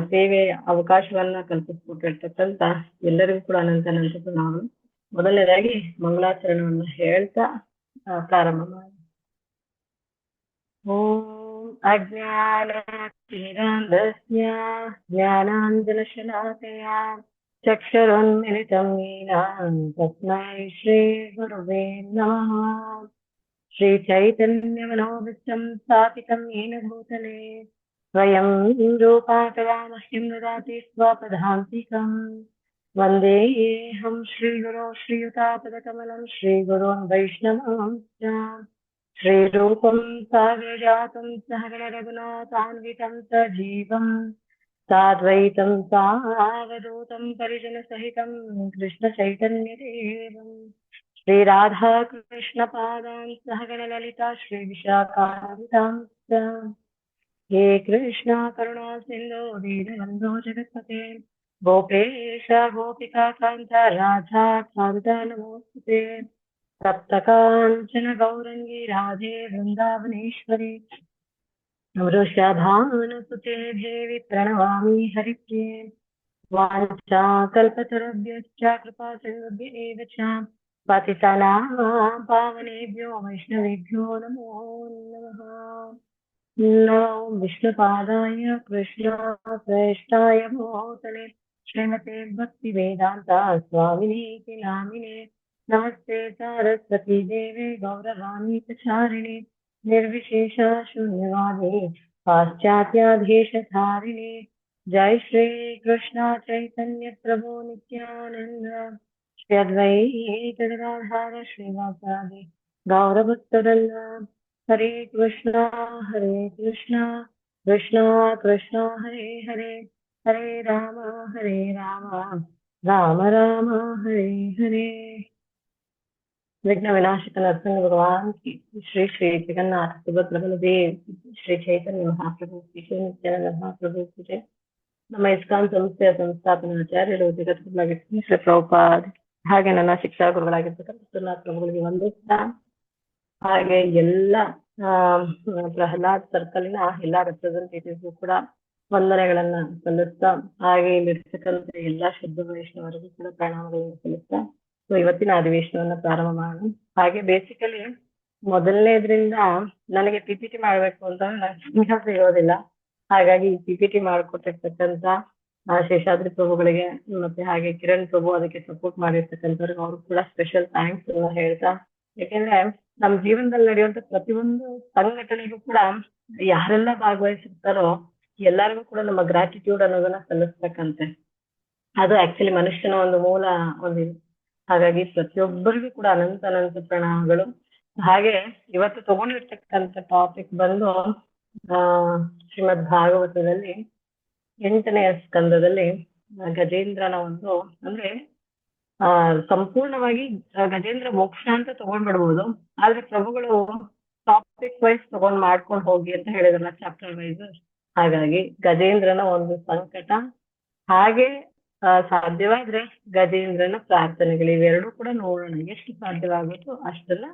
ಸೇವೆಯ ಅವಕಾಶವನ್ನ ಕಲ್ಪಿಸ್ಕೊಟ್ಟಿರ್ತಕ್ಕಂಥ ಎಲ್ಲರಿಗೂ ಕೂಡ ಅನಂತ ಪ್ರಣಾಮಗಳು. ಮೊದಲನೇದಾಗಿ ಮಂಗಳಾಚರಣೆಯನ್ನು ಹೇಳ್ತಾ ಪ್ರಾರಂಭ ಮಾಡಿ. ಓಂ ಅಜ್ಞಾನತಿಮಿರಾಂಧಸ್ಯ ಜ್ಞಾನಾಂಜನಶಲಾಕಯ ಚಕ್ಷುರುನ್ಮಿಲಿತಂ ಯೇನ ತಸ್ಮೈ ಶ್ರೀ ಗುರುವೇ ನಮಃ. ಶ್ರೀ ಚೈತನ್ಯಮನೋಭೀಷ್ಟಂ ಸ್ಥಾಪಿತಂ ಯೇನ ಭೂತಲೆ ಸ್ವಯಂ ರೂಪಾ ತದಾ ಮಹ್ಯಂ ದದಾತಿ ಸ್ವಪದಾಂತಿಕಂ. ವಂದೇಹಂ ಶ್ರೀಗುರೋ ಶ್ರೀಯುತಾಪದಕಮಲಂ ಶ್ರೀಗುರೋನ್ ವೈಷ್ಣವಾಂಶ್ಚ ಶ್ರೀರೂಪಂ ಸಾಗ್ರಜಾತಂ ಸಹಗಣ ರಘುನಾಥಾನ್ವಿತಂ ಸಜೀವಂ ಸಾದ್ವೈತಂ ಸಾವಧೂತಂ ಪರಿಜನ ಸಹಿತಂ ಕೃಷ್ಣ ಚೈತನ್ಯದೇವಂ ಶ್ರೀ ರಾಧಾ ಕೃಷ್ಣ ಪಾದಾನ್ ಸಹಗಣ ಲಲಿತಾ ಶ್ರೀ ವಿಶಾಖಾನ್ವಿತಾಂಶ್ಚ. ಹೇ ಕೃಷ್ಣ ಕರುಣಾ ಸಿಂಧೋ ದೀನಬಂಧೋ ಜಗತ್ಪತೆ ಗೋಪೇಶ ಗೋಪಿಕಾ ಕಾಂತ ರಾಧಾ ಕಾಂತ ನಮೋಸ್ತುತೆ. ಸಪ್ತಕಾಂಚನ ಗೌರಂಗಿ ರಾಧೆ ವೃಂದಾವನೇಶ್ವರಿ ವೃಷಭಾನುಸುತೆ ದೇವಿ ಪ್ರಣವಾಮಿ ಹರಿಪ್ರಿಯೆ. ವಾಂಛಾ ಕಲ್ಪತರುಭ್ಯಶ್ಚ ಕೃಪಾ ಸಿಂಧುಭ್ಯೇವ ಚ ಪತಿತಾನಾಂ ಪಾವನೇಭ್ಯೋ ವೈಷ್ಣವೇಭ್ಯೋ ನಮೋ ನಮಃ. ನಮೋ ವಿಷ್ಣುಪಾದಾಯ ಕೃಷ್ಣ ಶ್ರೇಷ್ಠಾಯ ಭೂತಲೆ ಶ್ರೀಮತೆ ಭಕ್ತಿ ವೇದಾಂತ ಸ್ವಾಮಿನಿ ನಾಮಿನೆ. ನಮಸ್ತೆ ಸರಸ್ವತಿ ದೇವಿ ಗೌರವಾಣಿ ಪ್ರಚಾರಿಣಿ ನಿರ್ವಿಶೇಷ ಶೂನ್ಯವಾದಿ ಪಾಶ್ಚಾತ್ಯಾಧೀಶಧಾರಿಣಿ. ಜೈ ಶ್ರೀ ಕೃಷ್ಣ ಚೈತನ್ಯ ಪ್ರಭು ನಿತ್ಯಾನಂದ ಶ್ರೀ ಅದ್ವೈತ ಗದಾಧರ ಶ್ರೀವಾಸಾದಿ ಗೌರಭಕ್ತರಲ್ಲ. ಹರೇ ಕೃಷ್ಣ ಕೃಷ್ಣ ಕೃಷ್ಣ ಹರೇ ಹರೇ ಹರೇ ರಾಮ ರಾಮ ರಾಮ ಹರೇ ಹರೇ. विघ्न विनाशक नरसिंह भगवान की श्री श्री जगन्नाथ सुभद्र बलदेव श्री चैतन्य महाप्रभु श्री नित्यानंद महाप्रभु पूजे. ನಮ್ಮ ಇಸ್ಕಾನ್ ಸಂಸ್ಥೆಯ ಸಂಸ್ಥಾಪನಾಚಾರ್ಯರು ಜಗದ್ಗುರುಗಳಾಗಿರ್ತೀನಿ ಶ್ರೀ ಪ್ರಭುಪಾದ್, ಹಾಗೆ ನನ್ನ ಶಿಕ್ಷಾ ಗುರುಗಳಾಗಿರ್ತಕ್ಕಂಥ ಸುನಾಥ್ ಪ್ರಭುಗಳಿಗೆ ವಂದಿಸ್ತಾ, ಹಾಗೆ ಎಲ್ಲ ಪ್ರಹ್ಲಾದ್ ಸರ್ಕಲ್ನ ಎಲ್ಲಾ ರೆಪ್ರೆಸೆಂಟೇಟಿವ್ಗೂ ಕೂಡ ವಂದನೆಗಳನ್ನ ಸಲ್ಲಿಸ್ತಾ, ಹಾಗೆ ಇಲ್ಲಿರ್ತಕ್ಕಂಥ ಎಲ್ಲಾ ಶುದ್ಧ ವೈಷ್ಣವರಿಗೂ ಕೂಡ ಪ್ರಣಾಮಗಳನ್ನು ಸಲ್ಲಿಸ್ತಾ ಸೊ ಇವತ್ತಿನ ಅಧಿವೇಶನವನ್ನ ಪ್ರಾರಂಭ ಮಾಡೋಣ. ಹಾಗೆ ಬೇಸಿಕಲಿ ಮೊದಲನೇದ್ರಿಂದ ನನಗೆ PPT ಮಾಡ್ಬೇಕು ಅಂತ ನನಗೆ ಇರೋದಿಲ್ಲ. ಹಾಗಾಗಿ PPT ಮಾಡ್ಕೊಟ್ಟಿರ್ತಕ್ಕಂಥ ಶೇಷಾದ್ರಿ ಪ್ರಭುಗಳಿಗೆ ಮತ್ತೆ ಹಾಗೆ ಕಿರಣ್ ಪ್ರಭು ಅದಕ್ಕೆ ಸಪೋರ್ಟ್ ಮಾಡಿರ್ತಕ್ಕಂಥವ್ರಿಗೆ ಅವ್ರು ಕೂಡ ಸ್ಪೆಷಲ್ ಥ್ಯಾಂಕ್ಸ್ ಹೇಳ್ತಾ, ಯಾಕೆಂದ್ರೆ ನಮ್ಮ ಜೀವನದಲ್ಲಿ ನಡೆಯುವಂತ ಪ್ರತಿಯೊಂದು ಸಂಘಟನೆಗೂ ಕೂಡ ಯಾರೆಲ್ಲ ಭಾಗವಹಿಸಿರ್ತಾರೋ ಎಲ್ಲರಿಗೂ ಕೂಡ ನಮ್ಮ ಗ್ರಾಟಿಟ್ಯೂಡ್ ಅನ್ನೋದನ್ನ ಸಲ್ಲಿಸ್ಬೇಕಂತೆ. ಅದು ಆಕ್ಚುಲಿ ಮನುಷ್ಯನ ಒಂದು ಮೂಲ ಒಂದಿದೆ. ಹಾಗಾಗಿ ಪ್ರತಿಯೊಬ್ಬರಿಗೂ ಕೂಡ ಅನಂತ ಪ್ರಣಾಮಗಳು. ಹಾಗೆ ಇವತ್ತು ತಗೊಂಡಿರ್ತಕ್ಕಂಥ ಟಾಪಿಕ್ ಬಂದು ಶ್ರೀಮದ್ ಭಾಗವತದಲ್ಲಿ 8ನೇ ಸ್ಕಂದದಲ್ಲಿ ಗಜೇಂದ್ರನ ಒಂದು ಅಂದ್ರೆ ಸಂಪೂರ್ಣವಾಗಿ ಗಜೇಂದ್ರ ಮೋಕ್ಷ ಅಂತ ತಗೊಂಡ್ಬಿಡ್ಬೋದು, ಆದ್ರೆ ಪ್ರಭುಗಳು ಟಾಪಿಕ್ ವೈಸ್ ತಗೊಂಡ್ ಮಾಡ್ಕೊಂಡು ಹೋಗಿ ಅಂತ ಹೇಳಿದ್ರಲ್ಲ ಚಾಪ್ಟರ್ ವೈಸ್. ಹಾಗಾಗಿ ಗಜೇಂದ್ರನ ಒಂದು ಸಂಕಟ, ಹಾಗೆ ಸಾಧ್ಯವಾದ್ರೆ ಗಜೇಂದ್ರನ ಪ್ರಾರ್ಥನೆಗಳು, ಇವೆರಡೂ ಕೂಡ ನೋಡೋಣ ಎಷ್ಟು ಸಾಧ್ಯವಾಗುತ್ತೋ ಅಷ್ಟೆಲ್ಲ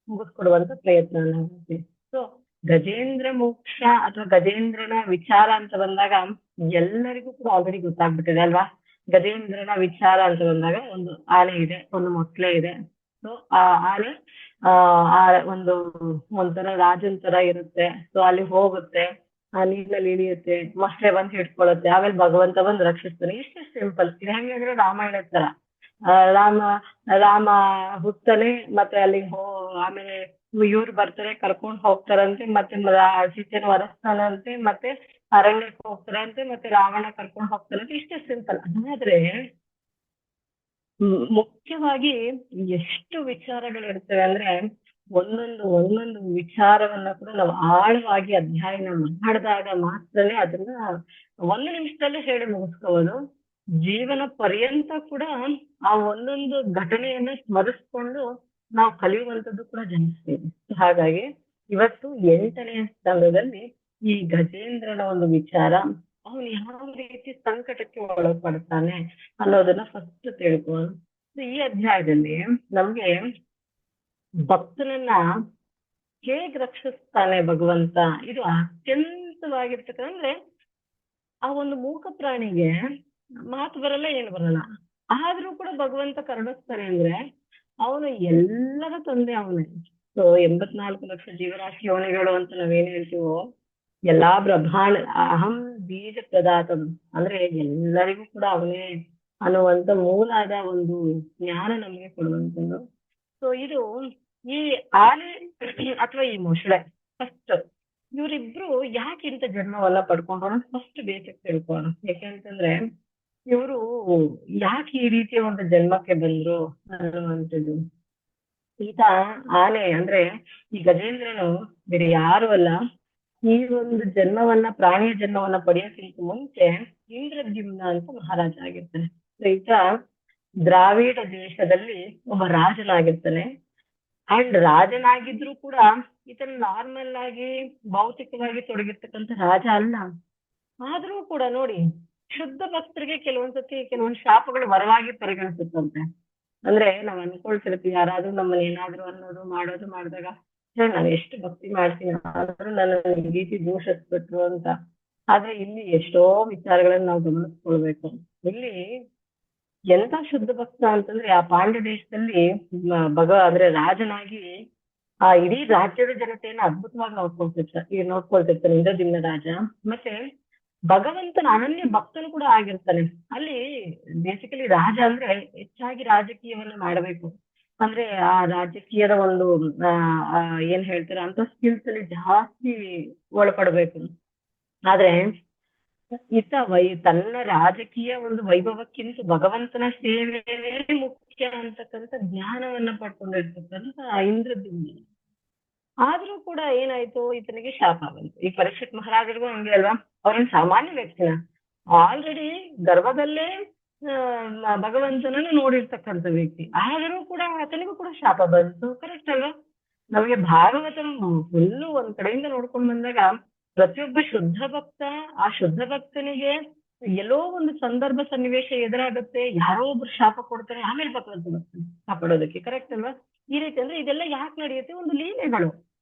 ಮುಗಿಸ್ಕೊಡುವಂತ ಪ್ರಯತ್ನ ಮಾಡ್ತೀವಿ. ಸೊ ಗಜೇಂದ್ರ ಮೋಕ್ಷ ಅಥವಾ ಗಜೇಂದ್ರನ ವಿಚಾರ ಅಂತ ಬಂದಾಗ ಎಲ್ಲರಿಗೂ ಕೂಡ ಆಲ್ರೆಡಿ ಗೊತ್ತಾಗ್ಬಿಟ್ಟಿದೆ ಅಲ್ವಾ. ಗಜೇಂದ್ರನ ವಿಚಾರ ಅಂತ ಬಂದಾಗ ಒಂದು ಆನೆ ಇದೆ, ಒಂದು ಮೊಸಳೆ ಇದೆ. ಸೊ ಆ ಆನೆ ಒಂದು ಒಂಥರ ರಾಜನ್ ತರ ಇರುತ್ತೆ. ಸೊ ಅಲ್ಲಿ ಹೋಗುತ್ತೆ, ಆ ನೀರಿನಲ್ಲಿ ಇಳಿಯುತ್ತೆ, ಮೊಸಳೆ ಬಂದು ಹಿಡ್ಕೊಳುತ್ತೆ, ಆಮೇಲೆ ಭಗವಂತ ಬಂದು ರಕ್ಷಿಸ್ತಾನೆ. ಇಷ್ಟೇ ಸಿಂಪಲ್. ಇದು ಹೆಂಗಂದ್ರೆ ರಾಮಾಯಣದ ತರ ರಾಮ ಹುಟ್ತಾನೆ, ಮತ್ತೆ ಅಲ್ಲಿ ಆಮೇಲೆ ಇವ್ರು ಬರ್ತಾರೆ ಕರ್ಕೊಂಡ್ ಹೋಗ್ತಾರಂತೆ, ಮತ್ತೆ ಸೀತೆನ ವರಸ್ತಾನಂತೆ, ಮತ್ತೆ ಅರಣ್ಯಕ್ಕೆ ಹೋಗ್ತಾರಂತೆ, ಮತ್ತೆ ರಾವಣ ಕರ್ಕೊಂಡ್ ಹೋಗ್ತಾರಂತೆ. ಇಷ್ಟೇ ಸಿಂಪಲ್. ಆದ್ರೆ ಮುಖ್ಯವಾಗಿ ಎಷ್ಟು ವಿಚಾರಗಳಿರ್ತವೆ ಅಂದ್ರೆ ಒಂದೊಂದು ವಿಚಾರವನ್ನ ಕೂಡ ನಾವು ಆಳವಾಗಿ ಅಧ್ಯಯನ ಮಾಡಿದಾಗ ಮಾತ್ರನೇ ಅದನ್ನ 1 ನಿಮಿಷದಲ್ಲೇ ಹೇಳಿ ಮುಗಿಸ್ಕೋಬಹುದು. ಜೀವನ ಪರ್ಯಂತ ಕೂಡ ಆ ಒಂದೊಂದು ಘಟನೆಯನ್ನ ಸ್ಮರಿಸ್ಕೊಂಡು ನಾವು ಕಲಿಯುವಂಥದ್ದು ಕೂಡ ಜನಿಸ್ತೀವಿ. ಹಾಗಾಗಿ ಇವತ್ತು 8ನೇ ಸ್ಕಂದದಲ್ಲಿ ಈ ಗಜೇಂದ್ರನ ಒಂದು ವಿಚಾರ, ಅವನು ಯಾವ ರೀತಿ ಸಂಕಟಕ್ಕೆ ಒಳಪಡ್ತಾನೆ ಅನ್ನೋದನ್ನ ಫಸ್ಟ್ ತಿಳ್ಕೊಂಡು, ಈ ಅಧ್ಯಾಯದಲ್ಲಿ ನಮ್ಗೆ ಭಕ್ತನನ್ನ ಹೇಗ್ ರಕ್ಷಿಸ್ತಾನೆ ಭಗವಂತ, ಇದು ಅತ್ಯಂತವಾಗಿರ್ತಕ್ಕಂಥ ಅಂದ್ರೆ ಆ ಒಂದು ಮೂಕ ಪ್ರಾಣಿಗೆ ಮಾತು ಬರಲ್ಲ, ಏನು ಬರಲ್ಲ. ಆದ್ರೂ ಕೂಡ ಭಗವಂತ ಕರುಣಿಸ್ತಾನೆ ಅಂದ್ರೆ ಅವನು ಎಲ್ಲರ ತಂದೆ ಅವನೇ. ಸೊ 84 ಲಕ್ಷ ಜೀವರಾಶಿ ಯೋನಿಗಳು ಅಂತ ನಾವೇನ್ ಹೇಳ್ತೀವೋ, ಎಲ್ಲಾ ಬ್ರಹ್ಮಾಂಡ ಅಹಂ ಬೀಜ ಪ್ರದಾತಂ ಅಂದ್ರೆ ಎಲ್ಲರಿಗೂ ಕೂಡ ಅವನೇ ಅನ್ನುವಂತ ಮೂಲಾದ ಒಂದು ಜ್ಞಾನ ನಮಗೆ ಕೊಡುವಂಥದ್ದು. ಸೊ ಇದು ಈ ಆನೆ ಅಥವಾ ಈ ಮೊಸಳೆ ಫಸ್ಟ್ ಇವರಿಬ್ರು ಯಾಕೆ ಇಂಥ ಜನ್ಮವನ್ನ ಪಡ್ಕೊಂಡ್ರು ಫಸ್ಟ್ ಬೇಸಿಕ್ ತಿಳ್ಕೋಣ. ಯಾಕೆಂತಂದ್ರೆ ಇವರು ಯಾಕೆ ಈ ರೀತಿಯ ಒಂದು ಜನ್ಮಕ್ಕೆ ಬಂದ್ರು ಅನ್ನುವಂಥದ್ದು. ಈತ ಆನೆ ಅಂದ್ರೆ ಈ ಗಜೇಂದ್ರನು ಬೇರೆ ಯಾರು ಅಲ್ಲ, ಈ ಒಂದು ಜನ್ಮವನ್ನ ಪ್ರಾಣಿಯ ಜನ್ಮವನ್ನ ಪಡೆಯೋಕ್ಕಿಂತ ಮುಂಚೆ ಇಂದ್ರದ್ಯುಮ್ನ ಅಂತ ಮಹಾರಾಜ ಆಗಿರ್ತಾನೆ. ಈತ ದ್ರಾವಿಡ ದೇಶದಲ್ಲಿ ಒಬ್ಬ ರಾಜನಾಗಿರ್ತಾನೆ. ಅಂಡ್ ರಾಜನಾಗಿದ್ರು ಕೂಡ ಈತನ ನಾರ್ಮಲ್ ಆಗಿ ಭೌತಿಕವಾಗಿ ತೊಡಗಿರ್ತಕ್ಕಂಥ ರಾಜ ಅಲ್ಲ. ಆದ್ರೂ ಕೂಡ ನೋಡಿ, ಶುದ್ಧ ಭಕ್ತರಿಗೆ ಕೆಲವೊಂದ್ಸತಿ ಕೆಲವೊಂದು ಶಾಪಗಳು ವರವಾಗಿ ಪರಿಗಣಿಸುತ್ತಂತೆ. ಅಂದ್ರೆ ನಾವ್ ಅನ್ಕೊಳ್ತಿರ್ತೀವಿ, ಯಾರಾದ್ರೂ ನಮ್ಮನ್ನ ಏನಾದ್ರು ಅನ್ನೋದು ಮಾಡೋದು ಮಾಡಿದಾಗ ನಾನು ಎಷ್ಟು ಭಕ್ತಿ ಮಾಡ್ತೀನಿ ಆದ್ರೂ ನನ್ನ ಈ ರೀತಿ ದೂಷಿಸ್ಬಿಟ್ರು ಅಂತ. ಆದ್ರೆ ಇಲ್ಲಿ ಎಷ್ಟೋ ವಿಚಾರಗಳನ್ನ ನಾವು ಗಮನಿಸ್ಕೊಳ್ಬೇಕು. ಇಲ್ಲಿ ಎಂತ ಶುದ್ಧ ಭಕ್ತ ಅಂತಂದ್ರೆ ಆ ಪಾಂಡ್ಯ ದೇಶದಲ್ಲಿ ಅಂದ್ರೆ ರಾಜನಾಗಿ ಆ ಇಡೀ ರಾಜ್ಯದ ಜನತೆಯನ್ನ ಅದ್ಭುತವಾಗಿ ನೋಡ್ಕೊಳ್ತಿರ್ತಾನೆ ಇಂದ್ರದ್ಯುಮ್ನ ರಾಜ. ಮತ್ತೆ ಭಗವಂತನ ಅನನ್ಯ ಭಕ್ತನು ಕೂಡ ಆಗಿರ್ತಾನೆ. ಅಲ್ಲಿ ಬೇಸಿಕಲಿ ರಾಜ ಅಂದ್ರೆ ಹೆಚ್ಚಾಗಿ ರಾಜಕೀಯವನ್ನ ಮಾಡಬೇಕು ಅಂದ್ರೆ ಆ ರಾಜಕೀಯದ ಒಂದು ಏನ್ ಹೇಳ್ತಾರೆ ಅಂತ ಸ್ಕಿಲ್ಸ್ ಅಲ್ಲಿ ಜಾಸ್ತಿ ಒಳಪಡ್ಬೇಕು. ಆದ್ರೆ ಈತ ತನ್ನ ರಾಜಕೀಯ ಒಂದು ವೈಭವಕ್ಕಿಂತ ಭಗವಂತನ ಸೇವೆಯೇ ಮುಖ್ಯ ಅಂತಕ್ಕಂಥ ಜ್ಞಾನವನ್ನ ಪಡ್ಕೊಂಡಿರ್ತಕ್ಕಂಥ ಇಂದ್ರದ್ಯುಮ್ನ. ಆದ್ರೂ ಕೂಡ ಏನಾಯ್ತು, ಈತನಿಗೆ ಶಾಪ ಬಂತು. ಈ ಪರೀಕ್ಷಿತ್ ಮಹಾರಾಜರಿಗೂ ಹಂಗೆ ಅಲ್ವಾ, ಅವ್ರನ್ನ ಸಾಮಾನ್ಯ ವ್ಯಕ್ತಿನ ಆಲ್ರೆಡಿ ಗರ್ಭದಲ್ಲೇ ಭಗವಂತನನ್ನು ನೋಡಿರ್ತಕ್ಕಂಥ ವ್ಯಕ್ತಿ, ಆದರೂ ಕೂಡ ಆತನಿಗೂ ಕೂಡ ಶಾಪ ಬಂತು. ಕರೆಕ್ಟ್ ಅಲ್ವಾ? ನಮಗೆ ಭಾಗವತ ಫುಲ್ಲು ಒಂದ್ ಕಡೆಯಿಂದ ನೋಡ್ಕೊಂಡ್ ಬಂದಾಗ ಪ್ರತಿಯೊಬ್ಬ ಶುದ್ಧ ಭಕ್ತ, ಆ ಶುದ್ಧ ಭಕ್ತನಿಗೆ ಎಲ್ಲೋ ಒಂದು ಸಂದರ್ಭ ಸನ್ನಿವೇಶ ಎದುರಾಗುತ್ತೆ, ಯಾರೋ ಒಬ್ರು ಶಾಪ ಕೊಡ್ತಾರೆ, ಆಮೇಲೆ ಭಗವಂತ ಬರ್ತಾನೆ ಕಾಪಾಡೋದಕ್ಕೆ. ಕರೆಕ್ಟ್ ಅಲ್ವಾ? ಈ ರೀತಿ ಅಂದ್ರೆ ಇದೆಲ್ಲ ಯಾಕೆ ನಡೆಯುತ್ತೆ? ಒಂದು ಲೀಲೆಗಳು.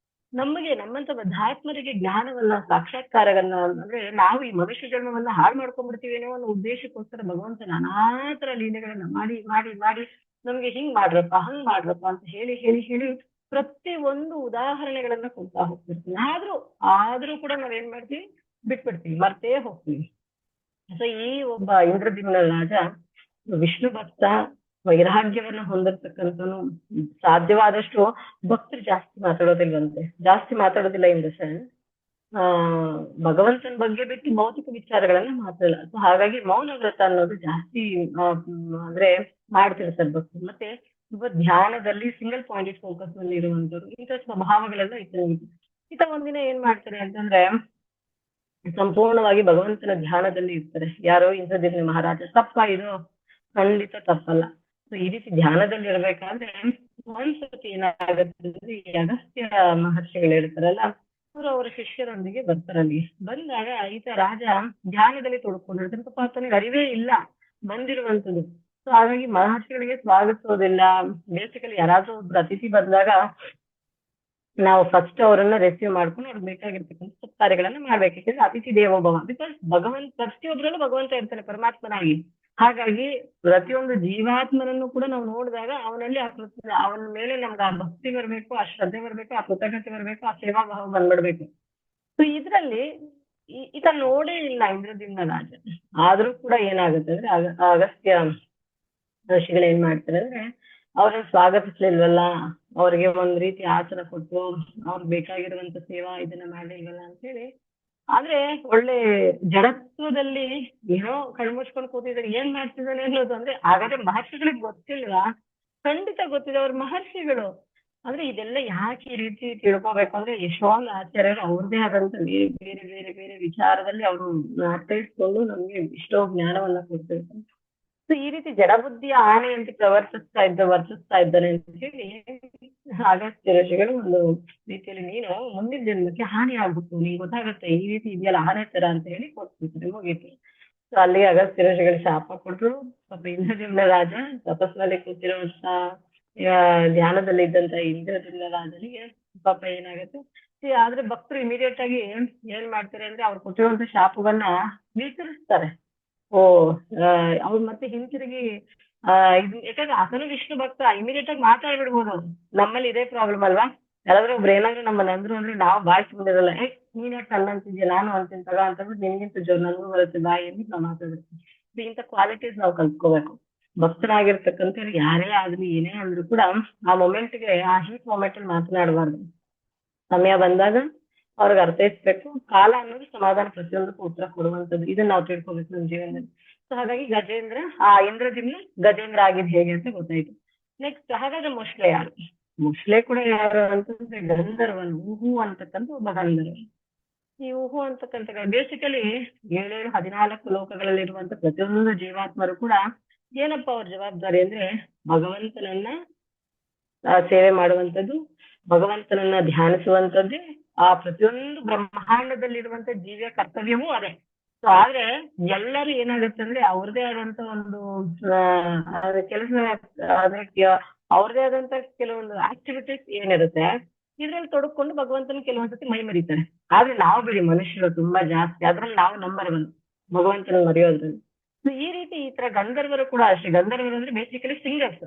ನಮಗೆ ನಮ್ಮಂತ ಬದ್ಧಾತ್ಮರಿಗೆ ಜ್ಞಾನವನ್ನ ಸಾಕ್ಷಾತ್ಕಾರವನ್ನ ಅಂದ್ರೆ ನಾವು ಈ ಮನುಷ್ಯ ಜನ್ಮವನ್ನ ಹಾಳು ಮಾಡ್ಕೊಂಡ್ಬಿಡ್ತೀವಿ ಅನ್ನೋ ಒಂದು ಉದ್ದೇಶಕ್ಕೋಸ್ಕರ ಭಗವಂತ ನಾನಾ ತರ ಲೀಲೆಗಳನ್ನ ಮಾಡಿ ಮಾಡಿ ಮಾಡಿ ನಮ್ಗೆ ಹಿಂಗ್ ಮಾಡ್ರಪ್ಪ ಹಂಗ್ ಮಾಡ್ರಪ್ಪ ಅಂತ ಹೇಳಿ ಹೇಳಿ ಹೇಳಿ ಪ್ರತಿ ಒಂದು ಉದಾಹರಣೆಗಳನ್ನ ಕೊಡ್ತಾ ಹೋಗ್ತಿರ್ತೀವಿ. ಆದ್ರೂ ಕೂಡ ನಾವೇನ್ ಮಾಡ್ತೀವಿ, ಬಿಟ್ಬಿಡ್ತೀವಿ, ಮರ್ತೇ ಹೋಗ್ತೀವಿ. ಸೊ ಈ ಒಬ್ಬ ಇಂದ್ರದ್ಯುಮ್ನ ರಾಜ ವಿಷ್ಣು ಭಕ್ತ, ವೈರಾಗ್ಯವನ್ನ ಹೊಂದಿರ್ತಕ್ಕಂಥನು. ಸಾಧ್ಯವಾದಷ್ಟು ಭಕ್ತರು ಜಾಸ್ತಿ ಮಾತಾಡೋದಿಲ್ಲ ಇನ್ ದ ಸೆನ್ಸ್ ಭಗವಂತನ ಬಗ್ಗೆ ಬಿಟ್ಟು ಭೌತಿಕ ವಿಚಾರಗಳನ್ನ ಮಾತಾಡಲ್ಲ. ಸೊ ಹಾಗಾಗಿ ಮೌನ ವ್ರತ ಅನ್ನೋದು ಜಾಸ್ತಿ ಅಂದ್ರೆ ಮಾಡ್ತಿರ್ತಾರೆ ಭಕ್ತರು. ಮತ್ತೆ ಧ್ಯಾನದಲ್ಲಿ ಸಿಂಗಲ್ ಪಾಯಿಂಟ್ ಫೋಕಸ್ ನಲ್ಲಿ ಇರುವಂತವ್ರು, ಇಂಥ ಸ್ವಭಾವಗಳೆಲ್ಲ ಈತ ಒಂದಿನ ಏನ್ ಮಾಡ್ತಾರೆ ಅಂತಂದ್ರೆ ಸಂಪೂರ್ಣವಾಗಿ ಭಗವಂತನ ಧ್ಯಾನದಲ್ಲಿ ಇರ್ತಾರೆ. ಯಾರೋ ಇಂದ್ರದ್ಯುಮ್ನ ಮಹಾರಾಜ. ತಪ್ಪ ಇದು? ಖಂಡಿತ ತಪ್ಪಲ್ಲ. ಸೊ ಈ ರೀತಿ ಧ್ಯಾನದಲ್ಲಿ ಇರ್ಬೇಕಾದ್ರೆ ಒಂದ್ಸತಿ ಏನಾಗುತ್ತೆ ಅಂದ್ರೆ ಈ ಅಗಸ್ತ್ಯ ಮಹರ್ಷಿಗಳು ಇರ್ತಾರಲ್ಲ, ಅವರು ಅವರ ಶಿಷ್ಯರೊಂದಿಗೆ ಬರ್ತಾರಲ್ಲಿ. ಬಂದಾಗ ಈತ ರಾಜ ಧ್ಯಾನದಲ್ಲಿ ತೊಡ್ಕೊಂಡಿರ್ತಾರೆ. ಪಾಪ ಆತನಿಗೆ ಅರಿವೇ ಇಲ್ಲ ಬಂದಿರುವಂತದ್ದು. ಸೊ ಹಾಗಾಗಿ ಮಹರ್ಷಿಗಳಿಗೆ ಸ್ವಾಗತಿಸೋದಿಲ್ಲ. ಬೇಸಿಕಲಿ ಯಾರಾದ್ರೂ ಒಬ್ರು ಅತಿಥಿ ಬಂದಾಗ ನಾವು ಫಸ್ಟ್ ಅವರನ್ನ ರಿಸೀವ್ ಮಾಡ್ಕೊಂಡು ಅವ್ರಿಗೆ ಬೇಕಾಗಿರ್ತಕ್ಕಂಥ ಸತ್ಕಾರ್ಯಗಳನ್ನ ಮಾಡ್ಬೇಕು. ಯಾಕಂದ್ರೆ ಅತಿಥಿ ದೇವೋಭವ. ಬಿಕಾಸ್ ಪ್ರತಿಯೊಬ್ಬರಲ್ಲೂ ಭಗವಂತ ಇರ್ತಾನೆ ಪರಮಾತ್ಮನಾಗಿ. ಹಾಗಾಗಿ ಪ್ರತಿಯೊಂದು ಜೀವಾತ್ಮನನ್ನು ಕೂಡ ನಾವು ನೋಡಿದಾಗ ಅವನಲ್ಲಿ ಅವನ ಮೇಲೆ ನಮ್ಗೆ ಆ ಭಕ್ತಿ ಬರ್ಬೇಕು, ಆ ಶ್ರದ್ಧೆ ಬರ್ಬೇಕು, ಆ ಕೃತಜ್ಞತೆ ಬರ್ಬೇಕು, ಆ ಸೇವಾ ಭಾವ ಬಂದ್ಬಿಡ್ಬೇಕು. ಸೊ ಇದ್ರಲ್ಲಿ ಈತ ನೋಡೇ ಇಲ್ಲ ಇಂದ್ರದ್ಯುಮ್ನ ರಾಜ. ಆದ್ರೂ ಕೂಡ ಏನಾಗುತ್ತೆ ಅಂದ್ರೆ ಅಗಸ್ತ್ಯ ಋಷಿಗಳು ಏನ್ ಮಾಡ್ತಾರೆ ಅಂದ್ರೆ ಅವ್ರನ್ನ ಸ್ವಾಗತಿಸ್ಲಿಲ್ವಲ್ಲ, ಅವ್ರಿಗೆ ಒಂದ್ ರೀತಿ ಆಸನ ಕೊಟ್ಟು ಅವ್ರಿಗೆ ಬೇಕಾಗಿರುವಂತ ಸೇವಾ ಇದನ್ನ ಮಾಡ್ಲಿಲ್ವಲ್ಲ ಅಂತ ಹೇಳಿ, ಆದ್ರೆ ಒಳ್ಳೆ ಜಡತ್ವದಲ್ಲಿ ಏನೋ ಕಣ್ಮುಚ್ಕೊಂಡು ಕೂತಿದ್ದಾರೆ, ಏನ್ ಮಾಡ್ತಿದ್ದಾನೆ ಅನ್ನೋದು. ಅಂದ್ರೆ ಹಾಗಾದ್ರೆ ಮಹರ್ಷಿಗಳಿಗೆ ಗೊತ್ತಿಲ್ವಾ? ಖಂಡಿತ ಗೊತ್ತಿದೆ, ಅವ್ರ ಮಹರ್ಷಿಗಳು. ಅಂದ್ರೆ ಇದೆಲ್ಲ ಯಾಕೆ ಈ ರೀತಿ ತಿಳ್ಕೊಬೇಕು ಅಂದ್ರೆ ಎಷ್ಟೊಂದು ಆಚಾರ್ಯರು ಅವ್ರದೇ ಆದಂತ ಬೇರೆ ಬೇರೆ ಬೇರೆ ಬೇರೆ ವಿಚಾರದಲ್ಲಿ ಅವರು ಅರ್ಥೈಸ್ಕೊಂಡು ನಮ್ಗೆ ಎಷ್ಟೋ ಜ್ಞಾನವನ್ನ ಕೊಡ್ತಿರ್ತಾರೆ. ಸೊ ಈ ರೀತಿ ಜಡಬುದ್ಧಿಯ ಆಣೆ ಅಂತ ವರ್ತಿಸ್ತಾ ಇದ್ದಾನೆ ಅಂತ ಹೇಳಿ ಅಗಸ್ತ್ಯ ಋಷಿಗಳು ಒಂದು ರೀತಿಯಲ್ಲಿ ನೀನು ಮುಂದಿನ ಜನ್ಮಕ್ಕೆ ಹಾನಿ ಆಗ್ಬಿಟ್ಟು ನೀನ್ ಗೊತ್ತಾಗುತ್ತೆ ಈ ರೀತಿ ಇದೆಯಲ್ಲ ಆನೆ ತರ ಅಂತ ಹೇಳಿ ಕೊಡ್ತಿರ್ತಾರೆ. ಮುಗೀತು. ಸೊ ಅಲ್ಲಿ ಅಗಸ್ತ್ಯ ಋಷಿಗಳು ಶಾಪ ಕೊಟ್ರು. ಪಾಪ ಇಂದ್ರದ್ಯುಮ್ನ ರಾಜ ತಪಸ್ಸಲ್ಲಿ ಕೂತಿರುವಂತ ಧ್ಯಾನದಲ್ಲಿ ಇದ್ದಂತ ಇಂದ್ರದ್ಯುಮ್ನ ರಾಜನಿಗೆ ಪಾಪ ಏನಾಗುತ್ತೆ, ಆದ್ರೆ ಭಕ್ತರು ಇಮಿಡಿಯೇಟ್ ಆಗಿ ಏನ್ ಮಾಡ್ತಾರೆ ಅಂದ್ರೆ ಅವ್ರು ಕೊಟ್ಟಿರುವಂತ ಶಾಪವನ್ನ ಸ್ವೀಕರಿಸ್ತಾರೆ. ಓ ಅವ್ರು ಮತ್ತೆ ಹಿಂತಿರುಗಿ ಇದು ಯಾಕಂದ್ರೆ ಆತನು ವಿಷ್ಣು ಭಕ್ತ, ಇಮಿಡಿಯೇಟ್ ಆಗಿ ಮಾತಾಡ್ಬಿಡ್ಬೋದು ಅವ್ರು. ನಮ್ಮಲ್ಲಿ ಇದೇ ಪ್ರಾಬ್ಲಮ್ ಅಲ್ವಾ, ಯಾರಾದ್ರೂ ಒಬ್ರು ಏನಾದ್ರು ನಮ್ಮನ್ನ ಅಂದ್ರು ಅಂದ್ರೆ ನಾವು ಬಾಯ್ ಸುಮ್ಮನಿರಲ್ಲ. ನೀನ್ ಯಾಕೆ ಅಲ್ಲ ಅಂತಿದ್ಯಾ, ನಾನು ಅಂತೀನಿ ತಗ ಅಂತಂದ್ರೆ ನಿನ್ಗಿಂತ ಜೋರ್ ನನಗೂ ಬರುತ್ತೆ ಬಾಯಿ ಅಂತ ನಾವು ಮಾತಾಡ್ತೀವಿ. ಇಂಥ ಕ್ವಾಲಿಟೀಸ್ ನಾವು ಕಲ್ತ್ಕೋಬೇಕು. ಭಕ್ತರಾಗಿರ್ತಕ್ಕಂಥ ಯಾರೇ ಆಗ್ಲಿ ಏನೇ ಅಂದ್ರೂ ಕೂಡ ಆ ಮೊಮೆಂಟ್ಗೆ, ಆ ಹೀಟ್ ಮೊಮೆಂಟ್ ಅಲ್ಲಿ ಮಾತನಾಡಬಾರ್ದು. ಸಮಯ ಬಂದಾಗ ಅವ್ರಿಗೆ ಅರ್ಥೈಸ್ಬೇಕು. ಕಾಲ ಅನ್ನೋದು ಸಮಾಧಾನ ಪ್ರತಿಯೊಂದಕ್ಕೂ ಉತ್ತರ ಕೊಡುವಂಥದ್ದು. ಇದನ್ನ ನಾವು ತಿಳ್ಕೊಬೇಕು ನಮ್ಮ ಜೀವನದಲ್ಲಿ. ಸೊ ಹಾಗಾಗಿ ಗಜೇಂದ್ರ, ಆ ಇಂದ್ರಜಿಮ್ನ ಗಜೇಂದ್ರ ಆಗಿದ್ ಹೇಗೆ ಅಂತ ಗೊತ್ತಾಯ್ತು. ನೆಕ್ಸ್ಟ್ ಹಾಗಾದ್ರೆ ಮೊಶ್ಲೆ ಯಾರು? ಮೊಶ್ಲೆ ಕೂಡ ಯಾರು ಅಂತಂದ್ರೆ ಗಂಧರ್ವನು, ಊಹು ಅಂತಕ್ಕಂಥ ಒಬ್ಬ ಗಂಧರ್ವ. ಈ ಊಹು ಅಂತಕ್ಕಂಥ ಬೇಸಿಕಲಿ 14 ಲೋಕಗಳಲ್ಲಿರುವಂತ ಪ್ರತಿಯೊಂದು ಜೀವಾತ್ಮರು ಕೂಡ ಏನಪ್ಪಾ ಅವ್ರ ಜವಾಬ್ದಾರಿ ಅಂದ್ರೆ ಭಗವಂತನನ್ನ ಸೇವೆ ಮಾಡುವಂಥದ್ದು, ಭಗವಂತನನ್ನ ಧ್ಯಾನಿಸುವಂಥದ್ದೇ ಆ ಪ್ರತಿಯೊಂದು ಬ್ರಹ್ಮಾಂಡದಲ್ಲಿರುವಂತ ಜೀವಿಯ ಕರ್ತವ್ಯವೂ ಅದೇ. ಸೊ ಆದ್ರೆ ಎಲ್ಲರೂ ಏನಾಗುತ್ತೆ ಅಂದ್ರೆ ಅವ್ರದೇ ಆದಂತ ಒಂದು ಕೆಲಸ, ಅದಕ್ಕೆ ಅವ್ರದೇ ಆದಂತ ಕೆಲವೊಂದು ಆಕ್ಟಿವಿಟೀಸ್ ಏನಿರುತ್ತೆ ಇದ್ರಲ್ಲಿ ತೊಡಕೊಂಡು ಭಗವಂತನ ಕೆಲವೊಂದ್ಸತಿ ಮೈ ಮರೀತಾರೆ. ಆದ್ರೆ ನಾವು ಬಿಡಿ ಮನುಷ್ಯರು ತುಂಬಾ ಜಾಸ್ತಿ, ಅದ್ರಲ್ಲಿ ನಾವು ನಂಬರ್ 1 ಭಗವಂತನ ಮರೆಯೋದ್ರಲ್ಲಿ. ಸೊ ಈ ರೀತಿ ಈ ತರ ಗಂಧರ್ವರು ಕೂಡ ಅಷ್ಟೇ. ಗಂಧರ್ವರು ಅಂದ್ರೆ ಬೇಸಿಕಲಿ ಸಿಂಗರ್ಸ್.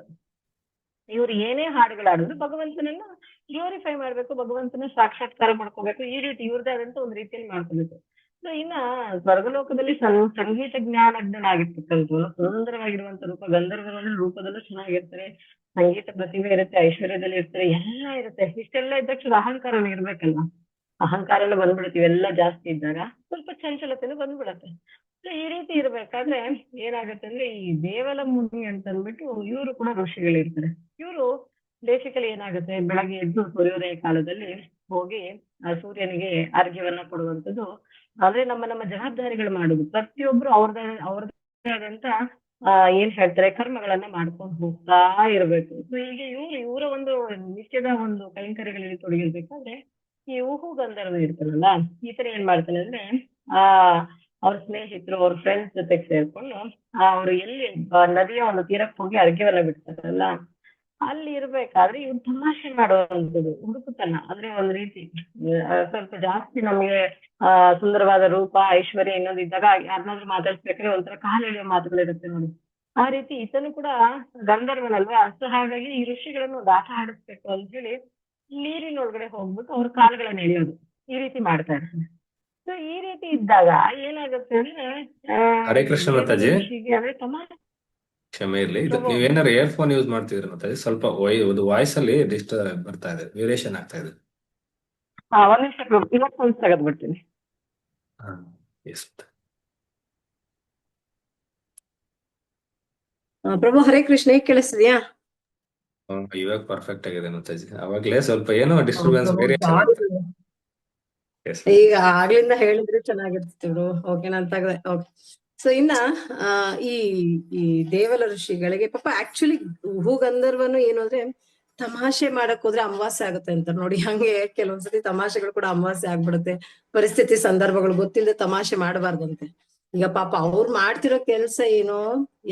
ಇವ್ರು ಏನೇ ಹಾಡುಗಳಾಡಿದ್ರು ಭಗವಂತನನ್ನ ಗ್ಲೋರಿಫೈ ಮಾಡ್ಬೇಕು, ಭಗವಂತನ ಸಾಕ್ಷಾತ್ಕಾರ ಮಾಡ್ಕೋಬೇಕು. ಈ ರೀತಿ ಇವ್ರದೇ ಆದಂತ ಒಂದು ರೀತಿಯಲ್ಲಿ ಮಾಡ್ಕೋಬೇಕು. ಸೊ ಇನ್ನ ಸ್ವರ್ಗಲೋಕದಲ್ಲಿ ಸಂಗೀತ ಜ್ಞಾನಜ್ಞನಾಗಿರ್ತಕ್ಕಂಥ ಸುಂದರವಾಗಿರುವಂತ ರೂಪ. ಗಂಧರ್ವರ ರೂಪದಲ್ಲೂ ಚೆನ್ನಾಗಿರ್ತಾರೆ, ಸಂಗೀತ ಪ್ರತಿಭೆ ಇರುತ್ತೆ, ಐಶ್ವರ್ಯದಲ್ಲಿ ಇರ್ತಾರೆ, ಎಲ್ಲ ಇರುತ್ತೆ. ಇಷ್ಟೆಲ್ಲ ಇದ್ದಕ್ಷಣ ಅಹಂಕಾರನ ಇರ್ಬೇಕಲ್ವಾ? ಅಹಂಕಾರನ ಬಂದ್ಬಿಡುತ್ತೆ. ಇವೆಲ್ಲ ಜಾಸ್ತಿ ಇದ್ದಾಗ ಸ್ವಲ್ಪ ಚಂಚಲತೆನೂ ಬಂದ್ಬಿಡತ್ತೆ. ಸೊ ಈ ರೀತಿ ಇರ್ಬೇಕಾದ್ರೆ ಏನಾಗುತ್ತೆ ಅಂದ್ರೆ ಈ ದೇವಲ ಮುನಿ ಅಂತ ಅಂದ್ಬಿಟ್ಟು ಇವರು ಕೂಡ ಋಷಿಗಳಿರ್ತಾರೆ. ಇವರು ಬೇಸಿಕಲಿ ಏನಾಗುತ್ತೆ, ಬೆಳಗ್ಗೆ ಎದ್ದು ಸೂರ್ಯೋದಯ ಕಾಲದಲ್ಲಿ ಹೋಗಿ ಸೂರ್ಯನಿಗೆ ಅರ್ಘ್ಯವನ್ನ ಕೊಡುವಂಥದ್ದು. ಅಂದ್ರೆ ನಮ್ಮ ಜವಾಬ್ದಾರಿಗಳು ಮಾಡುದು. ಪ್ರತಿಯೊಬ್ರು ಅವ್ರದೇ ಆದಂತ ಏನ್ ಹೇಳ್ತಾರೆ ಕರ್ಮಗಳನ್ನ ಮಾಡ್ಕೊಂಡು ಹೋಗ್ತಾ ಇರ್ಬೇಕು. ಸೊ ಹೀಗೆ ಇವರ ಒಂದು ನಿತ್ಯದ ಒಂದು ಕೈಂಕರ್ಯಗಳಲ್ಲಿ ತೊಡಗಿರ್ಬೇಕಾದ್ರೆ ಈ ಊಹು ಗಂಧರ್ವ ಇರ್ತಾರಲ್ಲ, ಈ ತರ ಏನ್ ಮಾಡ್ತಾನೆ ಅಂದ್ರೆ ಅವ್ರ ಸ್ನೇಹಿತರು, ಅವ್ರ ಫ್ರೆಂಡ್ಸ್ ಜೊತೆಗೆ ಸೇರ್ಕೊಂಡು ಅವ್ರು ಎಲ್ಲಿ ನದಿಯ ಒಂದು ತೀರಕ್ಕೆ ಹೋಗಿ ಅರ್ಘ್ಯವನ್ನ ಬಿಡ್ತಾರಲ್ಲ, ಅಲ್ಲಿ ಇರ್ಬೇಕಾದ್ರೆ ಇವ್ರು ತಮಾಷೆ ಮಾಡುವಂಥದ್ದು, ಹುಡುಕುತನ. ಅಂದ್ರೆ ಒಂದ್ ರೀತಿ ಸ್ವಲ್ಪ ಜಾಸ್ತಿ ನಮ್ಗೆ ಸುಂದರವಾದ ರೂಪ, ಐಶ್ವರ್ಯ ಇನ್ನೊಂದು ಇದ್ದಾಗ ಯಾರನ್ನಾದ್ರೂ ಮಾತಾಡ್ಸ್ಬೇಕಾದ್ರೆ ಒಂಥರ ಕಾಲು ಎಳೆಯೋ ಮಾತುಗಳಿರುತ್ತೆ ನೋಡಿ. ಆ ರೀತಿ ಈತನು ಕೂಡ ಗಂಧರ್ವನಲ್ವಾ. ಸೊ ಹಾಗಾಗಿ ಈ ಋಷಿಗಳನ್ನು ಒಂದು ಆಟ ಆಡಿಸ್ಬೇಕು ಅಂತ ಹೇಳಿ ನೀರಿನೊಳಗಡೆ ಹೋಗ್ಬಿಟ್ಟು ಅವ್ರ ಕಾಲುಗಳನ್ನ ಎಳೆಯೋದು, ಈ ರೀತಿ ಮಾಡ್ತಾ ಇರ್ತಾರೆ. ಸೊ ಈ ರೀತಿ ಇದ್ದಾಗ ಏನಾಗುತ್ತೆ ಅಂದ್ರೆ ಹರೇ ಕೃಷ್ಣ ಮಾತಾಜಿ, ಋಷಿಗೆ ಅಂದ್ರೆ ತಮಾಷೆ. ಕ್ಷಮೆ ಇರ್ಲಿ. ಇದು ನೀವೇನಾರು ಇಯರ್ಫೋನ್ ಯೂಸ್ ಮಾಡ್ತಿದ್ರಿ ಮಾತಾಜಿ, ಸ್ವಲ್ಪ ಒಂದು ವಾಯ್ಸ್ ಅಲ್ಲಿ ಡಿಸ್ಟರ್ಬ್ ಬರ್ತಾ ಇದೆ, ವೇರಿಯೇಷನ್ ಆಗ್ತಾ ಇದೆ. ಒಂದ್ ನಿಮಿಷ ಇಯರ್ಫೋನ್ಸ್ ತೆಗೆದ್ಬಿಡ್ತೀನಿ. ಪ್ರಭು ಹರೇ ಕೃಷ್ಣ, ಈಗ ಕೇಳಿಸ್ತಿದ್ಯಾ? ಇವಾಗ ಪರ್ಫೆಕ್ಟ್ ಆಗಿದೆ ಮಾತಾಜಿ. ಅವಾಗ್ಲೇ ಸ್ವಲ್ಪ ಏನೋ ಡಿಸ್ಟರ್ಬೆನ್ಸ್ ವೇರಿಯೇಷನ್ ಆಗ್ತದೆ. ಈಗ ಆಗ್ಲಿಂದ ಹೇಳಿದ್ರೆ ಚೆನ್ನಾಗಿರ್ತಿತ್ತು ಬ್ರೋ. ಓಕೆ, ನಾನು ತೆಗ್ದೆ. ಓಕೆ. ಸೊ ಇನ್ನ ಈ ಈ ದೇವಲ ಋಷಿಗಳಿಗೆ ಪಾಪ ಆಕ್ಚುಲಿ ಹೂ ಗಂಧರ್ವನು ಏನು ಅಂದ್ರೆ ತಮಾಷೆ ಮಾಡಕ್ ಹೋದ್ರೆ ಅಮಾವಾಸ್ಯೆ ಆಗುತ್ತೆ ಅಂತ ನೋಡಿ. ಹಂಗೆ ಕೆಲವೊಂದ್ಸತಿ ತಮಾಷೆಗಳು ಕೂಡ ಅಮಾವಾಸ್ಯೆ ಆಗ್ಬಿಡುತ್ತೆ. ಪರಿಸ್ಥಿತಿ ಸಂದರ್ಭಗಳು ಗೊತ್ತಿಲ್ಲದೆ ತಮಾಷೆ ಮಾಡಬಾರ್ದಂತೆ. ಈಗ ಪಾಪ ಅವ್ರು ಮಾಡ್ತಿರೋ ಕೆಲ್ಸ ಏನು,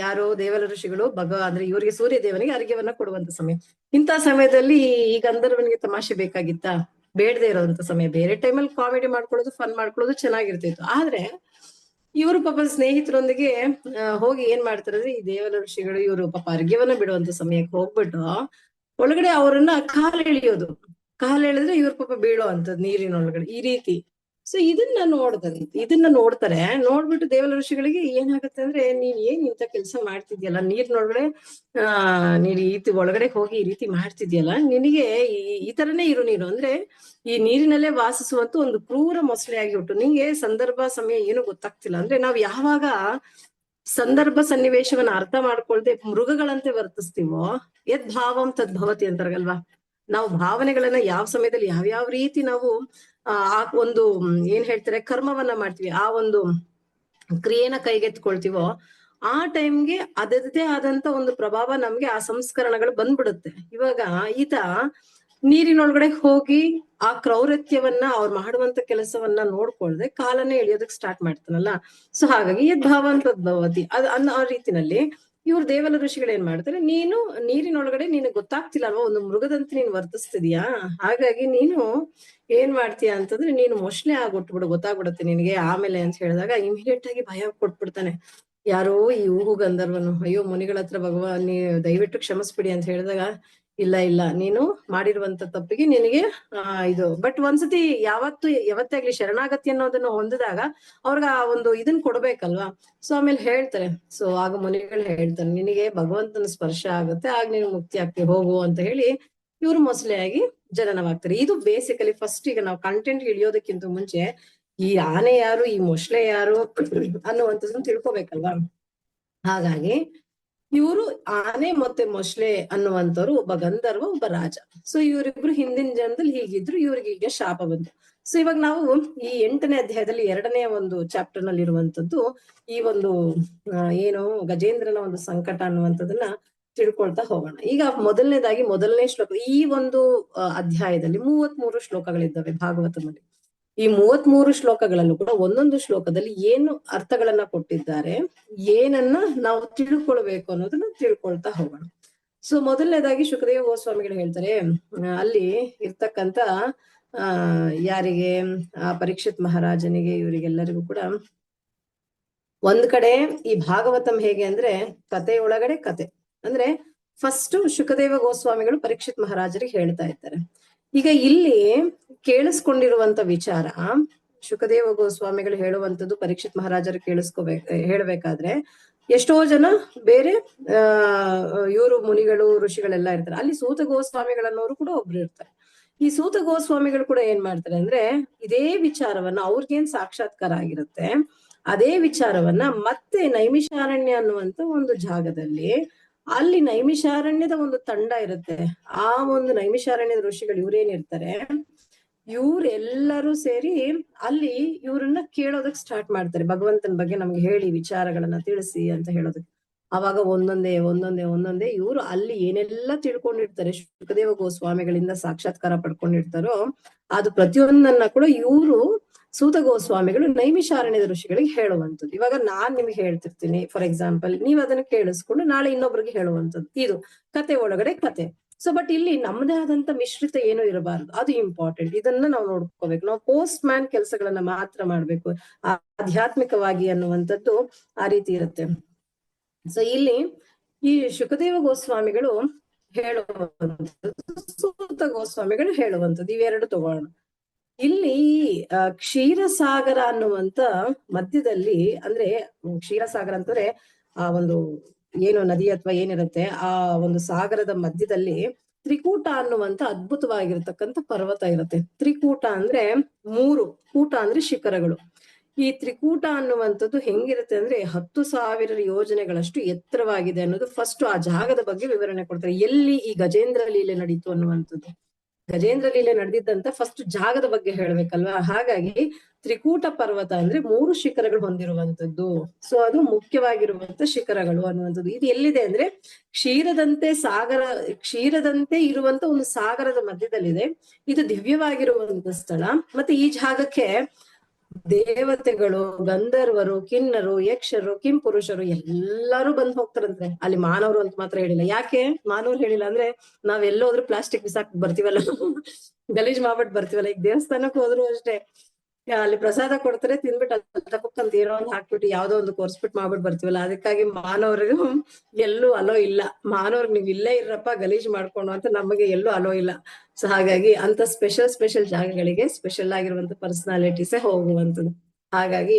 ಯಾರೋ ದೇವಲ ಋಷಿಗಳು ಅಂದ್ರೆ ಇವ್ರಿಗೆ ಸೂರ್ಯ ದೇವನಿಗೆ ಅರ್ಘ್ಯವನ್ನ ಕೊಡುವಂತ ಸಮಯ. ಇಂಥ ಸಮಯದಲ್ಲಿ ಈ ಗಂಧರ್ವನಿಗೆ ತಮಾಷೆ ಬೇಕಾಗಿತ್ತಾ? ಬೇಡದೆ ಇರೋಂತ ಸಮಯ. ಬೇರೆ ಟೈಮಲ್ಲಿ ಕಾಮಿಡಿ ಮಾಡ್ಕೊಳ್ಳೋದು, ಫನ್ ಮಾಡ್ಕೊಳ್ಳೋದು ಚೆನ್ನಾಗಿರ್ತಿತ್ತು. ಆದ್ರೆ ಇವರು ಪಾಪ ಸ್ನೇಹಿತರೊಂದಿಗೆ ಹೋಗಿ ಏನ್ ಮಾಡ್ತಾರೆ, ಈ ದೇವಲ ಋಷಿಗಳು ಇವರು ಪಾಪ ಅರ್ಘ್ಯವನ್ನ ಬಿಡುವಂತ ಸಮಯಕ್ಕೆ ಹೋಗ್ಬಿಟ್ಟು ಒಳಗಡೆ ಅವರನ್ನ ಕಾಲು ಎಳಿಯೋದು. ಕಾಲು ಎಳೆದ್ರೆ ಇವ್ರ ಪಾಪ ಬೀಳೋ ಅಂತದ್ ನೀರಿನೊಳಗಡೆ, ಈ ರೀತಿ. ಸೊ ಇದನ್ನ ನೋಡ್ತಾರೆ. ನೋಡ್ಬಿಟ್ಟು ದೇವಲ ಋಷಿಗಳಿಗೆ ಏನಾಗುತ್ತೆ ಅಂದ್ರೆ, ನೀನ್ ಏನ್ ಇಂಥ ಕೆಲ್ಸ ಮಾಡ್ತಿದ್ಯಲ್ಲ, ನೀರಿನೊಳಗಡೆ ನೀನ್ ಒಳಗಡೆ ಹೋಗಿ ಈ ರೀತಿ ಮಾಡ್ತಿದ್ಯಲ್ಲ, ನಿನಗೆ ಈ ತರನೇ ಇರು ನೀನು. ಅಂದ್ರೆ ಈ ನೀರಿನಲ್ಲೇ ವಾಸಿಸುವಂತ ಒಂದು ಕ್ರೂರ ಮೊಸಳೆ ಆಗಿ ಹುಟ್ಟು. ನಿಂಗೆ ಸಂದರ್ಭ ಸಮಯ ಏನು ಗೊತ್ತಾಗ್ತಿಲ್ಲ. ಅಂದ್ರೆ ನಾವ್ ಯಾವಾಗ ಸಂದರ್ಭ ಸನ್ನಿವೇಶವನ್ನ ಅರ್ಥ ಮಾಡ್ಕೊಳ್ದೆ ಮೃಗಗಳಂತೆ ವರ್ತಿಸ್ತೀವೋ, ಯದ್ ಭಾವಂ ತದ್ಭವತಿ ಅಂತಾರಲ್ವಾ. ನಾವು ಭಾವನೆಗಳನ್ನ ಯಾವ ಸಮಯದಲ್ಲಿ ಯಾವ್ಯಾವ ರೀತಿ ನಾವು ಆ ಒಂದು ಏನ್ ಹೇಳ್ತಾರೆ ಕರ್ಮವನ್ನ ಮಾಡ್ತೀವಿ, ಆ ಒಂದು ಕ್ರಿಯೆನ ಕೈಗೆತ್ಕೊಳ್ತೀವೋ, ಆ ಟೈಮ್ಗೆ ಅದರದೇ ಆದಂತ ಒಂದು ಪ್ರಭಾವ ನಮ್ಗೆ ಆ ಸಂಸ್ಕರಣಗಳು ಬಂದ್ಬಿಡುತ್ತೆ. ಇವಾಗ ಈತ ನೀರಿನೊಳಗಡೆ ಹೋಗಿ ಆ ಕ್ರೌರತ್ಯವನ್ನ ಅವ್ರು ಮಾಡುವಂತ ಕೆಲಸವನ್ನ ನೋಡ್ಕೊಳ್ದೆ ಕಾಲನ್ನೇ ಎಳಿಯೋದಕ್ ಸ್ಟಾರ್ಟ್ ಮಾಡ್ತಾನಲ್ಲ. ಸೊ ಹಾಗಾಗಿ ಯದ್ಭಾವ ತದ್ಭವತಿ ಆ ರೀತಿನಲ್ಲಿ ಇವ್ರು ದೇವಲ ಋಷಿಗಳು ಏನ್ ಮಾಡ್ತಾರೆ, ನೀನು ನೀರಿನೊಳಗಡೆ ನೀನು ಗೊತ್ತಾಗ್ತಿಲ್ಲ ಅಲ್ವಾ, ಒಂದು ಮೃಗದಂತೆ ನೀನು ವರ್ತಿಸ್ತಿದ್ಯಾ, ಹಾಗಾಗಿ ನೀನು ಏನ್ ಮಾಡ್ತೀಯ ಅಂತಂದ್ರೆ ನೀನು ಮೊಶ್ಲೆ ಆಗ್ಬಿಟ್ಬಿಡು, ಗೊತ್ತಾಗ್ಬಿಡುತ್ತೆ ನಿನಗೆ ಆಮೇಲೆ ಅಂತ ಹೇಳಿದಾಗ ಇಮಿಡಿಯೇಟ್ ಆಗಿ ಭಯ ಕೊಟ್ಬಿಡ್ತಾನೆ ಯಾರೋ ಈ ಊಹು ಗಂಧರ್ವನು. ಅಯ್ಯೋ ಮುನಿಗಳ ಹತ್ರ ಭಗವಾನ್ ನೀ ದಯವಿಟ್ಟು ಕ್ಷಮಿಸ್ಬಿಡಿ ಅಂತ ಹೇಳಿದಾಗ, ಇಲ್ಲ ನೀನು ಮಾಡಿರುವಂತ ತಪ್ಪಿಗೆ ನಿನಗೆ ಇದು. ಬಟ್ ಒಂದ್ಸತಿ ಯಾವತ್ತೇ ಆಗ್ಲಿ ಶರಣಾಗತಿ ಅನ್ನೋದನ್ನ ಹೊಂದಿದಾಗ ಅವ್ರಿಗೆ ಆ ಒಂದು ಇದನ್ ಕೊಡ್ಬೇಕಲ್ವಾ. ಸೊ ಆಮೇಲೆ ಹೇಳ್ತಾರೆ, ಸೊ ಆಗ ಮುನಿಗಳು ಹೇಳ್ತಾರೆ, ನಿನಗೆ ಭಗವಂತನ ಸ್ಪರ್ಶ ಆಗುತ್ತೆ, ಆಗ ನೀನು ಮುಕ್ತಿ ಆಗ್ತಿ ಹೋಗು ಅಂತ ಹೇಳಿ ಇವ್ರು ಮೊಸಳೆಯಾಗಿ ಜನನವಾಗ್ತಾರೆ. ಇದು ಬೇಸಿಕಲಿ ಫಸ್ಟ್. ಈಗ ನಾವು ಕಂಟೆಂಟ್ ಇಳಿಯೋದಕ್ಕಿಂತ ಮುಂಚೆ ಈ ಆನೆ ಯಾರು, ಈ ಮೊಸಳೆ ಯಾರು ಅನ್ನುವಂಥದ್ದನ್ನ ತಿಳ್ಕೊಬೇಕಲ್ವಾ. ಹಾಗಾಗಿ ಇವರು ಆನೆ ಮತ್ತೆ ಮೊಸಳೆ ಅನ್ನುವಂಥವ್ರು ಒಬ್ಬ ಗಂಧರ್ವ, ಒಬ್ಬ ರಾಜ. ಸೊ ಇವರಿಬ್ರು ಹಿಂದಿನ ಜನ್ಮದಲ್ಲಿ ಹೀಗಿದ್ರು, ಇವ್ರಿಗೆ ಈಗ ಶಾಪ ಬಂತು. ಸೊ ಇವಾಗ ನಾವು ಈ 8ನೇ ಅಧ್ಯಾಯದಲ್ಲಿ 2ನೇ ಒಂದು ಚಾಪ್ಟರ್ ನಲ್ಲಿ ಇರುವಂತದ್ದು ಈ ಒಂದು ಏನು ಗಜೇಂದ್ರನ ಒಂದು ಸಂಕಟ ಅನ್ನುವಂಥದ್ದನ್ನ ತಿಳ್ಕೊಳ್ತಾ ಹೋಗೋಣ. ಈಗ ಮೊದಲನೇ ಶ್ಲೋಕ, ಈ ಒಂದು ಅಧ್ಯಾಯದಲ್ಲಿ 33 ಶ್ಲೋಕಗಳಿದ್ದಾವೆ ಭಾಗವತದಲ್ಲಿ. ಈ 33 ಶ್ಲೋಕಗಳಲ್ಲೂ ಕೂಡ ಒಂದೊಂದು ಶ್ಲೋಕದಲ್ಲಿ ಏನು ಅರ್ಥಗಳನ್ನ ಕೊಟ್ಟಿದ್ದಾರೆ, ಏನನ್ನ ನಾವು ತಿಳ್ಕೊಳ್ಬೇಕು ಅನ್ನೋದನ್ನ ತಿಳ್ಕೊಳ್ತಾ ಹೋಗೋಣ. ಸೊ ಮೊದಲನೇದಾಗಿ ಶುಕದೇವ ಗೋಸ್ವಾಮಿಗಳು ಹೇಳ್ತಾರೆ, ಅಲ್ಲಿ ಇರ್ತಕ್ಕಂತ ಯಾರಿಗೆ ಪರೀಕ್ಷಿತ್ ಮಹಾರಾಜನಿಗೆ ಇವರಿಗೆಲ್ಲರಿಗೂ ಕೂಡ ಒಂದ್ ಕಡೆ ಈ ಭಾಗವತಂ ಹೇಗೆ ಅಂದ್ರೆ ಕಥೆಯೊಳಗಡೆ ಕತೆ ಅಂದ್ರೆ ಫಸ್ಟ್ ಶುಕದೇವ ಗೋಸ್ವಾಮಿಗಳು ಪರೀಕ್ಷಿತ್ ಮಹಾರಾಜರಿಗೆ ಹೇಳ್ತಾ ಇದ್ದಾರೆ. ಈಗ ಇಲ್ಲಿ ಕೇಳಿಸ್ಕೊಂಡಿರುವಂತ ವಿಚಾರ, ಶುಕದೇವ ಗೋಸ್ವಾಮಿಗಳು ಹೇಳುವಂತದ್ದು ಪರೀಕ್ಷಿತ್ ಮಹಾರಾಜರು ಹೇಳ್ಬೇಕಾದ್ರೆ ಎಷ್ಟೋ ಜನ ಬೇರೆ ಇವರು ಮುನಿಗಳು ಋಷಿಗಳೆಲ್ಲ ಇರ್ತಾರೆ. ಅಲ್ಲಿ ಸೂತ ಗೋಸ್ವಾಮಿಗಳನ್ನೋರು ಕೂಡ ಒಬ್ರು ಇರ್ತಾರೆ. ಈ ಸೂತ ಗೋಸ್ವಾಮಿಗಳು ಕೂಡ ಏನ್ ಮಾಡ್ತಾರೆ ಅಂದ್ರೆ ಇದೇ ವಿಚಾರವನ್ನ, ಅವ್ರಿಗೇನ್ ಸಾಕ್ಷಾತ್ಕಾರ ಆಗಿರುತ್ತೆ ಅದೇ ವಿಚಾರವನ್ನ ಮತ್ತೆ ನೈಮಿಷಾರಣ್ಯ ಅನ್ನುವಂತ ಒಂದು ಜಾಗದಲ್ಲಿ, ಅಲ್ಲಿ ನೈಮಿಷಾರಣ್ಯದ ಒಂದು ತಂಡ ಇರುತ್ತೆ. ಆ ಒಂದು ನೈಮಿಷಾರಣ್ಯದ ಋಷಿಗಳು ಇವ್ರೇನಿರ್ತಾರೆ, ಇವ್ರೆಲ್ಲರೂ ಸೇರಿ ಅಲ್ಲಿ ಇವ್ರನ್ನ ಕೇಳೋದಕ್ ಸ್ಟಾರ್ಟ್ ಮಾಡ್ತಾರೆ, ಭಗವಂತನ ಬಗ್ಗೆ ನಮ್ಗೆ ಹೇಳಿ ವಿಚಾರಗಳನ್ನ ತಿಳಿಸಿ ಅಂತ ಹೇಳೋದಕ್ಕೆ. ಅವಾಗ ಒಂದೊಂದೇ ಇವ್ರು ಅಲ್ಲಿ ಏನೆಲ್ಲ ತಿಳ್ಕೊಂಡಿರ್ತಾರೆ, ಶುಕದೇವ ಗೋಸ್ವಾಮಿಗಳಿಂದ ಸಾಕ್ಷಾತ್ಕಾರ ಪಡ್ಕೊಂಡಿರ್ತಾರೋ ಅದು ಪ್ರತಿಯೊಂದನ್ನ ಕೂಡ ಇವರು ಸೂತ ಗೋಸ್ವಾಮಿಗಳು ನೈಮಿಷಾರಣ್ಯದ ಋಷಿಗಳಿಗೆ ಹೇಳುವಂಥದ್ದು. ಇವಾಗ ನಾನ್ ನಿಮ್ಗೆ ಹೇಳ್ತಿರ್ತೀನಿ, ಫಾರ್ ಎಕ್ಸಾಂಪಲ್, ನೀವ್ ಅದನ್ನ ಕೇಳಿಸ್ಕೊಂಡು ನಾಳೆ ಇನ್ನೊಬ್ರಿಗೆ ಹೇಳುವಂಥದ್ದು, ಇದು ಕತೆ ಒಳಗಡೆ ಕತೆ. ಸೊ ಬಟ್ ಇಲ್ಲಿ ನಮ್ಮದೇ ಆದಂತ ಮಿಶ್ರಿತ ಏನು ಇರಬಾರದು, ಅದು ಇಂಪಾರ್ಟೆಂಟ್. ಇದನ್ನ ನಾವು ನೋಡ್ಕೋಬೇಕು. ನಾವು ಪೋಸ್ಟ್ ಮ್ಯಾನ್ ಕೆಲಸಗಳನ್ನ ಮಾತ್ರ ಮಾಡ್ಬೇಕು ಆಧ್ಯಾತ್ಮಿಕವಾಗಿ ಅನ್ನುವಂಥದ್ದು ಆ ರೀತಿ ಇರುತ್ತೆ. ಸೊ ಇಲ್ಲಿ ಈ ಶುಕದೇವ ಗೋಸ್ವಾಮಿಗಳು ಹೇಳುವಂಥದ್ದು, ಸೂತ ಗೋಸ್ವಾಮಿಗಳು ಹೇಳುವಂಥದ್ದು, ಇವೆರಡು ತಗೋಣ. ಇಲ್ಲಿ ಕ್ಷೀರಸಾಗರ ಅನ್ನುವಂತ ಮಧ್ಯದಲ್ಲಿ, ಅಂದ್ರೆ ಕ್ಷೀರಸಾಗರ ಅಂತಂದ್ರೆ ಆ ಒಂದು ಏನು ನದಿ ಅಥವಾ ಏನಿರುತ್ತೆ ಆ ಒಂದು ಸಾಗರದ ಮಧ್ಯದಲ್ಲಿ ತ್ರಿಕೂಟ ಅನ್ನುವಂತ ಅದ್ಭುತವಾಗಿರ್ತಕ್ಕಂಥ ಪರ್ವತ ಇರುತ್ತೆ. ತ್ರಿಕೂಟ ಅಂದ್ರೆ 3, ಕೂಟ ಅಂದ್ರೆ ಶಿಖರಗಳು. ಈ ತ್ರಿಕೂಟ ಅನ್ನುವಂಥದ್ದು ಹೆಂಗಿರುತ್ತೆ ಅಂದ್ರೆ 10,000 ಯೋಜನೆಗಳಷ್ಟು ಎತ್ತರವಾಗಿದೆ ಅನ್ನೋದು ಫಸ್ಟ್ ಆ ಜಾಗದ ಬಗ್ಗೆ ವಿವರಣೆ ಕೊಡ್ತಾರೆ. ಎಲ್ಲಿ ಈ ಗಜೇಂದ್ರ ಲೀಲೆ ನಡೀತು ಅನ್ನುವಂಥದ್ದು, ಗಜೇಂದ್ರ ಲೀಲೆ ನಡೆದಿದ್ದಂತ ಫಸ್ಟ್ ಜಾಗದ ಬಗ್ಗೆ ಹೇಳ್ಬೇಕಲ್ವಾ. ಹಾಗಾಗಿ ತ್ರಿಕೂಟ ಪರ್ವತ ಅಂದ್ರೆ 3 ಶಿಖರಗಳು ಹೊಂದಿರುವಂತದ್ದು. ಸೊ ಅದು ಮುಖ್ಯವಾಗಿರುವಂತ ಶಿಖರಗಳು ಅನ್ನುವಂಥದ್ದು. ಇದು ಎಲ್ಲಿದೆ ಅಂದ್ರೆ ಕ್ಷೀರದಂತೆ ಇರುವಂತ ಒಂದು ಸಾಗರದ ಮಧ್ಯದಲ್ಲಿದೆ. ಇದು ದಿವ್ಯವಾಗಿರುವಂತ ಸ್ಥಳ. ಮತ್ತೆ ಈ ಜಾಗಕ್ಕೆ ದೇವತೆಗಳು, ಗಂಧರ್ವರು, ಕಿನ್ನರು, ಯಕ್ಷರು, ಕಿಂಪುರುಷರು ಎಲ್ಲರೂ ಬಂದ್ ಹೋಗ್ತಾರಂತೆ. ಅಲ್ಲಿ ಮಾನವರು ಅಂತ ಮಾತ್ರ ಹೇಳಿಲ್ಲ. ಯಾಕೆ ಮಾನವರು ಹೇಳಿಲ್ಲ ಅಂದ್ರೆ ನಾವೆಲ್ಲೋದ್ರು ಪ್ಲಾಸ್ಟಿಕ್ ಬಿಸಾಕ್ ಬರ್ತೀವಲ್ಲ, ಗಲೀಜ್ ಮಾಡ್ಬಿಟ್ಟು ಬರ್ತೀವಲ್ಲ. ಈಗ ದೇವಸ್ಥಾನಕ್ಕೆ ಹೋದ್ರು ಅಷ್ಟೇ, ಅಲ್ಲಿ ಪ್ರಸಾದ ಕೊಡ್ತಾರೆ, ತಿನ್ಬಿಟ್ಟು ಅಂತ ಏನೋ ಒಂದು ಹಾಕ್ಬಿಟ್ಟು ಯಾವ್ದೋ ಒಂದು ಕೊರ್ಸ್ಬಿಟ್ಟು ಮಾಡ್ಬಿಟ್ಟು ಬರ್ತೀವಲ್ಲ. ಅದಕ್ಕಾಗಿ ಮಾನವರಿಗೂ ಎಲ್ಲೂ ಅಲೋ ಇಲ್ಲ. ಮಾನವ್ರಿಗೆ ನೀವ್ ಇಲ್ಲೇ ಇರಪ್ಪ ಗಲೀಜ್ ಮಾಡ್ಕೊಂಡು ಅಂತ ನಮಗೆ ಎಲ್ಲೂ ಅಲೋ ಇಲ್ಲ. ಸೊ ಹಾಗಾಗಿ ಅಂತ ಸ್ಪೆಷಲ್ ಜಾಗಗಳಿಗೆ ಸ್ಪೆಷಲ್ ಆಗಿರುವಂತ ಪರ್ಸನಾಲಿಟೀಸೇ ಹೋಗುವಂಥದ್ದು. ಹಾಗಾಗಿ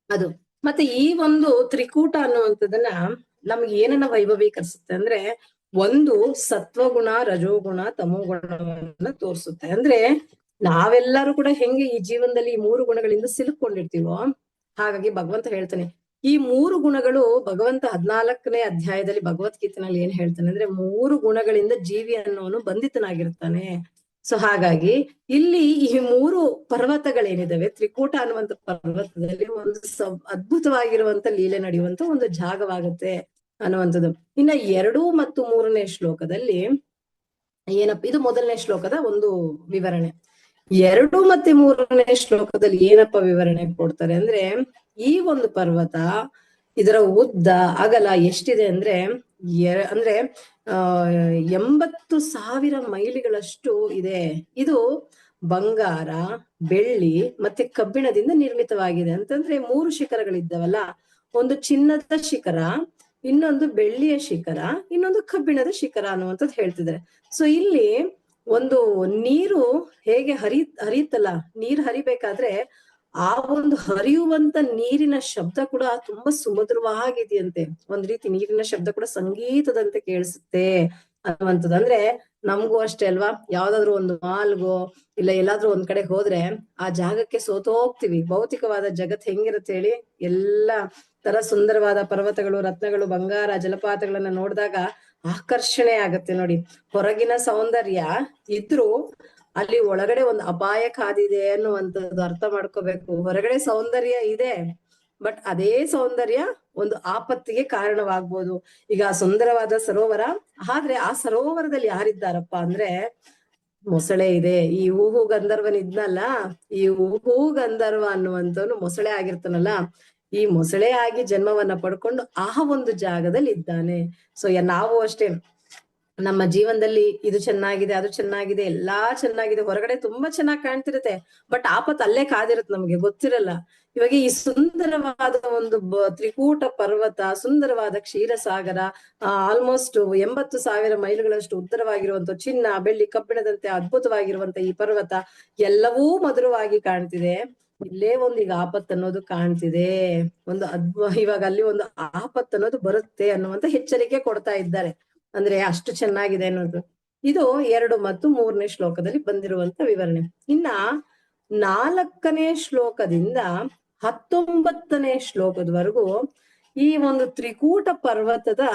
ಅದು ಮತ್ತೆ ಈ ಒಂದು ತ್ರಿಕೂಟ ಅನ್ನುವಂಥದ್ದನ್ನ ನಮ್ಗೆ ಏನನ್ನ ವೈಭವೀಕರಿಸುತ್ತೆ ಅಂದ್ರೆ, ಒಂದು ಸತ್ವಗುಣ, ರಜೋಗುಣ, ತಮೋಗುಣವನ್ನ ತೋರಿಸುತ್ತೆ. ಅಂದ್ರೆ ನಾವೆಲ್ಲರೂ ಕೂಡ ಹೆಂಗೆ ಈ ಜೀವನದಲ್ಲಿ ಈ 3 ಗುಣಗಳಿಂದ ಸಿಲುಕೊಂಡಿರ್ತೀವೋ, ಹಾಗಾಗಿ ಭಗವಂತ ಹೇಳ್ತಾನೆ ಈ 3 ಗುಣಗಳು. ಭಗವಂತ 14ನೇ ಅಧ್ಯಾಯದಲ್ಲಿ ಭಗವದ್ಗೀತೆನಲ್ಲಿ ಏನ್ ಹೇಳ್ತಾನೆ ಅಂದ್ರೆ 3 ಗುಣಗಳಿಂದ ಜೀವಿ ಅನ್ನೋನು ಬಂಧಿತನಾಗಿರ್ತಾನೆ. ಸೊ ಹಾಗಾಗಿ ಇಲ್ಲಿ ಈ 3 ಪರ್ವತಗಳೇನಿದಾವೆ, ತ್ರಿಕೂಟ ಅನ್ನುವಂತ ಪರ್ವತದಲ್ಲಿ ಒಂದು ಅದ್ಭುತವಾಗಿರುವಂತ ಲೀಲೆ ನಡೆಯುವಂತ ಒಂದು ಜಾಗವಾಗುತ್ತೆ ಅನ್ನುವಂಥದ್ದು. ಇನ್ನ 2 ಮತ್ತು 3ನೇ ಶ್ಲೋಕದಲ್ಲಿ ಏನಪ್ಪ, ಇದು ಮೊದಲನೇ ಶ್ಲೋಕದ ಒಂದು ವಿವರಣೆ. 2 ಮತ್ತೆ 3ನೇ ಶ್ಲೋಕದಲ್ಲಿ ಏನಪ್ಪ ವಿವರಣೆ ಕೊಡ್ತಾರೆ ಅಂದ್ರೆ, ಈ ಒಂದು ಪರ್ವತ ಇದರ ಉದ್ದ ಅಗಲ ಎಷ್ಟಿದೆ ಅಂದ್ರೆ ಅಂದ್ರೆ 80,000 ಮೈಲಿಗಳಷ್ಟು ಇದೆ. ಇದು ಬಂಗಾರ, ಬೆಳ್ಳಿ ಮತ್ತೆ ಕಬ್ಬಿಣದಿಂದ ನಿರ್ಮಿತವಾಗಿದೆ. ಅಂತಂದ್ರೆ 3 ಶಿಖರಗಳಿದ್ದಾವಲ್ಲ, ಒಂದು ಚಿನ್ನದ ಶಿಖರ, ಇನ್ನೊಂದು ಬೆಳ್ಳಿಯ ಶಿಖರ, ಇನ್ನೊಂದು ಕಬ್ಬಿಣದ ಶಿಖರ ಅನ್ನುವಂಥದ್ದು ಹೇಳ್ತಿದ್ದಾರೆ. ಸೊ ಇಲ್ಲಿ ಒಂದು ನೀರು ಹೇಗೆ ಹರಿಯುತ್ತಲ್ಲ, ನೀರು ಹರಿಬೇಕಾದ್ರೆ ಆ ಒಂದು ಹರಿಯುವಂತ ನೀರಿನ ಶಬ್ದ ಕೂಡ ತುಂಬಾ ಸುಮಧುರವಾಗಿದೆಯಂತೆ. ಒಂದ್ ರೀತಿ ನೀರಿನ ಶಬ್ದ ಕೂಡ ಸಂಗೀತದಂತೆ ಕೇಳಿಸುತ್ತೆ ಅನ್ನುವಂಥದ್ದು. ಅಂದ್ರೆ ನಮಗೂ ಅಷ್ಟೇ ಅಲ್ವಾ, ಯಾವ್ದಾದ್ರು ಒಂದು ಮಾಲ್ಗೋ ಇಲ್ಲ ಎಲ್ಲಾದ್ರೂ ಒಂದ್ ಕಡೆ ಹೋದ್ರೆ ಆ ಜಾಗಕ್ಕೆ ಸೋತೋಗ್ತಿವಿ. ಭೌತಿಕವಾದ ಜಗತ್ ಹೆಂಗಿರುತ್ತೆ ಹೇಳಿ, ಎಲ್ಲಾ ತರ ಸುಂದರವಾದ ಪರ್ವತಗಳು, ರತ್ನಗಳು, ಬಂಗಾರ, ಜಲಪಾತಗಳನ್ನ ನೋಡಿದಾಗ ಆಕರ್ಷಣೆ ಆಗತ್ತೆ ನೋಡಿ. ಹೊರಗಿನ ಸೌಂದರ್ಯ ಇದ್ರೂ ಅಲ್ಲಿ ಒಳಗಡೆ ಒಂದು ಅಪಾಯ ಕಾದಿದೆ ಅನ್ನುವಂಥದ್ದು ಅರ್ಥ ಮಾಡ್ಕೋಬೇಕು. ಹೊರಗಡೆ ಸೌಂದರ್ಯ ಇದೆ, ಬಟ್ ಅದೇ ಸೌಂದರ್ಯ ಒಂದು ಆಪತ್ತಿಗೆ ಕಾರಣವಾಗ್ಬೋದು. ಈಗ ಸುಂದರವಾದ ಸರೋವರ, ಆದ್ರೆ ಆ ಸರೋವರದಲ್ಲಿ ಯಾರಿದ್ದಾರಪ್ಪ ಅಂದ್ರೆ ಮೊಸಳೆ ಇದೆ. ಈ ಹೂಹು ಗಂಧರ್ವನಿದ್ನಲ್ಲ, ಈ ಹೂಹು ಗಂಧರ್ವ ಅನ್ನುವಂಥವನು ಮೊಸಳೆ ಆಗಿರ್ತಾನಲ್ಲ, ಈ ಮೊಸಳೆ ಆಗಿ ಜನ್ಮವನ್ನ ಪಡ್ಕೊಂಡು ಆ ಒಂದು ಜಾಗದಲ್ಲಿ ಇದ್ದಾನೆ. ಸೊ ನಾವು ಅಷ್ಟೇ, ನಮ್ಮ ಜೀವನದಲ್ಲಿ ಇದು ಚೆನ್ನಾಗಿದೆ, ಅದು ಚೆನ್ನಾಗಿದೆ, ಎಲ್ಲಾ ಚೆನ್ನಾಗಿದೆ, ಹೊರಗಡೆ ತುಂಬಾ ಚೆನ್ನಾಗಿ ಕಾಣ್ತಿರುತ್ತೆ, ಬಟ್ ಆಪತ್ ಅಲ್ಲೇ ಕಾದಿರುತ್ತೆ, ನಮ್ಗೆ ಗೊತ್ತಿರಲ್ಲ. ಇವಾಗ ಈ ಸುಂದರವಾದ ಒಂದು ತ್ರಿಕೂಟ ಪರ್ವತ, ಸುಂದರವಾದ ಕ್ಷೀರಸಾಗರ, ಆಲ್ಮೋಸ್ಟ್ 80,000 ಮೈಲುಗಳಷ್ಟು ಉದ್ದವಾಗಿರುವಂತ ಚಿನ್ನ, ಬೆಳ್ಳಿ, ಕಬ್ಬಿಣದಂತೆ ಅದ್ಭುತವಾಗಿರುವಂತ ಈ ಪರ್ವತ ಎಲ್ಲವೂ ಮಧುರವಾಗಿ ಕಾಣ್ತಿದೆ. ಇಲ್ಲೇ ಒಂದು ಈಗ ಆಪತ್ ಅನ್ನೋದು ಕಾಣ್ತಿದೆ, ಒಂದು ಇವಾಗ ಅಲ್ಲಿ ಒಂದು ಆಪತ್ ಅನ್ನೋದು ಬರುತ್ತೆ ಅನ್ನುವಂತ ಎಚ್ಚರಿಕೆ ಕೊಡ್ತಾ ಇದ್ದಾರೆ. ಅಂದ್ರೆ ಅಷ್ಟು ಚೆನ್ನಾಗಿದೆ ಅನ್ನೋದು. ಇದು 2 ಮತ್ತು 3ನೇ ಶ್ಲೋಕದಲ್ಲಿ ಬಂದಿರುವಂತ ವಿವರಣೆ. ಇನ್ನ 4ನೇ ಶ್ಲೋಕದಿಂದ 19ನೇ ಶ್ಲೋಕದವರೆಗೂ ಈ ಒಂದು ತ್ರಿಕೂಟ ಪರ್ವತದ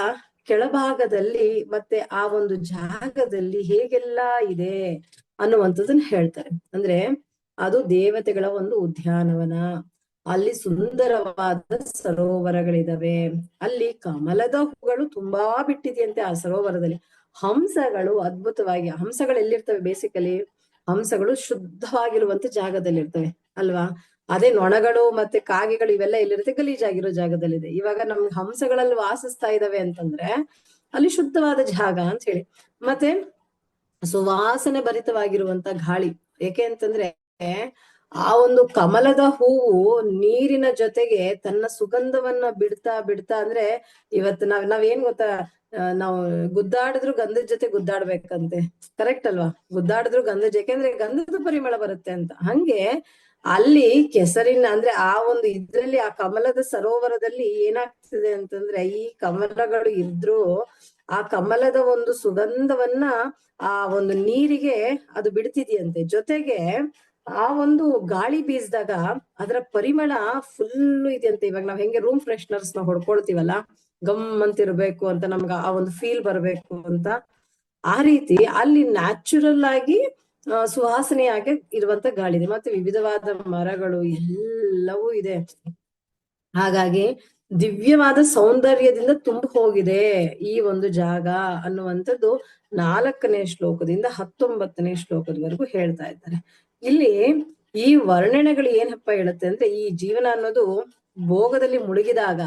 ಕೆಳಭಾಗದಲ್ಲಿ ಮತ್ತೆ ಆ ಒಂದು ಜಾಗದಲ್ಲಿ ಹೇಗೆಲ್ಲ ಇದೆ ಅನ್ನುವಂಥದ್ದನ್ನ ಹೇಳ್ತಾರೆ. ಅಂದ್ರೆ ಅದು ದೇವತೆಗಳ ಒಂದು ಉದ್ಯಾನವನ, ಅಲ್ಲಿ ಸುಂದರವಾದ ಸರೋವರಗಳಿದಾವೆ, ಅಲ್ಲಿ ಕಮಲದ ಹೂಗಳು ತುಂಬಾ ಬಿಟ್ಟಿದೆಯಂತೆ ಆ ಸರೋವರದಲ್ಲಿ. ಹಂಸಗಳು ಅದ್ಭುತವಾಗಿ, ಹಂಸಗಳು ಎಲ್ಲಿರ್ತವೆ ಬೇಸಿಕಲಿ, ಹಂಸಗಳು ಶುದ್ಧವಾಗಿರುವಂತ ಜಾಗದಲ್ಲಿ ಇರ್ತವೆ ಅಲ್ವಾ. ಅದೇ ನೊಣಗಳು ಮತ್ತೆ ಕಾಗೆಗಳು ಇವೆಲ್ಲ ಎಲ್ಲಿರುತ್ತೆ, ಗಲೀಜಾಗಿರೋ ಜಾಗದಲ್ಲಿದೆ. ಇವಾಗ ನಮ್ಗೆ ಹಂಸಗಳಲ್ಲಿ ವಾಸಿಸ್ತಾ ಇದಾವೆ ಅಂತಂದ್ರೆ ಅಲ್ಲಿ ಶುದ್ಧವಾದ ಜಾಗ ಅಂತ ಹೇಳಿ. ಮತ್ತೆ ಸುವಾಸನೆ ಭರಿತವಾಗಿರುವಂತ ಗಾಳಿ, ಏಕೆ ಅಂತಂದ್ರೆ ಆ ಒಂದು ಕಮಲದ ಹೂವು ನೀರಿನ ಜೊತೆಗೆ ತನ್ನ ಸುಗಂಧವನ್ನ ಬಿಡ್ತಾ ಬಿಡ್ತಾ, ಅಂದ್ರೆ ಇವತ್ತು ನಾವೇನ್ ಗೊತ್ತಾ, ನಾವು ಗುದ್ದಾಡಿದ್ರು ಗಂಧದ ಜೊತೆ ಗುದ್ದಾಡ್ಬೇಕಂತೆ, ಕರೆಕ್ಟ್ ಅಲ್ವಾ? ಗುದ್ದಾಡಿದ್ರು ಗಂಧದ, ಯಾಕೆಂದ್ರೆ ಗಂಧದ ಪರಿಮಳ ಬರುತ್ತೆ ಅಂತ. ಹಂಗೆ ಅಲ್ಲಿ ಕೆಸರಿನ, ಅಂದ್ರೆ ಆ ಒಂದು ಇದ್ರಲ್ಲಿ ಆ ಕಮಲದ ಸರೋವರದಲ್ಲಿ ಏನಾಗ್ತಿದೆ ಅಂತಂದ್ರೆ, ಈ ಕಮಲಗಳು ಇದ್ರೂ ಆ ಕಮಲದ ಒಂದು ಸುಗಂಧವನ್ನ ಆ ಒಂದು ನೀರಿಗೆ ಅದು ಬಿಡ್ತಿದೆಯಂತೆ. ಜೊತೆಗೆ ಆ ಒಂದು ಗಾಳಿ ಬೀಸಿದಾಗ ಅದರ ಪರಿಮಳ ಫುಲ್ ಇದೆಯಂತೆ. ಇವಾಗ ನಾವ್ ಹೆಂಗೆ ರೂಮ್ ಫ್ರೆಶ್ನರ್ಸ್ ನ ಹೊಡ್ಕೊಳ್ತೀವಲ್ಲ, ಗಮ್ ಅಂತಿರ್ಬೇಕು ಅಂತ, ನಮ್ಗ ಆ ಒಂದು ಫೀಲ್ ಬರ್ಬೇಕು ಅಂತ, ಆ ರೀತಿ ಅಲ್ಲಿ ನ್ಯಾಚುರಲ್ ಆಗಿ ಸುವಾಸನೆಯಾಗಿ ಇರುವಂತ ಗಾಳಿ ಇದೆ. ಮತ್ತೆ ವಿವಿಧವಾದ ಮರಗಳು ಎಲ್ಲವೂ ಇದೆ. ಹಾಗಾಗಿ ದಿವ್ಯವಾದ ಸೌಂದರ್ಯದಿಂದ ತುಂಬಿ ಹೋಗಿದೆ ಈ ಒಂದು ಜಾಗ ಅನ್ನುವಂಥದ್ದು 4ನೇ ಶ್ಲೋಕದಿಂದ 19ನೇ ಶ್ಲೋಕದವರೆಗೂ ಹೇಳ್ತಾ ಇದ್ದಾರೆ. ಇಲ್ಲಿ ಈ ವರ್ಣನೆಗಳು ಏನಪ್ಪ ಹೇಳುತ್ತೆ ಅಂದ್ರೆ, ಈ ಜೀವನ ಅನ್ನೋದು ಭೋಗದಲ್ಲಿ ಮುಳುಗಿದಾಗ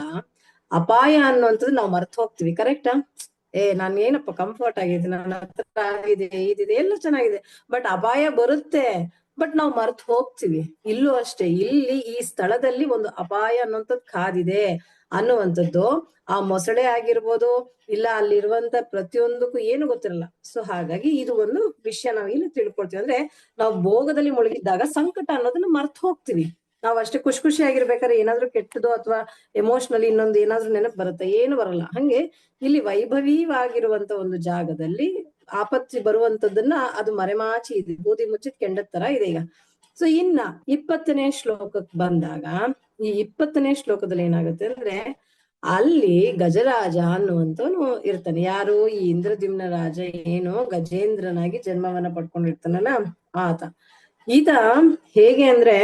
ಅಪಾಯ ಅನ್ನುವಂಥದ್ದು ನಾವು ಮರ್ತು ಹೋಗ್ತೀವಿ. ಕರೆಕ್ಟಾ? ನಾನ್ ಏನಪ್ಪ ಕಂಫರ್ಟ್ ಆಗಿದೆ, ನನ್ನ ಹತ್ರ ಆಗಿದೆ, ಇದಿದೆ, ಎಲ್ಲ ಚೆನ್ನಾಗಿದೆ, ಬಟ್ ಅಪಾಯ ಬರುತ್ತೆ, ಬಟ್ ನಾವು ಮರ್ತು ಹೋಗ್ತೀವಿ. ಇಲ್ಲೂ ಅಷ್ಟೇ, ಇಲ್ಲಿ ಈ ಸ್ಥಳದಲ್ಲಿ ಒಂದು ಅಪಾಯ ಅನ್ನುವಂಥದ್ದು ಕಾದಿದೆ ಅನ್ನುವಂಥದ್ದು ಆ ಮೊಸಳೆ ಆಗಿರ್ಬೋದು, ಇಲ್ಲ ಅಲ್ಲಿರುವಂತ ಪ್ರತಿಯೊಂದಕ್ಕೂ ಏನು ಗೊತ್ತಿರಲ್ಲ. ಸೊ ಹಾಗಾಗಿ ಇದು ಒಂದು ವಿಷಯ ನಾವು ಇಲ್ಲಿ ತಿಳ್ಕೊಳ್ತೀವಿ. ಅಂದ್ರೆ ನಾವು ಭೋಗದಲ್ಲಿ ಮುಳುಗಿದ್ದಾಗ ಸಂಕಟ ಅನ್ನೋದನ್ನ ಮರ್ತು ಹೋಗ್ತೀವಿ. ನಾವ್ ಅಷ್ಟೇ ಖುಷಿ ಆಗಿರ್ಬೇಕಾದ್ರೆ ಏನಾದ್ರು ಕೆಟ್ಟದೋ ಅಥವಾ ಎಮೋಷನಲಿ ಇನ್ನೊಂದು ಏನಾದ್ರು ನೆನಪು ಬರುತ್ತೆ, ಏನು ಬರಲ್ಲ. ಹಂಗೆ ಇಲ್ಲಿ ವೈಭವೀವಾಗಿರುವಂತ ಒಂದು ಜಾಗದಲ್ಲಿ ಆಪತ್ತಿ ಬರುವಂತದ್ದನ್ನ ಅದು ಮರೆಮಾಚಿ ಇದೆ, ಬೂದಿ ಮುಚ್ಚಿದ ಕೆಂಡದ ತರ ಇದೆ ಈಗ. ಸೊ ಇನ್ನ 20ನೇ ಶ್ಲೋಕಕ್ಕೆ ಬಂದಾಗ, ಈ 20ನೇ ಶ್ಲೋಕದಲ್ಲಿ ಏನಾಗುತ್ತೆ ಅಂದ್ರೆ, ಅಲ್ಲಿ ಗಜರಾಜ ಅನ್ನುವಂಥವನು ಇರ್ತಾನೆ. ಯಾರು? ಈ ಇಂದ್ರದ್ಯುಮ್ನ ರಾಜ ಏನು ಗಜೇಂದ್ರನಾಗಿ ಜನ್ಮವನ್ನ ಪಡ್ಕೊಂಡಿರ್ತಾನಲ್ಲ ಆತ. ಈತ ಹೇಗೆ ಅಂದ್ರೆ,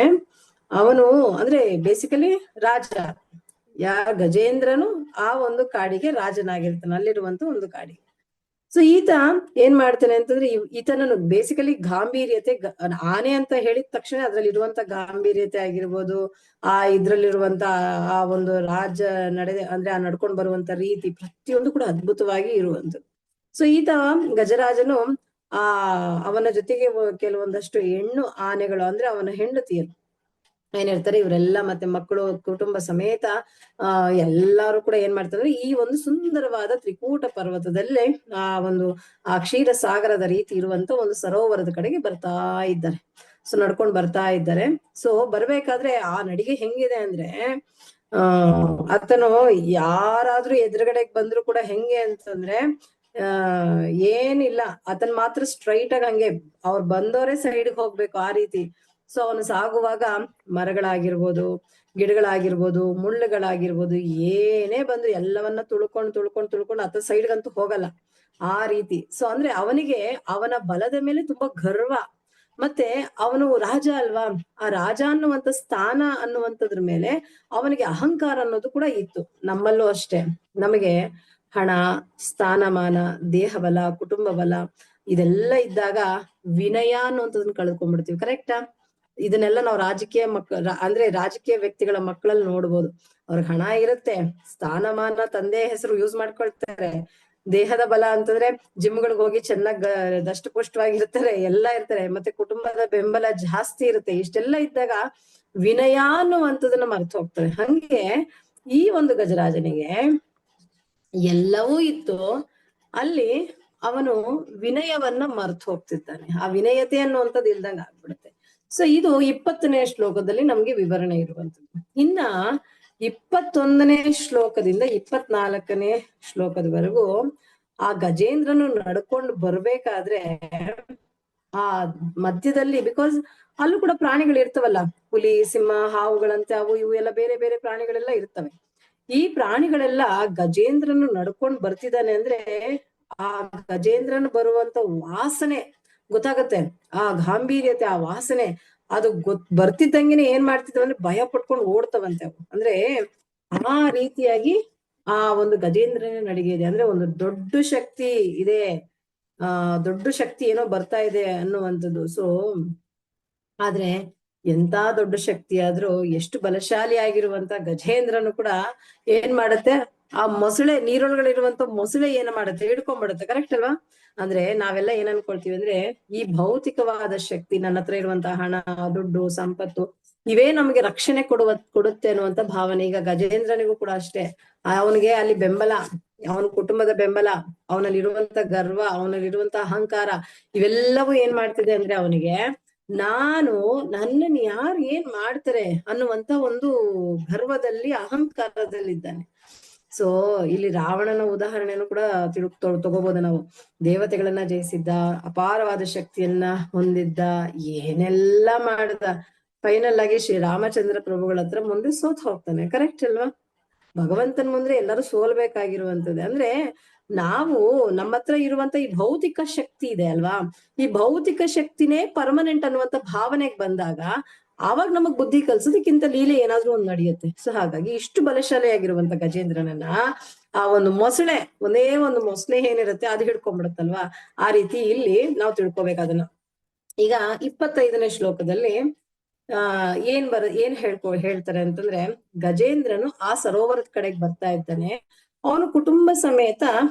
ಅವನು ಅಂದ್ರೆ ಬೇಸಿಕಲಿ ರಾಜ, ಗಜೇಂದ್ರನು ಆ ಒಂದು ಕಾಡಿಗೆ ರಾಜನಾಗಿರ್ತಾನೆ, ಅಲ್ಲಿರುವಂತ ಒಂದು ಕಾಡಿಗೆ. ಸೊ ಈತ ಏನ್ ಮಾಡ್ತಾನೆ ಅಂತಂದ್ರೆ ಈತನನ್ನು ಬೇಸಿಕಲಿ ಗಾಂಭೀರ್ಯತೆ ಆನೆ ಅಂತ ಹೇಳಿದ ತಕ್ಷಣ ಅದ್ರಲ್ಲಿ ಇರುವಂತ ಗಾಂಭೀರ್ಯತೆ ಆಗಿರ್ಬೋದು, ಇದ್ರಲ್ಲಿರುವಂತ ಆ ಒಂದು ರಾಜ ಅಂದ್ರೆ ಆ ನಡ್ಕೊಂಡ್ ಬರುವಂತ ರೀತಿ ಪ್ರತಿಯೊಂದು ಕೂಡ ಅದ್ಭುತವಾಗಿ ಇರುವಂತದ್ದು. ಸೊ ಈತ ಗಜರಾಜನು ಅವನ ಜೊತೆಗೆ ಕೆಲವೊಂದಷ್ಟು ಹೆಣ್ಣು ಆನೆಗಳು ಅಂದ್ರೆ ಅವನ ಹೆಂಡತಿಯರು ಏನಿರ್ತಾರೆ ಇವರೆಲ್ಲ ಮತ್ತೆ ಮಕ್ಕಳು ಕುಟುಂಬ ಸಮೇತ ಎಲ್ಲಾರು ಕೂಡ ಏನ್ ಮಾಡ್ತಾರೆ ಈ ಒಂದು ಸುಂದರವಾದ ತ್ರಿಕೂಟ ಪರ್ವತದಲ್ಲೇ ಆ ಕ್ಷೀರ ಸಾಗರದ ರೀತಿ ಇರುವಂತ ಒಂದು ಸರೋವರದ ಕಡೆಗೆ ಬರ್ತಾ ಇದ್ದಾರೆ. ಸೊ ನಡ್ಕೊಂಡ್ ಬರ್ತಾ ಇದ್ದಾರೆ. ಸೊ ಬರ್ಬೇಕಾದ್ರೆ ಆ ನಡಿಗೆ ಹೆಂಗಿದೆ ಅಂದ್ರೆ ಆತನು ಯಾರಾದ್ರೂ ಎದುರುಗಡೆಗೆ ಬಂದ್ರು ಕೂಡ ಹೆಂಗೆ ಅಂತಂದ್ರೆ ಏನಿಲ್ಲ ಆತನ್ ಮಾತ್ರ ಸ್ಟ್ರೈಟ್ ಆಗಿ ಹಂಗೆ ಅವ್ರು ಬಂದವರೇ ಸೈಡ್ಗೆ ಹೋಗ್ಬೇಕು ಆ ರೀತಿ. ಸೊ ಅವನು ಸಾಗುವಾಗ ಮರಗಳಾಗಿರ್ಬೋದು, ಗಿಡಗಳಾಗಿರ್ಬೋದು, ಮುಳ್ಳುಗಳಾಗಿರ್ಬೋದು ಏನೇ ಬಂದು ಎಲ್ಲವನ್ನ ತುಳ್ಕೊಂಡು ಆತ ಸೈಡ್ಗಂತೂ ಹೋಗಲ್ಲ ಆ ರೀತಿ. ಸೊ ಅಂದ್ರೆ ಅವನಿಗೆ ಅವನ ಬಲದ ಮೇಲೆ ತುಂಬಾ ಗರ್ವ, ಮತ್ತೆ ಅವನು ರಾಜ ಅಲ್ವಾ, ಆ ರಾಜ ಅನ್ನುವಂತ ಸ್ಥಾನ ಅನ್ನುವಂಥದ್ರ ಮೇಲೆ ಅವನಿಗೆ ಅಹಂಕಾರ ಅನ್ನೋದು ಕೂಡ ಇತ್ತು. ನಮ್ಮಲ್ಲೂ ಅಷ್ಟೇ, ನಮಗೆ ಹಣ, ಸ್ಥಾನಮಾನ, ದೇಹ ಬಲ, ಕುಟುಂಬ ಬಲ ಇದೆಲ್ಲ ಇದ್ದಾಗ ವಿನಯ ಅನ್ನುವಂಥದನ್ನ ಕಳ್ಕೊಂಡ್ಬಿಡ್ತೀವಿ. ಕರೆಕ್ಟಾ? ಇದನ್ನೆಲ್ಲ ನಾವು ರಾಜಕೀಯ ವ್ಯಕ್ತಿಗಳ ಮಕ್ಕಳಲ್ಲಿ ನೋಡ್ಬೋದು. ಅವ್ರಿಗೆ ಹಣ ಇರುತ್ತೆ, ಸ್ಥಾನಮಾನ, ತಂದೆ ಹೆಸರು ಯೂಸ್ ಮಾಡ್ಕೊಳ್ತಾರೆ, ದೇಹದ ಬಲ ಅಂತಂದ್ರೆ ಜಿಮ್ಗಳಿಗೆ ಹೋಗಿ ಚೆನ್ನಾಗ್ ದಷ್ಟಪುಷ್ಟವಾಗಿರ್ತಾರೆ, ಎಲ್ಲ ಇರ್ತಾರೆ, ಮತ್ತೆ ಕುಟುಂಬದ ಬೆಂಬಲ ಜಾಸ್ತಿ ಇರುತ್ತೆ. ಇಷ್ಟೆಲ್ಲ ಇದ್ದಾಗ ವಿನಯ ಅನ್ನುವಂಥದನ್ನ ಮರೆತು ಹೋಗ್ತಾರೆ. ಹಂಗೆ ಈ ಒಂದು ಗಜರಾಜನಿಗೆ ಎಲ್ಲವೂ ಇತ್ತು, ಅಲ್ಲಿ ಅವನು ವಿನಯವನ್ನ ಮರೆತು ಹೋಗ್ತಿದ್ದಾನೆ. ಆ ವಿನಯತೆ ಅನ್ನುವಂಥದ್ದು ಇಲ್ದಂಗ ಆಗ್ಬಿಡುತ್ತೆ. ಸೊ ಇದು 20ನೇ ಶ್ಲೋಕದಲ್ಲಿ ನಮ್ಗೆ ವಿವರಣೆ ಇರುವಂತದ್ದು. ಇನ್ನ 21ನೇ ಶ್ಲೋಕದಿಂದ 24ನೇ ಶ್ಲೋಕದವರೆಗೂ ಆ ಗಜೇಂದ್ರನು ನಡ್ಕೊಂಡು ಬರ್ಬೇಕಾದ್ರೆ ಆ ಮಧ್ಯದಲ್ಲಿ, ಬಿಕಾಸ್ ಅಲ್ಲೂ ಕೂಡ ಪ್ರಾಣಿಗಳು ಇರ್ತವಲ್ಲ, ಹುಲಿ, ಸಿಂಹ, ಹಾವುಗಳಂತೆ ಅವು ಇವು ಎಲ್ಲ ಬೇರೆ ಬೇರೆ ಪ್ರಾಣಿಗಳೆಲ್ಲ ಇರ್ತವೆ. ಈ ಪ್ರಾಣಿಗಳೆಲ್ಲ ಗಜೇಂದ್ರನು ನಡ್ಕೊಂಡ್ ಬರ್ತಿದ್ದಾನೆ ಅಂದ್ರೆ ಆ ಗಜೇಂದ್ರನು ಬರುವಂತ ವಾಸನೆ ಗೊತ್ತಾಗತ್ತೆ, ಆ ಗಾಂಭೀರ್ಯತೆ, ಆ ವಾಸನೆ ಅದು ಬರ್ತಿದ್ದಂಗೆನೆ ಏನ್ ಮಾಡ್ತಿದ್ವ ಅಂದ್ರೆ ಭಯ ಪಟ್ಕೊಂಡು ಓಡ್ತವಂತೆ ಅವು. ಅಂದ್ರೆ ಆ ರೀತಿಯಾಗಿ ಆ ಒಂದು ಗಜೇಂದ್ರನ ನಡಿಗೆ ಇದೆ. ಅಂದ್ರೆ ಒಂದು ದೊಡ್ಡ ಶಕ್ತಿ ಇದೆ, ದೊಡ್ಡ ಶಕ್ತಿ ಏನೋ ಬರ್ತಾ ಇದೆ ಅನ್ನುವಂಥದ್ದು. ಸೊ ಆದ್ರೆ ಎಂತ ದೊಡ್ಡ ಶಕ್ತಿ ಆದ್ರೂ, ಎಷ್ಟು ಬಲಶಾಲಿ ಆಗಿರುವಂತ ಗಜೇಂದ್ರನು ಕೂಡ ಏನ್ ಮಾಡತ್ತೆ, ಆ ಮೊಸಳೆ, ನೀರೊಳಗಡೆ ಮೊಸಳೆ ಏನ್ ಮಾಡುತ್ತೆ, ಹಿಡ್ಕೊಂಡ್ಬಿಡುತ್ತೆ. ಕರೆಕ್ಟ್ ಅಲ್ವಾ? ಅಂದ್ರೆ ನಾವೆಲ್ಲ ಏನ್ ಅನ್ಕೊಳ್ತೀವಿ ಅಂದ್ರೆ ಈ ಭೌತಿಕವಾದ ಶಕ್ತಿ, ನನ್ನ ಹತ್ರ ಇರುವಂತಹ ಹಣ, ದುಡ್ಡು, ಸಂಪತ್ತು ಇವೇ ನಮ್ಗೆ ರಕ್ಷಣೆ ಕೊಡುತ್ತೆ ಅನ್ನುವಂತ ಭಾವನೆ. ಈಗ ಗಜೇಂದ್ರನಿಗೂ ಕೂಡ ಅಷ್ಟೇ, ಅವನಿಗೆ ಅಲ್ಲಿ ಬೆಂಬಲ, ಅವನ ಕುಟುಂಬದ ಬೆಂಬಲ, ಅವನಲ್ಲಿರುವಂತ ಗರ್ವ, ಅವನಲ್ಲಿರುವಂತ ಅಹಂಕಾರ ಇವೆಲ್ಲವೂ ಏನ್ ಮಾಡ್ತಿದೆ ಅಂದ್ರೆ ಅವನಿಗೆ ನನ್ನನ್ನು ಯಾರು ಏನ್ ಮಾಡ್ತಾರೆ ಅನ್ನುವಂತ ಒಂದು ಗರ್ವದಲ್ಲಿ, ಅಹಂಕಾರದಲ್ಲಿದ್ದಾನೆ. ಸೊ ಇಲ್ಲಿ ರಾವಣನ ಉದಾಹರಣೆಯನ್ನು ಕೂಡ ತಗೋಬಹುದು ನಾವು. ದೇವತೆಗಳನ್ನ ಜಯಿಸಿದ್ದ, ಅಪಾರವಾದ ಶಕ್ತಿಯನ್ನ ಹೊಂದಿದ್ದ, ಏನೆಲ್ಲ ಮಾಡ್ದ, ಫೈನಲ್ ಆಗಿ ಶ್ರೀರಾಮಚಂದ್ರ ಪ್ರಭುಗಳ ಹತ್ರ ಮುಂದೆ ಸೋತ್ ಹೋಗ್ತಾನೆ. ಕರೆಕ್ಟ್ ಅಲ್ವಾ? ಭಗವಂತನ ಮುಂದೆ ಎಲ್ಲರೂ ಸೋಲ್ಬೇಕಾಗಿರುವಂತದ್ದು. ಅಂದ್ರೆ ನಾವು ನಮ್ಮ ಹತ್ರ ಇರುವಂತ ಈ ಭೌತಿಕ ಶಕ್ತಿ ಇದೆ ಅಲ್ವಾ, ಈ ಭೌತಿಕ ಶಕ್ತಿನೇ ಪರ್ಮನೆಂಟ್ ಅನ್ನುವಂತ ಭಾವನೆಗೆ ಬಂದಾಗ ಆವಾಗ ನಮಗ್ ಬುದ್ಧಿ ಕಲ್ಸೋದಕ್ಕಿಂತ ಲೀಲೆ ಏನಾದ್ರೂ ಒಂದ್ ನಡೆಯುತ್ತೆ. ಸೊ ಹಾಗಾಗಿ ಇಷ್ಟು ಬಲಶಾಲಿಯಾಗಿರುವಂತ ಗಜೇಂದ್ರನನ್ನ ಆ ಒಂದು ಮೊಸಳೆ, ಒಂದೇ ಒಂದು ಮೊಸಳೆ ಏನಿರುತ್ತೆ ಅದು ಹಿಡ್ಕೊಂಡ್ಬಿಡುತ್ತಲ್ವಾ, ಆ ರೀತಿ ಇಲ್ಲಿ ನಾವು ತಿಳ್ಕೊಬೇಕು. ಈಗ 25ನೇ ಶ್ಲೋಕದಲ್ಲಿ ಏನ್ ಹೇಳ್ತಾರೆ ಅಂತಂದ್ರೆ, ಗಜೇಂದ್ರನು ಆ ಸರೋವರದ ಕಡೆಗೆ ಬರ್ತಾ ಇದ್ದಾನೆ. ಅವನು ಕುಟುಂಬ ಸಮೇತ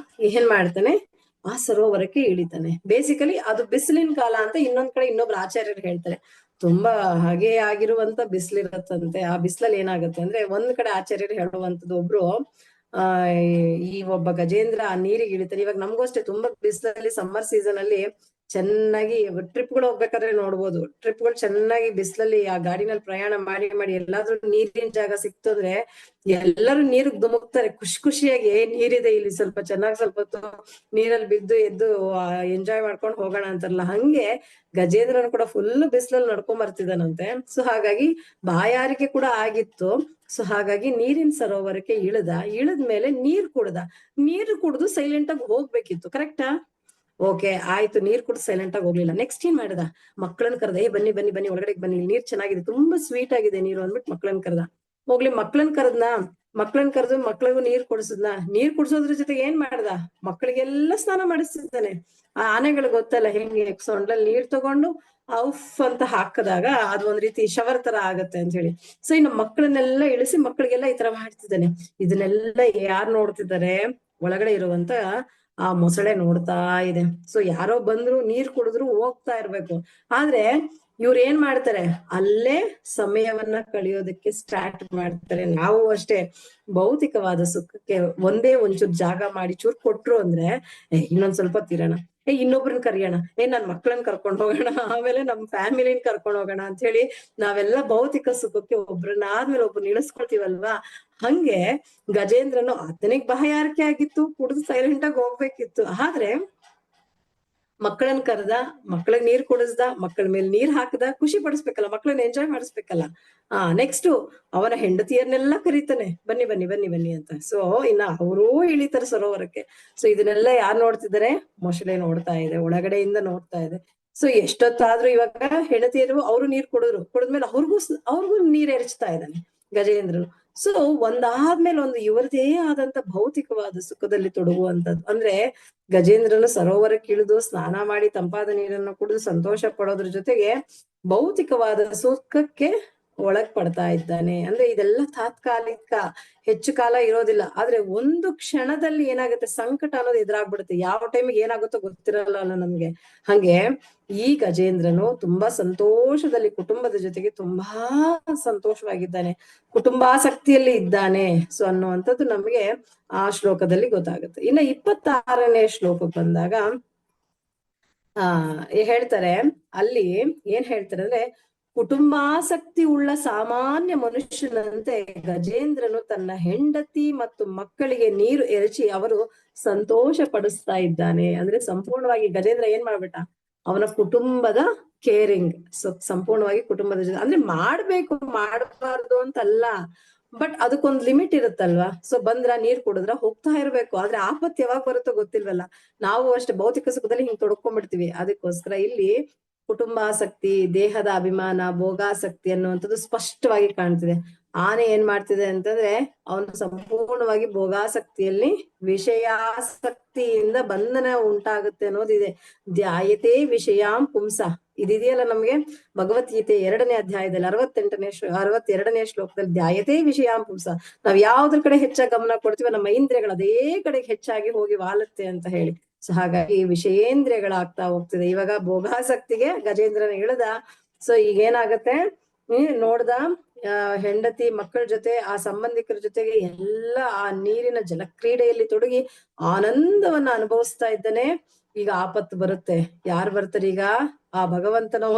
ಏನ್ ಮಾಡ್ತಾನೆ, ಆ ಸರೋವರಕ್ಕೆ ಇಳಿತಾನೆ. ಬೇಸಿಕಲಿ ಅದು ಬಿಸಿಲಿನ ಕಾಲ ಅಂತ ಇನ್ನೊಂದ್ ಕಡೆ ಇನ್ನೊಬ್ರು ಆಚಾರ್ಯರು ಹೇಳ್ತಾರೆ. ತುಂಬಾ ಹಾಗೆ ಆಗಿರುವಂತ ಬಿಸಿಲಿರತ್ತಂತೆ. ಆ ಬಿಸಿಲಲ್ಲಿ ಏನಾಗುತ್ತೆ ಅಂದ್ರೆ, ಒಂದ್ ಕಡೆ ಆಚಾರ್ಯರು ಹೇಳುವಂತದ್ದು, ಒಬ್ರು ಈ ಒಬ್ಬ ಗಜೇಂದ್ರ ಆ ನೀರಿಗೆ ಇಳಿತಾನೆ. ಇವಾಗ ನಮಗೂ ಅಷ್ಟೇ ತುಂಬಾ ಬಿಸಿಲಲ್ಲಿ, ಸಮ್ಮರ್ ಸೀಸನ್ ಅಲ್ಲಿ ಚೆನ್ನಾಗಿ ಟ್ರಿಪ್ಗಳು ಹೋಗ್ಬೇಕಾದ್ರೆ ನೋಡ್ಬೋದು, ಟ್ರಿಪ್ಗಳು ಚೆನ್ನಾಗಿ ಬಿಸಿಲಲ್ಲಿ ಆ ಗಾಡಿನಲ್ಲಿ ಪ್ರಯಾಣ ಮಾಡಿ ಮಾಡಿ ಎಲ್ಲಾದ್ರೂ ನೀರಿನ ಜಾಗ ಸಿಕ್ತಂದ್ರೆ ಎಲ್ಲರೂ ನೀರಿಗೆ ಧುಮುಕ್ತಾರೆ, ಖುಷಿಯಾಗಿ ನೀರಿದೆ ಇಲ್ಲಿ, ಸ್ವಲ್ಪ ಹೊತ್ತು ನೀರಲ್ಲಿ ಬಿದ್ದು ಎದ್ದು ಎಂಜಾಯ್ ಮಾಡ್ಕೊಂಡು ಹೋಗೋಣ ಅಂತಾರಲ್ಲ, ಹಂಗೆ ಗಜೇಂದ್ರನು ಕೂಡ ಫುಲ್ ಬಿಸಿಲಲ್ಲಿ ನಡ್ಕೊಂಡ್ ಬರ್ತಿದ್ದಾನಂತೆ. ಸೊ ಹಾಗಾಗಿ ಬಾಯಾರಿಕೆ ಕೂಡ ಆಗಿತ್ತು. ಸೊ ಹಾಗಾಗಿ ನೀರಿನ ಸರೋವರಕ್ಕೆ ಇಳಿದ್ಮೇಲೆ ನೀರು ಕುಡ್ದು ಸೈಲೆಂಟ್ ಆಗಿ ಹೋಗ್ಬೇಕಿತ್ತು. ಕರೆಕ್ಟಾ? ಓಕೆ ಆಯ್ತು, ನೀರ್ ಕುಡ್ದು ಸೈಲೆಂಟ್ ಆಗಿ ಹೋಗ್ಲಿಲ್ಲ. ನೆಕ್ಸ್ಟ್ ಏನ್ ಮಾಡ್ದ, ಮಕ್ಕಳನ್ನ ಕರೆದ, ಬನ್ನಿ ಬನ್ನಿ ಬನ್ನಿ ಒಳಗಡೆ ಬನ್ನಿ, ನೀರ್ ಚೆನ್ನಾಗಿದೆ, ತುಂಬಾ ಸ್ವೀಟ್ ಆಗಿದೆ ನೀರು ಅಂದ್ಬಿಟ್ಟು ಮಕ್ಕಳನ್ನ ಕರೆದ. ಮಕ್ಕಳನ್ನ ಕರೆದ್ನ, ಮಕ್ಳನ್ ಕರೆದು ಮಕ್ಳಿಗೂ ನೀರ್ ಕುಡ್ಸದ್ನ, ನೀರ್ ಕುಡ್ಸೋದ್ರ ಜೊತೆಗೆ ಏನ್ ಮಾಡ್ದ, ಮಕ್ಳಿಗೆಲ್ಲ ಸ್ನಾನ ಮಾಡಿಸ್ತಿದ್ದಾನೆ. ಆ ಆನೆಗಳು ಗೊತ್ತಲ್ಲ ಹೆಂಗೆ ಸೊಂಡ್ಲಲ್ಲಿ ನೀರ್ ತಗೊಂಡು ಔಫ್ ಅಂತ ಹಾಕದಾಗ ಅದು ಒಂದ್ ರೀತಿ ಶವರ್ ತರ ಆಗತ್ತೆ ಅಂತ ಹೇಳಿ. ಸೊ ಇನ್ನು ಮಕ್ಕಳನ್ನೆಲ್ಲ ಇಳಿಸಿ ಮಕ್ಕಳಿಗೆಲ್ಲ ಈ ತರ ಮಾಡ್ತಿದ್ದಾನೆ. ಇದನ್ನೆಲ್ಲ ಯಾರ್ ನೋಡ್ತಿದ್ದಾರೆ, ಒಳಗಡೆ ಇರುವಂತ ಆ ಮೊಸಳೆ ನೋಡ್ತಾ ಇದೆ. ಸೊ ಯಾರೋ ಬಂದ್ರು ನೀರ್ ಕುಡಿದ್ರು ಹೋಗ್ತಾ ಇರ್ಬೇಕು. ಆದ್ರೆ ಇವ್ರು ಏನ್ ಮಾಡ್ತಾರೆ, ಅಲ್ಲೇ ಸಮಯವನ್ನ ಕಳಿಯೋದಕ್ಕೆ ಸ್ಟಾರ್ಟ್ ಮಾಡ್ತಾರೆ. ನಾವು ಅಷ್ಟೇ ಭೌತಿಕವಾದ ಸುಖಕ್ಕೆ ಒಂದೇ ಒಂಚೂರು ಜಾಗ ಮಾಡಿ ಚೂರ್ ಕೊಟ್ರು ಅಂದ್ರೆ ಇನ್ನೊಂದ್ ಸ್ವಲ್ಪ ತಿರೋಣ, ಇನ್ನೊಬ್ರನ್ನ ಕರಿಯೋಣ, ನನ್ ಮಕ್ಳನ್ನ ಕರ್ಕೊಂಡ್ ಹೋಗೋಣ, ಆಮೇಲೆ ನಮ್ ಫ್ಯಾಮಿಲಿನ ಕರ್ಕೊಂಡ್ ಹೋಗೋಣ ಅಂತ ಹೇಳಿ ನಾವೆಲ್ಲ ಭೌತಿಕ ಸುಖಕ್ಕೆ ಒಬ್ರನ್ನ ಆದ್ಮೇಲೆ ಒಬ್ರನ್ನ ಇಳಿಸ್ಕೊಳ್ತೀವಲ್ವಾ. ಹಂಗೆ ಗಜೇಂದ್ರನು ಆತನಿಗ್ ಬಾಯಾರಿಕೆ ಆಗಿತ್ತು, ಕುಡಿದು ಸೈಲೆಂಟ್ ಆಗಿ ಹೋಗ್ಬೇಕಿತ್ತು. ಆದ್ರೆ ಮಕ್ಕಳನ್ನ ಕರೆದ, ಮಕ್ಕಳಿಗೆ ನೀರ್ ಕುಡಿಸ್ದ, ಮಕ್ಕಳ ಮೇಲೆ ನೀರ್ ಹಾಕದ, ಖುಷಿ ಪಡಿಸ್ಬೇಕಲ್ಲ, ಮಕ್ಕಳನ್ನ ಎಂಜಾಯ್ ಮಾಡಿಸ್ಬೇಕಲ್ಲ. ನೆಕ್ಸ್ಟ್ ಅವನ ಹೆಂಡತಿಯರ್ನೆಲ್ಲ ಕರೀತಾನೆ, ಬನ್ನಿ ಬನ್ನಿ ಬನ್ನಿ ಬನ್ನಿ ಅಂತ. ಸೊ ಇನ್ನ ಅವರೂ ಇಳಿತಾರೆ ಸರೋವರಕ್ಕೆ. ಸೊ ಇದನ್ನೆಲ್ಲ ಯಾರು ನೋಡ್ತಿದ್ದಾರೆ, ಮೊಸಳೆ ನೋಡ್ತಾ ಇದೆ, ಒಳಗಡೆಯಿಂದ ನೋಡ್ತಾ ಇದೆ. ಸೊ ಎಷ್ಟೊತ್ತಾದ್ರೂ ಇವಾಗ ಹೆಂಡತಿಯರು ಅವರು ನೀರ್ ಕುಡಿದ್ಮೇಲೆ ಅವ್ರಿಗೂ ನೀರ್ ಎರಚ್ತಾ ಇದ್ದಾನೆ ಗಜೇಂದ್ರನು. ಸೊ ಒಂದಾದ್ಮೇಲೆ ಒಂದು ಇವರದೇ ಆದಂತ ಭೌತಿಕವಾದ ಸುಖದಲ್ಲಿ ತೊಡಗುವಂತದ್ದು. ಅಂದ್ರೆ ಗಜೇಂದ್ರನು ಸರೋವರಕ್ಕೆ ಇಳಿದು ಸ್ನಾನ ಮಾಡಿ ತಂಪಾದ ನೀರನ್ನು ಕುಡಿದು ಸಂತೋಷ ಪಡೋದ್ರ ಜೊತೆಗೆ ಭೌತಿಕವಾದ ಸುಖಕ್ಕೆ ಒಳಗ್ ಪಡ್ತಾ ಇದ್ದಾನೆ. ಅಂದ್ರೆ ಇದೆಲ್ಲ ತಾತ್ಕಾಲಿಕ, ಹೆಚ್ಚು ಕಾಲ ಇರೋದಿಲ್ಲ. ಆದ್ರೆ ಒಂದು ಕ್ಷಣದಲ್ಲಿ ಏನಾಗುತ್ತೆ, ಸಂಕಟ ಅನ್ನೋದು ಎದುರಾಗ್ಬಿಡುತ್ತೆ. ಯಾವ ಟೈಮಿಗೆ ಏನಾಗುತ್ತೋ ಗೊತ್ತಿರಲ್ಲ ನಮ್ಗೆ. ಹಂಗೆ ಈ ಗಜೇಂದ್ರನು ತುಂಬಾ ಸಂತೋಷದಲ್ಲಿ ಕುಟುಂಬದ ಜೊತೆಗೆ ತುಂಬಾ ಸಂತೋಷವಾಗಿದ್ದಾನೆ, ಕುಟುಂಬಾಸಕ್ತಿಯಲ್ಲಿ ಇದ್ದಾನೆ. ಸೊ ಅನ್ನುವಂಥದ್ದು ನಮ್ಗೆ ಆ ಶ್ಲೋಕದಲ್ಲಿ ಗೊತ್ತಾಗುತ್ತೆ. ಇನ್ನ 26ನೇ ಶ್ಲೋಕಕ್ಕೆ ಬಂದಾಗ ಹೇಳ್ತಾರೆ, ಅಲ್ಲಿ ಏನ್ ಹೇಳ್ತಾರೆ ಅಂದ್ರೆ, ಕುಟುಂಬಾಸಕ್ತಿ ಉಳ್ಳ ಸಾಮಾನ್ಯ ಮನುಷ್ಯನಂತೆ ಗಜೇಂದ್ರನು ತನ್ನ ಹೆಂಡತಿ ಮತ್ತು ಮಕ್ಕಳಿಗೆ ನೀರು ಎರಚಿ ಅವರು ಸಂತೋಷ ಪಡಿಸ್ತಾ ಇದ್ದಾನೆ. ಅಂದ್ರೆ ಸಂಪೂರ್ಣವಾಗಿ ಗಜೇಂದ್ರ ಏನ್ ಮಾಡ್ಬಿಟ್ಟ, ಅವನ ಕುಟುಂಬದ ಕೇರಿಂಗ್, ಸಂಪೂರ್ಣವಾಗಿ ಕುಟುಂಬದ ಜೊತೆ ಅಂದ್ರೆ ಮಾಡ್ಬೇಕು, ಮಾಡಬಾರ್ದು ಅಂತಲ್ಲ, ಬಟ್ ಅದಕ್ಕೊಂದ್ ಲಿಮಿಟ್ ಇರುತ್ತಲ್ವಾ. ಸೊ ಬಂದ್ರ ನೀರ್ ಕುಡಿದ್ರ ಹೋಗ್ತಾ ಇರ್ಬೇಕು. ಆದ್ರೆ ಆಪತ್ತು ಯಾವಾಗ ಬರುತ್ತೋ ಗೊತ್ತಿಲ್ವಲ್ಲ. ನಾವು ಅಷ್ಟೇ ಭೌತಿಕ ಸುಖದಲ್ಲಿ ಹಿಂಗ್ ತೊಡ್ಕೊಂಡ್ಬಿಡ್ತೀವಿ. ಅದಕ್ಕೋಸ್ಕರ ಇಲ್ಲಿ ಕುಟುಂಬಾಸಕ್ತಿ, ದೇಹದ ಅಭಿಮಾನ, ಭೋಗಾಸಕ್ತಿ ಅನ್ನುವಂಥದ್ದು ಸ್ಪಷ್ಟವಾಗಿ ಕಾಣ್ತಿದೆ. ಆನೆ ಏನ್ ಮಾಡ್ತಿದೆ ಅಂತಂದ್ರೆ, ಅವನು ಸಂಪೂರ್ಣವಾಗಿ ಭೋಗಾಸಕ್ತಿಯಲ್ಲಿ ವಿಷಯಾಸಕ್ತಿಯಿಂದ ಬಂಧನ ಉಂಟಾಗುತ್ತೆ ಅನ್ನೋದಿದೆ. ಧ್ಯಾಯತೆ ವಿಷಯಾಂ ಪುಂಸ, ಇದಿದೆಯಲ್ಲ ನಮ್ಗೆ ಭಗವದ್ಗೀತೆ 2ನೇ ಅಧ್ಯಾಯದಲ್ಲಿ 62ನೇ ಶ್ಲೋಕದಲ್ಲಿ ಧ್ಯಾಯತೆ ವಿಷಯಾಂ ಪುಂಸ. ನಾವ್ ಯಾವ್ದ್ರ ಕಡೆ ಹೆಚ್ಚಾಗಿ ಗಮನ ಕೊಡ್ತೀವೋ ನಮ್ಮ ಇಂದ್ರಿಯಗಳು ಅದೇ ಕಡೆಗೆ ಹೆಚ್ಚಾಗಿ ಹೋಗಿ ವಾಲುತ್ತೆ ಅಂತ ಹೇಳಿ. ಸೊ ಹಾಗಾಗಿ ವಿಷಯೇಂದ್ರಿಯಗಳಾಗ್ತಾ ಹೋಗ್ತಿದೆ. ಇವಾಗ ಭೋಗಾಸಕ್ತಿಗೆ ಗಜೇಂದ್ರನ ಇಳಿದ. ಸೊ ಈಗ ಏನಾಗತ್ತೆ, ನೋಡ್ದ ಹೆಂಡತಿ ಮಕ್ಕಳ ಜೊತೆ, ಆ ಸಂಬಂಧಿಕರ ಜೊತೆಗೆ ಎಲ್ಲ ಆ ನೀರಿನ ಜಲಕ್ರೀಡೆಯಲ್ಲಿ ತೊಡಗಿ ಆನಂದವನ್ನ ಅನುಭವಿಸ್ತಾ ಇದ್ದಾನೆ. ಈಗ ಆಪತ್ತು ಬರುತ್ತೆ. ಯಾರು ಬರ್ತಾರೆ ಈಗ, ಆ ಭಗವಂತನ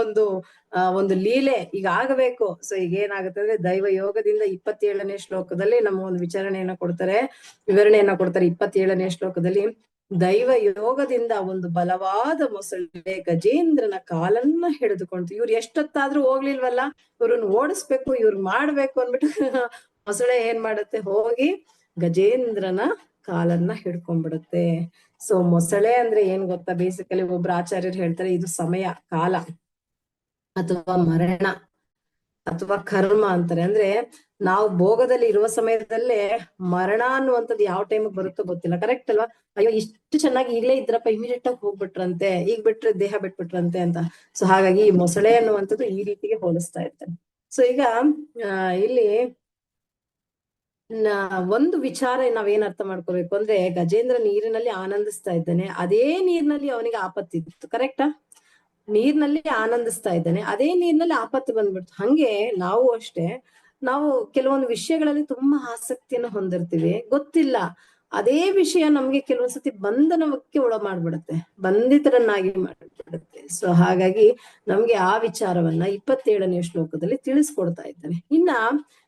ಒಂದು ಲೀಲೆ ಈಗ ಆಗಬೇಕು. ಸೊ ಈಗ ಏನಾಗುತ್ತೆ ಅಂದ್ರೆ, ದೈವ ಯೋಗದಿಂದ 27ನೇ ಶ್ಲೋಕದಲ್ಲಿ ನಮ್ಮ ಒಂದು ವಿವರಣೆಯನ್ನ ಕೊಡ್ತಾರೆ. 27ನೇ ಶ್ಲೋಕದಲ್ಲಿ ದೈವ ಯೋಗದಿಂದ ಒಂದು ಬಲವಾದ ಮೊಸಳೆ ಗಜೇಂದ್ರನ ಕಾಲನ್ನ ಹಿಡಿದುಕೊಂಡು, ಇವ್ರು ಎಷ್ಟೊತ್ತಾದ್ರೂ ಹೋಗ್ಲಿಲ್ವಲ್ಲ, ಇವ್ರನ್ನ ಓಡಿಸ್ಬೇಕು, ಇವ್ರು ಮಾಡ್ಬೇಕು ಅಂದ್ಬಿಟ್ಟು ಮೊಸಳೆ ಏನ್ ಮಾಡುತ್ತೆ, ಹೋಗಿ ಗಜೇಂದ್ರನ ಕಾಲನ್ನ ಹಿಡ್ಕೊಂಡ್ಬಿಡುತ್ತೆ. ಸೊ ಮೊಸಳೆ ಅಂದ್ರೆ ಏನ್ ಗೊತ್ತಾ, ಬೇಸಿಕಲಿ ಒಬ್ರು ಆಚಾರ್ಯರು ಹೇಳ್ತಾರೆ, ಇದು ಸಮಯ, ಕಾಲ ಅಥವಾ ಮರಣ ಅಥವಾ ಕರ್ಮ ಅಂತಾರೆ. ಅಂದ್ರೆ ನಾವು ಭೋಗದಲ್ಲಿ ಇರುವ ಸಮಯದಲ್ಲೇ ಮರಣ ಅನ್ನುವಂಥದ್ದು ಯಾವ ಟೈಮಿಗೆ ಬರುತ್ತೋ ಗೊತ್ತಿಲ್ಲ. ಕರೆಕ್ಟ್ ಅಲ್ವಾ? ಅಯ್ಯೋ ಇಷ್ಟು ಚೆನ್ನಾಗಿ ಈಗಲೇ ಇದ್ರಪ್ಪ, ಇಮಿಡಿಯೇಟ್ ಆಗಿ ಹೋಗ್ಬಿಟ್ರಂತೆ, ಈಗ ಬಿಟ್ರೆ ದೇಹ ಬಿಟ್ಬಿಟ್ರಂತೆ ಅಂತ. ಸೊ ಹಾಗಾಗಿ ಈ ಮೊಸಳೆ ಅನ್ನುವಂಥದ್ದು ಈ ರೀತಿಗೆ ಹೋಲಿಸ್ತಾ ಇರ್ತಾರೆ. ಸೊ ಈಗ ಇಲ್ಲಿ ಒಂದು ವಿಚಾರ ನಾವೇನ್ ಅರ್ಥ ಮಾಡ್ಕೋಬೇಕು ಅಂದ್ರೆ, ಗಜೇಂದ್ರ ನೀರಿನಲ್ಲಿ ಆನಂದಿಸ್ತಾ ಇದ್ದಾನೆ, ಅದೇ ನೀರಿನಲ್ಲಿ ಅವನಿಗೆ ಆಪತ್ತಿತ್ತು. ಕರೆಕ್ಟಾ? ನೀರ್ನಲ್ಲಿ ಆನಂದಿಸ್ತಾ ಇದ್ದಾನೆ, ಅದೇ ನೀರ್ನಲ್ಲಿ ಆಪತ್ತು ಬಂದ್ಬಿಡ್ತು. ಹಂಗೆ ನಾವು ಅಷ್ಟೇ, ನಾವು ಕೆಲವೊಂದು ವಿಷಯಗಳಲ್ಲಿ ತುಂಬಾ ಆಸಕ್ತಿಯನ್ನು ಹೊಂದಿರ್ತೀವಿ, ಗೊತ್ತಿಲ್ಲ, ಅದೇ ವಿಷಯ ನಮ್ಗೆ ಕೆಲವೊಂದ್ಸತಿ ಬಂಧನಕ್ಕೆ ಒಳ ಮಾಡ್ಬಿಡುತ್ತೆ, ಬಂಧಿತರನ್ನಾಗಿ ಮಾಡ್ಬಿಡುತ್ತೆ. ಸೊ ಹಾಗಾಗಿ ನಮ್ಗೆ ಆ ವಿಚಾರವನ್ನ 27ನೇ ಶ್ಲೋಕದಲ್ಲಿ ತಿಳಿಸ್ಕೊಡ್ತಾ ಇದ್ದಾನೆ. ಇನ್ನ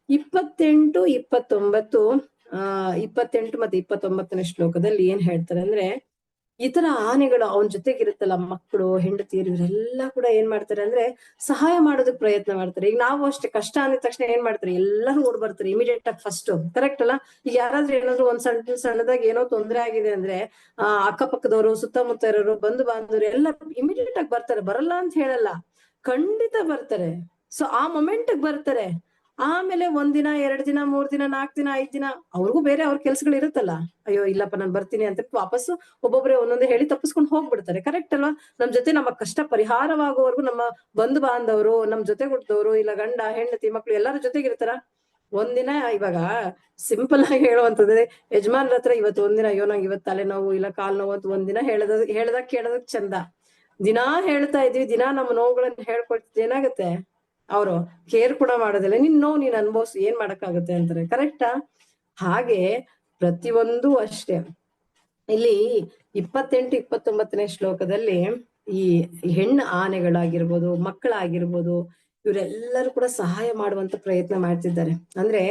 28, 29 ಮತ್ತೆ 29ನೇ ಶ್ಲೋಕದಲ್ಲಿ ಏನ್ ಹೇಳ್ತಾರೆ ಅಂದ್ರೆ, ಇತರ ಆನೆಗಳು ಅವನ ಜೊತೆಗಿರುತ್ತಲ್ಲ, ಮಕ್ಕಳು, ಹೆಂಡತಿಯರು, ಇವರೆಲ್ಲ ಕೂಡ ಏನ್ ಮಾಡ್ತಾರೆ ಅಂದ್ರೆ ಸಹಾಯ ಮಾಡೋದಕ್ ಪ್ರಯತ್ನ ಮಾಡ್ತಾರೆ. ಈಗ ನಾವು ಅಷ್ಟೇ ಕಷ್ಟ ಅಂದಿದ ತಕ್ಷಣ ಏನ್ ಮಾಡ್ತಾರೆ, ಎಲ್ಲರೂ ಓಡ್ ಬರ್ತಾರೆ ಇಮಿಡಿಯೇಟ್ ಆಗಿ ಫಸ್ಟ್. ಕರೆಕ್ಟ್ ಅಲ್ಲ? ಈಗ ಯಾರಾದ್ರೂ ಏನಾದ್ರು ಒಂದ್ ಸಣ್ಣದಾಗಿ ಏನೋ ತೊಂದರೆ ಆಗಿದೆ ಅಂದ್ರೆ ಅಕ್ಕಪಕ್ಕದವರು, ಸುತ್ತಮುತ್ತ ಇರೋರು, ಬಂಧು ಬಾಂಧವರು ಎಲ್ಲ ಇಮಿಡಿಯೇಟ್ ಆಗಿ ಬರ್ತಾರೆ, ಬರಲ್ಲ ಅಂತ ಹೇಳಲ್ಲ, ಖಂಡಿತ ಬರ್ತಾರೆ. ಸೊ ಆ ಮೊಮೆಂಟ್ ಬರ್ತಾರೆ. ಆಮೇಲೆ 1 ದಿನ 2 ದಿನ 3 ದಿನ 4 ದಿನ 5 ದಿನ ಅವ್ರಿಗೂ ಬೇರೆ ಅವ್ರ ಕೆಲ್ಸಗಳು ಇರುತ್ತಲ್ಲ. ಅಯ್ಯೋ ಇಲ್ಲಪ್ಪ ನಾನು ಬರ್ತೀನಿ ಅಂತ ವಾಪಸ್ಸು ಒಬ್ಬೊಬ್ರೆ ಒಂದೊಂದೇ ಹೇಳಿ ತಪ್ಪಿಸ್ಕೊಂಡು ಹೋಗ್ಬಿಡ್ತಾರೆ. ಕರೆಕ್ಟ್ ಅಲ್ವಾ? ನಮ್ ಜೊತೆ ನಮ್ಮ ಕಷ್ಟ ಪರಿಹಾರವಾಗುವವರೆಗೂ ನಮ್ಮ ಬಂಧು ಬಾಂಧವರು, ನಮ್ ಜೊತೆ ಹುಟ್ಟಿದವರು, ಇಲ್ಲ ಗಂಡ ಹೆಂಡತಿ ಮಕ್ಳು ಎಲ್ಲಾರ ಜೊತೆಗಿರ್ತಾರ. ಒಂದಿನ ಇವಾಗ ಸಿಂಪಲ್ ಆಗಿ ಹೇಳುವಂತಂದ್ರೆ ಯಜಮಾನ್ರ ಹತ್ರ ಇವತ್ತು ಒಂದಿನ ಅಯ್ಯೋ ನಂಗೆ ಇವತ್ತು ತಲೆನೋವು ಇಲ್ಲ ಕಾಲ್ ನೋವು ಅಂತ ಒಂದಿನ ಹೇಳ್ದಾಗ ಕೇಳೋದಕ್ ಚಂದ. ದಿನಾ ಹೇಳ್ತಾ ಇದ್ವಿ, ದಿನಾ ನಮ್ಮ ನೋವುಗಳನ್ನ ಹೇಳ್ಕೊಡ್ತಿದ್ ಏನಾಗುತ್ತೆ, ಅವರು ಕೇರ್ ಕೂಡ ಮಾಡೋದಿಲ್ಲ. ನಿನ್ ನೋವು ನೀನ್ ಅನ್ಭವ್ಸು, ಏನ್ ಮಾಡಕ್ಕಾಗುತ್ತೆ ಅಂತಾರೆ. ಕರೆಕ್ಟಾ? ಹಾಗೆ ಪ್ರತಿಯೊಂದು ಅಷ್ಟೇ. ಇಲ್ಲಿ 28, 29ನೇ ಶ್ಲೋಕದಲ್ಲಿ ಈ ಹೆಣ್ಣು ಆನೆಗಳಾಗಿರ್ಬೋದು, ಮಕ್ಕಳಾಗಿರ್ಬೋದು, ಇವರೆಲ್ಲರೂ ಕೂಡ ಸಹಾಯ ಮಾಡುವಂತ ಪ್ರಯತ್ನ ಮಾಡ್ತಿದ್ದಾರೆ. ಅಂದ್ರೆ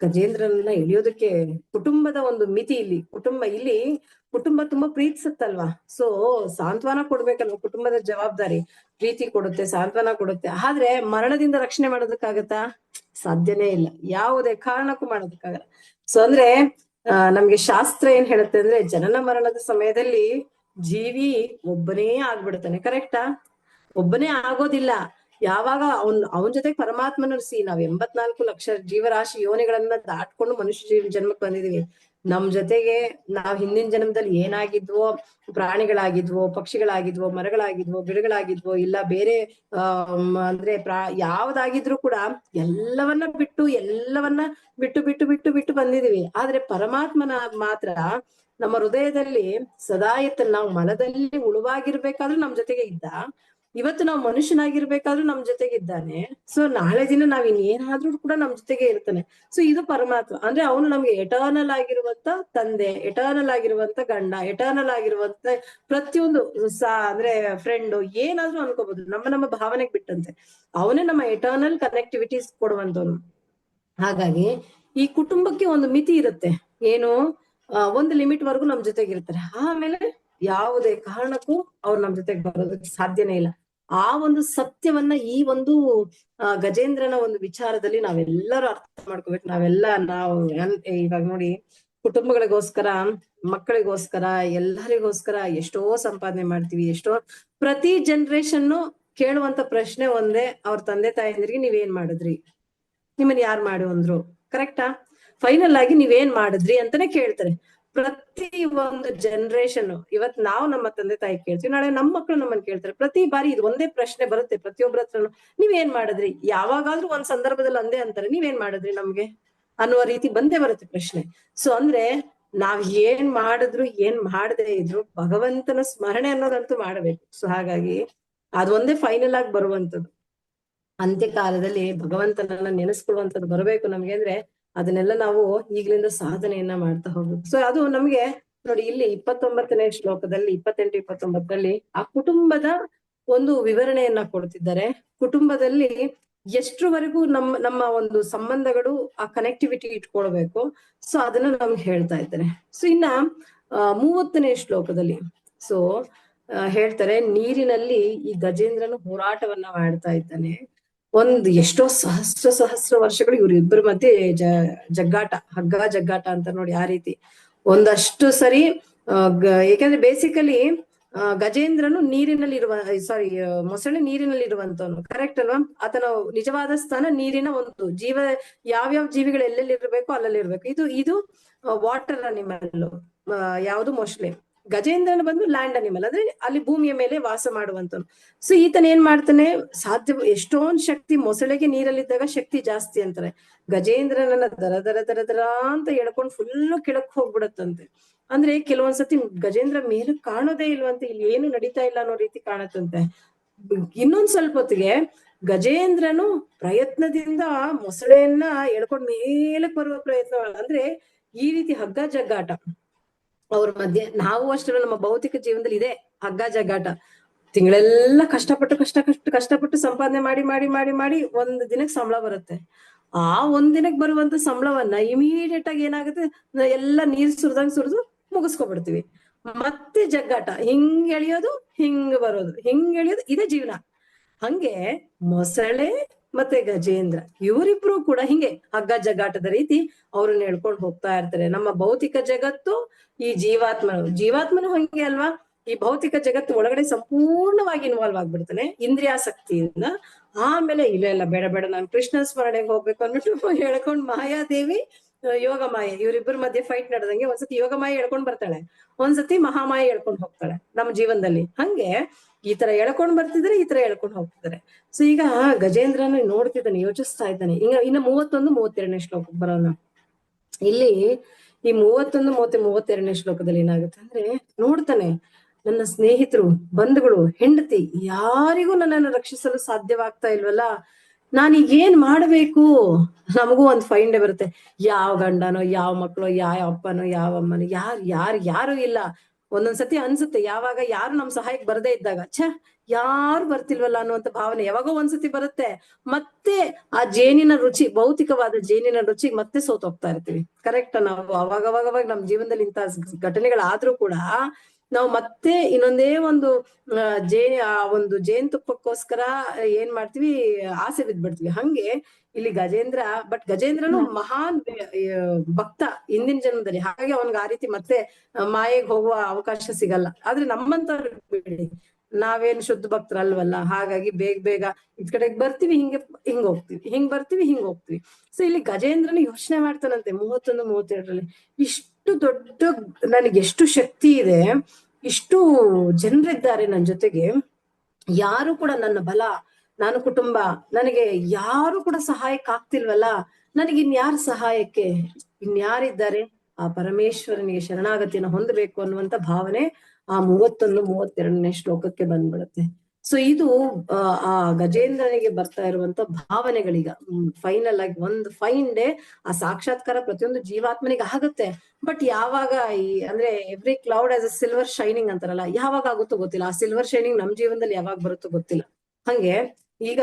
ಗಜೇಂದ್ರನನ್ನ ಎಳಿಯೋದಕ್ಕೆ ಕುಟುಂಬದ ಒಂದು ಮಿತಿ ಇಲ್ಲಿ ಕುಟುಂಬ ತುಂಬಾ ಪ್ರೀತಿಸುತ್ತಲ್ವಾ. ಸೊ ಸಾಂತ್ವನ ಕೊಡ್ಬೇಕಲ್ವಾ, ಕುಟುಂಬದ ಜವಾಬ್ದಾರಿ ಪ್ರೀತಿ ಕೊಡುತ್ತೆ, ಸಾಂತ್ವನ ಕೊಡುತ್ತೆ. ಆದ್ರೆ ಮರಣದಿಂದ ರಕ್ಷಣೆ ಮಾಡೋದಕ್ಕಾಗತ್ತಾ? ಸಾಧ್ಯನೇ ಇಲ್ಲ, ಯಾವುದೇ ಕಾರಣಕ್ಕೂ ಮಾಡೋದಕ್ಕಾಗಲ್ಲ. ಸೊ ಅಂದ್ರೆ ನಮ್ಗೆ ಶಾಸ್ತ್ರ ಏನ್ ಹೇಳುತ್ತೆ ಅಂದ್ರೆ ಜನನ ಮರಣದ ಸಮಯದಲ್ಲಿ ಜೀವಿ ಒಬ್ಬನೇ ಆಗ್ಬಿಡ್ತಾನೆ. ಕರೆಕ್ಟಾ? ಒಬ್ಬನೇ ಆಗೋದಿಲ್ಲ. ಯಾವಾಗ ಅವನ್ ಜೊತೆಗೆ ಪರಮಾತ್ಮನ ನಾವ್ 84 ಲಕ್ಷ ಜೀವರಾಶಿ ಯೋನಿಗಳನ್ನ ದಾಟ್ಕೊಂಡು ಮನುಷ್ಯ ಜನ್ಮಕ್ಕೆ ಬಂದಿದೀವಿ. ನಮ್ ಜೊತೆಗೆ ನಾವ್ ಹಿಂದಿನ ಜನ್ಮದಲ್ಲಿ ಏನಾಗಿದ್ವೋ, ಪ್ರಾಣಿಗಳಾಗಿದ್ವೋ, ಪಕ್ಷಿಗಳಾಗಿದ್ವೋ, ಮರಗಳಾಗಿದ್ವೋ, ಗಿಡಗಳಾಗಿದ್ವೋ, ಇಲ್ಲ ಬೇರೆ ಅಂದ್ರೆ ಯಾವ್ದಾಗಿದ್ರು ಕೂಡ ಎಲ್ಲವನ್ನ ಬಿಟ್ಟು ಬಂದಿದೀವಿ. ಆದ್ರೆ ಪರಮಾತ್ಮನ ಮಾತ್ರ ನಮ್ಮ ಹೃದಯದಲ್ಲಿ ಸದಾ ನಾವು ಮನದಲ್ಲಿ ಉಳುವಾಗಿರ್ಬೇಕಾದ್ರೂ ನಮ್ ಜೊತೆಗೆ ಇದ್ದ, ಇವತ್ತು ನಾವು ಮನುಷ್ಯನಾಗಿರ್ಬೇಕಾದ್ರೂ ನಮ್ ಜೊತೆಗೆ ಇದ್ದಾನೆ. ಸೊ ನಾಳೆ ದಿನ ನಾವ್ ಇನ್ನೇನಾದ್ರೂ ಕೂಡ ನಮ್ ಜೊತೆಗೆ ಇರ್ತಾನೆ. ಸೊ ಇದು ಪರಮಾತ್ಮ ಅಂದ್ರೆ ಅವನು ನಮ್ಗೆ ಎಟರ್ನಲ್ ಆಗಿರುವಂತ ತಂದೆ, ಎಟರ್ನಲ್ ಆಗಿರುವಂತ ಗಂಡ, ಎಟರ್ನಲ್ ಆಗಿರುವಂತ ಪ್ರತಿಯೊಂದು ಅಂದ್ರೆ ಫ್ರೆಂಡ್ ಏನಾದ್ರೂ ಅನ್ಕೋಬಹುದು, ನಮ್ಮ ಭಾವನೆಗೆ ಬಿಟ್ಟಂತೆ. ಅವನೇ ನಮ್ಮ ಎಟರ್ನಲ್ ಕನೆಕ್ಟಿವಿಟೀಸ್ ಕೊಡುವಂತವನು. ಹಾಗಾಗಿ ಈ ಕುಟುಂಬಕ್ಕೆ ಒಂದು ಮಿತಿ ಇರುತ್ತೆ. ಏನು, ಒಂದು ಲಿಮಿಟ್ ವರೆಗೂ ನಮ್ ಜೊತೆಗೆ ಇರ್ತಾರೆ. ಆಮೇಲೆ ಯಾವುದೇ ಕಾರಣಕ್ಕೂ ಅವ್ರು ನಮ್ ಜೊತೆಗೆ ಬರೋದಕ್ಕೆ ಸಾಧ್ಯನೇ ಇಲ್ಲ. ಆ ಒಂದು ಸತ್ಯವನ್ನ ಈ ಒಂದು ಗಜೇಂದ್ರನ ಒಂದು ವಿಚಾರದಲ್ಲಿ ನಾವೆಲ್ಲರೂ ಅರ್ಥ ಮಾಡ್ಕೋಬೇಕು. ನಾವು ಇವಾಗ ನೋಡಿ, ಕುಟುಂಬಗಳಿಗೋಸ್ಕರ, ಮಕ್ಕಳಿಗೋಸ್ಕರ, ಎಲ್ಲರಿಗೋಸ್ಕರ ಎಷ್ಟೋ ಸಂಪಾದನೆ ಮಾಡ್ತೀವಿ. ಪ್ರತಿ ಜನರೇಷನ್ ಕೇಳುವಂತ ಪ್ರಶ್ನೆ ಒಂದೇ, ಅವ್ರ ತಂದೆ ತಾಯಂದ್ರಿಗೆ ನೀವೇನ್ ಮಾಡಿದ್ರಿ, ನಿಮ್ಮನ್ ಯಾರು ಮಾಡು ಅಂದ್ರು. ಕರೆಕ್ಟಾ? ಫೈನಲ್ ಆಗಿ ನೀವೇನ್ ಮಾಡಿದ್ರಿ ಅಂತಾನೆ ಕೇಳ್ತಾರೆ ಪ್ರತಿ ಒಂದು ಜನರೇಷನ್. ಇವತ್ ನಾವು ನಮ್ಮ ತಂದೆ ತಾಯಿ ಕೇಳ್ತೀವಿ, ನಾಳೆ ನಮ್ಮ ಮಕ್ಕಳು ನಮ್ಮನ್ನ ಕೇಳ್ತಾರೆ. ಪ್ರತಿ ಬಾರಿ ಇದು ಒಂದೇ ಪ್ರಶ್ನೆ ಬರುತ್ತೆ ಪ್ರತಿಯೊಬ್ಬರ ಹತ್ರನು, ನೀವೇನ್ ಮಾಡಿದ್ರಿ. ಯಾವಾಗಾದ್ರೂ ಒಂದ್ ಸಂದರ್ಭದಲ್ಲಿ ಅಂದೇ ಅಂತಾರೆ, ನೀವೇನ್ ಮಾಡಿದ್ರಿ ನಮ್ಗೆ ಅನ್ನುವ ರೀತಿ ಬಂದೇ ಬರುತ್ತೆ ಪ್ರಶ್ನೆ. ಸೊ ಅಂದ್ರೆ ನಾವ್ ಏನ್ ಮಾಡಿದ್ರು ಏನ್ ಮಾಡದೇ ಇದ್ರು ಭಗವಂತನ ಸ್ಮರಣೆ ಅನ್ನೋದಂತೂ ಮಾಡಬೇಕು. ಸೊ ಹಾಗಾಗಿ ಅದೊಂದೇ ಫೈನಲ್ ಆಗಿ ಬರುವಂತದ್ದು. ಅಂತ್ಯಕಾಲದಲ್ಲಿ ಭಗವಂತನನ್ನ ನೆನೆಸ್ಕೊಳ್ಳುವಂಥದ್ದು ಬರಬೇಕು ನಮ್ಗೆ ಅಂದ್ರೆ ಅದನ್ನೆಲ್ಲ ನಾವು ಈಗ್ಲಿಂದ ಸಾಧನೆಯನ್ನ ಮಾಡ್ತಾ ಹೋಗ್ಬೇಕು. ಸೊ ಅದು ನಮ್ಗೆ ನೋಡಿ, ಇಲ್ಲಿ 29ನೇ ಶ್ಲೋಕದಲ್ಲಿ 28, 29ರಲ್ಲಿ ಆ ಕುಟುಂಬದ ಒಂದು ವಿವರಣೆಯನ್ನ ಕೊಡ್ತಿದ್ದಾರೆ. ಕುಟುಂಬದಲ್ಲಿ ಎಷ್ಟರವರೆಗೂ ನಮ್ಮ ಒಂದು ಸಂಬಂಧಗಳು ಆ ಕನೆಕ್ಟಿವಿಟಿ ಇಟ್ಕೊಳ್ಬೇಕು. ಸೊ ಅದನ್ನ ನಮ್ಗೆ ಹೇಳ್ತಾ ಇದ್ದಾರೆ. ಸೊ ಇನ್ನ 30ನೇ ಶ್ಲೋಕದಲ್ಲಿ ಸೊ ಹೇಳ್ತಾರೆ, ನೀರಿನಲ್ಲಿ ಈ ಗಜೇಂದ್ರನು ಹೋರಾಟವನ್ನ ಮಾಡ್ತಾ ಇದ್ದಾನೆ. ಎಷ್ಟೋ ಸಹಸ್ರ ವರ್ಷಗಳು ಇವ್ರಿಬ್ಬರ ಮಧ್ಯೆ ಜಗ್ಗಾಟ, ಹಗ್ಗ ಜಗ್ಗಾಟ ಅಂತ ನೋಡಿ. ಆ ರೀತಿ ಒಂದಷ್ಟು ಸರಿ ಯಾಕಂದ್ರೆ ಬೇಸಿಕಲಿ ಗಜೇಂದ್ರನು ಮೊಸಳೆ ನೀರಿನಲ್ಲಿ ಇರುವಂತವನು. ಕರೆಕ್ಟ್ ಅಲ್ವಾ? ಆತನ ನಿಜವಾದ ಸ್ಥಾನ ನೀರಿನ ಒಂದು ಯಾವ್ಯಾವ ಜೀವಿಗಳು ಎಲ್ಲೆಲ್ಲಿ ಇರ್ಬೇಕು ಅಲ್ಲಲ್ಲಿ ಇರ್ಬೇಕು. ಇದು ವಾಟರ್ ಅನಿಮಲ್, ಯಾವುದು ಮೊಸಳೆ. ಗಜೇಂದ್ರನ ಬಂದು ಲ್ಯಾಂಡ್ ಅನಿಮಲ್, ಅಂದ್ರೆ ಅಲ್ಲಿ ಭೂಮಿಯ ಮೇಲೆ ವಾಸ ಮಾಡುವಂತವನು. ಸೊ ಈತನ ಏನ್ ಮಾಡ್ತಾನೆ, ಎಷ್ಟೊಂದ್ ಶಕ್ತಿ ಮೊಸಳೆಗೆ ನೀರಲ್ಲಿದ್ದಾಗ ಶಕ್ತಿ ಜಾಸ್ತಿ ಅಂತಾರೆ. ಗಜೇಂದ್ರನನ್ನ ದರ ಅಂತ ಎಳ್ಕೊಂಡು ಫುಲ್ಲು ಕೆಳಕ್ ಹೋಗ್ಬಿಡತ್ತಂತೆ. ಅಂದ್ರೆ ಕೆಲವೊಂದ್ಸತಿ ಗಜೇಂದ್ರ ಮೇಲೆ ಕಾಣೋದೇ ಇಲ್ವಂತೆ, ಇಲ್ಲಿ ಏನು ನಡೀತಾ ಇಲ್ಲ ಅನ್ನೋ ರೀತಿ ಕಾಣತ್ತಂತೆ. ಇನ್ನೊಂದ್ ಸ್ವಲ್ಪ ಹೊತ್ತಿಗೆ ಗಜೇಂದ್ರನು ಪ್ರಯತ್ನದಿಂದ ಮೊಸಳೆಯನ್ನ ಎಳ್ಕೊಂಡ್ ಮೇಲಕ್ ಬರುವ ಪ್ರಯತ್ನ, ಅಂದ್ರೆ ಈ ರೀತಿ ಹಗ್ಗ ಜಗ್ಗಾಟ ಅವ್ರ ಮಧ್ಯೆ. ನಾವು ಅಷ್ಟೇ, ನಮ್ಮ ಭೌತಿಕ ಜೀವನದಲ್ಲಿ ಇದೆ ಹಗ್ಗ ಜಗ್ಗಾಟ. ತಿಂಗಳೆಲ್ಲ ಕಷ್ಟಪಟ್ಟು ಸಂಪಾದನೆ ಮಾಡಿ ಒಂದ್ ದಿನಕ್ಕೆ ಸಂಬಳ ಬರುತ್ತೆ. ಆ ಒಂದ್ ದಿನಕ್ಕೆ ಬರುವಂತ ಸಂಬಳವನ್ನ ಇಮಿಡಿಯೇಟ್ ಆಗಿ ಏನಾಗುತ್ತೆ, ಎಲ್ಲ ನೀರ್ ಸುರಿದು ಮುಗಿಸ್ಕೊಬಿಡ್ತೀವಿ. ಮತ್ತೆ ಜಗ್ಗಾಟ, ಹಿಂಗ್ ಎಳಿಯೋದು ಹಿಂಗ್ ಬರೋದು, ಹಿಂಗ್ ಎಳಿಯೋದು, ಇದೇ ಜೀವನ. ಹಂಗೆ ಮೊಸಳೆ ಮತ್ತೆ ಗಜೇಂದ್ರ ಇವರಿಬ್ರು ಕೂಡ ಹಿಂಗೆ ಹಗ್ಗ ಜಗ್ಗಾಟದ ರೀತಿ ಅವ್ರನ್ನ ಹೇಳ್ಕೊಂಡು ಹೋಗ್ತಾ ಇರ್ತಾರೆ. ನಮ್ಮ ಭೌತಿಕ ಜಗತ್ತು, ಈ ಜೀವಾತ್ಮನು ಹಂಗೆ ಅಲ್ವಾ. ಈ ಭೌತಿಕ ಜಗತ್ತು ಒಳಗಡೆ ಸಂಪೂರ್ಣವಾಗಿ ಇನ್ವಾಲ್ವ್ ಆಗ್ಬಿಡ್ತಾನೆ ಇಂದ್ರಿಯಾಸಕ್ತಿಯಿಂದ. ಆಮೇಲೆ ಇಲ್ಲ ಬೇಡ ಬೇಡ ನಾನು ಕೃಷ್ಣ ಸ್ಮರಣೆಗೆ ಹೋಗ್ಬೇಕು ಅಂದ್ಬಿಟ್ಟು ಹೇಳ್ಕೊಂಡ್ ಮಾಯಾದೇವಿ ಯೋಗ ಮಾಯೆ ಇವರಿಬ್ಬರ ಮಧ್ಯೆ ಫೈಟ್ ನಡೆದಂಗೆ ಒಂದ್ಸತಿ ಯೋಗ ಮಾಯೆ ಎಳ್ಕೊಂಡ್ ಬರ್ತಾಳೆ, ಒಂದ್ಸತಿ ಮಹಾಮಾಯೆ ಎಳ್ಕೊಂಡ್ ಹೋಗ್ತಾಳೆ ನಮ್ಮ ಜೀವನದಲ್ಲಿ. ಹಂಗೆ ಈ ತರ ಎಳ್ಕೊಂಡ್ ಬರ್ತಿದ್ರೆ ಈ ತರ ಎಳ್ಕೊಂಡ್ ಹೋಗ್ತಿದ್ದಾರೆ. ಸೊ ಈಗ ಗಜೇಂದ್ರನ ನೋಡ್ತಿದ್ದಾನೆ, ಯೋಚಿಸ್ತಾ ಇದ್ದಾನೆ. ಇನ್ನ 31, 32ನೇ ಶ್ಲೋಕಕ್ಕೆ ಬರೋಣ. ಇಲ್ಲಿ ಈ 31, 32ನೇ ಶ್ಲೋಕದಲ್ಲಿ ಏನಾಗುತ್ತೆ ಅಂದ್ರೆ, ನೋಡ್ತಾನೆ ನನ್ನ ಸ್ನೇಹಿತರು, ಬಂಧುಗಳು, ಹೆಂಡತಿ ಯಾರಿಗೂ ನನ್ನನ್ನು ರಕ್ಷಿಸಲು ಸಾಧ್ಯವಾಗ್ತಾ ಇಲ್ವಲ್ಲ, ನಾನೀಗ ಏನ್ ಮಾಡ್ಬೇಕು? ನಮಗೂ ಒಂದ್ ಫೈಂಡೆ ಬರುತ್ತೆ, ಯಾವ ಗಂಡನೋ, ಯಾವ ಮಕ್ಕಳು, ಯಾವ ಅಪ್ಪನೋ, ಯಾವ ಅಮ್ಮನೋ, ಯಾರು ಇಲ್ಲ. ಒಂದೊಂದ್ಸತಿ ಅನ್ಸುತ್ತೆ, ಯಾವಾಗ ಯಾರು ನಮ್ ಸಹಾಯಕ್ ಬರದೇ ಇದ್ದಾಗ, ಯಾರು ಬರ್ತಿಲ್ವಲ್ಲ ಅನ್ನುವಂತ ಭಾವನೆ ಯಾವಾಗೋ ಒಂದ್ಸತಿ ಬರುತ್ತೆ. ಮತ್ತೆ ಆ ಜೇನಿನ ರುಚಿ, ಭೌತಿಕವಾದ ಜೇನಿನ ರುಚಿ ಮತ್ತೆ ಸೋತೋಗ್ತಾ ಇರ್ತೀವಿ. ಕರೆಕ್ಟ್? ನಾವು ಅವಾಗ ನಮ್ ಜೀವನದಲ್ಲಿ ಇಂತ ಘಟನೆಗಳಾದ್ರೂ ಕೂಡ ನಾವು ಮತ್ತೆ ಇನ್ನೊಂದೇ ಒಂದು ಒಂದು ಜೇನುತುಪ್ಪಕ್ಕೋಸ್ಕರ ಏನ್ ಮಾಡ್ತೀವಿ, ಆಸೆ ಬಿದ್ಬಿಡ್ತೀವಿ. ಹಂಗೆ ಇಲ್ಲಿ ಗಜೇಂದ್ರನು ಮಹಾನ್ ಭಕ್ತ ಹಿಂದಿನ ಜನ್ಮದಲ್ಲಿ, ಹಾಗೆ ಅವನ್ಗೆ ಆ ರೀತಿ ಮತ್ತೆ ಮಾಯೆಗೆ ಹೋಗುವ ಅವಕಾಶ ಸಿಗಲ್ಲ. ಆದ್ರೆ ನಮ್ಮಂತವ್ರು ಬಿಡಿ, ನಾವೇನ್ ಶುದ್ಧ ಭಕ್ತರಲ್ವಲ್ಲ, ಹಾಗಾಗಿ ಬೇಗ ಇದ್ ಕಡೆಗೆ ಬರ್ತೀವಿ, ಹಿಂಗ್ ಹೋಗ್ತೀವಿ, ಹಿಂಗ್ ಬರ್ತೀವಿ, ಹಿಂಗ್ ಹೋಗ್ತೀವಿ. ಸೊ ಇಲ್ಲಿ ಗಜೇಂದ್ರನು ಯೋಚನೆ ಮಾಡ್ತಾನಂತೆ 31, 32ರಲ್ಲಿ, ಇಷ್ಟು ದೊಡ್ಡ ನನಗೆ ಎಷ್ಟು ಶಕ್ತಿ ಇದೆ, ಇಷ್ಟು ಜನರಿದ್ದಾರೆ ನನ್ನ ಜೊತೆಗೆ, ಯಾರು ಕೂಡ ನನ್ನ ಬಲ, ನಾನು ಕುಟುಂಬ, ನನಗೆ ಯಾರು ಕೂಡ ಸಹಾಯಕ್ಕೆ ಆಗ್ತಿಲ್ವಲ್ಲ, ನನಗೆ ಇನ್ಯಾರ ಸಹಾಯಕ್ಕೆ, ಇನ್ಯಾರಿದ್ದಾರೆ? ಆ ಪರಮೇಶ್ವರನಿಗೆ ಶರಣಾಗತಿಯನ್ನು ಹೊಂದಬೇಕು ಅನ್ನುವಂತ ಭಾವನೆ ಆ 31, 32ನೇ ಶ್ಲೋಕಕ್ಕೆ ಬಂದ್ಬಿಡುತ್ತೆ. ಸೊ ಇದು ಆ ಗಜೇಂದ್ರನಿಗೆ ಬರ್ತಾ ಇರುವಂತ ಭಾವನೆಗಳೀಗ ಫೈನಲ್ ಆಗಿ ಒಂದು ಡೇ ಆ ಸಾಕ್ಷಾತ್ಕಾರ ಪ್ರತಿಯೊಂದು ಜೀವಾತ್ಮನಿಗೆ ಆಗುತ್ತೆ. ಬಟ್ ಯಾವಾಗ ಅಂದ್ರೆ every cloud as a silver shining ಅಂತಾರಲ್ಲ, ಯಾವಾಗ ಆಗುತ್ತೋ ಗೊತ್ತಿಲ್ಲ. ಆ ಸಿಲ್ವರ್ ಶೈನಿಂಗ್ ನಮ್ ಜೀವನದಲ್ಲಿ ಯಾವಾಗ ಬರುತ್ತೋ ಗೊತ್ತಿಲ್ಲ. ಹಂಗೆ ಈಗ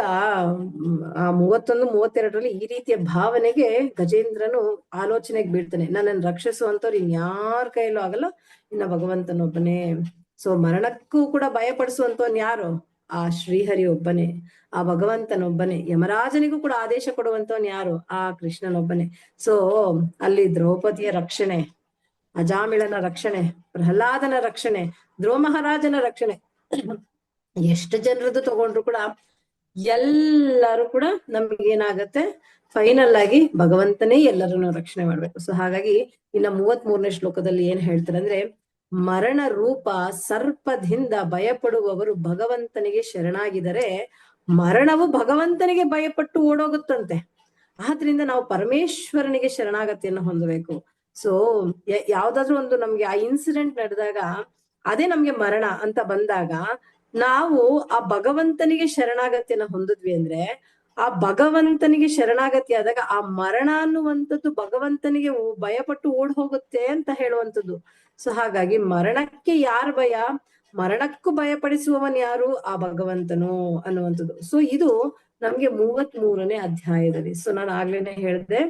ಆ 31, 32ರಲ್ಲಿ ಈ ರೀತಿಯ ಭಾವನೆಗೆ ಗಜೇಂದ್ರನು ಆಲೋಚನೆಗೆ ಬೀಳ್ತಾನೆ, ನನ್ನನ್ನು ರಕ್ಷಿಸುವಂತವ್ರು ಇನ್ಯಾರ ಕೈಯಲ್ಲೂ ಆಗಲ್ಲ, ಇನ್ನ ಭಗವಂತನೊಬ್ಬನೇ. ಸೊ ಮರಣಕ್ಕೂ ಕೂಡ ಭಯಪಡಿಸುವಂತವನ್ ಯಾರು? ಆ ಶ್ರೀಹರಿ ಒಬ್ಬನೇ, ಆ ಭಗವಂತನೊಬ್ಬನೇ. ಯಮರಾಜನಿಗೂ ಕೂಡ ಆದೇಶ ಕೊಡುವಂತವನ್ ಯಾರು? ಆ ಕೃಷ್ಣನೊಬ್ಬನೇ. ಸೊ ಅಲ್ಲಿ ದ್ರೌಪದಿಯ ರಕ್ಷಣೆ, ಅಜಾಮಿಳನ ರಕ್ಷಣೆ, ಪ್ರಹ್ಲಾದನ ರಕ್ಷಣೆ, ಧ್ರುವ ಮಹಾರಾಜನ ರಕ್ಷಣೆ, ಎಷ್ಟು ಜನರದ್ದು ತಗೊಂಡ್ರು ಕೂಡ ಎಲ್ಲರೂ ಕೂಡ ನಮ್ಗೆ ಏನಾಗತ್ತೆ, ಫೈನಲ್ ಆಗಿ ಭಗವಂತನೇ ಎಲ್ಲರನ್ನು ರಕ್ಷಣೆ ಮಾಡ್ಬೇಕು. ಸೊ ಹಾಗಾಗಿ ಇನ್ನ 33ನೇ ಶ್ಲೋಕದಲ್ಲಿ ಏನ್ ಹೇಳ್ತಾರೆ ಅಂದ್ರೆ, ಮರಣ ರೂಪ ಸರ್ಪದಿಂದ ಭಯಪಡುವವರು ಭಗವಂತನಿಗೆ ಶರಣಾಗಿದರೆ ಮರಣವು ಭಗವಂತನಿಗೆ ಭಯಪಟ್ಟು ಓಡೋಗುತ್ತಂತೆ. ಆದ್ರಿಂದ ನಾವು ಪರಮೇಶ್ವರನಿಗೆ ಶರಣಾಗತಿಯನ್ನು ಹೊಂದಬೇಕು. ಸೊ ಯಾವ್ದಾದ್ರು ಒಂದು ನಮ್ಗೆ ಆ ಇನ್ಸಿಡೆಂಟ್ ನಡೆದಾಗ, ಅದೇ ನಮ್ಗೆ ಮರಣ ಅಂತ ಬಂದಾಗ, ನಾವು ಆ ಭಗವಂತನಿಗೆ ಶರಣಾಗತಿಯನ್ನ ಹೊಂದಿದ್ವಿ ಅಂದ್ರೆ, ಆ ಭಗವಂತನಿಗೆ ಶರಣಾಗತಿ ಆದಾಗ ಆ ಮರಣ ಅನ್ನುವಂಥದ್ದು ಭಗವಂತನಿಗೆ ಭಯಪಟ್ಟು ಓಡ್ ಹೋಗುತ್ತೆ ಅಂತ ಹೇಳುವಂಥದ್ದು. ಸೊ ಹಾಗಾಗಿ ಮರಣಕ್ಕೆ ಯಾರು ಭಯ? ಮರಣಕ್ಕೂ ಭಯಪಡಿಸುವವನ್ ಯಾರು? ಆ ಭಗವಂತನು ಅನ್ನುವಂಥದ್ದು. ಸೊ ಇದು ನಮ್ಗೆ 33ನೇ ಅಧ್ಯಾಯದಲ್ಲಿ. ಸೊ ನಾನು ಆಗ್ಲೇನೆ ಹೇಳಿದೆ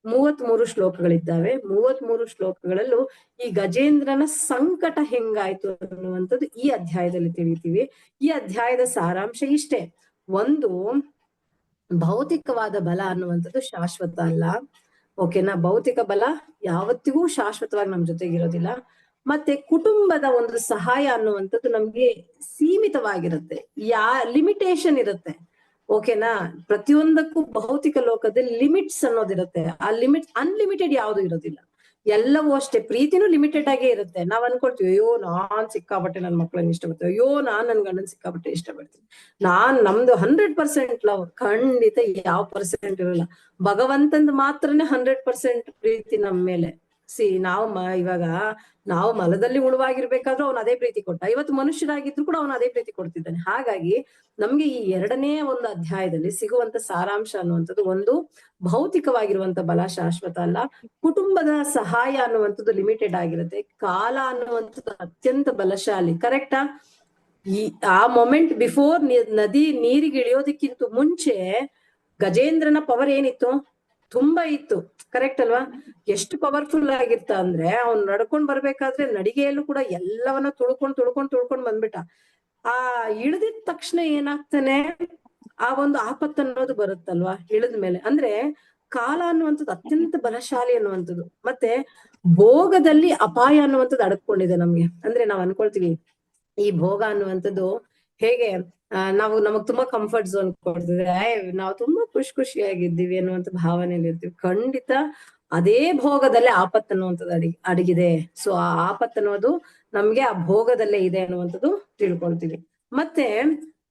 33 ಶ್ಲೋಕಗಳಿದ್ದಾವೆ. 33 ಶ್ಲೋಕಗಳಲ್ಲೂ ಈ ಗಜೇಂದ್ರನ ಸಂಕಟ ಹೆಂಗಾಯ್ತು ಅನ್ನುವಂಥದ್ದು ಈ ಅಧ್ಯಾಯದಲ್ಲಿ ತಿಳಿತೀವಿ. ಈ ಅಧ್ಯಾಯದ ಸಾರಾಂಶ ಇಷ್ಟೇ. ಒಂದು, ಭೌತಿಕವಾದ ಬಲ ಅನ್ನುವಂಥದ್ದು ಶಾಶ್ವತ ಅಲ್ಲ. ಓಕೆನಾ? ಭೌತಿಕ ಬಲ ಯಾವತ್ತಿಗೂ ಶಾಶ್ವತವಾಗಿ ನಮ್ ಜೊತೆಗಿರೋದಿಲ್ಲ. ಮತ್ತೆ ಕುಟುಂಬದ ಒಂದು ಸಹಾಯ ಅನ್ನುವಂಥದ್ದು ನಮ್ಗೆ ಸೀಮಿತವಾಗಿರುತ್ತೆ, ಲಿಮಿಟೇಷನ್ ಇರುತ್ತೆ. ಓಕೆನಾ? ಪ್ರತಿಯೊಂದಕ್ಕೂ ಭೌತಿಕ ಲೋಕದಲ್ಲಿ ಲಿಮಿಟ್ಸ್ ಅನ್ನೋದಿರುತ್ತೆ. ಆ ಲಿಮಿಟ್ ಅನ್ಲಿಮಿಟೆಡ್ ಯಾವುದು ಇರೋದಿಲ್ಲ. ಎಲ್ಲವೂ ಅಷ್ಟೇ. ಪ್ರೀತಿನೂ ಲಿಮಿಟೆಡ್ ಆಗೇ ಇರುತ್ತೆ. ನಾವ್ ಅನ್ಕೊಳ್ತೀವಿ, ಅಯ್ಯೋ ನಾನ್ ಸಿಕ್ಕಾಪಟ್ಟೆ ನನ್ ಮಕ್ಳನ್ನ ಇಷ್ಟಪಡ್ತೀವಿ, ಅಯ್ಯೋ ನಾನ್ ನನ್ ಗಂಡನ್ ಸಿಕ್ಕಾಪಟ್ಟೆ ಇಷ್ಟಪಡ್ತೀನಿ, ನಮ್ದು 100% ಲವ್. ಖಂಡಿತ ಯಾವ ಪರ್ಸೆಂಟ್ ಇರಲ್ಲ. ಭಗವಂತಂದು ಮಾತ್ರನೇ 100% ಪ್ರೀತಿ ನಮ್ ಮೇಲೆ. ಇವಾಗ ನಾವು ಮಲದಲ್ಲಿ ಉಳುವಾಗಿರ್ಬೇಕಾದ್ರೂ ಅವ್ನು ಅದೇ ಪ್ರೀತಿ ಕೊಟ್ಟ, ಇವತ್ತು ಮನುಷ್ಯರಾಗಿದ್ರು ಕೂಡ ಅವನು ಅದೇ ಪ್ರೀತಿ ಕೊಡ್ತಿದ್ದಾನೆ. ಹಾಗಾಗಿ ನಮ್ಗೆ ಈ 2ನೇ ಒಂದು ಅಧ್ಯಾಯದಲ್ಲಿ ಸಿಗುವಂತ ಸಾರಾಂಶ ಅನ್ನುವಂಥದ್ದು, ಒಂದು, ಭೌತಿಕವಾಗಿರುವಂತ ಬಲ ಶಾಶ್ವತ ಅಲ್ಲ, ಕುಟುಂಬದ ಸಹಾಯ ಅನ್ನುವಂಥದ್ದು ಲಿಮಿಟೆಡ್ ಆಗಿರುತ್ತೆ, ಕಾಲ ಅನ್ನುವಂಥದ್ದು ಅತ್ಯಂತ ಬಲಶಾಲಿ. ಕರೆಕ್ಟಾ? ಆ ಮೊಮೆಂಟ್ ಬಿಫೋರ್ ನದಿ ನೀರಿಗೆ ಇಳಿಯೋದಕ್ಕಿಂತ ಮುಂಚೆ ಗಜೇಂದ್ರನ ಪವರ್ ಏನಿತ್ತು? ತುಂಬಾ ಇತ್ತು. ಕರೆಕ್ಟ್ ಅಲ್ವಾ? ಎಷ್ಟು ಪವರ್ಫುಲ್ ಆಗಿರ್ತ ಅಂದ್ರೆ, ಅವ್ನ್ ನಡ್ಕೊಂಡ್ ಬರ್ಬೇಕಾದ್ರೆ ನಡಿಗೆಯಲ್ಲೂ ಕೂಡ ಎಲ್ಲವನ್ನ ತುಳ್ಕೊಂಡ್ ಬಂದ್ಬಿಟ್ಟ. ಆ ಇಳಿದಿದ ತಕ್ಷಣ ಏನಾಗ್ತಾನೆ, ಆ ಒಂದು ಆಪತ್ತು ಅನ್ನೋದು ಬರುತ್ತಲ್ವಾ ಇಳಿದ ಮೇಲೆ. ಅಂದ್ರೆ ಕಾಲ ಅನ್ನುವಂಥದ್ದು ಅತ್ಯಂತ ಬಲಶಾಲಿ ಅನ್ನುವಂಥದ್ದು. ಮತ್ತೆ ಭೋಗದಲ್ಲಿ ಅಪಾಯ ಅನ್ನುವಂಥದ್ದು ಅಡಕೊಂಡಿದೆ ನಮ್ಗೆ. ಅಂದ್ರೆ ನಾವ್ ಅನ್ಕೊಳ್ತೀವಿ, ಈ ಭೋಗ ಅನ್ನುವಂಥದ್ದು ಹೇಗೆ ನಾವು ನಮಗ್ ತುಂಬಾ ಕಂಫರ್ಟ್ ಝೋನ್ ಕೊಡ್ತಿದೆ, ನಾವು ತುಂಬಾ ಖುಷಿಯಾಗಿದ್ದೀವಿ ಅನ್ನುವಂಥ ಭಾವನೆಯಲ್ಲಿ ಇರ್ತೀವಿ. ಖಂಡಿತ ಅದೇ ಭೋಗದಲ್ಲೇ ಆಪತ್ತು ಅನ್ನುವಂಥದ್ದು ಅಡಗಿದೆ. ಸೊ ಆ ಆಪತ್ತು ಅನ್ನೋದು ನಮ್ಗೆ ಆ ಭೋಗದಲ್ಲೇ ಇದೆ ಅನ್ನುವಂಥದ್ದು ತಿಳ್ಕೊಳ್ತೀವಿ. ಮತ್ತೆ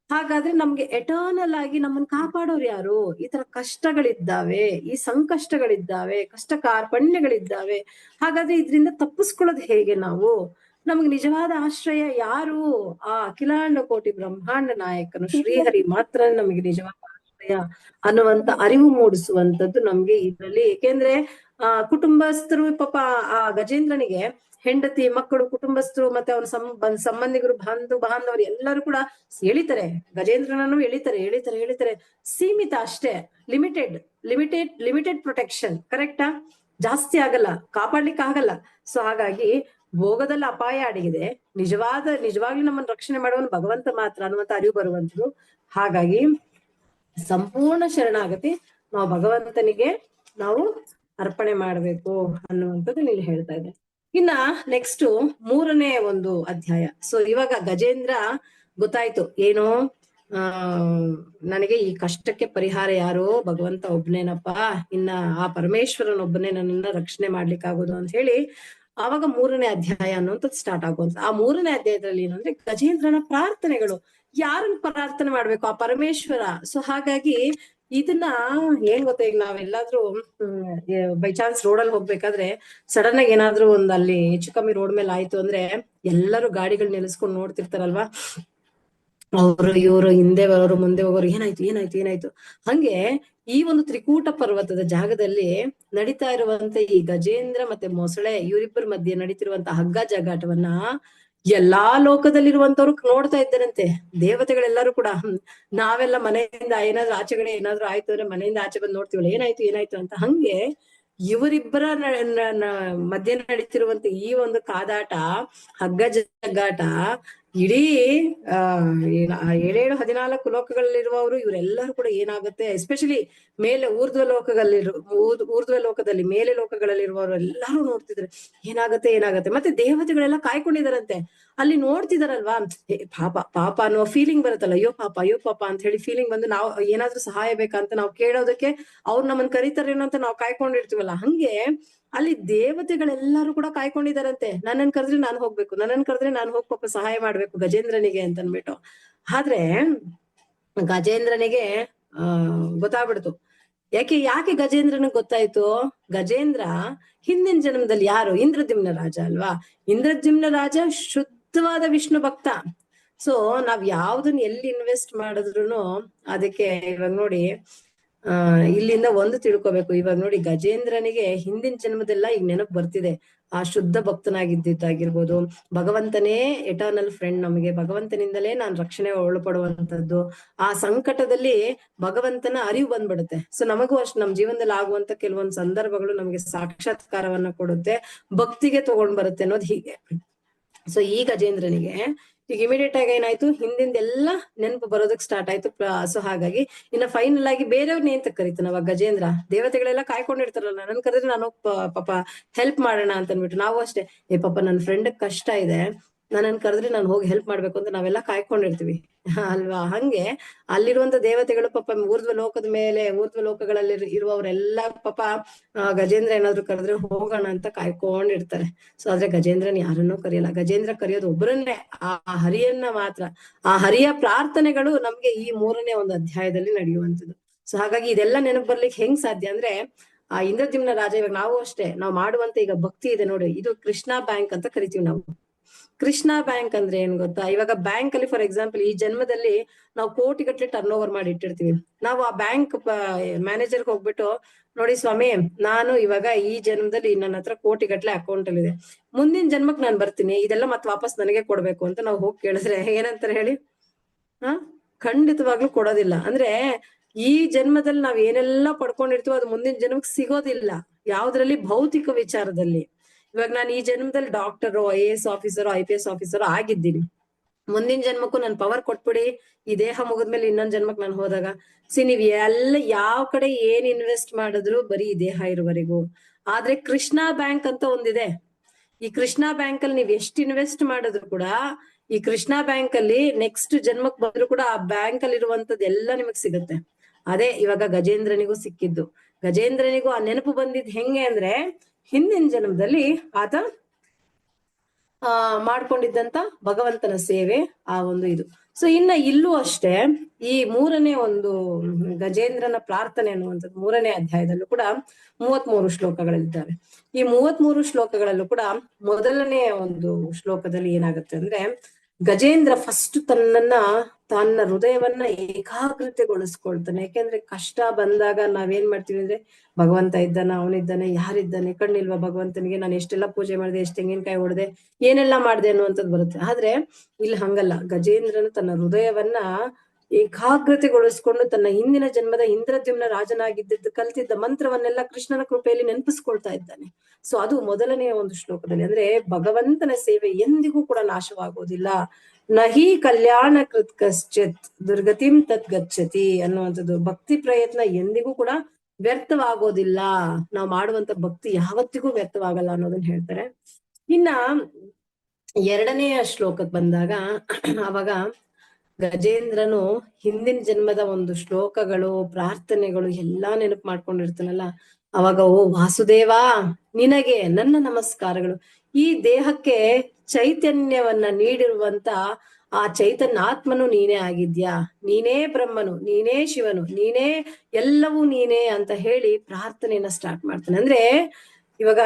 ಹಾಗಾದ್ರೆ ನಮ್ಗೆ ಎಟರ್ನಲ್ ಆಗಿ ನಮ್ಮನ್ನ ಕಾಪಾಡೋರು ಯಾರು? ಈ ತರ ಕಷ್ಟಗಳಿದ್ದಾವೆ, ಈ ಸಂಕಷ್ಟಗಳಿದ್ದಾವೆ, ಕಷ್ಟ ಕಾರ್ಪಣ್ಯಗಳಿದ್ದಾವೆ. ಹಾಗಾದ್ರೆ ಇದರಿಂದ ತಪ್ಪಿಸ್ಕೊಳ್ಳೋದು ಹೇಗೆ ನಾವು? ನಮ್ಗೆ ನಿಜವಾದ ಆಶ್ರಯ ಯಾರು? ಆ ಅಖಿಲಾಂಡ ಕೋಟಿ ಬ್ರಹ್ಮಾಂಡ ನಾಯಕನು ಶ್ರೀಹರಿ ಮಾತ್ರ ನಮಗೆ ನಿಜವಾದ ಆಶ್ರಯ ಅನ್ನುವಂತ ಅರಿವು ಮೂಡಿಸುವಂತದ್ದು ನಮ್ಗೆ ಇದರಲ್ಲಿ. ಏಕೆಂದ್ರೆ ಕುಟುಂಬಸ್ಥರು ಪಾಪ ಆ ಗಜೇಂದ್ರನಿಗೆ ಹೆಂಡತಿ, ಮಕ್ಕಳು, ಕುಟುಂಬಸ್ಥರು ಮತ್ತೆ ಅವನ ಸಂಬಂಧಿಕರು, ಬಾಂಧವರು ಎಲ್ಲರೂ ಕೂಡ ಎಳಿತಾರೆ, ಗಜೇಂದ್ರನನ್ನು ಎಳಿತಾರೆ. ಸೀಮಿತ ಅಷ್ಟೇ, ಲಿಮಿಟೆಡ್ ಪ್ರೊಟೆಕ್ಷನ್. ಕರೆಕ್ಟಾ? ಜಾಸ್ತಿ ಆಗಲ್ಲ, ಕಾಪಾಡ್ಲಿಕ್ಕೆ ಆಗಲ್ಲ. ಸೊ ಹಾಗಾಗಿ ಭೋಗದಲ್ಲಿ ಅಪಾಯ ಅಡಗಿದೆ, ನಿಜವಾಗ್ಲೂ ನಮ್ಮನ್ನು ರಕ್ಷಣೆ ಮಾಡುವನು ಭಗವಂತ ಮಾತ್ರ ಅನ್ನುವಂತ ಅರಿವು ಬರುವಂತದ್ದು. ಹಾಗಾಗಿ ಸಂಪೂರ್ಣ ಶರಣಾಗತಿ ನಾವು ಭಗವಂತನಿಗೆ ನಾವು ಅರ್ಪಣೆ ಮಾಡ್ಬೇಕು ಅನ್ನುವಂಥದ್ದು ನೀನು ಹೇಳ್ತಾ ಇದೆ. ಇನ್ನ ನೆಕ್ಸ್ಟ್ 3ನೇ ಒಂದು ಅಧ್ಯಾಯ. ಸೊ ಇವಾಗ ಗಜೇಂದ್ರ ಗೊತ್ತಾಯ್ತು ಏನು, ನನಗೆ ಈ ಕಷ್ಟಕ್ಕೆ ಪರಿಹಾರ ಯಾರು? ಭಗವಂತ ಒಬ್ನೇನಪ್ಪ, ಇನ್ನ ಆ ಪರಮೇಶ್ವರನೊಬ್ಬನೇ ನನ್ನನ್ನ ರಕ್ಷಣೆ ಮಾಡ್ಲಿಕ್ಕಾಗೋದು ಅಂತ ಹೇಳಿ ಆವಾಗ 3ನೇ ಅಧ್ಯಾಯ ಅನ್ನುವಂಥದ್ದು ಸ್ಟಾರ್ಟ್ ಆಗುವಂತ. ಆ 3ನೇ ಅಧ್ಯಾಯದಲ್ಲಿ ಏನು ಅಂದ್ರೆ ಗಜೇಂದ್ರನ ಪ್ರಾರ್ಥನೆಗಳು. ಯಾರನ್ನ ಪ್ರಾರ್ಥನೆ ಮಾಡ್ಬೇಕು? ಆ ಪರಮೇಶ್ವರ. ಸೊ ಹಾಗಾಗಿ ಇದನ್ನ ಏನ್ ಗೊತ್ತಾ, ಈಗ ನಾವೆಲ್ಲಾದ್ರೂ ಬೈ ಚಾನ್ಸ್ ರೋಡಲ್ಲಿ ಹೋಗ್ಬೇಕಾದ್ರೆ ಸಡನ್ ಆಗಿ ಏನಾದ್ರೂ ಅಲ್ಲಿ ಹೆಚ್ಚು ಕಮ್ಮಿ ರೋಡ್ ಮೇಲೆ ಆಯ್ತು ಅಂದ್ರೆ ಎಲ್ಲರೂ ಗಾಡಿಗಳು ನಿಲ್ಲಿಸ್ಕೊಂಡು ನೋಡ್ತಿರ್ತಾರಲ್ವಾ, ಅವರು ಇವರು ಹಿಂದೆ ಬರೋರು ಮುಂದೆ ಹೋಗೋರು, ಏನಾಯ್ತು. ಹಂಗೆ ಈ ಒಂದು ತ್ರಿಕೂಟ ಪರ್ವತದ ಜಾಗದಲ್ಲಿ ನಡೀತಾ ಇರುವಂತ ಈ ಗಜೇಂದ್ರ ಮತ್ತೆ ಮೊಸಳೆ ಇವರಿಬ್ಬರ ಮಧ್ಯೆ ನಡೀತಿರುವಂತ ಹಗ್ಗ ಜಗಾಟವನ್ನ ಎಲ್ಲಾ ಲೋಕದಲ್ಲಿರುವಂತವ್ರು ನೋಡ್ತಾ ಇದ್ದಾರಂತೆ. ದೇವತೆಗಳೆಲ್ಲರೂ ಕೂಡ. ನಾವೆಲ್ಲ ಮನೆಯಿಂದ ಏನಾದ್ರೂ ಆಚೆಗಡೆ ಏನಾದ್ರೂ ಆಯ್ತು ಅಂದ್ರೆ ಮನೆಯಿಂದ ಆಚೆ ಬಂದು ನೋಡ್ತೀವಲ್ಲ, ಏನಾಯ್ತು ಅಂತ. ಹಂಗೆ ಇವರಿಬ್ಬರ ಮಧ್ಯೆ ನಡೀತಿರುವಂತ ಈ ಒಂದು ಕಾದಾಟ, ಹಗ್ಗ ಜಗ್ಗಾಟ ಇಡೀ 7-14 ಲೋಕಗಳಲ್ಲಿರುವವರು ಇವರೆಲ್ಲರೂ ಕೂಡ ಏನಾಗುತ್ತೆ, ಎಸ್ಪೆಷಲಿ ಮೇಲೆ ಊರ್ಧ್ವ ಲೋಕದಲ್ಲಿ ಮೇಲೆ ಲೋಕಗಳಲ್ಲಿರುವವರು ಎಲ್ಲರೂ ನೋಡ್ತಿದ್ರೆ ಏನಾಗತ್ತೆ. ಮತ್ತೆ ದೇವತೆಗಳೆಲ್ಲ ಕಾಯ್ಕೊಂಡಿದಾರಂತೆ, ಅಲ್ಲಿ ನೋಡ್ತಿದಾರಲ್ವಾ. ಪಾಪ ಅನ್ನೋ ಫೀಲಿಂಗ್ ಬರುತ್ತಲ್ಲ, ಅಯ್ಯೋ ಪಾಪ ಅಂತ ಹೇಳಿ ಫೀಲಿಂಗ್ ಬಂದು ನಾವು ಏನಾದ್ರೂ ಸಹಾಯ ಬೇಕಂತ ನಾವು ಕೇಳೋದಕ್ಕೆ ಅವ್ರು ನಮ್ಮನ್ನ ಕರೀತಾರೇನೋ ಅಂತ ನಾವು ಕಾಯ್ಕೊಂಡಿರ್ತೀವಲ್ಲ, ಹಂಗೆ ಅಲ್ಲಿ ದೇವತೆಗಳೆಲ್ಲರೂ ಕೂಡ ಕಾಯ್ಕೊಂಡಿದಾರಂತೆ. ನನ್ನನ್ ಕರೆದ್ರೆ ನಾನು ಹೋಗಿ ಪಾಪ ಸಹಾಯ ಮಾಡ್ಬೇಕು ಗಜೇಂದ್ರನಿಗೆ ಅಂತ ಅನ್ಬಿಟ್ಟು. ಆದ್ರೆ ಗಜೇಂದ್ರನಿಗೆ ಗೊತ್ತಾಗ್ಬಿಡ್ತು. ಯಾಕೆ ಗಜೇಂದ್ರನಿಗೆ ಗೊತ್ತಾಯ್ತು? ಗಜೇಂದ್ರ ಹಿಂದಿನ ಜನ್ಮದಲ್ಲಿ ಯಾರು? ಇಂದ್ರದ್ಯುಮ್ನ ರಾಜ ಅಲ್ವಾ. ಇಂದ್ರದ್ಯುಮ್ನ ರಾಜ ಶುದ್ಧವಾದ ವಿಷ್ಣು ಭಕ್ತ. ಸೊ ನಾವ್ ಯಾವ್ದನ್ನ ಎಲ್ಲಿ ಇನ್ವೆಸ್ಟ್ ಮಾಡಿದ್ರು ಅದಕ್ಕೆ ಇವಾಗ ನೋಡಿ ಇಲ್ಲಿಂದ ಒಂದು ತಿಳ್ಕೊಬೇಕು. ಇವಾಗ ನೋಡಿ ಗಜೇಂದ್ರನಿಗೆ ಹಿಂದಿನ ಜನ್ಮದೆಲ್ಲ ಈಗ ನೆನಪು ಬರ್ತಿದೆ. ಆ ಶುದ್ಧ ಭಕ್ತನಾಗಿದ್ದಿದ್ದಾಗಿರ್ಬೋದು, ಭಗವಂತನೇ ಎಟರ್ನಲ್ ಫ್ರೆಂಡ್, ನಮಗೆ ಭಗವಂತನಿಂದಲೇ ನಾನು ರಕ್ಷಣೆ ಒಳಪಡುವಂತದ್ದು. ಆ ಸಂಕಟದಲ್ಲಿ ಭಗವಂತನ ಅರಿವು ಬಂದ್ಬಿಡುತ್ತೆ. ಸೊ ನಮಗೂ ಅಷ್ಟು ನಮ್ಮ ಜೀವನದಲ್ಲಿ ಆಗುವಂತ ಕೆಲವೊಂದು ಸಂದರ್ಭಗಳು ನಮಗೆ ಸಾಕ್ಷಾತ್ಕಾರವನ್ನ ಕೊಡುತ್ತೆ, ಭಕ್ತಿಗೆ ತಗೊಂಡ್ ಬರುತ್ತೆ ಅನ್ನೋದು ಹೀಗೆ. ಸೊ ಈ ಗಜೇಂದ್ರನಿಗೆ ಈಗ ಇಮಿಡಿಯೇಟ್ ಆಗಿ ಏನಾಯ್ತು, ಹಿಂದಿಂದೆಲ್ಲ ನೆನಪು ಬರೋದಕ್ ಸ್ಟಾರ್ಟ್ ಆಯ್ತು. ಸೊ ಹಾಗಾಗಿ ಇನ್ನ ಫೈನಲ್ ಆಗಿ ಬೇರೆಯವ್ರನ್ನ ಏನ್ ಕರೀತಾನ ಅವಾಗ ಗಜೇಂದ್ರ? ದೇವತೆಗಳೆಲ್ಲ ಕಾಯ್ಕೊಂಡಿರ್ತಾರಲ್ಲ, ನನ್ ಕರೆದ್ರೆ ನಾನು ಪಾಪ ಹೆಲ್ಪ್ ಮಾಡೋಣ ಅಂತ ಅನ್ಬಿಟ್ಟು. ನಾವು ಅಷ್ಟೇ, ಪಾಪ ನನ್ನ ಫ್ರೆಂಡ್ ಕಷ್ಟ ಇದೆ, ನನ್ನನ್ ಕರೆದ್ರೆ ನಾನು ಹೋಗಿ ಹೆಲ್ಪ್ ಮಾಡ್ಬೇಕು ಅಂತ ನಾವೆಲ್ಲ ಕಾಯ್ಕೊಂಡಿರ್ತೀವಿ ಅಲ್ವಾ. ಹಂಗೆ ಅಲ್ಲಿರುವಂತ ದೇವತೆಗಳು ಪಾಪ ಊರ್ಧ್ವ ಲೋಕಗಳಲ್ಲಿ ಇರುವವರೆಲ್ಲ ಪಾಪ ಗಜೇಂದ್ರ ಏನಾದ್ರು ಕರೆದ್ರೆ ಹೋಗೋಣ ಅಂತ ಕಾಯ್ಕೊಂಡಿರ್ತಾರೆ. ಸೊ ಆದ್ರೆ ಗಜೇಂದ್ರನ್ ಯಾರನ್ನೂ ಕರೆಯಲ್ಲ. ಗಜೇಂದ್ರ ಕರೆಯೋದು ಒಬ್ಬರನ್ನೇ, ಆ ಹರಿಯನ್ನ ಮಾತ್ರ. ಆ ಹರಿಯ ಪ್ರಾರ್ಥನೆಗಳು ನಮ್ಗೆ ಈ 3ನೇ ಒಂದು ಅಧ್ಯಾಯದಲ್ಲಿ ನಡೆಯುವಂಥದ್ದು. ಸೊ ಹಾಗಾಗಿ ಇದೆಲ್ಲ ನೆನಪು ಬರ್ಲಿಕ್ಕೆ ಹೆಂಗ್ ಸಾಧ್ಯ ಅಂದ್ರೆ ಆ ಇಂದ್ರದ್ಯುಮ್ನ ರಾಜ, ಇವಾಗ ನಾವು ಅಷ್ಟೇ, ನಾವು ಮಾಡುವಂತ ಈಗ ಭಕ್ತಿ ಇದೆ ನೋಡಿ, ಇದು ಕೃಷ್ಣ ಬ್ಯಾಂಕ್ ಅಂತ ಕರಿತೀವಿ ನಾವು. ಕೃಷ್ಣ ಬ್ಯಾಂಕ್ ಅಂದ್ರೆ ಏನ್ ಗೊತ್ತಾ? ಇವಾಗ ಬ್ಯಾಂಕ್ ಅಲ್ಲಿ ಫಾರ್ ಎಕ್ಸಾಂಪಲ್ ಈ ಜನ್ಮದಲ್ಲಿ ನಾವು ಕೋಟಿಗಟ್ಟಲೆ ಟರ್ನ್ ಓವರ್ ಮಾಡಿ ಇಟ್ಟಿರ್ತೀವಿ. ನಾವು ಆ ಬ್ಯಾಂಕ್ ಮ್ಯಾನೇಜರ್ಗೆ ಹೋಗ್ಬಿಟ್ಟು, ನೋಡಿ ಸ್ವಾಮಿ, ನಾನು ಇವಾಗ ಈ ಜನ್ಮದಲ್ಲಿ ನನ್ನ ಹತ್ರ ಕೋಟಿಗಟ್ಟಲೆ ಅಕೌಂಟ್ ಅಲ್ಲಿ ಇದೆ, ಮುಂದಿನ ಜನ್ಮಕ್ ನಾನು ಬರ್ತೀನಿ, ಇದೆಲ್ಲ ಮತ್ತೆ ವಾಪಸ್ ನನಗೆ ಕೊಡ್ಬೇಕು ಅಂತ ನಾವು ಹೋಗಿ ಕೇಳಿದ್ರೆ ಏನಂತಾರೆ ಹೇಳಿ? ಖಂಡಿತವಾಗ್ಲೂ ಕೊಡೋದಿಲ್ಲ. ಅಂದ್ರೆ ಈ ಜನ್ಮದಲ್ಲಿ ನಾವ್ ಏನೆಲ್ಲ ಪಡ್ಕೊಂಡಿರ್ತೀವೋ ಅದು ಮುಂದಿನ ಜನ್ಮಕ್ ಸಿಗೋದಿಲ್ಲ. ಯಾವ್ದ್ರಲ್ಲಿ? ಭೌತಿಕ ವಿಚಾರದಲ್ಲಿ. ಇವಾಗ ನಾನು ಈ ಜನ್ಮದಲ್ಲಿ doctor, IAS officer, IPS officer ಆಗಿದ್ದೀನಿ, ಮುಂದಿನ ಜನ್ಮಕ್ಕೂ ನನ್ ಪವರ್ ಕೊಟ್ಬಿಡಿ, ಈ ದೇಹ ಮುಗಿದ್ಮೇಲೆ ಇನ್ನೊಂದ್ ಜನ್ಮಕ್ ನಾನು ಹೋದಾಗ ನೀವ್ ಎಲ್ಲ ಯಾವ ಕಡೆ ಏನ್ ಇನ್ವೆಸ್ಟ್ ಮಾಡಿದ್ರು ಬರೀ ಈ ದೇಹ ಇರುವವರೆಗೂ. ಆದ್ರೆ ಕೃಷ್ಣ ಬ್ಯಾಂಕ್ ಅಂತ ಒಂದಿದೆ. ಈ ಕೃಷ್ಣ ಬ್ಯಾಂಕ್ ಅಲ್ಲಿ ನೀವ್ ಎಷ್ಟು ಇನ್ವೆಸ್ಟ್ ಮಾಡಿದ್ರು ಕೂಡ ಈ ಕೃಷ್ಣ ಬ್ಯಾಂಕ್ ಅಲ್ಲಿ ನೆಕ್ಸ್ಟ್ ಜನ್ಮಕ್ ಬಂದ್ರು ಕೂಡ ಆ ಬ್ಯಾಂಕ್ ಅಲ್ಲಿ ಇರುವಂತದ್ದು ಎಲ್ಲ ನಿಮಗ್ ಸಿಗುತ್ತೆ. ಅದೇ ಇವಾಗ ಗಜೇಂದ್ರನಿಗೂ ಸಿಕ್ಕಿದ್ದು. ಗಜೇಂದ್ರನಿಗೂ ಆ ನೆನಪು ಬಂದಿದ್ ಹೆಂಗೆ ಅಂದ್ರೆ ಹಿಂದಿನ ಜನ್ಮದಲ್ಲಿ ಆತ ಮಾಡ್ಕೊಂಡಿದ್ದಂತ ಭಗವಂತನ ಸೇವೆ ಆ ಒಂದು ಇದು. ಸೊ ಇನ್ನ ಇಲ್ಲೂ ಅಷ್ಟೇ ಈ ಮೂರನೇ ಒಂದು ಗಜೇಂದ್ರನ ಪ್ರಾರ್ಥನೆ ಅನ್ನುವಂಥದ್ದು 3ನೇ ಅಧ್ಯಾಯದಲ್ಲೂ ಕೂಡ 33 ಶ್ಲೋಕಗಳಿದ್ದಾವೆ. ಈ 33 ಶ್ಲೋಕಗಳಲ್ಲೂ ಕೂಡ ಮೊದಲನೇ ಒಂದು ಶ್ಲೋಕದಲ್ಲಿ ಏನಾಗುತ್ತೆ ಅಂದ್ರೆ ಗಜೇಂದ್ರ ಫಸ್ಟ್ ತನ್ನ ಹೃದಯವನ್ನ ಏಕಾಗ್ರತೆಗೊಳಿಸ್ಕೊಳ್ತಾನೆ. ಯಾಕೆಂದ್ರೆ ಕಷ್ಟ ಬಂದಾಗ ನಾವೇನ್ ಮಾಡ್ತೀವಿ ಅಂದ್ರೆ ಭಗವಂತ ಇದ್ದಾನ, ಅವನಿದ್ದಾನೆ, ಯಾರಿದ್ದಾನೆ, ಕಣ್ಣಿಲ್ವಾ ಭಗವಂತನಿಗೆ, ನಾನು ಎಷ್ಟೆಲ್ಲಾ ಪೂಜೆ ಮಾಡಿದೆ, ಎಷ್ಟು ತೆಂಗಿನಕಾಯಿ ಹೊಡೆದೆ, ಏನೆಲ್ಲಾ ಮಾಡಿದೆ ಅನ್ನುವಂಥದ್ದು ಬರುತ್ತೆ. ಆದ್ರೆ ಇಲ್ಲಿ ಹಂಗಲ್ಲ. ಗಜೇಂದ್ರನು ತನ್ನ ಹೃದಯವನ್ನ ಏಕಾಗ್ರತೆಗೊಳಿಸ್ಕೊಂಡು ತನ್ನ ಹಿಂದಿನ ಜನ್ಮದ ಇಂದ್ರದ್ಯುಮ್ನ ರಾಜನಾಗಿದ್ದ ಕಲ್ತಿದ್ದ ಮಂತ್ರವನ್ನೆಲ್ಲ ಕೃಷ್ಣನ ಕೃಪೆಯಲ್ಲಿ ನೆನಪಿಸ್ಕೊಳ್ತಾ ಇದ್ದಾನೆ. ಸೊ ಅದು ಮೊದಲನೆಯ ಒಂದು ಶ್ಲೋಕದಲ್ಲಿ. ಅಂದ್ರೆ ಭಗವಂತನ ಸೇವೆ ಎಂದಿಗೂ ಕೂಡ ನಾಶವಾಗೋದಿಲ್ಲ. ನಹಿ ಕಲ್ಯಾಣ ಕೃತ್ ಕಶ್ಚಿತ್ ದುರ್ಗತಿಂ ತತ್ ಗಚ್ಚತಿ ಅನ್ನುವಂಥದ್ದು. ಭಕ್ತಿ ಪ್ರಯತ್ನ ಎಂದಿಗೂ ಕೂಡ ವ್ಯರ್ಥವಾಗೋದಿಲ್ಲ. ನಾವು ಮಾಡುವಂತ ಭಕ್ತಿ ಯಾವತ್ತಿಗೂ ವ್ಯರ್ಥವಾಗಲ್ಲ ಅನ್ನೋದನ್ನ ಹೇಳ್ತಾರೆ. ಇನ್ನ 2ನೆಯ ಶ್ಲೋಕಕ್ಕೆ ಬಂದಾಗ ಅವಾಗ ಗಜೇಂದ್ರನು ಹಿಂದಿನ ಜನ್ಮದ ಒಂದು ಶ್ಲೋಕಗಳು, ಪ್ರಾರ್ಥನೆಗಳು ಎಲ್ಲಾ ನೆನಪು ಮಾಡ್ಕೊಂಡಿರ್ತಾನಲ್ಲ. ಅವಾಗ ಓ ವಾಸುದೇವ, ನಿನಗೆ ನನ್ನ ನಮಸ್ಕಾರಗಳು. ಈ ದೇಹಕ್ಕೆ ಚೈತನ್ಯವನ್ನ ನೀಡಿರುವಂತ ಆ ಚೈತನ್ಯಾತ್ಮನು ನೀನೇ ಆಗಿದ್ಯಾ, ನೀನೇ ಬ್ರಹ್ಮನು, ನೀನೇ ಶಿವನು, ನೀನೇ ಎಲ್ಲವೂ ನೀನೇ ಅಂತ ಹೇಳಿ ಪ್ರಾರ್ಥನೆಯನ್ನ ಸ್ಟಾರ್ಟ್ ಮಾಡ್ತಾನೆ. ಅಂದ್ರೆ ಇವಾಗ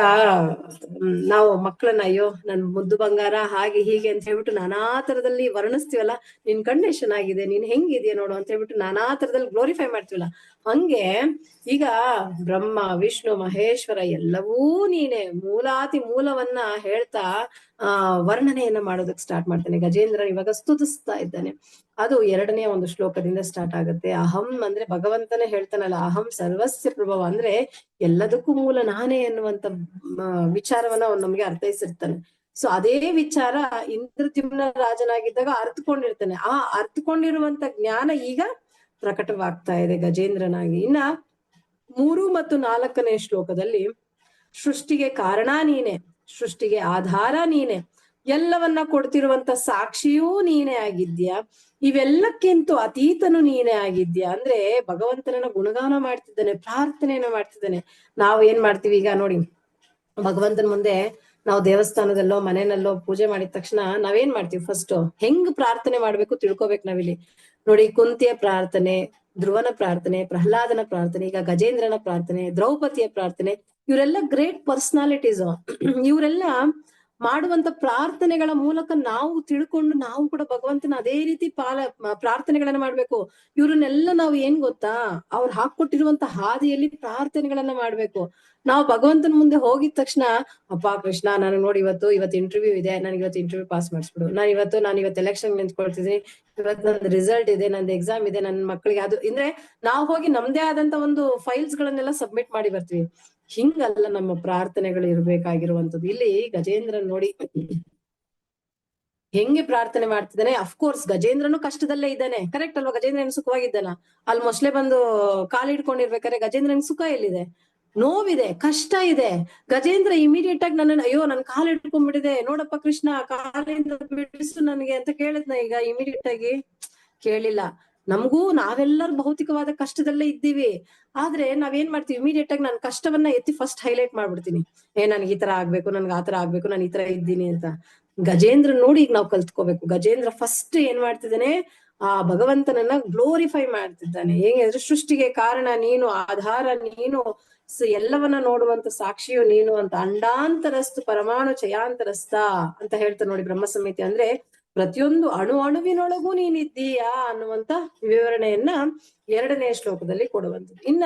ನಾವು ಮಕ್ಕಳನ್ನ ಅಯ್ಯೋ ನನ್ ಮುದ್ದು ಬಂಗಾರ ಹಾಗೆ ಹೀಗೆ ಅಂತ ಹೇಳ್ಬಿಟ್ಟು ನಾನಾ ತರದಲ್ಲಿ ವರ್ಣಿಸ್ತೀವಲ್ಲ, ನಿನ್ ಕಂಡೀಷನ್ ಆಗಿದೆ, ನೀನ್ ಹೆಂಗಿದ್ಯಾ ನೋಡು ಅಂತ ಹೇಳ್ಬಿಟ್ಟು ನಾನಾ ತರದಲ್ಲಿ ಗ್ಲೋರಿಫೈ ಮಾಡ್ತೀವಲ್ಲ, ಹಂಗೆ ಈಗ ಬ್ರಹ್ಮ ವಿಷ್ಣು ಮಹೇಶ್ವರ ಎಲ್ಲವೂ ನೀನೆ, ಮೂಲಾತಿ ಮೂಲವನ್ನ ಹೇಳ್ತಾ ವರ್ಣನೆಯನ್ನ ಮಾಡೋದಕ್ಕೆ ಸ್ಟಾರ್ಟ್ ಮಾಡ್ತಾನೆ. ಗಜೇಂದ್ರ ಇವಾಗ ಸ್ತುತಿಸ್ತಾ ಇದ್ದಾನೆ. ಅದು 2ನೇ ಒಂದು ಶ್ಲೋಕದಿಂದ ಸ್ಟಾರ್ಟ್ ಆಗುತ್ತೆ. ಅಹಂ ಅಂದ್ರೆ ಭಗವಂತನೇ ಹೇಳ್ತಾನಲ್ಲ, ಅಹಂ ಸರ್ವಸ್ಯ ಪ್ರಭವ, ಅಂದ್ರೆ ಎಲ್ಲದಕ್ಕೂ ಮೂಲ ನಾನೇ ಎನ್ನುವಂತ ವಿಚಾರವನ್ನ ಅವ್ನು ನಮ್ಗೆ ಅರ್ಥೈಸಿರ್ತಾನೆ. ಸೊ ಅದೇ ವಿಚಾರ ಇಂದ್ರದ್ಯುಮ್ನ ರಾಜನಾಗಿದ್ದಾಗ ಅರ್ಥಕೊಂಡಿರ್ತಾನೆ. ಆ ಅರ್ಥಕೊಂಡಿರುವಂತ ಜ್ಞಾನ ಈಗ ಪ್ರಕಟವಾಗ್ತಾ ಇದೆ ಗಜೇಂದ್ರನಾಗಿ. ಇನ್ನ 3 ಮತ್ತು 4ನೇ ಶ್ಲೋಕದಲ್ಲಿ ಸೃಷ್ಟಿಗೆ ಕಾರಣ ನೀನೆ, ಸೃಷ್ಟಿಗೆ ಆಧಾರ ನೀನೆ, ಎಲ್ಲವನ್ನ ಕೊಡ್ತಿರುವಂತ ಸಾಕ್ಷಿಯೂ ನೀನೇ ಆಗಿದ್ಯಾ, ಇವೆಲ್ಲಕ್ಕಿಂತೂ ಅತೀತನು ನೀನೇ ಆಗಿದ್ಯಾ. ಅಂದ್ರೆ ಭಗವಂತನನ್ನ ಗುಣಗಾನ ಮಾಡ್ತಿದ್ದಾನೆ, ಪ್ರಾರ್ಥನೆಯನ್ನ ಮಾಡ್ತಿದ್ದಾನೆ. ನಾವು ಏನ್ ಮಾಡ್ತೀವಿ ಈಗ ನೋಡಿ, ಭಗವಂತನ ಮುಂದೆ ನಾವು ದೇವಸ್ಥಾನದಲ್ಲೋ ಮನೆಯಲ್ಲೋ ಪೂಜೆ ಮಾಡಿದ ತಕ್ಷಣ ನಾವೇನ್ ಮಾಡ್ತೀವಿ, ಫಸ್ಟ್ ಹೆಂಗ್ ಪ್ರಾರ್ಥನೆ ಮಾಡ್ಬೇಕು ತಿಳ್ಕೊಬೇಕು ನಾವಿಲ್ಲಿ. ನೋಡಿ, ಕುಂತಿಯ ಪ್ರಾರ್ಥನೆ, ಧ್ರುವನ ಪ್ರಾರ್ಥನೆ, ಪ್ರಹ್ಲಾದನ ಪ್ರಾರ್ಥನೆ, ಈಗ ಗಜೇಂದ್ರನ ಪ್ರಾರ್ಥನೆ, ದ್ರೌಪದಿಯ ಪ್ರಾರ್ಥನೆ, ಇವರೆಲ್ಲ ಗ್ರೇಟ್ ಪರ್ಸನಾಲಿಟೀಸ್. ಇವರೆಲ್ಲ ಮಾಡುವಂತ ಪ್ರಾರ್ಥನೆಗಳ ಮೂಲಕ ನಾವು ತಿಳ್ಕೊಂಡು ನಾವು ಕೂಡ ಭಗವಂತನ ಅದೇ ರೀತಿ ಪ್ರಾರ್ಥನೆಗಳನ್ನ ಮಾಡ್ಬೇಕು. ಇವ್ರನ್ನೆಲ್ಲ ನಾವು ಏನ್ ಗೊತ್ತಾ, ಅವ್ರು ಹಾಕೊಟ್ಟಿರುವಂತ ಹಾದಿಯಲ್ಲಿ ಪ್ರಾರ್ಥನೆಗಳನ್ನ ಮಾಡ್ಬೇಕು. ನಾವು ಭಗವಂತನ ಮುಂದೆ ಹೋಗಿದ ತಕ್ಷಣ, ಅಪ್ಪ ಕೃಷ್ಣ ನನಗೆ ನೋಡಿ ಇವತ್ತು ಇಂಟರ್ವ್ಯೂ ಇದೆ, ನನಗೆ ಇವತ್ತು ಇಂಟರ್ವ್ಯೂ ಪಾಸ್ ಮಾಡಿಸ್ಬಿಡು, ನಾನು ಇವತ್ತು ಎಲೆಕ್ಷನ್ ನಿಂತ್ಕೊಳ್ತಿದ್ದೀನಿ, ಇವತ್ತು ನಂದು ರಿಸಲ್ಟ್ ಇದೆ, ನಂದು ಎಕ್ಸಾಮ್ ಇದೆ, ನನ್ನ ಮಕ್ಕಳಿಗೆ ಅದು ಅಂದ್ರೆ ನಾವು ಹೋಗಿ ನಮ್ದೇ ಆದಂತ ಒಂದು ಫೈಲ್ಸ್ ಗಳನ್ನೆಲ್ಲ ಸಬ್ಮಿಟ್ ಮಾಡಿ ಬರ್ತೀವಿ. ಹಿಂಗಲ್ಲ ನಮ್ಮ ಪ್ರಾರ್ಥನೆಗಳು ಇರ್ಬೇಕಾಗಿರುವಂತದ್ದು. ಇಲ್ಲಿ ಗಜೇಂದ್ರ ನೋಡಿ ಹೆಂಗೆ ಪ್ರಾರ್ಥನೆ ಮಾಡ್ತಿದ್ದಾನೆ. ಅಫ್ಕೋರ್ಸ್ ಗಜೇಂದ್ರನು ಕಷ್ಟದಲ್ಲೇ ಇದ್ದಾನೆ, ಕರೆಕ್ಟ್ ಅಲ್ವಾ? ಗಜೇಂದ್ರನ್ ಸುಖವಾಗಿದ್ದಾನ? ಅಲ್ಲಿ ಮೊಸಳೆ ಬಂದು ಕಾಲಿಡ್ಕೊಂಡಿರ್ಬೇಕಾದ್ರೆ ಗಜೇಂದ್ರನ್ ಸುಖ ಎಲ್ಲಿದೆ? ನೋವಿದೆ, ಕಷ್ಟ ಇದೆ. ಗಜೇಂದ್ರ ಇಮಿಡಿಯೇಟ್ ಆಗಿ ಅಯ್ಯೋ ನನ್ ಕಾಲು ಇಟ್ಕೊಂಡ್ಬಿಟ್ಟಿದೆ, ನೋಡಪ್ಪ ಕೃಷ್ಣ ಕಾಲಿಂದ ಬಿಡಿಸು ನನ್ಗೆ ಅಂತ ಕೇಳಿದ್ನ ಈಗ ಇಮಿಡಿಯೇಟ್ ಆಗಿ? ಕೇಳಿಲ್ಲ. ನಮಗೂ ನಾವೆಲ್ಲರೂ ಭೌತಿಕವಾದ ಕಷ್ಟದಲ್ಲೇ ಇದ್ದೀವಿ. ಆದ್ರೆ ನಾವೇನ್ ಮಾಡ್ತೀವಿ, ಇಮಿಡಿಯೇಟ್ ಆಗಿ ನಾನು ಕಷ್ಟವನ್ನ ಎತ್ತಿ ಫಸ್ಟ್ ಹೈಲೈಟ್ ಮಾಡ್ಬಿಡ್ತೀನಿ. ನನ್ಗೆ ಈ ತರ ಆಗ್ಬೇಕು, ನನ್ಗೆ ಆತರ ಆಗ್ಬೇಕು, ನಾನು ಈ ತರ ಇದ್ದೀನಿ ಅಂತ. ಗಜೇಂದ್ರ ನೋಡಿ ಈಗ ನಾವು ಕಲ್ತ್ಕೋಬೇಕು. ಗಜೇಂದ್ರ ಫಸ್ಟ್ ಏನ್ ಮಾಡ್ತಿದ್ದಾನೆ, ಆ ಭಗವಂತನನ್ನ ಗ್ಲೋರಿಫೈ ಮಾಡ್ತಿದ್ದಾನೆ. ಹೇಗೆ ಅಂದ್ರೆ ಸೃಷ್ಟಿಗೆ ಕಾರಣ ನೀನು, ಆಧಾರ ನೀನು, ಎಲ್ಲವನ್ನ ನೋಡುವಂತ ಸಾಕ್ಷಿಯು ನೀನು ಅಂತ. ಅಂಡಾಂತರಸ್ತು ಪರಮಾಣು ಚಯಾಂತರಸ್ತ ಅಂತ ಹೇಳ್ತಾರೆ ನೋಡಿ ಬ್ರಹ್ಮ ಸಂಹಿತೆ. ಅಂದ್ರೆ ಪ್ರತಿಯೊಂದು ಅಣುವಿನೊಳಗೂ ನೀನಿದ್ದೀಯಾ ಅನ್ನುವಂತ ವಿವರಣೆಯನ್ನ 2ನೇ ಶ್ಲೋಕದಲ್ಲಿ ಕೊಡುವಂಥದ್ದು. ಇನ್ನ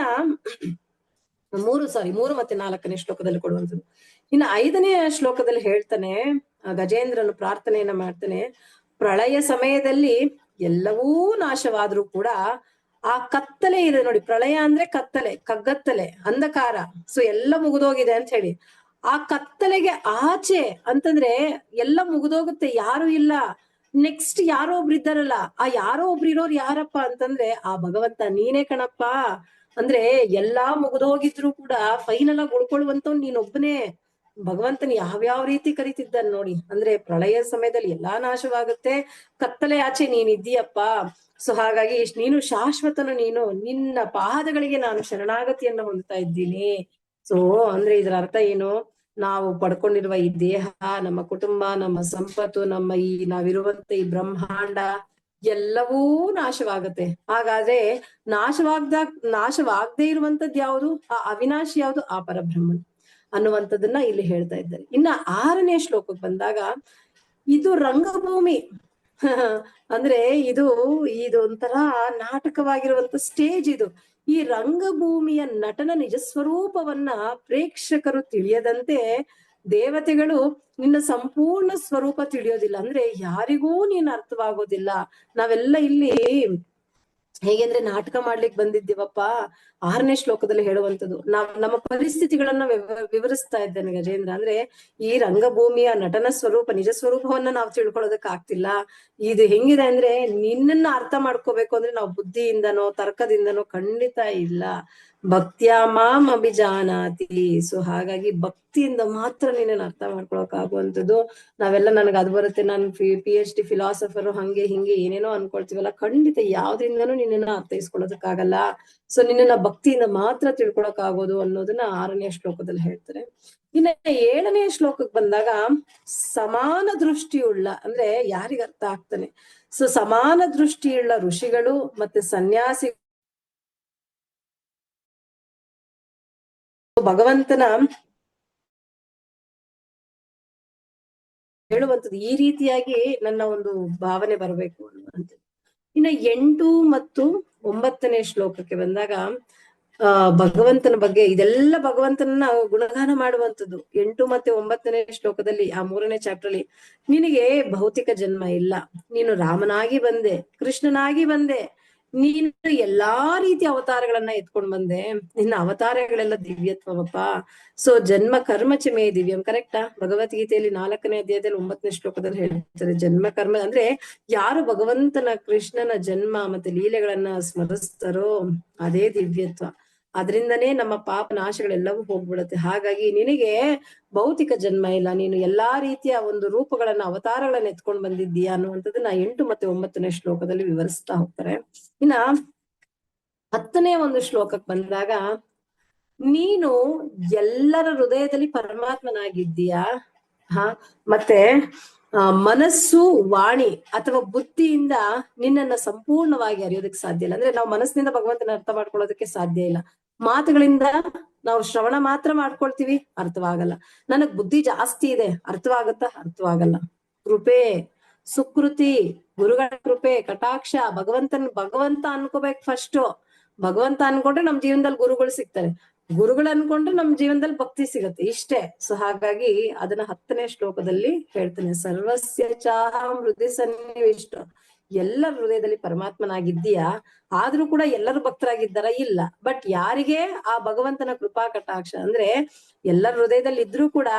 3 ಮತ್ತೆ 4ನೇ ಶ್ಲೋಕದಲ್ಲಿ ಕೊಡುವಂಥದ್ದು. ಇನ್ನು 5ನೇ ಶ್ಲೋಕದಲ್ಲಿ ಹೇಳ್ತಾನೆ, ಗಜೇಂದ್ರನು ಪ್ರಾರ್ಥನೆಯನ್ನ ಮಾಡ್ತಾನೆ, ಪ್ರಳಯ ಸಮಯದಲ್ಲಿ ಎಲ್ಲವೂ ನಾಶವಾದ್ರೂ ಕೂಡ ಆ ಕತ್ತಲೆ ಇದೆ ನೋಡಿ. ಪ್ರಳಯ ಅಂದ್ರೆ ಕತ್ತಲೆ, ಕಗ್ಗತ್ತಲೆ, ಅಂಧಕಾರ. ಸೊ ಎಲ್ಲ ಮುಗಿದೋಗಿದೆ ಅಂತ ಹೇಳಿ, ಆ ಕತ್ತಲೆಗೆ ಆಚೆ ಅಂತಂದ್ರೆ ಎಲ್ಲ ಮುಗಿದೋಗುತ್ತೆ, ಯಾರು ಇಲ್ಲ. ನೆಕ್ಸ್ಟ್ ಯಾರೋ ಒಬ್ರು ಇದ್ದಾರಲ್ಲ, ಆ ಯಾರೋ ಒಬ್ರು ಇರೋರು ಯಾರಪ್ಪ ಅಂತಂದ್ರೆ ಆ ಭಗವಂತ ನೀನೇ ಕಣಪ್ಪ. ಅಂದ್ರೆ ಎಲ್ಲಾ ಮುಗಿದೋಗಿದ್ರು ಕೂಡ ಫೈನಲ್ ಆಗಿ ಉಳ್ಕೊಳ್ಳುವಂತವ್ ನೀನೊಬ್ಬನೇ. ಭಗವಂತನ ಯಾವ್ಯಾವ ರೀತಿ ಕರೀತಿದ್ದಾನೆ ನೋಡಿ. ಅಂದ್ರೆ ಪ್ರಳಯ ಸಮಯದಲ್ಲಿ ಎಲ್ಲಾ ನಾಶವಾಗುತ್ತೆ, ಕತ್ತಲೆ ಆಚೆ ನೀನಿದ್ದೀಯಪ್ಪ. ಸೊ ಹಾಗಾಗಿ ನೀನು ಶಾಶ್ವತನು, ನೀನು ನಿನ್ನ ಪಾದಗಳಿಗೆ ನಾನು ಶರಣಾಗತಿಯನ್ನ ಹೊಂದ್ತಾ ಇದ್ದೀನಿ. ಸೊ ಅಂದ್ರೆ ಇದರ ಅರ್ಥ ಏನು? ನಾವು ಪಡ್ಕೊಂಡಿರುವ ಈ ದೇಹ, ನಮ್ಮ ಕುಟುಂಬ, ನಮ್ಮ ಸಂಪತ್ತು, ನಮ್ಮ ಈ ನಾವಿರುವಂತ ಈ ಬ್ರಹ್ಮಾಂಡ ಎಲ್ಲವೂ ನಾಶವಾಗತ್ತೆ. ಹಾಗಾದ್ರೆ ನಾಶವಾಗದೇ ಇರುವಂತದ್ದು ಯಾವುದು? ಆ ಅವಿನಾಶಿ ಯಾವುದು? ಆ ಪರಬ್ರಹ್ಮನ್ ಅನ್ನುವಂಥದ್ದನ್ನ ಇಲ್ಲಿ ಹೇಳ್ತಾ ಇದ್ದಾರೆ. ಇನ್ನ 6ನೇ ಶ್ಲೋಕಕ್ಕೆ ಬಂದಾಗ, ಇದು ರಂಗಭೂಮಿ. ಅಂದ್ರೆ ಇದು ಒಂಥರ ನಾಟಕವಾಗಿರುವಂತ ಸ್ಟೇಜ್ ಇದು. ಈ ರಂಗಭೂಮಿಯ ನಟನ ನಿಜ ಸ್ವರೂಪವನ್ನ ಪ್ರೇಕ್ಷಕರು ತಿಳಿಯದಂತೆ ದೇವತೆಗಳು ನಿನ್ನ ಸಂಪೂರ್ಣ ಸ್ವರೂಪ ತಿಳಿಯೋದಿಲ್ಲ. ಅಂದ್ರೆ ಯಾರಿಗೂ ನೀನ್ ಅರ್ಥವಾಗೋದಿಲ್ಲ. ನಾವೆಲ್ಲ ಇಲ್ಲಿ ಹೇಗೆಂದ್ರೆ ನಾಟಕ ಮಾಡ್ಲಿಕ್ಕೆ ಬಂದಿದ್ದೀವಪ್ಪ. 6ನೇ ಶ್ಲೋಕದಲ್ಲಿ ಹೇಳುವಂಥದ್ದು ನಮ್ಮ ಪರಿಸ್ಥಿತಿಗಳನ್ನ ವಿವರಿಸ್ತಾ ಇದ್ದೇನೆ ಗಜೇಂದ್ರ. ಅಂದ್ರೆ ಈ ರಂಗಭೂಮಿಯ ನಟನ ಸ್ವರೂಪ, ನಿಜ ಸ್ವರೂಪವನ್ನ ನಾವು ತಿಳ್ಕೊಳ್ಳೋದಕ್ ಆಗ್ತಿಲ್ಲ. ಇದು ಹೆಂಗಿದೆ ಅಂದ್ರೆ, ನಿನ್ನನ್ನ ಅರ್ಥ ಮಾಡ್ಕೋಬೇಕು ಅಂದ್ರೆ ನಾವು ಬುದ್ಧಿಯಿಂದನೋ ತರ್ಕದಿಂದನೋ ಖಂಡಿತ ಇಲ್ಲ. ಭಕ್ತ್ಯಾ ಮಾಂ ಅಭಿಜಾನಾತಿ. ಸೊ ಹಾಗಾಗಿ ಭಕ್ತಿಯಿಂದ ಮಾತ್ರ ನಿನ್ನನ್ನು ಅರ್ಥ ಮಾಡ್ಕೊಳಕ್ ಆಗುವಂಥದ್ದು. ನಾವೆಲ್ಲ ನನಗೆ ಅದು ಬರುತ್ತೆ, ನಾನು PhD ಫಿಲಾಸಫರ್, ಹಂಗೆ ಹಿಂಗೆ ಏನೇನೋ ಅನ್ಕೊಳ್ತೀವಲ್ಲ, ಖಂಡಿತ ಯಾವ್ದ್ರಿಂದನೂ ನಿನ್ನನ್ನ ಅರ್ಥೈಸ್ಕೊಳ್ಳೋದಕ್ಕಾಗಲ್ಲ. ಸೊ ನಿನ್ನನ್ನ ಭಕ್ತಿಯಿಂದ ಮಾತ್ರ ತಿಳ್ಕೊಳಕ್ ಆಗೋದು ಅನ್ನೋದನ್ನ 6ನೇ ಶ್ಲೋಕದಲ್ಲಿ ಹೇಳ್ತಾರೆ. ಇನ್ನ 7ನೇ ಶ್ಲೋಕಕ್ಕೆ ಬಂದಾಗ, ಸಮಾನ ದೃಷ್ಟಿಯುಳ್ಳ ಅಂದ್ರೆ ಯಾರಿಗ ಅರ್ಥ ಆಗ್ತಾನೆ? ಸೊ ಸಮಾನ ದೃಷ್ಟಿಯುಳ್ಳ ಋಷಿಗಳು ಮತ್ತೆ ಸನ್ಯಾಸಿ ಭಗವಂತನ ಹೇಳುವಂಥದ್ದು ಈ ರೀತಿಯಾಗಿ ನನ್ನ ಒಂದು ಭಾವನೆ ಬರಬೇಕು ಅನ್ನುವಂಥದ್ದು. ಇನ್ನ 8 ಮತ್ತು 9ನೇ ಶ್ಲೋಕಕ್ಕೆ ಬಂದಾಗ ಭಗವಂತನ ಬಗ್ಗೆ, ಇದೆಲ್ಲ ಭಗವಂತನ ಗುಣಗಾನ ಮಾಡುವಂಥದ್ದು. 8 ಮತ್ತೆ 9ನೇ ಶ್ಲೋಕದಲ್ಲಿ, ಆ 3ನೇ ಚಾಪ್ಟರ್ ಅಲ್ಲಿ, ನಿನಗೆ ಭೌತಿಕ ಜನ್ಮ ಇಲ್ಲ, ನೀನು ರಾಮನಾಗಿ ಬಂದೆ, ಕೃಷ್ಣನಾಗಿ ಬಂದೆ, ನೀನು ಎಲ್ಲಾ ರೀತಿಯ ಅವತಾರಗಳನ್ನ ಎತ್ಕೊಂಡ್ ಬಂದೆ, ನಿನ್ನ ಅವತಾರಗಳೆಲ್ಲ ದಿವ್ಯತ್ವವಪ್ಪ. ಸೊ ಜನ್ಮ ಕರ್ಮ ಚ ಮೇ ದಿವ್ಯಂ, ಕರೆಕ್ಟಾ? ಭಗವದ್ಗೀತೆಯಲ್ಲಿ 4ನೇ ಅಧ್ಯಾಯದಲ್ಲಿ 9ನೇ ಶ್ಲೋಕದಲ್ಲಿ ಹೇಳ್ತಾರೆ, ಜನ್ಮ ಕರ್ಮ ಅಂದ್ರೆ ಯಾರು ಭಗವಂತನ ಕೃಷ್ಣನ ಜನ್ಮ ಮತ್ತೆ ಲೀಲೆಗಳನ್ನ ಸ್ಮರಿಸ್ತಾರೋ ಅದೇ ದಿವ್ಯತ್ವ. ಅದರಿಂದನೇ ನಮ್ಮ ಪಾಪ ನಾಶಗಳೆಲ್ಲವೂ ಹೋಗ್ಬಿಡುತ್ತೆ. ಹಾಗಾಗಿ ನಿನಗೆ ಭೌತಿಕ ಜನ್ಮ ಇಲ್ಲ, ನೀನು ಎಲ್ಲಾ ರೀತಿಯ ಒಂದು ರೂಪಗಳನ್ನ ಅವತಾರಗಳನ್ನ ಎತ್ಕೊಂಡ್ ಬಂದಿದ್ದೀಯಾ ಅನ್ನುವಂಥದ್ದನ್ನ 8 ಮತ್ತೆ 9ನೇ ಶ್ಲೋಕದಲ್ಲಿ ವಿವರಿಸ್ತಾ ಹೋಗ್ತಾರೆ. ಇನ್ನ 10ನೇ ಒಂದು ಶ್ಲೋಕಕ್ಕೆ ಬಂದಾಗ, ನೀನು ಎಲ್ಲರ ಹೃದಯದಲ್ಲಿ ಪರಮಾತ್ಮನಾಗಿದ್ದೀಯಾ. ಮತ್ತೆ ಮನಸ್ಸು, ವಾಣಿ ಅಥವಾ ಬುದ್ಧಿಯಿಂದ ನಿನ್ನನ್ನ ಸಂಪೂರ್ಣವಾಗಿ ಅರಿಯೋದಕ್ಕೆ ಸಾಧ್ಯ ಇಲ್ಲ. ಅಂದ್ರೆ ನಾವು ಮನಸ್ಸಿನಿಂದ ಭಗವಂತನ ಅರ್ಥ ಮಾಡ್ಕೊಳ್ಳೋದಕ್ಕೆ ಸಾಧ್ಯ ಇಲ್ಲ. ಮಾತುಗಳಿಂದ ನಾವು ಶ್ರವಣ ಮಾತ್ರ ಮಾಡ್ಕೊಳ್ತೀವಿ, ಅರ್ಥವಾಗಲ್ಲ. ನನಗ್ ಬುದ್ಧಿ ಜಾಸ್ತಿ ಇದೆ, ಅರ್ಥವಾಗುತ್ತಾ? ಅರ್ಥವಾಗಲ್ಲ. ಕೃಪೆ, ಸುಕೃತಿ, ಗುರುಗಳ ಕೃಪೆ, ಕಟಾಕ್ಷ, ಭಗವಂತ ಅನ್ಕೋಬೇಕು ಫಸ್ಟ್. ಭಗವಂತ ಅನ್ಕೊಂಡ್ರೆ ನಮ್ ಜೀವನದಲ್ಲಿ ಗುರುಗಳು ಸಿಗ್ತಾರೆ, ಗುರುಗಳು ಅನ್ಕೊಂಡ್ರೆ ನಮ್ ಜೀವನದಲ್ಲಿ ಭಕ್ತಿ ಸಿಗತ್ತೆ, ಇಷ್ಟೇ. ಸೊ ಹಾಗಾಗಿ ಅದನ್ನ 10ನೇ ಶ್ಲೋಕದಲ್ಲಿ ಹೇಳ್ತಾನೆ, ಸರ್ವಸ್ಯ ಚಾಹಂ ಹೃದಯ ಸನ್ನಿವಿಷ್ಟ. ಎಲ್ಲರ ಹೃದಯದಲ್ಲಿ ಪರಮಾತ್ಮನಾಗಿದ್ದೀಯಾ, ಆದ್ರೂ ಕೂಡ ಎಲ್ಲರೂ ಭಕ್ತರಾಗಿದ್ದಾರ? ಇಲ್ಲ. ಬಟ್ ಯಾರಿಗೆ ಆ ಭಗವಂತನ ಕೃಪಾ ಕಟಾಕ್ಷ ಅಂದ್ರೆ, ಎಲ್ಲರ ಹೃದಯದಲ್ಲಿ ಇದ್ರೂ ಕೂಡ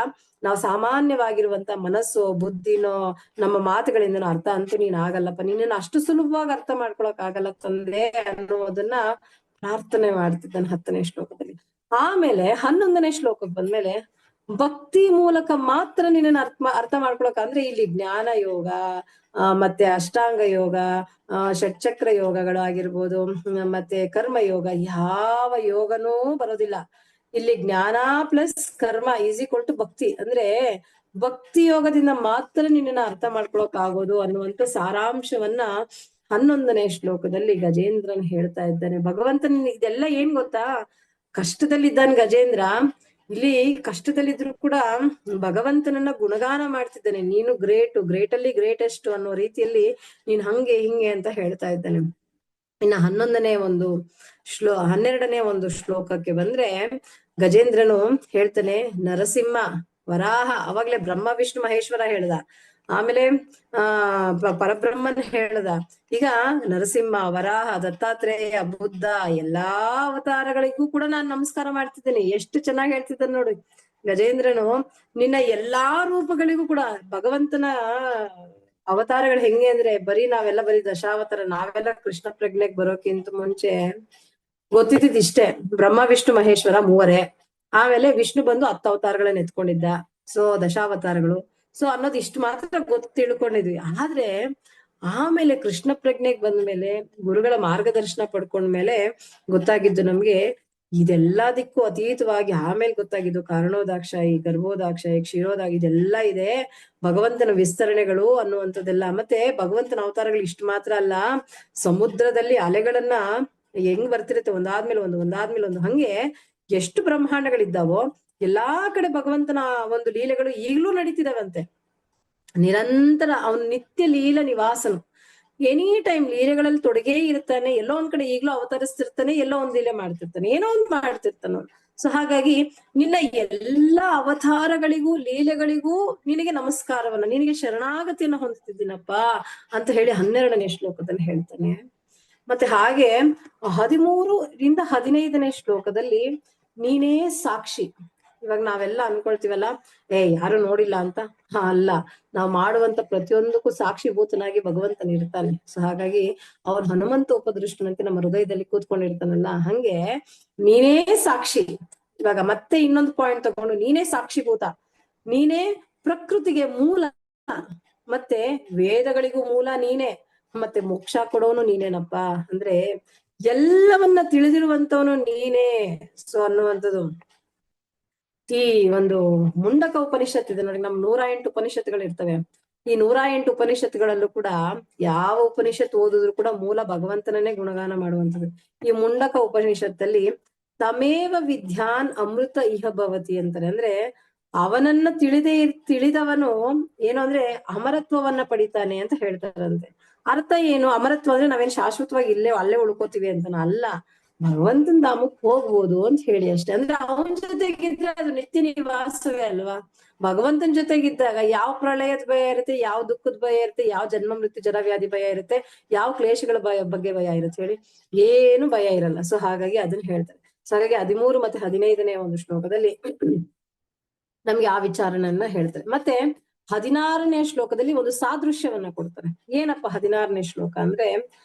ನಾವು ಸಾಮಾನ್ಯವಾಗಿರುವಂತ ಮನಸ್ಸು, ಬುದ್ಧಿನೋ ನಮ್ಮ ಮಾತುಗಳಿಂದನೋ ಅರ್ಥ ಅಂತೂ ನೀನ್ ಆಗಲ್ಲಪ್ಪ, ನಿನ್ನನ್ನು ಅಷ್ಟು ಸುಲಭವಾಗಿ ಅರ್ಥ ಮಾಡ್ಕೊಳಕ್ ಆಗಲ್ಲ ತಂದೆ ಅನ್ನೋದನ್ನ ಪ್ರಾರ್ಥನೆ ಮಾಡ್ತಿದ್ದಾನೆ 10ನೇ ಶ್ಲೋಕದಲ್ಲಿ. ಆಮೇಲೆ 11ನೇ ಶ್ಲೋಕಕ್ಕೆ ಬಂದ್ಮೇಲೆ, ಭಕ್ತಿ ಮೂಲಕ ಮಾತ್ರ ನಿನ್ನನ್ನು ಅರ್ಥ ಮಾಡ್ಕೊಳಕ್ ಅಂದ್ರೆ ಇಲ್ಲಿ ಜ್ಞಾನ ಯೋಗ ಮತ್ತೆ ಅಷ್ಟಾಂಗ ಯೋಗ, ಷಟ್ಚಕ್ರ ಯೋಗಗಳು ಆಗಿರ್ಬೋದು, ಮತ್ತೆ ಕರ್ಮ ಯೋಗ, ಯಾವ ಯೋಗನೂ ಬರೋದಿಲ್ಲ ಇಲ್ಲಿ. ಜ್ಞಾನ ಪ್ಲಸ್ ಕರ್ಮ = ಭಕ್ತಿ. ಅಂದ್ರೆ ಭಕ್ತಿ ಯೋಗದಿಂದ ಮಾತ್ರ ನಿನ್ನನ್ನ ಅರ್ಥ ಮಾಡ್ಕೊಳಕ್ ಆಗೋದು ಅನ್ನುವಂತ ಸಾರಾಂಶವನ್ನ 11ನೇ ಶ್ಲೋಕದಲ್ಲಿ ಗಜೇಂದ್ರನ್ ಹೇಳ್ತಾ ಇದ್ದಾನೆ. ಭಗವಂತನ ಇದೆಲ್ಲ ಏನ್ ಗೊತ್ತಾ, ಕಷ್ಟದಲ್ಲಿದ್ದಾನೆ ಗಜೇಂದ್ರ. ಇಲ್ಲಿ ಕಷ್ಟದಲ್ಲಿದ್ರು ಕೂಡ ಭಗವಂತನನ್ನ ಗುಣಗಾನ ಮಾಡ್ತಿದ್ದಾನೆ. ನೀನು ಗ್ರೇಟ್ ಅಲ್ಲಿ ಗ್ರೇಟೆಸ್ಟ್ ಅನ್ನೋ ರೀತಿಯಲ್ಲಿ ನೀನ್ ಹಂಗೆ ಹಿಂಗೆ ಅಂತ ಹೇಳ್ತಾ ಇದ್ದಾನೆ. ಇನ್ನು 12ನೇ ಒಂದು ಶ್ಲೋಕಕ್ಕೆ ಬಂದ್ರೆ, ಗಜೇಂದ್ರನು ಹೇಳ್ತಾನೆ, ನರಸಿಂಹ, ವರಾಹ, ಅವಾಗ್ಲೇ ಬ್ರಹ್ಮ ವಿಷ್ಣು ಮಹೇಶ್ವರ ಹೇಳ್ದ, ಆಮೇಲೆ ಪರಬ್ರಹ್ಮನ್ ಹೇಳ್ದ, ಈಗ ನರಸಿಂಹ, ವರಾಹ, ದತ್ತಾತ್ರೇಯ, ಬುದ್ಧ, ಎಲ್ಲಾ ಅವತಾರಗಳಿಗೂ ಕೂಡ ನಾನು ನಮಸ್ಕಾರ ಮಾಡ್ತಿದ್ದೇನೆ. ಎಷ್ಟು ಚೆನ್ನಾಗಿ ಹೇಳ್ತಿದ್ದಾನೆ ನೋಡಿ ಗಜೇಂದ್ರನು. ನಿನ್ನ ಎಲ್ಲಾ ರೂಪಗಳಿಗೂ ಕೂಡ ಭಗವಂತನ ಅವತಾರಗಳು ಹೆಂಗೆ ಅಂದ್ರೆ, ನಾವೆಲ್ಲ ಬರೀ ದಶಾವತಾರ, ನಾವೆಲ್ಲ ಕೃಷ್ಣ ಪ್ರಜ್ಞೆಗೆ ಬರೋಕ್ಕಿಂತ ಮುಂಚೆ ಗೊತ್ತಿದ್ದಿದ್ ಇಷ್ಟೇ, ಬ್ರಹ್ಮ ವಿಷ್ಣು ಮಹೇಶ್ವರ 3. ಆಮೇಲೆ ವಿಷ್ಣು ಬಂದು 10 ಅವತಾರಗಳನ್ನ ಎತ್ಕೊಂಡಿದ್ದ. ಸೊ ದಶಾವತಾರಗಳು ಸೊ ಅನ್ನೋದು ಇಷ್ಟು ಮಾತ್ರ ತಿಳ್ಕೊಂಡಿದ್ವಿ. ಆದ್ರೆ ಆಮೇಲೆ ಕೃಷ್ಣ ಪ್ರಜ್ಞೆಗೆ ಬಂದ್ಮೇಲೆ ಗುರುಗಳ ಮಾರ್ಗದರ್ಶನ ಪಡ್ಕೊಂಡ್ಮೇಲೆ ಗೊತ್ತಾಗಿದ್ದು ನಮ್ಗೆ ಇದೆಲ್ಲದಕ್ಕೂ ಅತೀತವಾಗಿ ಆಮೇಲೆ ಗೊತ್ತಾಗಿದ್ದು ಕಾರಣೋದಾಕ್ಷಾಯಿ, ಗರ್ಭೋದಾಕ್ಷಾಯಿ, ಕ್ಷೀರೋದಾಗಿ ಇದೆಲ್ಲ ಇದೆ, ಭಗವಂತನ ವಿಸ್ತರಣೆಗಳು ಅನ್ನುವಂಥದ್ದೆಲ್ಲ. ಮತ್ತೆ ಭಗವಂತನ ಅವತಾರಗಳು ಇಷ್ಟು ಮಾತ್ರ ಅಲ್ಲ, ಸಮುದ್ರದಲ್ಲಿ ಅಲೆಗಳನ್ನ ಹೆಂಗ್ ಬರ್ತಿರುತ್ತೆ ಒಂದಾದ್ಮೇಲೆ ಒಂದು ಹಂಗೆ ಎಷ್ಟು ಬ್ರಹ್ಮಾಂಡಗಳಿದ್ದಾವೋ ಎಲ್ಲಾ ಕಡೆ ಭಗವಂತನ ಒಂದು ಲೀಲೆಗಳು ಈಗಲೂ ನಡೀತಿದಾವಂತೆ. ನಿರಂತರ ಅವನು ನಿತ್ಯ ಲೀಲ ನಿವಾಸನು, ಎನಿ ಟೈಮ್ ಲೀಲೆಗಳಲ್ಲಿ ತೊಡಗೇ ಇರ್ತಾನೆ. ಎಲ್ಲೋ ಒಂದ್ ಕಡೆ ಈಗ್ಲೂ ಅವತರಿಸ್ತಿರ್ತಾನೆ, ಎಲ್ಲೋ ಒಂದ್ ಲೀಲೆ ಮಾಡ್ತಿರ್ತಾನೆ, ಏನೋ ಒಂದ್ ಮಾಡ್ತಿರ್ತಾನ. ಸೊ ಹಾಗಾಗಿ ನಿನ್ನ ಎಲ್ಲಾ ಅವತಾರಗಳಿಗೂ ಲೀಲೆಗಳಿಗೂ ನಿನಗೆ ನಮಸ್ಕಾರವನ್ನ, ನಿನಗೆ ಶರಣಾಗತಿಯನ್ನ ಹೊಂದುತ್ತಿದ್ದೀನಪ್ಪ ಅಂತ ಹೇಳಿ 12ನೇ ಶ್ಲೋಕದಲ್ಲಿ ಹೇಳ್ತಾನೆ. ಮತ್ತೆ ಹಾಗೆ 13ರಿಂದ 15ನೇ ಶ್ಲೋಕದಲ್ಲಿ ನೀನೇ ಸಾಕ್ಷಿ. ಇವಾಗ ನಾವೆಲ್ಲ ಅನ್ಕೊಳ್ತೀವಲ್ಲ, ಯಾರು ನೋಡಿಲ್ಲ ಅಂತ. ಅಲ್ಲ, ನಾವ್ ಮಾಡುವಂತ ಪ್ರತಿಯೊಂದಕ್ಕೂ ಸಾಕ್ಷಿಭೂತನಾಗಿ ಭಗವಂತನ ಇರ್ತಾನೆ. ಸೊ ಹಾಗಾಗಿ ಅವ್ರ ಹನುಮಂತ ಉಪದೃಷ್ಟನಂತೆ ನಮ್ಮ ಹೃದಯದಲ್ಲಿ ಕೂತ್ಕೊಂಡಿರ್ತಾನಲ್ಲ, ಹಂಗೆ ನೀನೇ ಸಾಕ್ಷಿ. ಇವಾಗ ಮತ್ತೆ ಇನ್ನೊಂದು ಪಾಯಿಂಟ್ ತಗೊಂಡು, ನೀನೇ ಸಾಕ್ಷಿಭೂತ, ನೀನೇ ಪ್ರಕೃತಿಗೆ ಮೂಲ, ಮತ್ತೆ ವೇದಗಳಿಗೂ ಮೂಲ ನೀನೇ, ಮತ್ತೆ ಮೋಕ್ಷ ಕೊಡೋನು ನೀನೇನಪ್ಪ. ಅಂದ್ರೆ ಎಲ್ಲವನ್ನ ತಿಳಿದಿರುವಂತವನು ನೀನೇ. ಸೊ ಅನ್ನುವಂಥದ್ದು ಈ ಒಂದು ಮುಂಡಕ ಉಪನಿಷತ್ ಇದೆ ನೋಡಿ, ನಮ್ 108 ಉಪನಿಷತ್ತುಗಳು ಇರ್ತವೆ. ಈ 108 ಉಪನಿಷತ್ತುಗಳಲ್ಲೂ ಕೂಡ ಯಾವ ಉಪನಿಷತ್ ಓದಿದ್ರು ಕೂಡ ಮೂಲ ಭಗವಂತನನ್ನೇ ಗುಣಗಾನ ಮಾಡುವಂಥದ್ದು. ಈ ಮುಂಡಕ ಉಪನಿಷತ್ತಲ್ಲಿ ತಮೇವ ವಿದ್ಯಾನ್ ಅಮೃತ ಇಹ ಭವತಿ ಅಂತಾರೆ. ಅಂದ್ರೆ ಅವನನ್ನ ತಿಳಿದವನು ಏನು ಅಂದ್ರೆ ಅಮರತ್ವವನ್ನ ಪಡಿತಾನೆ ಅಂತ ಹೇಳ್ತಾರಂತೆ. ಅರ್ಥ ಏನು? ಅಮರತ್ವ ಅಂದ್ರೆ ನಾವೇನ್ ಶಾಶ್ವತವಾಗಿ ಅಲ್ಲೇ ಉಳ್ಕೋತೀವಿ ಅಂತನ ಅಲ್ಲ, ಭಗವಂತನ ಧಾಮಕ್ ಹೋಗ್ಬೋದು ಅಂತ ಹೇಳಿ ಅಷ್ಟೇ. ಅಂದ್ರೆ ಅವನ ಜೊತೆಗಿದ್ರೆ ಅದು ನಿತ್ಯ ನಿವಾಸವೇ ಅಲ್ವಾ. ಭಗವಂತನ ಜೊತೆಗಿದ್ದಾಗ ಯಾವ ಪ್ರಳಯದ ಭಯ ಇರುತ್ತೆ, ಯಾವ ದುಃಖದ ಭಯ ಇರುತ್ತೆ, ಯಾವ ಜನ್ಮ ಮೃತ್ಯು ಜರ ವ್ಯಾಧಿ ಭಯ ಇರುತ್ತೆ, ಯಾವ ಕ್ಲೇಶಗಳ ಬಗ್ಗೆ ಭಯ ಇರುತ್ತೆ ಹೇಳಿ? ಏನು ಭಯ ಇರಲ್ಲ. ಸೊ ಹಾಗಾಗಿ ಅದನ್ನ ಹೇಳ್ತಾರೆ. ಸೊ ಹಾಗಾಗಿ 13 ಮತ್ತೆ 15ನೇ ಒಂದು ಶ್ಲೋಕದಲ್ಲಿ ನಮ್ಗೆ ಆ ವಿಚಾರನನ್ನ ಹೇಳ್ತಾರೆ. ಮತ್ತೆ 16ನೇ ಶ್ಲೋಕದಲ್ಲಿ ಒಂದು ಸಾದೃಶ್ಯವನ್ನ ಕೊಡ್ತಾರೆ. ಏನಪ್ಪ 16ನೇ ಶ್ಲೋಕ ಅಂದ್ರೆ,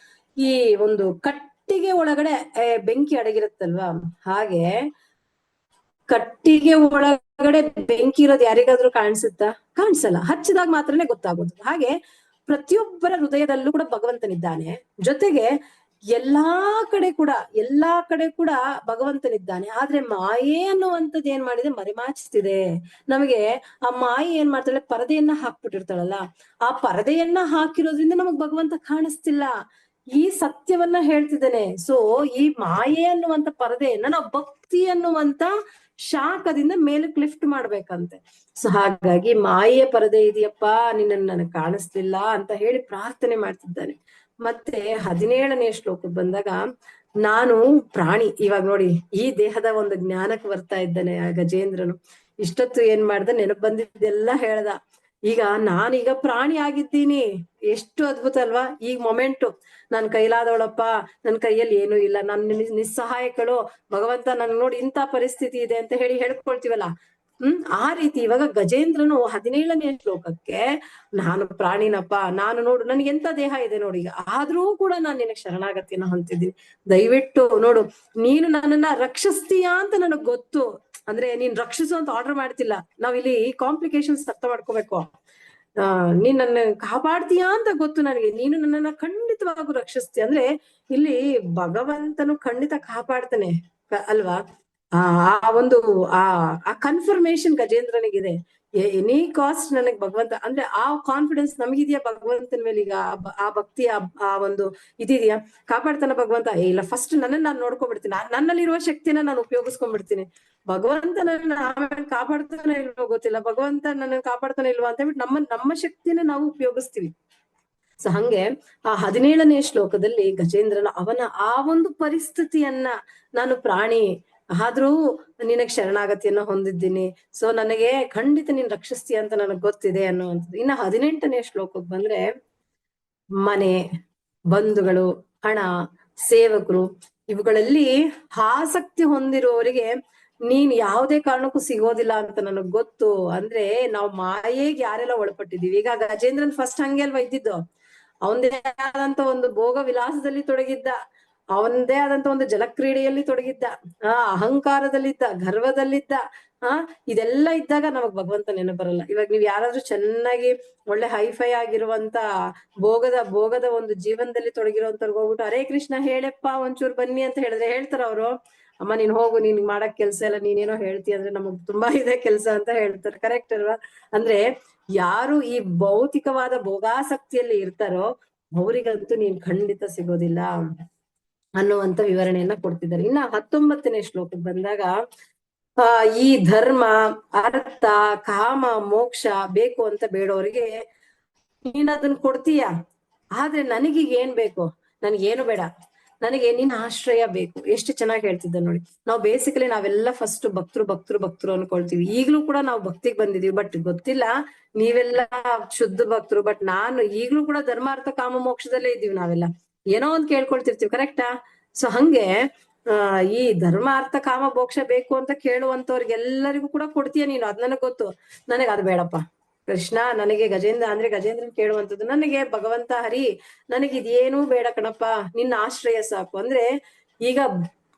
ಈ ಒಂದು ಕಟ್ಟಿಗೆ ಒಳಗಡೆ ಬೆಂಕಿ ಅಡಗಿರುತ್ತಲ್ವಾ, ಹಾಗೆ ಕಟ್ಟಿಗೆ ಒಳಗಡೆ ಬೆಂಕಿ ಇರೋದು ಯಾರಿಗಾದ್ರೂ ಕಾಣಿಸುತ್ತಾ? ಕಾಣಿಸಲ್ಲ, ಹಚ್ಚಿದಾಗ ಮಾತ್ರನೇ ಗೊತ್ತಾಗೋದು. ಹಾಗೆ ಪ್ರತಿಯೊಬ್ಬರ ಹೃದಯದಲ್ಲೂ ಕೂಡ ಭಗವಂತನಿದ್ದಾನೆ. ಜೊತೆಗೆ ಎಲ್ಲಾ ಕಡೆ ಕೂಡ ಭಗವಂತನಿದ್ದಾನೆ. ಆದ್ರೆ ಮಾಯೆ ಅನ್ನುವಂಥದ್ದು ಏನ್ ಮಾಡಿದೆ, ಮರೆಮಾಚಿಸ್ತಿದೆ ನಮಗೆ. ಆ ಮಾಯೆ ಏನ್ ಮಾಡ್ತಾಳೆ, ಪರದೆಯನ್ನ ಹಾಕ್ಬಿಟ್ಟಿರ್ತಾಳಲ್ಲ, ಆ ಪರದೆಯನ್ನ ಹಾಕಿರೋದ್ರಿಂದ ನಮಗ್ ಭಗವಂತ ಕಾಣಿಸ್ತಿಲ್ಲ. ಈ ಸತ್ಯವನ್ನ ಹೇಳ್ತಿದ್ದೇನೆ. ಸೊ ಈ ಮಾಯೆ ಅನ್ನುವಂತ ಪರದೆಯನ್ನ ನಾವು ಭಕ್ತಿ ಅನ್ನುವಂತ ಶಾಖದಿಂದ ಮೇಲಕ್ಕೆ ಲಿಫ್ಟ್ ಮಾಡ್ಬೇಕಂತೆ. ಸೊ ಹಾಗಾಗಿ ಮಾಯೆಯ ಪರದೆ ಇದೆಯಪ್ಪ, ನಿನ್ನನ್ನು ನನಗೆ ಕಾಣಿಸ್ಲಿಲ್ಲ ಅಂತ ಹೇಳಿ ಪ್ರಾರ್ಥನೆ ಮಾಡ್ತಿದ್ದಾನೆ. ಮತ್ತೆ 17ನೇ ಶ್ಲೋಕಕ್ಕೆ ಬಂದಾಗ, ನಾನು ಪ್ರಾಣಿ. ಇವಾಗ ನೋಡಿ, ಈ ದೇಹದ ಒಂದು ಜ್ಞಾನಕ್ಕೆ ಬರ್ತಾ ಇದ್ದಾನೆ ಆ ಗಜೇಂದ್ರನು. ಇಷ್ಟೊತ್ತು ಏನ್ ಮಾಡ್ದ, ನೆನಪು ಬಂದಿದ್ದೆಲ್ಲ ಹೇಳ್ದ. ಈಗ ನಾನೀಗ ಪ್ರಾಣಿ ಆಗಿದ್ದೀನಿ. ಎಷ್ಟು ಅದ್ಭುತ ಅಲ್ವಾ ಈ ಮೊಮೆಂಟು. ನನ್ ಕೈಲಾದವಳಪ್ಪ, ನನ್ ಕೈಯಲ್ಲಿ ಏನೂ ಇಲ್ಲ, ನನ್ನ ನಿಸ್ಸಹಾಯಕಳು, ಭಗವಂತ ನನ್ ನೋಡಿ ಇಂಥ ಪರಿಸ್ಥಿತಿ ಇದೆ ಅಂತ ಹೇಳಿ ಹೇಳ್ಕೊಳ್ತೀವಲ್ಲ. ಆ ರೀತಿ ಇವಾಗ ಗಜೇಂದ್ರನು 17ನೇ ಶ್ಲೋಕಕ್ಕೆ, ನಾನು ಪ್ರಾಣಿನಪ್ಪ, ನಾನು ನೋಡು ನನ್ಗೆ ಎಂತ ದೇಹ ಇದೆ ನೋಡಿ, ಈಗ ಆದ್ರೂ ಕೂಡ ನಾನು ನಿನಗೆ ಶರಣಾಗತಿಯನ್ನ ಹೊಂದಿದ್ದೀನಿ. ದಯವಿಟ್ಟು ನೋಡು, ನೀನು ನನ್ನನ್ನ ರಕ್ಷಿಸ್ತೀಯಾ ಅಂತ ನನಗ್ ಗೊತ್ತು. ಅಂದ್ರೆ ನೀನ್ ರಕ್ಷಿಸು ಅಂತ ಆರ್ಡರ್ ಮಾಡ್ತಿಲ್ಲ. ನಾವಿಲ್ಲಿ ಕಾಂಪ್ಲಿಕೇಶನ್ಸ್ ಅರ್ಥ ಮಾಡ್ಕೋಬೇಕು. ನೀನ್ ನನ್ನ ಕಾಪಾಡ್ತೀಯಾ ಅಂತ ಗೊತ್ತು ನನಗೆ, ನೀನು ನನ್ನನ್ನ ಖಂಡಿತವಾಗೂ ರಕ್ಷಿಸ್ತೀಯ. ಅಂದ್ರೆ ಇಲ್ಲಿ ಭಗವಂತನು ಖಂಡಿತ ಕಾಪಾಡ್ತಾನೆ ಅಲ್ವಾ. ಆ ಒಂದು ಆ ಕನ್ಫರ್ಮೇಶನ್ ಗಜೇಂದ್ರನಿಗಿದೆ. ಎನಿ ಕಾಸ್ಟ್ ನನಗ್ ಭಗವಂತ ಅಂದ್ರೆ ಆ ಕಾನ್ಫಿಡೆನ್ಸ್ ನಮಗಿದ್ಯಾ ಭಗವಂತನ ಮೇಲೆ? ಈಗ ಆ ಭಕ್ತಿ ಆ ಒಂದು ಇದಿದ್ಯಾ? ಕಾಪಾಡ್ತಾನ ಭಗವಂತ? ಇಲ್ಲ, ಫಸ್ಟ್ ನನ್ನನ್ನು ನಾನು ನೋಡ್ಕೊಂಡ್ಬಿಡ್ತೀನಿ, ನನ್ನಲ್ಲಿರುವ ಶಕ್ತಿನ ನಾನು ಉಪಯೋಗಿಸ್ಕೊಂಡ್ಬಿಡ್ತೀನಿ. ಭಗವಂತ ನನ್ನ ಆಮೇಲೆ ಕಾಪಾಡ್ತಾನೆ ಇಲ್ವೋ ಗೊತ್ತಿಲ್ಲ, ಭಗವಂತ ನನ್ನ ಕಾಪಾಡ್ತಾನೆ ಇಲ್ವಾ ಅಂತ ಹೇಳ್ಬಿಟ್ಟು ನಮ್ಮ ಶಕ್ತಿನ ನಾವು ಉಪಯೋಗಿಸ್ತೀವಿ. ಸೊ ಹಂಗೆ ಆ 17ನೇ ಶ್ಲೋಕದಲ್ಲಿ ಗಜೇಂದ್ರನ ಅವನ ಆ ಒಂದು ಪರಿಸ್ಥಿತಿಯನ್ನ, ನಾನು ಪ್ರಾಣಿ ಆದ್ರೂ ನಿನಗ್ ಶರಣಾಗತಿಯನ್ನ ಹೊಂದಿದ್ದೀನಿ, ಸೊ ನನಗೆ ಖಂಡಿತ ನೀನ್ ರಕ್ಷಿಸ್ತೀಯ ಅಂತ ನನಗ್ ಗೊತ್ತಿದೆ ಅನ್ನುವಂಥದ್ದು. ಇನ್ನ 18ನೇ ಶ್ಲೋಕಕ್ಕೆ ಬಂದ್ರೆ, ಮನೆ, ಬಂಧುಗಳು, ಹಣ, ಸೇವಕರು ಇವುಗಳಲ್ಲಿ ಆಸಕ್ತಿ ಹೊಂದಿರುವವರಿಗೆ ನೀನ್ ಯಾವುದೇ ಕಾರಣಕ್ಕೂ ಸಿಗೋದಿಲ್ಲ ಅಂತ ನನಗ್ ಗೊತ್ತು. ಅಂದ್ರೆ ನಾವು ಮಾಯೆಗೆ ಯಾರೆಲ್ಲ ಒಳಪಟ್ಟಿದೀವಿ. ಈಗ ಗಜೇಂದ್ರನ್ ಫಸ್ಟ್ ಹಂಗೆ ಅಲ್ವಾ ಇದ್ದಿದ್ದು, ಅವನದೇ ಆದಂತ ಒಂದು ಭೋಗ ವಿಲಾಸದಲ್ಲಿ ತೊಡಗಿದ್ದ. ಅವನದೇ ಆದಂತ ಒಂದು ಜಲಕ್ರೀಡೆಯಲ್ಲಿ ತೊಡಗಿದ್ದ, ಅಹಂಕಾರದಲ್ಲಿದ್ದ, ಗರ್ವದಲ್ಲಿದ್ದ, ಇದೆಲ್ಲ ಇದ್ದಾಗ ನಮಗ್ ಭಗವಂತ ನೆನಪು ಬರಲ್ಲ. ಇವಾಗ ನೀವ್ ಯಾರಾದ್ರೂ ಚೆನ್ನಾಗಿ ಒಳ್ಳೆ ಹೈಫೈ ಆಗಿರುವಂತ ಭೋಗದ ಒಂದು ಜೀವನದಲ್ಲಿ ತೊಡಗಿರುವಂತವ್ರಿಗೆ ಹೋಗ್ಬಿಟ್ಟು ಹರೇ ಕೃಷ್ಣ ಹೇಳಪ್ಪ ಒಂಚೂರು ಬನ್ನಿ ಅಂತ ಹೇಳಿದ್ರೆ ಹೇಳ್ತಾರ ಅವರು, ಅಮ್ಮ ನೀನ್ ಹೋಗು, ನೀನ್ ಮಾಡಕ್ ಕೆಲ್ಸ ಇಲ್ಲ, ನೀನೇನೋ ಹೇಳ್ತೀಯ ಅಂದ್ರೆ ನಮಗ್ ತುಂಬಾ ಇದೆ ಕೆಲ್ಸ ಅಂತ ಹೇಳ್ತಾರೆ. ಕರೆಕ್ಟ್ ಅಲ್ವಾ? ಅಂದ್ರೆ ಯಾರು ಈ ಭೌತಿಕವಾದ ಭೋಗಾಸಕ್ತಿಯಲ್ಲಿ ಇರ್ತಾರೋ ಅವರಿಗಂತೂ ನೀನ್ ಖಂಡಿತ ಸಿಗೋದಿಲ್ಲ ಅನ್ನುವಂತ ವಿವರಣೆಯನ್ನ ಕೊಡ್ತಿದ್ದಾರೆ. ಇನ್ನ 19ನೇ ಶ್ಲೋಕಕ್ಕೆ ಬಂದಾಗ ಈ ಧರ್ಮ, ಅರ್ಥ, ಕಾಮ, ಮೋಕ್ಷ ಬೇಕು ಅಂತ ಬೇಡೋರಿಗೆ ನೀನ್ ಅದನ್ನ ಕೊಡ್ತೀಯ, ಆದ್ರೆ ನನಗೀಗ ಏನ್ ಬೇಕು? ನನ್ಗೇನು ಬೇಡ, ನನಗೆ ನಿನ್ನ ಆಶ್ರಯ ಬೇಕು. ಎಷ್ಟು ಚೆನ್ನಾಗಿ ಹೇಳ್ತಿದ್ದ ನೋಡಿ. ನಾವು ಬೇಸಿಕಲಿ ನಾವೆಲ್ಲ ಫಸ್ಟ್ ಭಕ್ತರು ಅನ್ಕೊಳ್ತೀವಿ. ಈಗ್ಲೂ ಕೂಡ ನಾವು ಭಕ್ತಿಗೆ ಬಂದಿದೀವಿ, ಬಟ್ ಗೊತ್ತಿಲ್ಲ ನೀವೆಲ್ಲ ಶುದ್ಧ ಭಕ್ತರು, ಬಟ್ ನಾನು ಈಗ್ಲೂ ಕೂಡ ಧರ್ಮಾರ್ಥ ಕಾಮ ಮೋಕ್ಷದಲ್ಲೇ ಇದ್ದೀವಿ. ನಾವೆಲ್ಲ ಏನೋ ಒಂದ್ ಕೇಳ್ಕೊಳ್ತಿರ್ತೀವಿ, ಕರೆಕ್ಟಾ? ಸೊ ಹಂಗೆ ಈ ಧರ್ಮ ಅರ್ಥ ಕಾಮ ಮೋಕ್ಷ ಬೇಕು ಅಂತ ಕೇಳುವಂತವ್ರಿಗೆಲ್ಲರಿಗೂ ಕೂಡ ಕೊಡ್ತೀಯ ನೀನು, ಅದ್ ನನಗ್ ಗೊತ್ತು. ನನಗ್ ಅದು ಬೇಡಪ್ಪ ಕೃಷ್ಣ, ನನಗೆ ಗಜೇಂದ್ರನ್ ಕೇಳುವಂಥದ್ದು, ನನಗೆ ಭಗವಂತ ಹರಿ ನನಗಿದೇನೂ ಬೇಡ ಕಣಪ್ಪ, ನಿನ್ನ ಆಶ್ರಯ ಸಾಕು ಅಂದ್ರೆ ಈಗ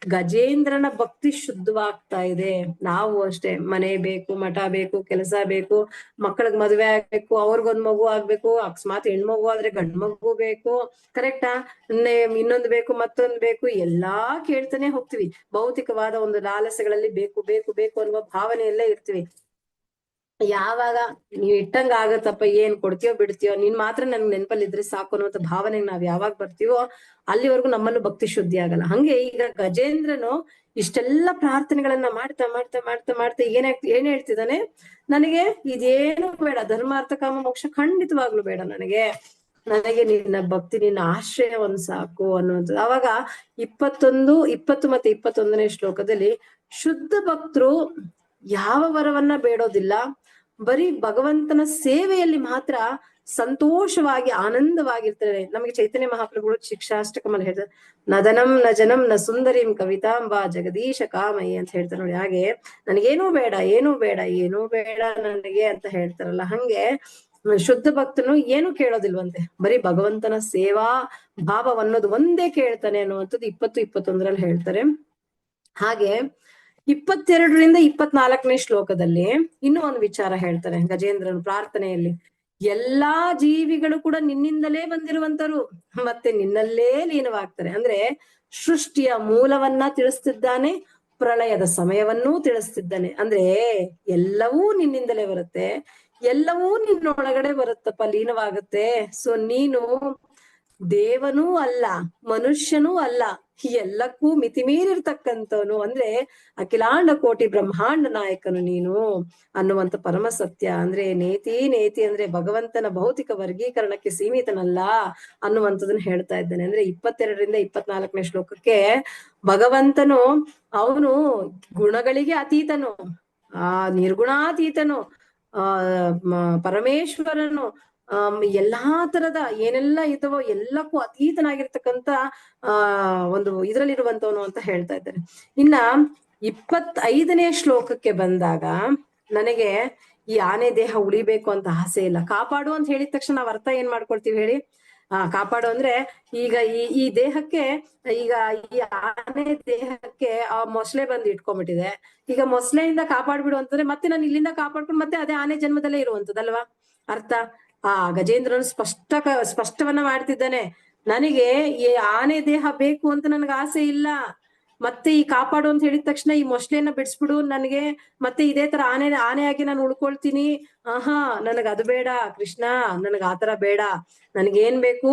ಗಜೇಂದ್ರನ ಭಕ್ತಿ ಶುದ್ಧವಾಗ್ತಾ ಇದೆ. ನಾವು ಅಷ್ಟೇ, ಮನೆ ಬೇಕು, ಮಠ ಬೇಕು, ಕೆಲಸ ಬೇಕು, ಮಕ್ಕಳಿಗೆ ಮದುವೆ ಆಗ್ಬೇಕು, ಅವ್ರಿಗೊಂದ್ ಮಗು ಆಗ್ಬೇಕು, ಅಕಸ್ಮಾತ್ ಹೆಣ್ಮಗು ಆದ್ರೆ ಗಂಡ್ ಮಗು ಬೇಕು, ಕರೆಕ್ಟಾ? ಇನ್ನೊಂದು ಬೇಕು, ಮತ್ತೊಂದು ಬೇಕು, ಎಲ್ಲಾ ಕೇಳ್ತಾನೆ ಹೋಗ್ತಿವಿ. ಭೌತಿಕವಾದ ಒಂದು ಲಾಲಸೆಗಳಲ್ಲಿ ಬೇಕು ಬೇಕು ಬೇಕು ಅನ್ನುವ ಭಾವನೆಯಲ್ಲೇ ಇರ್ತೀವಿ. ಯಾವಾಗ ನೀವ್ ಇಟ್ಟಂಗ ಆಗತ್ತಪ್ಪ, ಏನ್ ಕೊಡ್ತೀಯೋ ಬಿಡ್ತೀಯೋ, ನೀನ್ ಮಾತ್ರ ನನ್ ನೆನಪಲ್ಲಿದ್ರೆ ಸಾಕು ಅನ್ನುವಂತ ಭಾವನೆಗೆ ನಾವ್ ಯಾವಾಗ ಬರ್ತೀವೋ ಅಲ್ಲಿವರೆಗೂ ನಮ್ಮಲ್ಲೂ ಭಕ್ತಿ ಶುದ್ಧಿ ಆಗಲ್ಲ. ಹಂಗೆ ಈಗ ಗಜೇಂದ್ರನು ಇಷ್ಟೆಲ್ಲ ಪ್ರಾರ್ಥನೆಗಳನ್ನ ಮಾಡ್ತಾ ಮಾಡ್ತಾ ಮಾಡ್ತಾ ಮಾಡ್ತಾ ಏನ್ ಹೇಳ್ತಿದ್ದಾನೆ? ನನಗೆ ಇದೇನು ಬೇಡ, ಧರ್ಮಾರ್ಥ ಕಾಮ ಮೋಕ್ಷ ಖಂಡಿತವಾಗ್ಲೂ ಬೇಡ, ನನಗೆ ನಿನ್ನ ಭಕ್ತಿ, ನಿನ್ನ ಆಶ್ರಯ ಒಂದ್ ಸಾಕು ಅನ್ನುವಂಥದ್ದು. ಅವಾಗ 20 ಮತ್ತೆ 21ನೇ ಶ್ಲೋಕದಲ್ಲಿ ಶುದ್ಧ ಭಕ್ತರು ಯಾವ ವರವನ್ನ ಬೇಡೋದಿಲ್ಲ, ಬರೀ ಭಗವಂತನ ಸೇವೆಯಲ್ಲಿ ಮಾತ್ರ ಸಂತೋಷವಾಗಿ ಆನಂದವಾಗಿರ್ತಾರೆ. ನಮಗೆ ಚೈತನ್ಯ ಮಹಾಪ್ರಭುಗಳು ಶಿಕ್ಷಾಷ್ಟಕಮಲ್ಲಿ ಹೇಳ್ತಾರೆ, ನದನಂ ನ ಜನಂ ನ ಸುಂದರಿಂ ಕವಿತಾಂಬಾ ಜಗದೀಶ ಕಾಮಯಿ ಅಂತ ಹೇಳ್ತಾರೆ ನೋಡಿ. ಹಾಗೆ ನನಗೇನೂ ಬೇಡ, ಏನೂ ಬೇಡ, ಏನೂ ಬೇಡ ನನಗೆ ಅಂತ ಹೇಳ್ತಾರಲ್ಲ, ಹಂಗೆ ಶುದ್ಧ ಭಕ್ತನು ಏನು ಕೇಳೋದಿಲ್ವಂತೆ, ಬರೀ ಭಗವಂತನ ಸೇವಾ ಭಾವವನ್ನೋದು ಒಂದೇ ಕೇಳ್ತಾನೆ ಅನ್ನುವಂಥದ್ದು 20-21ರಲ್ಲಿ ಹೇಳ್ತಾರೆ. ಹಾಗೆ 22ರಿಂದ 24ನೇ ಶ್ಲೋಕದಲ್ಲಿ ಇನ್ನೂ ಒಂದು ವಿಚಾರ ಹೇಳ್ತಾರೆ ಗಜೇಂದ್ರನು ಪ್ರಾರ್ಥನೆಯಲ್ಲಿ. ಎಲ್ಲಾ ಜೀವಿಗಳು ಕೂಡ ನಿನ್ನಿಂದಲೇ ಬಂದಿರುವಂತರು, ಮತ್ತೆ ನಿನ್ನಲ್ಲೇ ಲೀನವಾಗ್ತಾರೆ. ಅಂದ್ರೆ ಸೃಷ್ಟಿಯ ಮೂಲವನ್ನ ತಿಳಿಸ್ತಿದ್ದಾನೆ, ಪ್ರಳಯದ ಸಮಯವನ್ನೂ ತಿಳಿಸ್ತಿದ್ದಾನೆ. ಅಂದ್ರೆ ಎಲ್ಲವೂ ನಿನ್ನಿಂದಲೇ ಬರುತ್ತೆ, ಎಲ್ಲವೂ ನಿನ್ನೊಳಗಡೆ ಬರುತ್ತಪ್ಪ, ಲೀನವಾಗುತ್ತೆ. ಸೊ ನೀನು ದೇವನೂ ಅಲ್ಲ, ಮನುಷ್ಯನೂ ಅಲ್ಲ, ಎಲ್ಲಕ್ಕೂ ಮಿತಿಮೀರಿರ್ತಕ್ಕಂಥವನು, ಅಂದ್ರೆ ಅಖಿಲಾಂಡ ಕೋಟಿ ಬ್ರಹ್ಮಾಂಡ ನಾಯಕನು ನೀನು ಅನ್ನುವಂಥ ಪರಮ ಸತ್ಯ. ಅಂದ್ರೆ ನೇತಿ ಅಂದ್ರೆ ಭಗವಂತನ ಭೌತಿಕ ವರ್ಗೀಕರಣಕ್ಕೆ ಸೀಮಿತನಲ್ಲ ಅನ್ನುವಂಥದ್ದನ್ನ ಹೇಳ್ತಾ ಇದ್ದಾನೆ. ಅಂದ್ರೆ 22ರಿಂದ 24ನೇ ಶ್ಲೋಕಕ್ಕೆ ಭಗವಂತನು ಅವನು ಗುಣಗಳಿಗೆ ಅತೀತನು, ನಿರ್ಗುಣಾತೀತನು, ಪರಮೇಶ್ವರನು, ಎಲ್ಲಾ ತರದ ಏನೆಲ್ಲ ಇದಾವೋ ಎಲ್ಲಕ್ಕೂ ಅತೀತನಾಗಿರ್ತಕ್ಕಂಥ ಒಂದು ಇದ್ರಲ್ಲಿರುವಂತವನು ಅಂತ ಹೇಳ್ತಾ ಇದ್ದಾರೆ. ಇನ್ನ 25ನೇ ಶ್ಲೋಕಕ್ಕೆ ಬಂದಾಗ ನನಗೆ ಈ ಆನೆ ದೇಹ ಉಳಿಬೇಕು ಅಂತ ಆಸೆ ಇಲ್ಲ. ಕಾಪಾಡು ಅಂತ ಹೇಳಿದ ತಕ್ಷಣ ನಾವ್ ಅರ್ಥ ಏನ್ ಮಾಡ್ಕೊಳ್ತೀವಿ ಹೇಳಿ? ಕಾಪಾಡು ಅಂದ್ರೆ ಈಗ ಈ ದೇಹಕ್ಕೆ, ಈಗ ಈ ಆನೆ ದೇಹಕ್ಕೆ ಮೊಸಳೆ ಬಂದು ಇಟ್ಕೊಂಡ್ಬಿಟ್ಟಿದೆ. ಈಗ ಮೊಸಳೆಯಿಂದ ಕಾಪಾಡ್ಬಿಡು ಅಂತಂದ್ರೆ ಮತ್ತೆ ನಾನು ಇಲ್ಲಿಂದ ಕಾಪಾಡ್ಕೊಂಡು ಮತ್ತೆ ಅದೇ ಆನೆ ಜನ್ಮದಲ್ಲೇ ಇರುವಂತದಲ್ವಾ ಅರ್ಥ? ಗಜೇಂದ್ರನು ಸ್ಪಷ್ಟವನ್ನ ಮಾಡ್ತಿದ್ದಾನೆ, ನನಗೆ ಈ ಆನೆ ದೇಹ ಬೇಕು ಅಂತ ನನ್ಗೆ ಆಸೆ ಇಲ್ಲ. ಮತ್ತೆ ಈ ಕಾಪಾಡು ಅಂತ ಹೇಳಿದ ತಕ್ಷಣ ಈ ಮೊಸಳೆಯನ್ನ ಬಿಡಿಸ್ಬಿಡು, ನನಗೆ ಮತ್ತೆ ಇದೇ ತರ ಆನೆಯಾಗಿ ನಾನು ಉಳ್ಕೊಳ್ತೀನಿ, ನನಗ್ ಅದು ಬೇಡ ಕೃಷ್ಣ, ನನಗ್ ಆತರ ಬೇಡ. ನನ್ಗೇನ್ ಬೇಕು?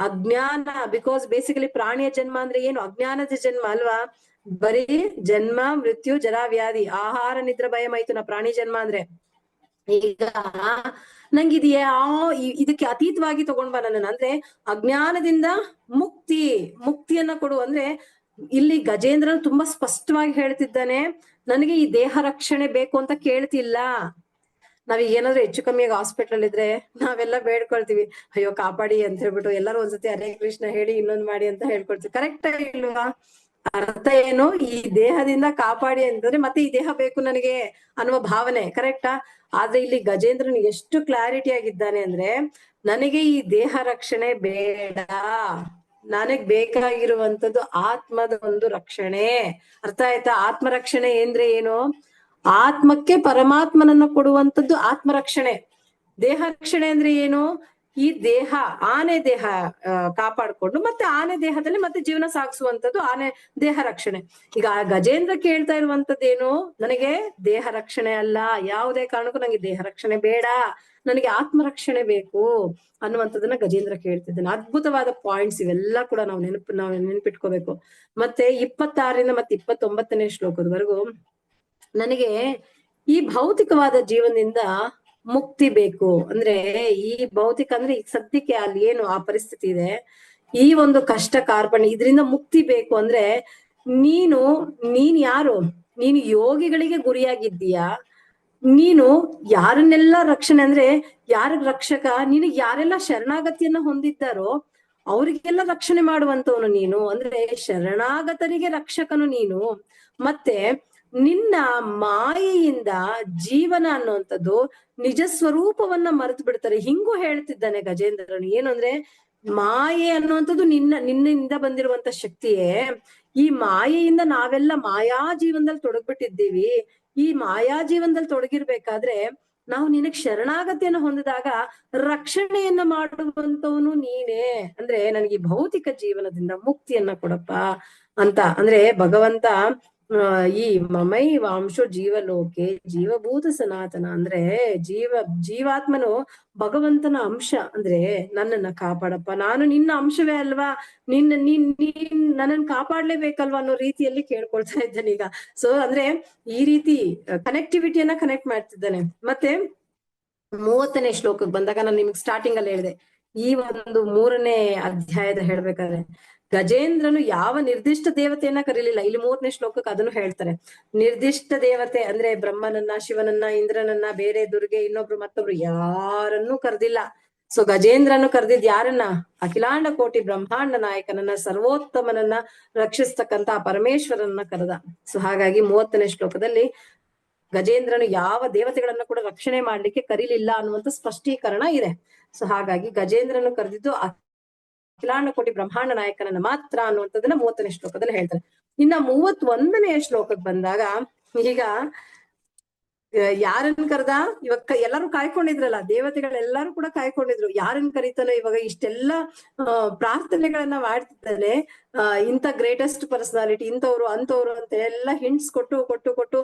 ಅಜ್ಞಾನ. ಬಿಕಾಸ್ ಬೇಸಿಕಲಿ ಪ್ರಾಣಿಯ ಜನ್ಮ ಅಂದ್ರೆ ಏನು? ಅಜ್ಞಾನದ ಜನ್ಮ ಅಲ್ವಾ? ಬರೀ ಜನ್ಮ, ಮೃತ್ಯು, ಜರಾ, ವ್ಯಾಧಿ, ಆಹಾರ, ನಿದ್ರೆ, ಭಯ, ಮೈಥುನ ಪ್ರಾಣಿ ಜನ್ಮ ಅಂದ್ರೆ. ಈಗ ಇದಕ್ಕೆ ಅತೀತವಾಗಿ ತಗೊಂಡ್ ಬಾ ನನ್ನನ್ನು, ಅಂದ್ರೆ ಅಜ್ಞಾನದಿಂದ ಮುಕ್ತಿಯನ್ನ ಕೊಡು. ಅಂದ್ರೆ ಇಲ್ಲಿ ಗಜೇಂದ್ರನು ತುಂಬಾ ಸ್ಪಷ್ಟವಾಗಿ ಹೇಳ್ತಿದ್ದಾನೆ, ನನಗೆ ಈ ದೇಹ ರಕ್ಷಣೆ ಬೇಕು ಅಂತ ಕೇಳ್ತಿಲ್ಲ. ನಾವೀಗ ಏನಾದ್ರು ಹೆಚ್ಚು ಕಮ್ಮಿಯಾಗಿ ಹಾಸ್ಪಿಟಲ್ ಇದ್ರೆ ನಾವೆಲ್ಲ ಬೇಡ್ಕೊಳ್ತೀವಿ, ಅಯ್ಯೋ ಕಾಪಾಡಿ ಅಂತ ಹೇಳ್ಬಿಟ್ಟು ಎಲ್ಲರೂ ಒಂದ್ಸತಿ ಹರೇ ಕೃಷ್ಣ ಹೇಳಿ ಇನ್ನೊಂದ್ ಮಾಡಿ ಅಂತ ಹೇಳ್ಕೊಳ್ತೀವಿ. ಕರೆಕ್ಟ್ ಇಲ್ವಾ? ಅರ್ಥ ಏನು? ಈ ದೇಹದಿಂದ ಕಾಪಾಡಿ ಅಂತಂದ್ರೆ ಮತ್ತೆ ಈ ದೇಹ ಬೇಕು ನನಗೆ ಅನ್ನುವ ಭಾವನೆ, ಕರೆಕ್ಟಾ? ಆದ್ರೆ ಇಲ್ಲಿ ಗಜೇಂದ್ರನ್ ಎಷ್ಟು ಕ್ಲಾರಿಟಿ ಆಗಿದ್ದಾನೆ ಅಂದ್ರೆ, ನನಗೆ ಈ ದೇಹ ರಕ್ಷಣೆ ಬೇಡ, ನನಗ್ ಬೇಕಾಗಿರುವಂತದ್ದು ಆತ್ಮದ ಒಂದು ರಕ್ಷಣೆ. ಅರ್ಥ ಆಯ್ತಾ? ಆತ್ಮರಕ್ಷಣೆ ಅಂದ್ರೆ ಏನು? ಆತ್ಮಕ್ಕೆ ಪರಮಾತ್ಮನನ್ನ ಕೊಡುವಂತದ್ದು ಆತ್ಮರಕ್ಷಣೆ. ದೇಹ ರಕ್ಷಣೆ ಅಂದ್ರೆ ಏನು? ಈ ದೇಹ, ಆನೆ ದೇಹ ಕಾಪಾಡ್ಕೊಂಡು ಮತ್ತೆ ಆನೆ ದೇಹದಲ್ಲಿ ಮತ್ತೆ ಜೀವನ ಸಾಗಿಸುವಂತದ್ದು ಆನೆ ದೇಹ ರಕ್ಷಣೆ. ಈಗ ಗಜೇಂದ್ರ ಕೇಳ್ತಾ ಇರುವಂತದ್ದೇನು? ನನಗೆ ದೇಹ ರಕ್ಷಣೆ ಅಲ್ಲ, ಯಾವುದೇ ಕಾರಣಕ್ಕೂ ನನಗೆ ದೇಹ ರಕ್ಷಣೆ ಬೇಡ, ನನಗೆ ಆತ್ಮರಕ್ಷಣೆ ಬೇಕು ಅನ್ನುವಂಥದ್ದನ್ನ ಗಜೇಂದ್ರ ಕೇಳ್ತಿದ್ದಾನೆ. ಅದ್ಭುತವಾದ ಪಾಯಿಂಟ್ಸ್ ಇವೆಲ್ಲ ಕೂಡ ನಾವು ನೆನ್ಪಿಟ್ಕೋಬೇಕು. ಮತ್ತೆ 26ರಿಂದ ಮತ್ತೆ 29ನೇ ಶ್ಲೋಕದವರೆಗೂ ನನಗೆ ಈ ಭೌತಿಕವಾದ ಜೀವನದಿಂದ ಮುಕ್ತಿ ಬೇಕು. ಅಂದ್ರೆ ಈ ಭೌತಿಕ ಅಂದ್ರೆ ಈಗ ಸದ್ಯಕ್ಕೆ ಅಲ್ಲಿ ಏನು ಆ ಪರಿಸ್ಥಿತಿ ಇದೆ, ಈ ಒಂದು ಕಷ್ಟ ಕಾರ್ಪಣ್ಯ ಇದರಿಂದ ಮುಕ್ತಿ ಬೇಕು ಅಂದ್ರೆ ನೀನ್ ಯಾರು? ನೀನು ಯೋಗಿಗಳಿಗೆ ಗುರಿಯಾಗಿದ್ದೀಯಾ? ನೀನು ಯಾರನ್ನೆಲ್ಲ ರಕ್ಷಣೆ ಅಂದ್ರೆ ಯಾರಿಗ್ ರಕ್ಷಕ? ನೀನು ಯಾರೆಲ್ಲ ಶರಣಾಗತಿಯನ್ನ ಹೊಂದಿದ್ದಾರೋ ಅವ್ರಿಗೆಲ್ಲ ರಕ್ಷಣೆ ಮಾಡುವಂತವನು ನೀನು. ಅಂದ್ರೆ ಶರಣಾಗತರಿಗೆ ರಕ್ಷಕನು ನೀನು. ಮತ್ತೆ ನಿನ್ನ ಮಾಯೆಯಿಂದ ಜೀವನ ಅನ್ನುವಂಥದ್ದು ನಿಜ ಸ್ವರೂಪವನ್ನ ಮರೆತು ಬಿಡ್ತಾರೆ. ಹಿಂಗೂ ಹೇಳ್ತಿದ್ದಾನೆ ಗಜೇಂದ್ರನು. ಏನು ಅಂದ್ರೆ ಮಾಯೆ ಅನ್ನುವಂಥದ್ದು ನಿನ್ನಿಂದ ಬಂದಿರುವಂತ ಶಕ್ತಿಯೇ. ಈ ಮಾಯೆಯಿಂದ ನಾವೆಲ್ಲ ಮಾಯಾ ಜೀವನದಲ್ಲಿ ತೊಡಗ್ಬಿಟ್ಟಿದ್ದೀವಿ. ಈ ಮಾಯಾ ಜೀವನದಲ್ಲಿ ತೊಡಗಿರ್ಬೇಕಾದ್ರೆ ನಾವು ನಿನಗ್ ಶರಣಾಗತಿಯನ್ನು ಹೊಂದಿದಾಗ ರಕ್ಷಣೆಯನ್ನ ಮಾಡುವಂತವನು ನೀನೇ. ಅಂದ್ರೆ ನನಗೆ ಈ ಭೌತಿಕ ಜೀವನದಿಂದ ಮುಕ್ತಿಯನ್ನ ಕೊಡಪ್ಪ ಅಂತ. ಅಂದ್ರೆ ಭಗವಂತ ಈ ಮಮೈ ವಾಂಶೋ ಜೀವಲೋಕೆ ಜೀವಭೂತ ಸನಾತನ ಅಂದ್ರೆ ಜೀವಾತ್ಮನು ಭಗವಂತನ ಅಂಶ. ಅಂದ್ರೆ ನನ್ನನ್ನ ಕಾಪಾಡಪ್ಪ, ನಾನು ನಿನ್ನ ಅಂಶವೇ ಅಲ್ವಾ, ನೀನ್ ನನ್ನನ್ನು ಕಾಪಾಡ್ಲೇಬೇಕಲ್ವಾ ಅನ್ನೋ ರೀತಿಯಲ್ಲಿ ಕೇಳ್ಕೊಳ್ತಾ ಇದ್ದಾನೆ ಈಗ. ಸೊ ಅಂದ್ರೆ ಈ ರೀತಿ ಕನೆಕ್ಟಿವಿಟಿಯನ್ನ ಕನೆಕ್ಟ್ ಮಾಡ್ತಿದ್ದಾನೆ. ಮತ್ತೆ 30ನೇ ಶ್ಲೋಕಕ್ಕೆ ಬಂದಾಗ ನಾನು ನಿಮ್ಗೆ ಸ್ಟಾರ್ಟಿಂಗ್ ಅಲ್ಲಿ ಹೇಳಿದೆ, ಈ ಒಂದು 3ನೇ ಅಧ್ಯಾಯದ ಹೇಳ್ಬೇಕಾದ್ರೆ ಗಜೇಂದ್ರನು ಯಾವ ನಿರ್ದಿಷ್ಟ ದೇವತೆಯನ್ನ ಕರೀಲಿಲ್ಲ. ಇಲ್ಲಿ 30ನೇ ಶ್ಲೋಕಕ್ಕೆ ಅದನ್ನು ಹೇಳ್ತಾರೆ. ನಿರ್ದಿಷ್ಟ ದೇವತೆ ಅಂದ್ರೆ ಬ್ರಹ್ಮನನ್ನ, ಶಿವನನ್ನ, ಇಂದ್ರನನ್ನ, ಬೇರೆ ದುರ್ಗೆ, ಇನ್ನೊಬ್ರು ಮತ್ತೊಬ್ರು ಯಾರನ್ನೂ ಕರ್ದಿಲ್ಲ. ಸೊ ಗಜೇಂದ್ರನು ಕರ್ದಿದ್ ಯಾರನ್ನ? ಅಖಿಲಾಂಡ ಕೋಟಿ ಬ್ರಹ್ಮಾಂಡ ನಾಯಕನನ್ನ, ಸರ್ವೋತ್ತಮನನ್ನ ರಕ್ಷಿಸ್ತಕ್ಕಂತ ಪರಮೇಶ್ವರನ್ನ ಕರೆದ. ಸೊ ಹಾಗಾಗಿ 30ನೇ ಶ್ಲೋಕದಲ್ಲಿ ಗಜೇಂದ್ರನು ಯಾವ ದೇವತೆಗಳನ್ನ ಕೂಡ ರಕ್ಷಣೆ ಮಾಡ್ಲಿಕ್ಕೆ ಕರೀಲಿಲ್ಲ ಅನ್ನುವಂತ ಸ್ಪಷ್ಟೀಕರಣ ಇದೆ. ಸೊ ಹಾಗಾಗಿ ಗಜೇಂದ್ರನು ಕರೆದಿದ್ದು ಅಖಿಲಾಂಡ ಕೋಟಿ ಬ್ರಹ್ಮಾಂಡ ನಾಯಕನನ್ನ ಮಾತ್ರ ಅನ್ನುವಂಥದ್ದನ್ನ 30ನೇ ಶ್ಲೋಕದಲ್ಲಿ ಹೇಳ್ತಾರೆ. ಇನ್ನ 31ನೇ ಶ್ಲೋಕಕ್ಕೆ ಬಂದಾಗ ಈಗ ಯಾರನ್ನ ಕರೆದ? ಇವಾಗ ಎಲ್ಲರೂ ಕಾಯ್ಕೊಂಡಿದ್ರಲ್ಲ, ದೇವತೆಗಳೆಲ್ಲರೂ ಕೂಡ ಕಾಯ್ಕೊಂಡಿದ್ರು, ಯಾರನ್ನ ಕರೀತಾನೋ ಇವಾಗ. ಇಷ್ಟೆಲ್ಲ ಪ್ರಾರ್ಥನೆಗಳನ್ನ ಮಾಡ್ತಿದ್ದಾನೆ. ಇಂಥ ಗ್ರೇಟೆಸ್ಟ್ ಪರ್ಸನಾಲಿಟಿ, ಇಂಥವ್ರು ಅಂತವ್ರು ಅಂತ ಎಲ್ಲ ಹಿಂಟ್ಸ್ ಕೊಟ್ಟು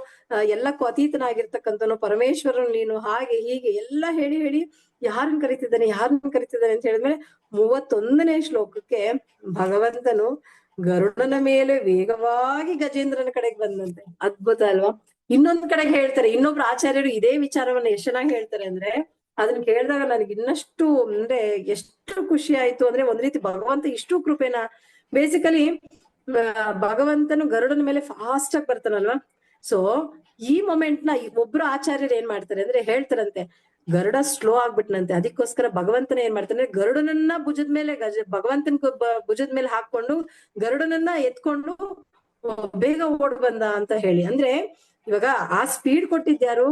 ಎಲ್ಲಕ್ಕೂ ಅತೀತನಾಗಿರ್ತಕ್ಕಂಥನು ಪರಮೇಶ್ವರನ್ ನೀನು, ಹಾಗೆ ಹೀಗೆ ಎಲ್ಲ ಹೇಳಿ ಯಾರನ್ನ ಕರಿತಿದ್ದಾನೆ ಅಂತ ಹೇಳಿದ್ಮೇಲೆ 31ನೇ ಶ್ಲೋಕಕ್ಕೆ ಭಗವಂತನು ಗರುಡನ ಮೇಲೆ ವೇಗವಾಗಿ ಗಜೇಂದ್ರನ ಕಡೆಗೆ ಬಂದಂತೆ. ಅದ್ಭುತ ಅಲ್ವಾ? ಇನ್ನೊಂದ್ ಕಡೆಗೆ ಹೇಳ್ತಾರೆ, ಇನ್ನೊಬ್ರು ಆಚಾರ್ಯರು ಇದೇ ವಿಚಾರವನ್ನ ಎಷ್ಟು ಚೆನ್ನಾಗಿ ಹೇಳ್ತಾರೆ ಅಂದ್ರೆ, ಅದನ್ನ ಕೇಳಿದಾಗ ನನಗೆ ಇನ್ನಷ್ಟು ಅಂದ್ರೆ ಎಷ್ಟು ಖುಷಿ ಆಯ್ತು ಅಂದ್ರೆ, ಒಂದ್ ರೀತಿ ಭಗವಂತ ಇಷ್ಟು ಕೃಪೆನ. ಬೇಸಿಕಲಿ ಭಗವಂತನು ಗರುಡನ ಮೇಲೆ ಫಾಸ್ಟ್ ಆಗಿ ಬರ್ತಾನಲ್ವಾ. ಸೊ ಈ ಮೊಮೆಂಟ್ ನ ಒಬ್ರು ಆಚಾರ್ಯರು ಏನ್ ಮಾಡ್ತಾರೆ ಅಂದ್ರೆ ಹೇಳ್ತಾರಂತೆ, ಗರುಡ ಸ್ಲೋ ಆಗ್ಬಿಟ್ನಂತೆ. ಅದಕ್ಕೋಸ್ಕರ ಭಗವಂತನ ಏನ್ ಮಾಡ್ತಾನೆ, ಗರುಡನನ್ನ ಭುಜದ ಮೇಲೆ ಭಗವಂತನ ಭುಜದ ಮೇಲೆ ಹಾಕೊಂಡು ಗರುಡನನ್ನ ಎತ್ಕೊಂಡು ಬೇಗ ಓಡ್ ಬಂದ ಅಂತ ಹೇಳಿ. ಅಂದ್ರೆ ಇವಾಗ ಆ ಸ್ಪೀಡ್ ಕೊಟ್ಟಿದ್ಯಾರು?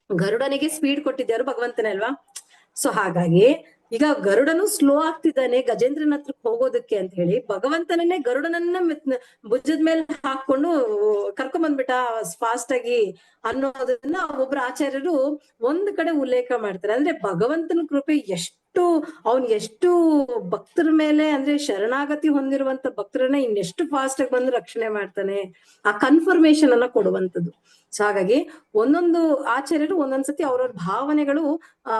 ಗರುಡನಿಗೆ ಸ್ಪೀಡ್ ಕೊಟ್ಟಿದ್ಯಾರು? ಭಗವಂತನೇ ಅಲ್ವಾ. ಸೊ ಹಾಗಾಗಿ ಈಗ ಗರುಡನು ಸ್ಲೋ ಆಗ್ತಿದ್ದಾನೆ ಗಜೇಂದ್ರನ ಹತ್ರಕ್ಕೆ ಹೋಗೋದಕ್ಕೆ ಅಂತ ಹೇಳಿ ಭಗವಂತನನ್ನೇ ಗರುಡನನ್ನ ಭುಜದ ಮೇಲೆ ಹಾಕೊಂಡು ಕರ್ಕೊಂಡ್ ಬಂದ್ಬಿಟ್ಟ ಫಾಸ್ಟ್ ಆಗಿ ಅನ್ನೋದನ್ನ ಒಬ್ರು ಆಚಾರ್ಯರು ಒಂದ್ ಕಡೆ ಉಲ್ಲೇಖ ಮಾಡ್ತಾರೆ. ಅಂದ್ರೆ ಭಗವಂತನ ಕೃಪೆ ಎಷ್ಟು ಭಕ್ತರ ಮೇಲೆ ಅಂದ್ರೆ ಶರಣಾಗತಿ ಹೊಂದಿರುವಂತ ಭಕ್ತರನ್ನ ಇನ್ನೆಷ್ಟು ಫಾಸ್ಟ್ ಆಗಿ ಬಂದು ರಕ್ಷಣೆ ಮಾಡ್ತಾನೆ, ಆ ಕನ್ಫರ್ಮೇಶನ್ ಅನ್ನ ಕೊಡುವಂಥದ್ದು. ಸೊ ಹಾಗಾಗಿ ಒಂದೊಂದು ಆಚಾರ್ಯರು ಒಂದೊಂದ್ಸತಿ ಅವ್ರವ್ರ ಭಾವನೆಗಳು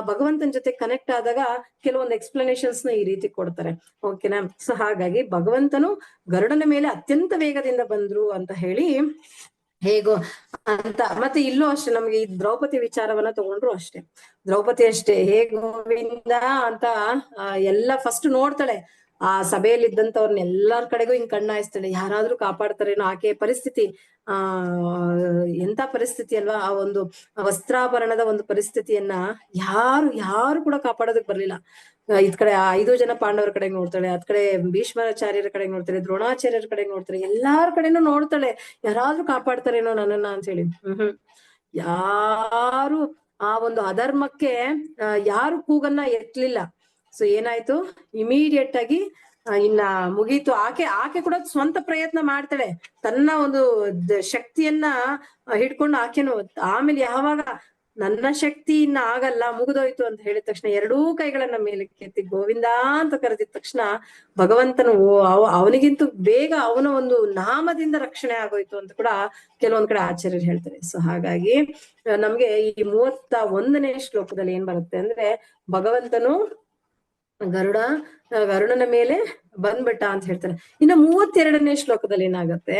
ಭಗವಂತನ ಜೊತೆ ಕನೆಕ್ಟ್ ಆದಾಗ ಕೆಲವೊಂದು ಎಕ್ಸ್ಪ್ಲನೇಷನ್ಸ್ ನ ಈ ರೀತಿ ಕೊಡ್ತಾರೆ. ಓಕೆನಾ? ಸೊ ಹಾಗಾಗಿ ಭಗವಂತನು ಗರುಡನ ಮೇಲೆ ಅತ್ಯಂತ ವೇಗದಿಂದ ಬಂದ್ರು ಅಂತ ಹೇಳಿ ಹೇಗೋ ಅಂತ. ಮತ್ತೆ ಇಲ್ಲೂ ಅಷ್ಟೇ, ನಮ್ಗೆ ಈ ದ್ರೌಪದಿ ವಿಚಾರವನ್ನ ತಗೊಂಡ್ರು ಅಷ್ಟೇ. ದ್ರೌಪದಿ ಅಷ್ಟೇ, ಹೇ ಗೋವಿಂದ ಅಂತ ಎಲ್ಲ ಫಸ್ಟ್ ನೋಡ್ತಾಳೆ. ಆ ಸಭೆಯಲ್ಲಿ ಇದ್ದಂತವ್ರನ್ನ ಎಲ್ಲಾರ ಕಡೆಗೂ ಹಿಂಗ್ ಕಣ್ಣಾಯಿಸ್ತಾಳೆ, ಯಾರಾದ್ರೂ ಕಾಪಾಡ್ತಾರೇನೋ. ಆಕೆ ಪರಿಸ್ಥಿತಿ ಎಂತ ಪರಿಸ್ಥಿತಿ ಅಲ್ವಾ, ಆ ಒಂದು ವಸ್ತ್ರಾಭರಣದ ಒಂದು ಪರಿಸ್ಥಿತಿಯನ್ನ ಯಾರು ಕೂಡ ಕಾಪಾಡೋದಕ್ ಬರ್ಲಿಲ್ಲ. ಇದ್ ಕಡೆ 5 ಜನ ಪಾಂಡವರ ಕಡೆಗೆ ನೋಡ್ತಾಳೆ, ಅದ್ ಕಡೆ ಭೀಷ್ಮಾಚಾರ್ಯರ ಕಡೆಗೆ ನೋಡ್ತಾಳೆ, ದ್ರೋಣಾಚಾರ್ಯರ ಕಡೆಗೆ ನೋಡ್ತಾಳೆ, ಎಲ್ಲಾರ ಕಡೆನೂ ನೋಡ್ತಾಳೆ ಯಾರಾದ್ರೂ ಕಾಪಾಡ್ತಾರೇನೋ ನನ್ನನ್ನ ಅಂತ ಹೇಳಿ. ಯಾರು ಆ ಒಂದು ಅಧರ್ಮಕ್ಕೆ ಯಾರು ಕೂಗನ್ನ ಎತ್ತಲಿಲ್ಲ. ಸೊ ಏನಾಯ್ತು, ಇಮಿಡಿಯೇಟ್ ಆಗಿ ಇನ್ನ ಮುಗೀತು. ಆಕೆ ಕೂಡ ಸ್ವಂತ ಪ್ರಯತ್ನ ಮಾಡ್ತಾಳೆ, ತನ್ನ ಒಂದು ಶಕ್ತಿಯನ್ನ ಹಿಡ್ಕೊಂಡು ಆಕೆನು. ಆಮೇಲೆ ಯಾವಾಗ ನನ್ನ ಶಕ್ತಿ ಇನ್ನ ಆಗಲ್ಲ, ಮುಗಿದೋಯ್ತು ಅಂತ ಹೇಳಿದ ತಕ್ಷಣ ಎರಡೂ ಕೈಗಳನ್ನ ಮೇಲಕ್ಕೆ ಎತ್ತಿ ಗೋವಿಂದ ಅಂತ ಕರೆದಿದ ತಕ್ಷಣ ಭಗವಂತನು ಅವನಿಗಿಂತೂ ಬೇಗ ಅವನ ಒಂದು ನಾಮದಿಂದ ರಕ್ಷಣೆ ಆಗೋಯ್ತು ಅಂತ ಕೂಡ ಕೆಲವೊಂದ್ ಕಡೆ ಆಚಾರ್ಯರು ಹೇಳ್ತಾರೆ. ಸೊ ಹಾಗಾಗಿ ನಮ್ಗೆ ಈ 31ನೇ ಶ್ಲೋಕದಲ್ಲಿ ಏನ್ ಬರುತ್ತೆ ಅಂದ್ರೆ, ಭಗವಂತನು ಗರುಡನ ಮೇಲೆ ಬಂದ್ಬಿಟ್ಟ ಅಂತ ಹೇಳ್ತಾರೆ. ಇನ್ನು 32ನೇ ಶ್ಲೋಕದಲ್ಲಿ ಏನಾಗತ್ತೆ,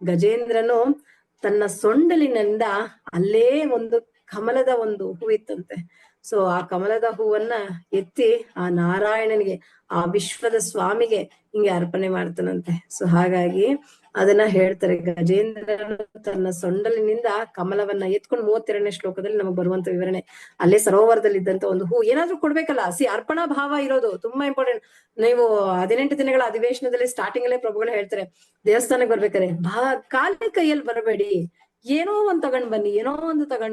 ಗಜೇಂದ್ರನು ತನ್ನ ಸೊಂಡಲಿನಿಂದ ಅಲ್ಲೇ ಒಂದು ಕಮಲದ ಒಂದು ಹೂ ಇತ್ತಂತೆ. ಸೊ ಆ ಕಮಲದ ಹೂವನ್ನ ಎತ್ತಿ ಆ ನಾರಾಯಣನಿಗೆ, ಆ ವಿಶ್ವದ ಸ್ವಾಮಿಗೆ ಹಿಂಗೆ ಅರ್ಪಣೆ ಮಾಡ್ತಾನಂತೆ. ಸೊ ಹಾಗಾಗಿ ಅದನ್ನ ಹೇಳ್ತಾರೆ, ಗಜೇಂದ್ರನು ತನ್ನ ಸೊಂಡಲಿನಿಂದ ಕಮಲವನ್ನ ಎತ್ಕೊಂಡು 32ನೇ ಶ್ಲೋಕದಲ್ಲಿ ನಮಗ್ ಬರುವಂತ ವಿವರಣೆ. ಅಲ್ಲೇ ಸರೋವರದಲ್ಲಿ ಇದ್ದಂತ ಒಂದು ಹೂ ಏನಾದ್ರೂ ಕೊಡ್ಬೇಕಲ್ಲ, ಅರ್ಪಣಾ ಭಾವ ಇರೋದು ತುಂಬಾ ಇಂಪಾರ್ಟೆಂಟ್. ನೀವು 18 ದಿನಗಳ ಅಧಿವೇಶನದಲ್ಲಿ ಸ್ಟಾರ್ಟಿಂಗ್ ಅಲ್ಲೇ ಪ್ರಭುಗಳು ಹೇಳ್ತಾರೆ, ದೇವಸ್ಥಾನಕ್ಕೆ ಬರ್ಬೇಕಾರೆ ಖಾಲಿ ಕೈಯಲ್ಲಿ ಬರಬೇಡಿ, ಏನೋ ಒಂದ್ ತಗೊಂಡ್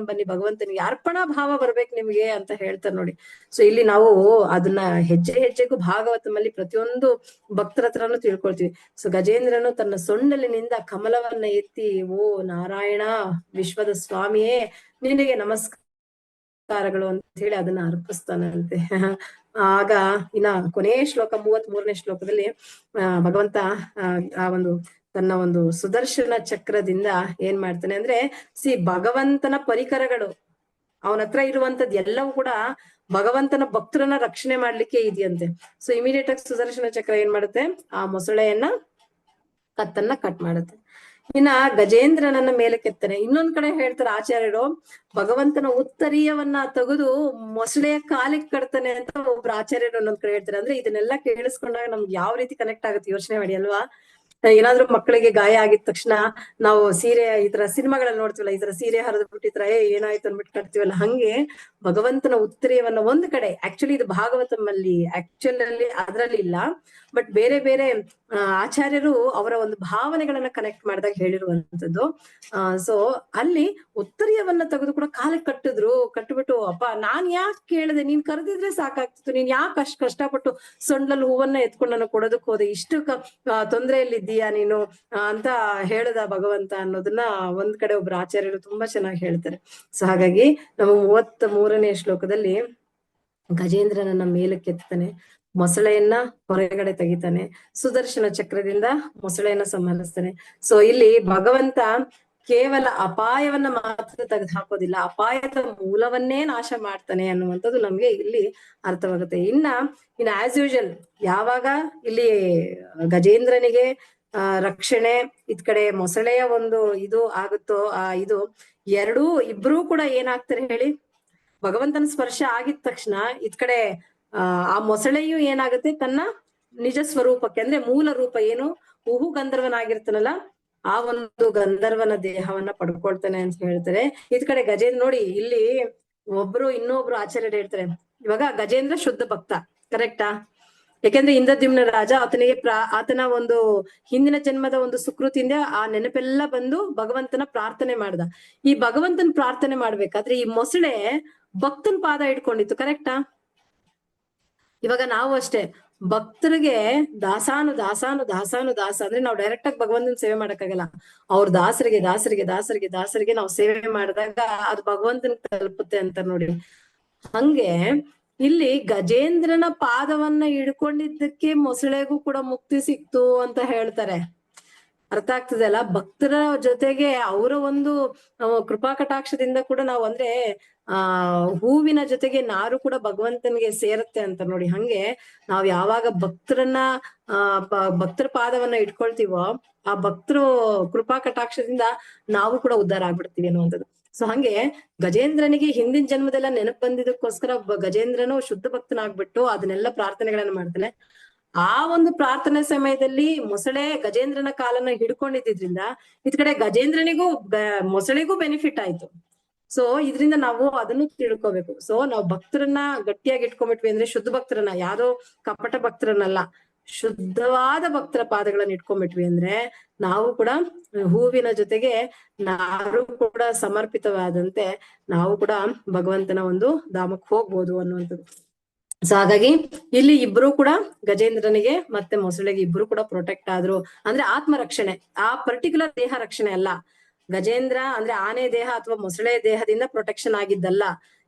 ಬನ್ನಿ ಭಗವಂತನಿಗೆ ಅರ್ಪಣಾ ಭಾವ ಬರ್ಬೇಕು ನಿಮ್ಗೆ ಅಂತ ಹೇಳ್ತಾರೆ ನೋಡಿ. ಸೊ ಇಲ್ಲಿ ನಾವು ಅದನ್ನ ಹೆಜ್ಜೆ ಹೆಜ್ಜೆಗೂ ಭಾಗವತಮಲ್ಲಿ ಪ್ರತಿಯೊಂದು ಭಕ್ತರ ಹತ್ರನು ತಿಳ್ಕೊಳ್ತೀವಿ. ಸೊ ಗಜೇಂದ್ರನು ತನ್ನ ಸೊಂಡಲಿನಿಂದ ಕಮಲವನ್ನ ಎತ್ತಿ, ಓ ನಾರಾಯಣ ವಿಶ್ವದ ಸ್ವಾಮಿಯೇ ನಿನಗೆ ನಮಸ್ಕಾರಗಳು ಅಂತ ಹೇಳಿ ಅದನ್ನ ಅರ್ಪಿಸ್ತಾನಂತೆ. ಆಗ ಇನ್ನ ಕೊನೆಯ ಶ್ಲೋಕ 33ನೇ ಶ್ಲೋಕದಲ್ಲಿ ಭಗವಂತ ಆ ಒಂದು ತನ್ನ ಒಂದು ಸುದರ್ಶನ ಚಕ್ರದಿಂದ ಏನ್ ಮಾಡ್ತಾನೆ ಅಂದ್ರೆ, ಭಗವಂತನ ಪರಿಕರಗಳು ಅವನ ಹತ್ರ ಇರುವಂತದ್ ಎಲ್ಲವೂ ಕೂಡ ಭಗವಂತನ ಭಕ್ತರನ್ನ ರಕ್ಷಣೆ ಮಾಡ್ಲಿಕ್ಕೆ ಇದೆಯಂತೆ. ಸೊ ಇಮಿಡಿಯೇಟ್ ಆಗಿ ಸುದರ್ಶನ ಚಕ್ರ ಏನ್ ಮಾಡುತ್ತೆ, ಆ ಮೊಸಳೆಯನ್ನ ಕತ್ತನ್ನ ಕಟ್ ಮಾಡುತ್ತೆ. ಇನ್ನ ಗಜೇಂದ್ರನನ್ನ ಮೇಲೆ ಕೆತ್ತಾನೆ. ಇನ್ನೊಂದ್ ಕಡೆ ಹೇಳ್ತಾರೆ ಆಚಾರ್ಯರು, ಭಗವಂತನ ಉತ್ತರೀಯವನ್ನ ತೆಗೆದು ಮೊಸಳೆಯ ಕಾಲಿಗೆ ಕಟ್ತಾನೆ ಅಂತ ಒಬ್ರು ಆಚಾರ್ಯರು ಇನ್ನೊಂದ್ ಕಡೆ ಹೇಳ್ತಾರೆ. ಅಂದ್ರೆ ಇದನ್ನೆಲ್ಲ ಕೇಳಿಸ್ಕೊಂಡಾಗ ನಮ್ಗೆ ಯಾವ ರೀತಿ ಕನೆಕ್ಟ್ ಆಗುತ್ತೆ ಯೋಚನೆ ಮಾಡಿ ಅಲ್ವಾ. ಏನಾದ್ರೂ ಮಕ್ಕಳಿಗೆ ಗಾಯ ಆಗಿದ ತಕ್ಷಣ ನಾವು ಸೀರೆ ಈ ತರ ಸಿನಿಮಾಗಳಲ್ಲಿ ನೋಡ್ತೀವಲ್ಲ, ಈ ತರ ಸೀರೆ ಹರಿದು ಬಿಟ್ಟು ಈ ತರ ಏನಾಯ್ತು ಅಂದ್ಬಿಟ್ಟು ಕಟ್ತೀವಲ್ಲ, ಹಂಗೆ ಭಗವಂತನ ಉತ್ತರೀಯವನ್ನ ಒಂದ್ ಕಡೆ, ಆಕ್ಚುಲಿ ಇದು ಭಾಗವತಮಲ್ಲಿ ಅಲ್ಲಿ ಅದ್ರಲ್ಲಿ ಇಲ್ಲ, ಬಟ್ ಬೇರೆ ಬೇರೆ ಆಚಾರ್ಯರು ಅವರ ಒಂದು ಭಾವನೆಗಳನ್ನ ಕನೆಕ್ಟ್ ಮಾಡಿದಾಗ ಹೇಳಿರುವಂತದ್ದು. ಸೊ ಅಲ್ಲಿ ಉತ್ತರೀಯವನ್ನ ತೆಗೆದು ಕೂಡ ಕಾಲಕ್ಕೆ ಕಟ್ಟಬಿಟ್ಟು, ಅಪ್ಪ ನಾನ್ ಯಾಕೆ ಕೇಳಿದೆ, ನೀನ್ ಕರೆದಿದ್ರೆ ಸಾಕಾಗ್ತಿತ್ತು, ನೀನ್ ಯಾಕೆ ಅಷ್ಟ್ ಕಷ್ಟಪಟ್ಟು ಸೊಂಡಲ್ಲಿ ಹೂವನ್ನ ಎತ್ಕೊಂಡು ನಾನು ಕೊಡೋದಕ್ ಹೋದೆ, ಇಷ್ಟು ತೊಂದರೆಯಲ್ಲಿ ಇದ್ದೀಯಾ ನೀನು ಅಂತ ಹೇಳ್ದ ಭಗವಂತ ಅನ್ನೋದನ್ನ ಒಂದ್ ಕಡೆ ಒಬ್ರು ಆಚಾರ್ಯರು ತುಂಬಾ ಚೆನ್ನಾಗಿ ಹೇಳ್ತಾರೆ. ಸೊ ಹಾಗಾಗಿ ನಮ್ಮ 33ನೇ ಶ್ಲೋಕದಲ್ಲಿ ಗಜೇಂದ್ರನನ್ನ ಮೇಲಕ್ಕೆತ್ತಾನೆ, ಮೊಸಳೆಯನ್ನ ಹೊರಗಡೆ ತೆಗಿತಾನೆ, ಸುದರ್ಶನ ಚಕ್ರದಿಂದ ಮೊಸಳೆಯನ್ನ ಸಂಹರಿಸ್ತಾನೆ. ಸೊ ಇಲ್ಲಿ ಭಗವಂತ ಕೇವಲ ಅಪಾಯವನ್ನ ಮಾತ್ರ ತೆಗೆದು ಹಾಕೋದಿಲ್ಲ, ಅಪಾಯದ ಮೂಲವನ್ನೇ ನಾಶ ಮಾಡ್ತಾನೆ ಅನ್ನುವಂಥದ್ದು ನಮ್ಗೆ ಇಲ್ಲಿ ಅರ್ಥವಾಗುತ್ತೆ. ಇನ್ನ ಆಸ್ ಯೂಶಲ್ ಯಾವಾಗ ಇಲ್ಲಿ ಗಜೇಂದ್ರನಿಗೆ ರಕ್ಷಣೆ, ಇದ್ ಕಡೆ ಮೊಸಳೆಯ ಒಂದು ಇದು ಆಗುತ್ತೋ, ಇದು ಇಬ್ರು ಕೂಡ ಏನಾಗ್ತಾರೆ ಹೇಳಿ, ಭಗವಂತನ ಸ್ಪರ್ಶ ಆಗಿದ ತಕ್ಷಣ ಇದ್ ಕಡೆ ಆ ಮೊಸಳೆಯು ಏನಾಗುತ್ತೆ, ತನ್ನ ನಿಜ ಸ್ವರೂಪಕ್ಕೆ ಅಂದ್ರೆ ಮೂಲ ರೂಪ ಏನು ಉಹು ಗಂಧರ್ವನಾಗಿರ್ತಾನಲ್ಲ, ಆ ಒಂದು ಗಂಧರ್ವನ ದೇಹವನ್ನ ಪಡ್ಕೊಳ್ತಾನೆ ಅಂತ ಹೇಳ್ತಾರೆ. ಇದ್ ಕಡೆ ಗಜೇಂದ್ರ ನೋಡಿ, ಇಲ್ಲಿ ಇನ್ನೊಬ್ರು ಆಚಾರ್ಯರು ಹೇಳ್ತಾರೆ, ಇವಾಗ ಗಜೇಂದ್ರ ಶುದ್ಧ ಭಕ್ತ, ಕರೆಕ್ಟಾ? ಯಾಕೆಂದ್ರೆ ಇಂದ್ರದ್ಯುಮ್ನ ರಾಜ ಆತನ ಒಂದು ಹಿಂದಿನ ಜನ್ಮದ ಒಂದು ಸುಕೃತಿಯಿಂದ ಆ ನೆನಪೆಲ್ಲ ಬಂದು ಭಗವಂತನ ಪ್ರಾರ್ಥನೆ ಮಾಡ್ದ. ಈ ಭಗವಂತನ ಪ್ರಾರ್ಥನೆ ಮಾಡ್ಬೇಕಾದ್ರೆ ಈ ಮೊಸಳೆ ಭಕ್ತನ ಪಾದ ಇಟ್ಕೊಂಡಿತ್ತು, ಕರೆಕ್ಟಾ? ಇವಾಗ ನಾವು ಅಷ್ಟೇ ಭಕ್ತರಿಗೆ ದಾಸ ಅಂದ್ರೆ ನಾವು ಡೈರೆಕ್ಟ್ ಆಗಿ ಭಗವಂತನ ಸೇವೆ ಮಾಡಕ್ಕಾಗಲ್ಲ. ಅವ್ರ ದಾಸರಿಗೆ ನಾವು ಸೇವೆ ಮಾಡಿದಾಗ ಅದು ಭಗವಂತನ ತಲುಪುತ್ತೆ ಅಂತ ನೋಡಿ. ಹಂಗೆ ಇಲ್ಲಿ ಗಜೇಂದ್ರನ ಪಾದವನ್ನ ಹಿಡ್ಕೊಂಡಿದ್ದಕ್ಕೆ ಮೊಸಳೆಗೂ ಕೂಡ ಮುಕ್ತಿ ಸಿಕ್ತು ಅಂತ ಹೇಳ್ತಾರೆ. ಅರ್ಥ ಆಗ್ತದೆ ಅಲ್ಲ? ಭಕ್ತರ ಜೊತೆಗೆ ಅವರ ಒಂದು ಕೃಪಾ ಕಟಾಕ್ಷದಿಂದ ಕೂಡ ನಾವು ಅಂದ್ರೆ ಹೂವಿನ ಜೊತೆಗೆ ನಾರು ಕೂಡ ಭಗವಂತನಿಗೆ ಸೇರುತ್ತೆ ಅಂತ ನೋಡಿ. ಹಂಗೆ ನಾವ್ ಯಾವಾಗ ಭಕ್ತರ ಪಾದವನ್ನ ಇಟ್ಕೊಳ್ತೀವೋ ಆ ಭಕ್ತರು ಕೃಪಾ ಕಟಾಕ್ಷದಿಂದ ನಾವು ಕೂಡ ಉದ್ಧಾರ ಆಗ್ಬಿಡ್ತೀವಿ ಅನ್ನುವಂಥದ್ದು. ಸೊ ಹಂಗೆ ಗಜೇಂದ್ರನಿಗೆ ಹಿಂದಿನ ಜನ್ಮದೆಲ್ಲ ನೆನಪು ಬಂದಿದ್ದಕ್ಕೋಸ್ಕರ ಗಜೇಂದ್ರನು ಶುದ್ಧ ಭಕ್ತನಾಗ್ಬಿಟ್ಟು ಅದನ್ನೆಲ್ಲ ಪ್ರಾರ್ಥನೆಗಳನ್ನ ಮಾಡ್ತಾನೆ. ಆ ಒಂದು ಪ್ರಾರ್ಥನೆ ಸಮಯದಲ್ಲಿ ಮೊಸಳೆ ಗಜೇಂದ್ರನ ಕಾಲನ್ನ ಹಿಡ್ಕೊಂಡಿದ್ರಿಂದ ಇದ್ ಕಡೆ ಮೊಸಳೆಗೂ ಬೆನಿಫಿಟ್ ಆಯ್ತು. ಸೊ ಇದರಿಂದ ನಾವು ಅದನ್ನು ತಿಳ್ಕೊಬೇಕು. ಸೊ ನಾವು ಭಕ್ತರನ್ನ ಗಟ್ಟಿಯಾಗಿ ಇಟ್ಕೊಂಡ್ಬಿಟ್ವಿ ಅಂದ್ರೆ, ಶುದ್ಧ ಭಕ್ತರನ್ನ, ಯಾರೋ ಕಪಟ ಭಕ್ತರನ್ನಲ್ಲ, ಶುದ್ಧವಾದ ಭಕ್ತರ ಪಾದಗಳನ್ನ ಇಟ್ಕೊಂಡ್ಬಿಟ್ವಿ ಅಂದ್ರೆ ನಾವು ಕೂಡ ಹೂವಿನ ಜೊತೆಗೆ ನಾರು ಕೂಡ ಸಮರ್ಪಿತವಾದಂತೆ ನಾವು ಕೂಡ ಭಗವಂತನ ಒಂದು ಧಾಮಕ್ಕೆ ಹೋಗ್ಬೋದು ಅನ್ನುವಂಥದ್ದು. ಸೊ ಹಾಗಾಗಿ ಇಲ್ಲಿ ಇಬ್ರು ಕೂಡ ಗಜೇಂದ್ರನಿಗೆ ಮತ್ತೆ ಮೊಸಳೆಗೆ ಇಬ್ರು ಕೂಡ ಪ್ರೊಟೆಕ್ಟ್ ಆದ್ರು. ಅಂದ್ರೆ ಆತ್ಮರಕ್ಷಣೆ, ಆ ಪರ್ಟಿಕ್ಯುಲರ್ ದೇಹ ರಕ್ಷಣೆ ಅಲ್ಲ. ಗಜೇಂದ್ರ ಅಂದ್ರೆ ಆನೆ ದೇಹ ಅಥವಾ ಮೊಸಳೆ ದೇಹದಿಂದ ಪ್ರೊಟೆಕ್ಷನ್ ಆಗಿದ್ದಲ್ಲ.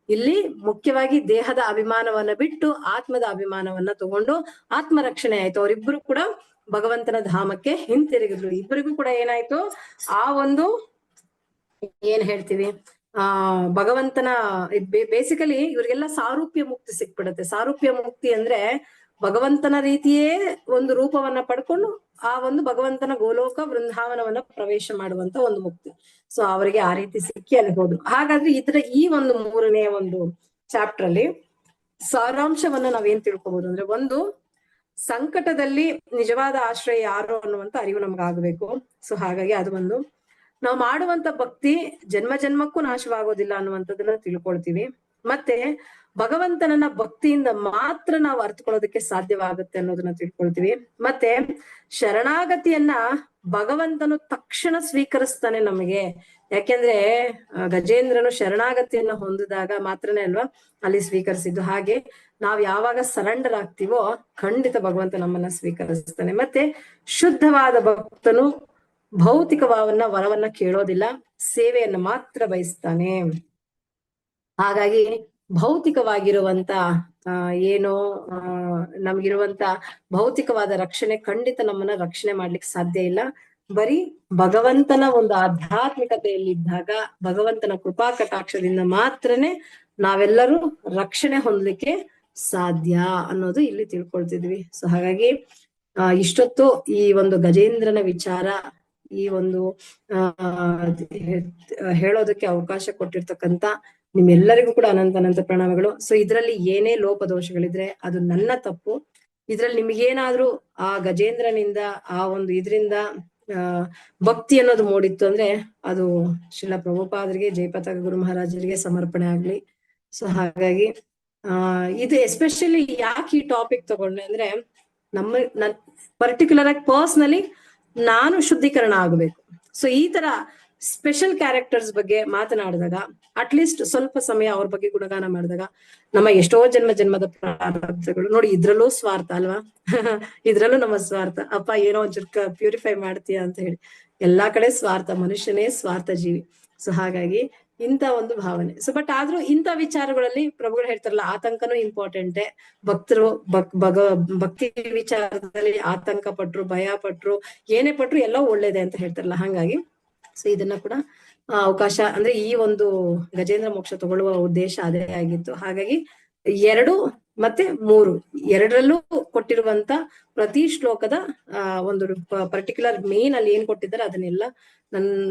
ಇಲ್ಲಿ ಮುಖ್ಯವಾಗಿ ದೇಹದ ಅಭಿಮಾನವನ್ನ ಬಿಟ್ಟು ಆತ್ಮದ ಅಭಿಮಾನವನ್ನ ತಗೊಂಡು ಆತ್ಮರಕ್ಷಣೆ ಆಯ್ತು. ಅವರಿಬ್ರು ಕೂಡ ಭಗವಂತನ ಧಾಮಕ್ಕೆ ಹಿಂತಿರುಗಿದ್ರು. ಇಬ್ಬರಿಗೂ ಕೂಡ ಏನಾಯ್ತು, ಆ ಒಂದು ಏನ್ ಹೇಳ್ತೀವಿ, ಭಗವಂತನ ಬೇಸಿಕಲಿ ಇವ್ರಿಗೆಲ್ಲ ಸಾರೂಪ್ಯ ಮುಕ್ತಿ ಸಿಕ್ಬಿಡುತ್ತೆ. ಸಾರೂಪ್ಯ ಮುಕ್ತಿ ಅಂದ್ರೆ ಭಗವಂತನ ರೀತಿಯೇ ಒಂದು ರೂಪವನ್ನ ಪಡ್ಕೊಂಡು ಆ ಒಂದು ಭಗವಂತನ ಗೋಲೋಕ ಬೃಂದಾವನವನ್ನ ಪ್ರವೇಶ ಮಾಡುವಂತ ಒಂದು ಮುಕ್ತಿ. ಸೊ ಅವರಿಗೆ ಆ ರೀತಿ ಸಿಕ್ಕಿ ಅಲ್ಲಿ ಹೋದ್ರು. ಹಾಗಾದ್ರೆ ಈ ಒಂದು 3ನೇ ಒಂದು ಚಾಪ್ಟರ್ ಅಲ್ಲಿ ಸಾರಾಂಶವನ್ನ ನಾವೇನ್ ತಿಳ್ಕೊಬಹುದು ಅಂದ್ರೆ, ಒಂದು, ಸಂಕಟದಲ್ಲಿ ನಿಜವಾದ ಆಶ್ರಯ ಯಾರು ಅನ್ನುವಂತ ಅರಿವು ನಮ್ಗಾಗ್ಬೇಕು. ಸೊ ಹಾಗಾಗಿ ಅದು ಒಂದು, ನಾವು ಮಾಡುವಂತ ಭಕ್ತಿ ಜನ್ಮ ಜನ್ಮಕ್ಕೂ ನಾಶವಾಗೋದಿಲ್ಲ ಅನ್ನುವಂಥದ್ದನ್ನ ತಿಳ್ಕೊಳ್ತೀವಿ. ಮತ್ತೆ ಭಗವಂತನನ್ನ ಭಕ್ತಿಯಿಂದ ಮಾತ್ರ ನಾವು ಅರ್ಥಕೊಳ್ಳೋದಕ್ಕೆ ಸಾಧ್ಯವಾಗುತ್ತೆ ಅನ್ನೋದನ್ನ ತಿಳ್ಕೊಳ್ತೀವಿ. ಮತ್ತೆ ಶರಣಾಗತಿಯನ್ನ ಭಗವಂತನು ತಕ್ಷಣ ಸ್ವೀಕರಿಸ್ತಾನೆ ನಮಗೆ. ಯಾಕೆಂದ್ರೆ ಗಜೇಂದ್ರನು ಶರಣಾಗತಿಯನ್ನ ಹೊಂದಿದಾಗ ಮಾತ್ರನೇ ಅಲ್ವಾ ಅಲ್ಲಿ ಸ್ವೀಕರಿಸಿದ್ದು. ಹಾಗೆ ನಾವ್ ಯಾವಾಗ ಸರೆಂಡರ್ ಆಗ್ತೀವೋ ಖಂಡಿತ ಭಗವಂತ ನಮ್ಮನ್ನ ಸ್ವೀಕರಿಸ್ತಾನೆ. ಮತ್ತೆ ಶುದ್ಧವಾದ ಭಕ್ತನು ಭೌತಿಕ ವರವನ್ನ ಕೇಳೋದಿಲ್ಲ, ಸೇವೆಯನ್ನ ಮಾತ್ರ ಬಯಸ್ತಾನೆ. ಹಾಗಾಗಿ ಭೌತಿಕವಾಗಿರುವಂತ ಏನೋ ನಮ್ಗಿರುವಂತ ಭೌತಿಕವಾದ ರಕ್ಷಣೆ ಖಂಡಿತ ನಮ್ಮನ್ನ ರಕ್ಷಣೆ ಮಾಡ್ಲಿಕ್ಕೆ ಸಾಧ್ಯ ಇಲ್ಲ. ಬರೀ ಭಗವಂತನ ಒಂದು ಆಧ್ಯಾತ್ಮಿಕತೆಯಲ್ಲಿದ್ದಾಗ, ಭಗವಂತನ ಕೃಪಾ ಕಟಾಕ್ಷದಿಂದ ಮಾತ್ರನೇ ನಾವೆಲ್ಲರೂ ರಕ್ಷಣೆ ಹೊಂದಲಿಕ್ಕೆ ಸಾಧ್ಯ ಅನ್ನೋದು ಇಲ್ಲಿ ತಿಳ್ಕೊಳ್ತಿದ್ವಿ. ಸೊ ಹಾಗಾಗಿ ಇಷ್ಟೊತ್ತು ಈ ಒಂದು ಗಜೇಂದ್ರನ ವಿಚಾರ, ಈ ಒಂದು ಹೇಳೋದಕ್ಕೆ ಅವಕಾಶ ಕೊಟ್ಟಿರ್ತಕ್ಕಂತ ನಿಮ್ಮೆಲ್ಲರಿಗೂ ಕೂಡ ಅನಂತ ಪ್ರಣಾಮಗಳು. ಸೊ ಇದ್ರಲ್ಲಿ ಏನೇ ಲೋಪದೋಷಗಳಿದ್ರೆ ಅದು ನನ್ನ ತಪ್ಪು. ಇದ್ರಲ್ಲಿ ನಿಮ್ಗೇನಾದ್ರೂ ಆ ಗಜೇಂದ್ರನಿಂದ ಆ ಒಂದು ಇದರಿಂದ ಭಕ್ತಿ ಅನ್ನೋದು ಮೂಡಿತ್ತು ಅಂದ್ರೆ ಅದು ಶ್ರೀಲ ಪ್ರಭುಪಾದರಿಗೆ, ಜಯಪತಾಕ ಗುರು ಮಹಾರಾಜರಿಗೆ ಸಮರ್ಪಣೆ ಆಗ್ಲಿ. ಸೊ ಹಾಗಾಗಿ ಇದು ಎಸ್ಪೆಷಲಿ ಯಾಕೆ ಈ ಟಾಪಿಕ್ ತಗೊಂಡೆ ಅಂದ್ರೆ, ನನ್ ಪರ್ಟಿಕ್ಯುಲರ್ ಆಗಿ ಪರ್ಸನಲಿ ನಾನು ಶುದ್ಧೀಕರಣ ಆಗ್ಬೇಕು. ಸೊ ಈ ತರ ಸ್ಪೆಷಲ್ ಕ್ಯಾರೆಕ್ಟರ್ಸ್ ಬಗ್ಗೆ ಮಾತನಾಡಿದಾಗ, ಅಟ್ಲೀಸ್ಟ್ ಸ್ವಲ್ಪ ಸಮಯ ಅವ್ರ ಬಗ್ಗೆ ಗುಣಗಾನ ಮಾಡಿದಾಗ ನಮ್ಮ ಎಷ್ಟೋ ಜನ್ಮದ ಪ್ರಾರಬ್ಧಗಳು ನೋಡಿ, ಇದ್ರಲ್ಲೂ ಸ್ವಾರ್ಥ ಅಲ್ವಾ ಇದ್ರಲ್ಲೂ ನಮ್ಮ ಸ್ವಾರ್ಥ. ಅಪ್ಪ ಏನೋ ಒಂಚೂರು ಪ್ಯೂರಿಫೈ ಮಾಡ್ತೀಯ ಅಂತ ಹೇಳಿ ಎಲ್ಲಾ ಕಡೆ ಸ್ವಾರ್ಥ, ಮನುಷ್ಯನೇ ಸ್ವಾರ್ಥ ಜೀವಿ. ಸೊ ಹಾಗಾಗಿ ಇಂಥ ಒಂದು ಭಾವನೆ. ಸೊ ಬಟ್ ಆದ್ರೂ ಇಂಥ ವಿಚಾರಗಳಲ್ಲಿ ಪ್ರಭುಗಳು ಹೇಳ್ತಾರಲ್ಲ, ಆತಂಕನೂ ಇಂಪಾರ್ಟೆಂಟೇ. ಭಕ್ತರು ಭಕ್ತಿ ವಿಚಾರದಲ್ಲಿ ಆತಂಕ ಪಟ್ರು, ಭಯ ಪಟ್ರು, ಏನೇ ಪಟ್ರು ಎಲ್ಲ ಒಳ್ಳೇದೆ ಅಂತ ಹೇಳ್ತಾರಲ್ಲ. ಹಾಗಾಗಿ ಸೊ ಇದನ್ನ ಕೂಡ ಅವಕಾಶ ಅಂದ್ರೆ ಈ ಒಂದು ಗಜೇಂದ್ರ ಮೋಕ್ಷ ತಗೊಳ್ಳುವ ಉದ್ದೇಶ ಅದೇ ಆಗಿತ್ತು. ಹಾಗಾಗಿ 2 ಮತ್ತೆ 3 ಎರಡರಲ್ಲೂ ಕೊಟ್ಟಿರುವಂತ ಪ್ರತಿ ಶ್ಲೋಕದ ಒಂದು ಪರ್ಟಿಕ್ಯುಲರ್ ಮೇನ್ ಅಲ್ಲಿ ಏನ್ ಕೊಟ್ಟಿದ್ದಾರೆ ಅದನ್ನೆಲ್ಲ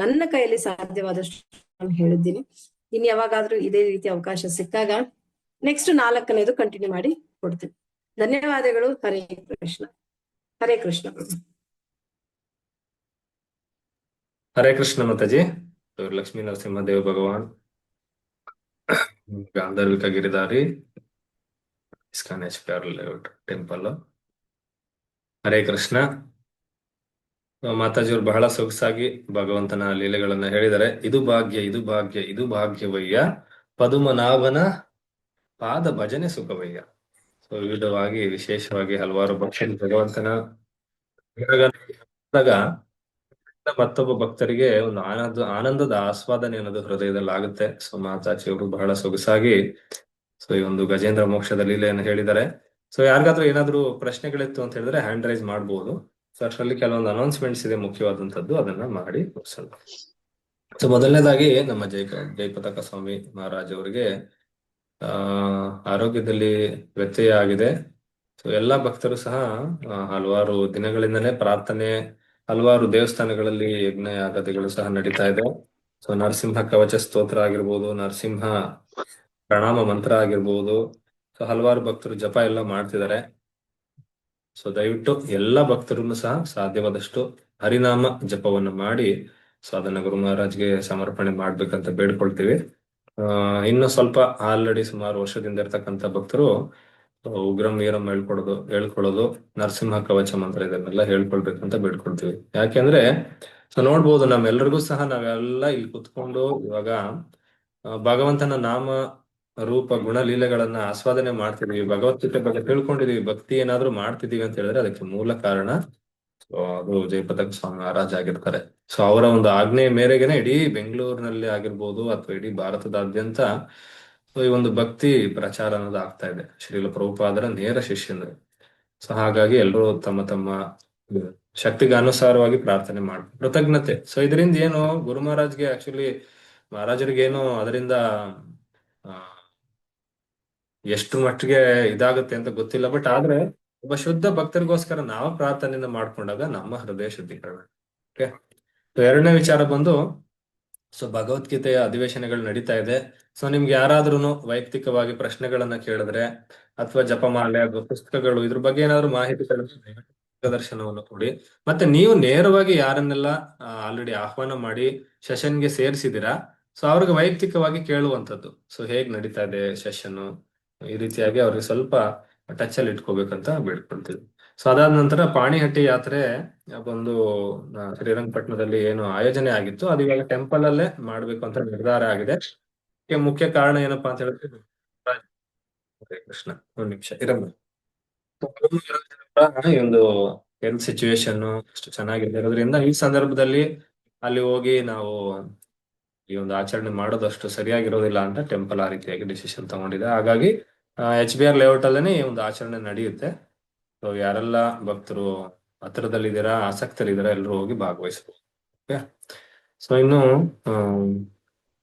ನನ್ನ ಕೈಯಲ್ಲಿ ಸಾಧ್ಯವಾದಷ್ಟು ನಾನು ಹೇಳಿದ್ದೀನಿ. ಇನ್ ಯಾವಾಗಾದ್ರೂ ಇದೇ ರೀತಿ ಅವಕಾಶ ಸಿಕ್ಕಾಗ ನೆಕ್ಸ್ಟ್ 4ನೇದು ಕಂಟಿನ್ಯೂ ಮಾಡಿ ಕೊಡ್ತೀನಿ. ಧನ್ಯವಾದಗಳು. ಹರೇ ಕೃಷ್ಣ. ಹರೇ ಕೃಷ್ಣ. ಹರೇ ಕೃಷ್ಣ ಮಾತಾಜಿ. Lakshmi Narasimhadeva Bhagavan, Gandharvika Giridhari, ISKCON HPR layout temple. Hare Krishna. ಮಾತಾಜಿಯವರು ಬಹಳ ಸೊಗಸಾಗಿ ಭಗವಂತನ ಲೀಲೆಗಳನ್ನ ಹೇಳಿದ್ದಾರೆ. ಇದು ಭಾಗ್ಯ, ಇದು ಭಾಗ್ಯ, ಇದು ಭಾಗ್ಯವಯ್ಯ, ಪದುಮನಾಭನ ಪಾದ ಭಜನೆ ಸುಖವಯ್ಯ. ಸೊ ವಿವಿಧವಾಗಿ ವಿಶೇಷವಾಗಿ ಹಲವಾರು ಭಕ್ತರು ಭಗವಂತನ ಮತ್ತೊಬ್ಬ ಭಕ್ತರಿಗೆ ಒಂದು ಆನಂದದ ಆಸ್ವಾದನೆ ಅನ್ನೋದು ಹೃದಯದಲ್ಲಿ ಆಗುತ್ತೆ. ಸೊ ಮಾತಾಜಿಯವರು ಬಹಳ ಸೊಗಸಾಗಿ ಸೊ ಈ ಒಂದು ಗಜೇಂದ್ರ ಮೋಕ್ಷದ ಲೀಲೆಯನ್ನು ಹೇಳಿದ್ದಾರೆ. ಸೊ ಯಾರಿಗಾದ್ರೂ ಏನಾದ್ರೂ ಪ್ರಶ್ನೆಗಳಿತ್ತು ಅಂತ ಹೇಳಿದ್ರೆ ಹ್ಯಾಂಡ್ ರೈಸ್ ಮಾಡಬಹುದು. ಸೊ ಅಷ್ಟರಲ್ಲಿ ಕೆಲವೊಂದು ಅನೌನ್ಸ್ಮೆಂಟ್ಸ್ ಇದೆ ಮುಖ್ಯವಾದಂತದ್ದು, ಅದನ್ನ ಮಾಡಿ ಮುಗಿಸೋಣ. ಸೊ ಮೊದಲನೇದಾಗಿ ನಮ್ಮ ಜಯಪತಾಕ ಸ್ವಾಮಿ ಮಹಾರಾಜ್ ಅವರಿಗೆ ಆರೋಗ್ಯದಲ್ಲಿ ವ್ಯತ್ಯಯ ಆಗಿದೆ. ಸೊ ಎಲ್ಲಾ ಭಕ್ತರು ಸಹ ಹಲವಾರು ದಿನಗಳಿಂದಲೇ ಪ್ರಾರ್ಥನೆ, ಹಲವಾರು ದೇವಸ್ಥಾನಗಳಲ್ಲಿ ಯಜ್ಞ ಯಾಗಗಳು ಸಹ ನಡೀತಾ ಇದೆ. ಸೊ ನರಸಿಂಹ ಕವಚ ಸ್ತೋತ್ರ ಆಗಿರ್ಬೋದು, ನರಸಿಂಹ ಪ್ರಣಾಮ ಮಂತ್ರ ಆಗಿರ್ಬೋದು, ಸೊ ಹಲವಾರು ಭಕ್ತರು ಜಪ ಎಲ್ಲ ಮಾಡ್ತಿದ್ದಾರೆ. ಸೊ ದಯವಿಟ್ಟು ಎಲ್ಲ ಭಕ್ತರನ್ನು ಸಹ ಸಾಧ್ಯವಾದಷ್ಟು ಹರಿನಾಮ ಜಪವನ್ನು ಮಾಡಿ ಸೊ ಅದನ್ನ ಗುರು ಮಹಾರಾಜ್ಗೆ ಸಮರ್ಪಣೆ ಮಾಡ್ಬೇಕಂತ ಬೇಡ್ಕೊಳ್ತೀವಿ. ಇನ್ನು ಸ್ವಲ್ಪ ಆಲ್ರೆಡಿ ಸುಮಾರು ವರ್ಷದಿಂದ ಇರ್ತಕ್ಕಂಥ ಭಕ್ತರು ಉಗ್ರಂ ವೀರಂ ಹೇಳ್ಕೊಳ್ಳೋದು, ನರಸಿಂಹ ಕವಚ ಮಂತ್ರ ಇದನ್ನೆಲ್ಲ ಹೇಳ್ಕೊಳ್ಬೇಕಂತ ಬೇಡ್ಕೊಳ್ತೀವಿ. ಯಾಕೆಂದ್ರೆ ಸೊ ನೋಡ್ಬೋದು, ನಮ್ಮೆಲ್ಲರಿಗೂ ಸಹ ನಾವೆಲ್ಲ ಇಲ್ಲಿ ಕುತ್ಕೊಂಡು ಇವಾಗ ಭಗವಂತನ ನಾಮ ರೂಪ ಗುಣ ಲೀಲೆಗಳನ್ನ ಆಸ್ವಾದನೆ ಮಾಡ್ತಿದೀವಿ, ಭಗವದ್ಗೀತೆ ಬಗ್ಗೆ ತಿಳ್ಕೊಂಡಿದೀವಿ, ಭಕ್ತಿ ಏನಾದ್ರೂ ಮಾಡ್ತಿದೀವಿ ಅಂತ ಹೇಳಿದ್ರೆ ಅದಕ್ಕೆ ಮೂಲ ಕಾರಣ ಸೊ ಅದು ಜಯಪತಾಕ ಸ್ವಾಮಿ ಮಹಾರಾಜ್ ಆಗಿರ್ತಾರೆ. ಸೊ ಅವರ ಒಂದು ಆಜ್ಞೆಯ ಮೇರೆಗೆನೆ ಇಡೀ ಬೆಂಗಳೂರಿನಲ್ಲಿ ಆಗಿರ್ಬೋದು ಅಥವಾ ಇಡೀ ಭಾರತದಾದ್ಯಂತ ಸೊ ಈ ಒಂದು ಭಕ್ತಿ ಪ್ರಚಾರ ಅನ್ನೋದು ಆಗ್ತಾ ಇದೆ ಶ್ರೀಲ ಪ್ರಭುಪಾದರ ನೇರ ಶಿಷ್ಯಂದ್ರು. ಸೊ ಹಾಗಾಗಿ ಎಲ್ಲರೂ ತಮ್ಮ ತಮ್ಮ ಶಕ್ತಿಗೆ ಅನುಸಾರವಾಗಿ ಪ್ರಾರ್ಥನೆ ಮಾಡ್ತಾರೆ, ಕೃತಜ್ಞತೆ. ಸೊ ಇದರಿಂದ ಏನು ಗುರು ಮಹಾರಾಜ್ಗೆ ಆಕ್ಚುಲಿ ಮಹಾರಾಜರಿಗೆ ಏನು ಅದರಿಂದ ಆ, ಎಷ್ಟು ಮಟ್ಟಿಗೆ ಇದಾಗುತ್ತೆ ಅಂತ ಗೊತ್ತಿಲ್ಲ. ಬಟ್ ಆದ್ರೆ ಒಬ್ಬ ಶುದ್ಧ ಭಕ್ತರಿಗೋಸ್ಕರ ನಾವು ಪ್ರಾರ್ಥನೆಯನ್ನ ಮಾಡ್ಕೊಂಡಾಗ ನಮ್ಮ ಹೃದಯ ಶುದ್ಧೀಕರಣ. ಓಕೆ. ಎರಡನೇ ವಿಚಾರ ಬಂದು ಸೊ ಭಗವದ್ಗೀತೆಯ ಅಧಿವೇಶನಗಳು ನಡೀತಾ ಇದೆ. ಸೊ ನಿಮ್ಗೆ ಯಾರಾದ್ರೂ ವೈಯಕ್ತಿಕವಾಗಿ ಪ್ರಶ್ನೆಗಳನ್ನ ಕೇಳಿದ್ರೆ ಅಥವಾ ಜಪಮಾಲೆ ಅಥವಾ ಪುಸ್ತಕಗಳು ಇದ್ರ ಬಗ್ಗೆ ಏನಾದ್ರು ಮಾಹಿತಿ ದರ್ಶನವನ್ನು ಕೊಡಿ. ಮತ್ತೆ ನೀವು ನೇರವಾಗಿ ಯಾರನ್ನೆಲ್ಲ ಆಲ್ರೆಡಿ ಆಹ್ವಾನ ಮಾಡಿ ಸೆಷನ್ಗೆ ಸೇರಿಸಿದಿರಾ ಸೊ ಅವ್ರಿಗೆ ವೈಯಕ್ತಿಕವಾಗಿ ಕೇಳುವಂಥದ್ದು. ಸೊ ಹೇಗ್ ನಡೀತಾ ಇದೆ ಸೆಷನ್, ಈ ರೀತಿಯಾಗಿ ಅವ್ರಿಗೆ ಸ್ವಲ್ಪ ಟಚ್ ಅಲ್ಲಿ ಇಟ್ಕೋಬೇಕಂತ ಬೇಡ್ಕೊಳ್ತೀವಿ. ಸೊ ಅದಾದ ನಂತರ ಪಾಣಿಹಟ್ಟಿ ಯಾತ್ರೆ ಒಂದು ಶ್ರೀರಂಗಪಟ್ಟಣದಲ್ಲಿ ಏನು ಆಯೋಜನೆ ಆಗಿತ್ತು ಅದು ಇವಾಗ ಟೆಂಪಲ್ ಅಲ್ಲೇ ಮಾಡ್ಬೇಕು ಅಂತ ನಿರ್ಧಾರ ಆಗಿದೆ. ಇದಕ್ಕೆ ಮುಖ್ಯ ಕಾರಣ ಏನಪ್ಪಾ ಅಂತ ಹೇಳಿದ್ರೆ ಹರೇ ಕೃಷ್ಣ, ಒಂದ್ ನಿಮಿಷ ಇರಮ್ಮ. ಈ ಒಂದು ಹೆಲ್ತ್ ಸಿಚುವೇಶನ್ ಅಷ್ಟು ಚೆನ್ನಾಗಿರೋದ್ರಿಂದ ಈ ಸಂದರ್ಭದಲ್ಲಿ ಅಲ್ಲಿ ಹೋಗಿ ನಾವು ಈ ಒಂದು ಆಚರಣೆ ಮಾಡೋದಷ್ಟು ಸರಿಯಾಗಿರೋದಿಲ್ಲ ಅಂತ ಟೆಂಪಲ್ ಆ ರೀತಿಯಾಗಿ ಡಿಸಿಷನ್ ತಗೊಂಡಿದೆ. ಹಾಗಾಗಿ HBR ಲೇಔಟ್ ಅಲ್ಲೇನೆ ಈ ಒಂದು ಆಚರಣೆ ನಡೆಯುತ್ತೆ. ಸೊ ಯಾರೆಲ್ಲ ಭಕ್ತರು ಹತ್ರದಲ್ಲಿದ್ದೀರಾ, ಆಸಕ್ತರಿದ್ದೀರಾ, ಎಲ್ಲರೂ ಹೋಗಿ ಭಾಗವಹಿಸಬಹುದು. ಓಕೆ. ಸೊ ಇನ್ನು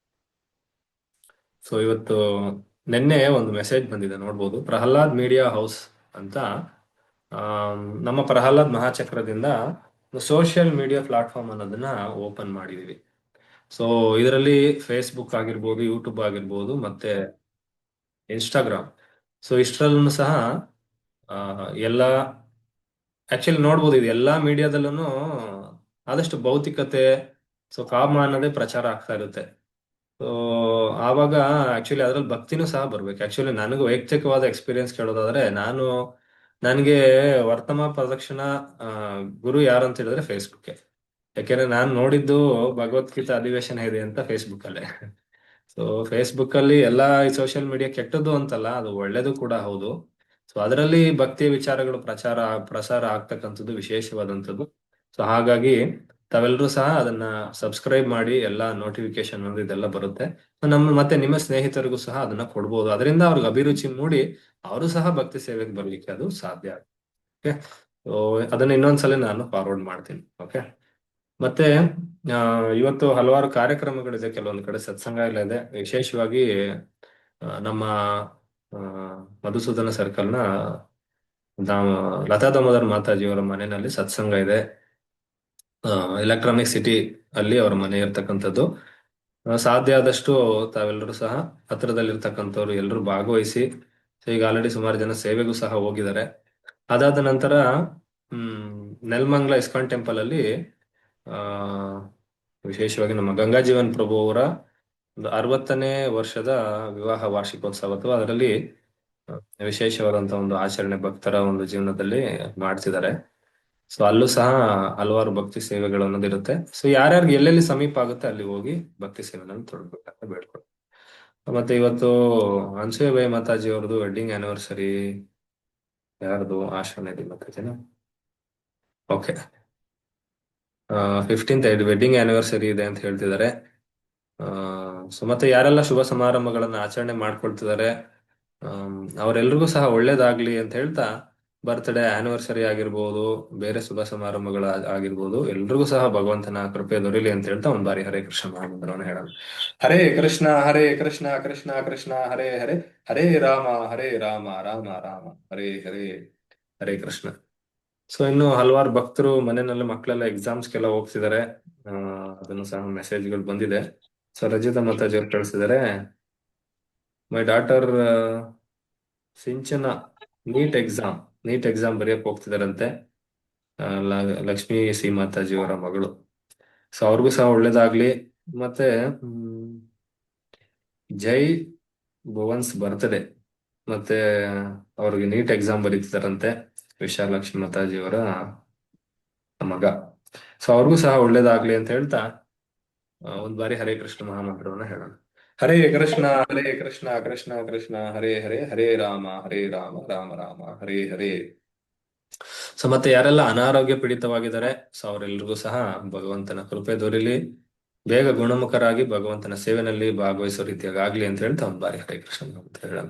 ಸೊ ಇವತ್ತು ನಿನ್ನೆ ಒಂದು ಮೆಸೇಜ್ ಬಂದಿದೆ ನೋಡ್ಬೋದು, ಪ್ರಹ್ಲಾದ್ ಮೀಡಿಯಾ ಹೌಸ್ ಅಂತ ನಮ್ಮ ಪ್ರಹ್ಲಾದ್ ಮಹಾಚಕ್ರದಿಂದ ಸೋಷಿಯಲ್ ಮೀಡಿಯಾ ಪ್ಲಾಟ್ಫಾರ್ಮ್ ಅನ್ನೋದನ್ನ ಓಪನ್ ಮಾಡಿದೀವಿ. ಸೊ ಇದರಲ್ಲಿ ಫೇಸ್ಬುಕ್ ಆಗಿರ್ಬೋದು, ಯೂಟ್ಯೂಬ್ ಆಗಿರ್ಬೋದು, ಮತ್ತೆ ಇನ್ಸ್ಟಾಗ್ರಾಮ್. ಸೊ ಇಷ್ಟರಲ್ಲೂ ಸಹ ಎಲ್ಲ ಆಕ್ಚುಲಿ ನೋಡ್ಬೋದು, ಇದು ಎಲ್ಲಾ ಮೀಡಿಯಾದಲ್ಲೂ ಆದಷ್ಟು ಭೌತಿಕತೆ ಸೊ ಕಾಮ ಅನ್ನೋದೇ ಪ್ರಚಾರ ಆಗ್ತಾ ಇರುತ್ತೆ. ಸೊ ಆವಾಗ ಆಕ್ಚುಲಿ ಅದ್ರಲ್ಲಿ ಭಕ್ತಿನೂ ಸಹ ಬರ್ಬೇಕು. ಆಕ್ಚುಲಿ ನನಗೆ ವೈಯಕ್ತಿಕವಾದ ಎಕ್ಸ್ಪೀರಿಯನ್ಸ್ ಕೇಳೋದಾದ್ರೆ ನನಗೆ ವರ್ತಮ ಪ್ರದಕ್ಷಿಣ ಗುರು ಯಾರು ಅಂತ ಹೇಳಿದ್ರೆ ಫೇಸ್ಬುಕ್. ಯಾಕೆಂದ್ರೆ ನಾನು ನೋಡಿದ್ದು ಭಗವದ್ಗೀತಾ ಅಧಿವೇಶನ ಇದೆ ಅಂತ ಫೇಸ್ಬುಕ್ ಅಲ್ಲೇ. ಸೊ ಫೇಸ್ಬುಕ್ ಅಲ್ಲಿ ಎಲ್ಲಾ ಈ ಸೋಷಿಯಲ್ ಮೀಡಿಯಾ ಕೆಟ್ಟದ್ದು ಅಂತಲ್ಲ, ಅದು ಒಳ್ಳೇದು ಕೂಡ ಹೌದು. ಸೊ ಅದರಲ್ಲಿ ಭಕ್ತಿಯ ವಿಚಾರಗಳು ಪ್ರಸಾರ ಆಗ್ತಕ್ಕಂಥದ್ದು ವಿಶೇಷವಾದಂಥದ್ದು. ಸೊ ಹಾಗಾಗಿ ತಾವೆಲ್ಲರೂ ಸಹ ಅದನ್ನ ಸಬ್ಸ್ಕ್ರೈಬ್ ಮಾಡಿ, ಎಲ್ಲಾ ನೋಟಿಫಿಕೇಶನ್ ಇದೆಲ್ಲ ಬರುತ್ತೆ. ಮತ್ತೆ ನಿಮ್ಮ ಸ್ನೇಹಿತರಿಗೂ ಸಹ ಅದನ್ನ ಕೊಡ್ಬೋದು. ಅದರಿಂದ ಅವ್ರಿಗೆ ಅಭಿರುಚಿ ಮೂಡಿ ಅವರು ಸಹ ಭಕ್ತಿ ಸೇವೆಗೆ ಬರ್ಲಿಕ್ಕೆ ಅದು ಸಾಧ್ಯ. ಓಕೆ. ಸೊ ಅದನ್ನ ಇನ್ನೊಂದ್ಸಲ ನಾನು ಫಾರ್ವರ್ಡ್ ಮಾಡ್ತೀನಿ. ಓಕೆ. ಮತ್ತೆ ಇವತ್ತು ಹಲವಾರು ಕಾರ್ಯಕ್ರಮಗಳಿದೆ, ಕೆಲವೊಂದು ಕಡೆ ಸತ್ಸಂಗ ಎಲ್ಲ ಇದೆ. ವಿಶೇಷವಾಗಿ ನಮ್ಮ ಮಧುಸೂದನ ಸರ್ಕಲ್ನ ಲತಾ ದಾಮೋದರ್ ಮಾತಾಜಿಯವರ ಮನೆಯಲ್ಲಿ ಸತ್ಸಂಗ ಇದೆ. ಎಲೆಕ್ಟ್ರಾನಿಕ್ ಸಿಟಿ ಅಲ್ಲಿ ಅವರ ಮನೆ ಇರ್ತಕ್ಕಂಥದ್ದು. ಸಾಧ್ಯ ಆದಷ್ಟು ತಾವೆಲ್ಲರೂ ಸಹ ಹತ್ರದಲ್ಲಿರ್ತಕ್ಕಂಥವ್ರು ಎಲ್ಲರೂ ಭಾಗವಹಿಸಿ. ಈಗ ಆಲ್ರೆಡಿ ಸುಮಾರು ಜನ ಸೇವೆಗೂ ಸಹ ಹೋಗಿದ್ದಾರೆ. ಅದಾದ ನಂತರ ನೆಲಮಂಗಲ ಇಸ್ಕಾನ್ ಟೆಂಪಲ್ ಅಲ್ಲಿ ವಿಶೇಷವಾಗಿ ನಮ್ಮ ಗಂಗಾಜೀವನ್ ಪ್ರಭು ಅವರ ಒಂದು 60ನೇ ವರ್ಷದ ವಿವಾಹ ವಾರ್ಷಿಕೋತ್ಸವ ಅಥವಾ ಅದರಲ್ಲಿ ವಿಶೇಷವಾದಂತಹ ಒಂದು ಆಚರಣೆ ಭಕ್ತರ ಒಂದು ಜೀವನದಲ್ಲಿ ಮಾಡ್ತಿದ್ದಾರೆ. ಸೊ ಅಲ್ಲೂ ಸಹ ಹಲವಾರು ಭಕ್ತಿ ಸೇವೆಗಳು ಅನ್ನೋದಿರುತ್ತೆ. ಸೊ ಯಾರ್ಯಾರಿಗೆ ಎಲ್ಲೆಲ್ಲಿ ಸಮೀಪ ಆಗುತ್ತೆ ಅಲ್ಲಿ ಹೋಗಿ ಭಕ್ತಿ ಸೇವೆಗಳನ್ನು ತೊಡಗಬೇಕಂತ ಬೇಡ್ಕೊಳ್ಳಿ. ಮತ್ತೆ ಇವತ್ತು ಅನ್ಸೂಯಬಾಯಿ ಮಾತಾಜಿ ಅವ್ರದ್ದು ವೆಡ್ಡಿಂಗ್ ಆನಿವರ್ಸರಿ. ಯಾರ್ದು ಆಶ್ರಮ ಇದೆ ಮಾತಾಜಿನ? ಓಕೆ. 15th ವೆಡ್ಡಿಂಗ್ ಆನಿವರ್ಸರಿ ಇದೆ ಅಂತ ಹೇಳ್ತಿದ್ದಾರೆ. ಸೊ ಮತ್ತೆ ಯಾರೆಲ್ಲ ಶುಭ ಸಮಾರಂಭಗಳನ್ನ ಆಚರಣೆ ಮಾಡ್ಕೊಳ್ತಿದ್ದಾರೆ ಅವರೆಲ್ರಿಗೂ ಸಹ ಒಳ್ಳೇದಾಗ್ಲಿ ಅಂತ ಹೇಳ್ತಾ, ಬರ್ತ್ಡೇ ಆನಿವರ್ಸರಿ ಆಗಿರ್ಬೋದು, ಬೇರೆ ಶುಭ ಸಮಾರಂಭಗಳ ಆಗಿರ್ಬೋದು, ಎಲ್ರಿಗೂ ಸಹ ಭಗವಂತನ ಕೃಪೆ ದೊರೀಲಿ ಅಂತ ಹೇಳ್ತಾ ಒಂದ್ ಬಾರಿ ಹರೇ ಕೃಷ್ಣ ಮಹಾಮಂತ್ರವನ್ನು ಹೇಳೋಣ. ಹರೇ ಕೃಷ್ಣ ಕೃಷ್ಣ ಕೃಷ್ಣ ಹರೇ ಹರೇ, ಹರೇ ರಾಮ ರಾಮ ರಾಮ ಹರೇ ಹರೇ, ಹರೇ ಕೃಷ್ಣ. ಸೊ ಇನ್ನು ಹಲವಾರು ಭಕ್ತರು ಮನೆಯಲ್ಲಿ ಮಕ್ಕಳೆಲ್ಲ ಎಕ್ಸಾಮ್ಸ್ಗೆಲ್ಲ ಹೋಗ್ತಿದ್ದಾರೆ. ಅದನ್ನು ಸಹ ಮೆಸೇಜ್ಗಳು ಬಂದಿದೆ. ಸೊ ರಜಿತಾ ಮಾತಾಜಿ ಅವ್ರು ಕಳಿಸಿದ್ದಾರೆ, my daughter Sinchana NEET exam ಬರೆಯಕ್ ಹೋಗ್ತಿದಾರಂತೆ. ಲಕ್ಷ್ಮೀ ಸಿ ಮಾತಾಜಿ ಅವರ ಮಗಳು. ಸೊ ಅವ್ರಿಗೂ ಸಹ ಒಳ್ಳೇದಾಗ್ಲಿ. ಮತ್ತೆ ಜೈ ಭುವನ್ಸ್ ಬರ್ತಡೆ, ಮತ್ತೆ ಅವ್ರಿಗೆ ನೀಟ್ ಎಕ್ಸಾಮ್ ಬರೀತಿದಾರಂತೆ, ವಿಶಾಲಕ್ಷ್ಮಿ ಮಾತಾಜಿ ಅವರ ಮಗ. ಸೊ ಅವ್ರಿಗೂ ಸಹ ಒಳ್ಳೇದಾಗ್ಲಿ ಅಂತ ಹೇಳ್ತಾ ಒಂದ್ ಬಾರಿ ಹರೇ ಕೃಷ್ಣ ಮಹಾಮಂತ್ರವನ್ನ ಹೇಳೋಣ. ಹರೇ ಕೃಷ್ಣ ಹರೇ ಕೃಷ್ಣ ಕೃಷ್ಣ ಕೃಷ್ಣ ಹರೇ ಹರೇ ಹರೇ ರಾಮ ರಾಮ ರಾಮ ಹರೇ ಹರೇ. ಸೊ ಮತ್ತೆ ಯಾರೆಲ್ಲ ಅನಾರೋಗ್ಯ ಪೀಡಿತವಾಗಿದ್ದಾರೆ ಸೊ ಅವರೆಲ್ಲರಿಗೂ ಸಹ ಭಗವಂತನ ಕೃಪೆ ದೊರೆಯಲಿ, ಬೇಗ ಗುಣಮುಖರಾಗಿ ಭಗವಂತನ ಸೇವೆನಲ್ಲಿ ಭಾಗವಹಿಸೋ ರೀತಿಯಾಗಿ ಆಗ್ಲಿ ಅಂತ ಹೇಳ್ತಾ ಒಂದ್ ಬಾರಿ ಹರೇ ಕೃಷ್ಣ ಅಂತ ಹೇಳೋಣ.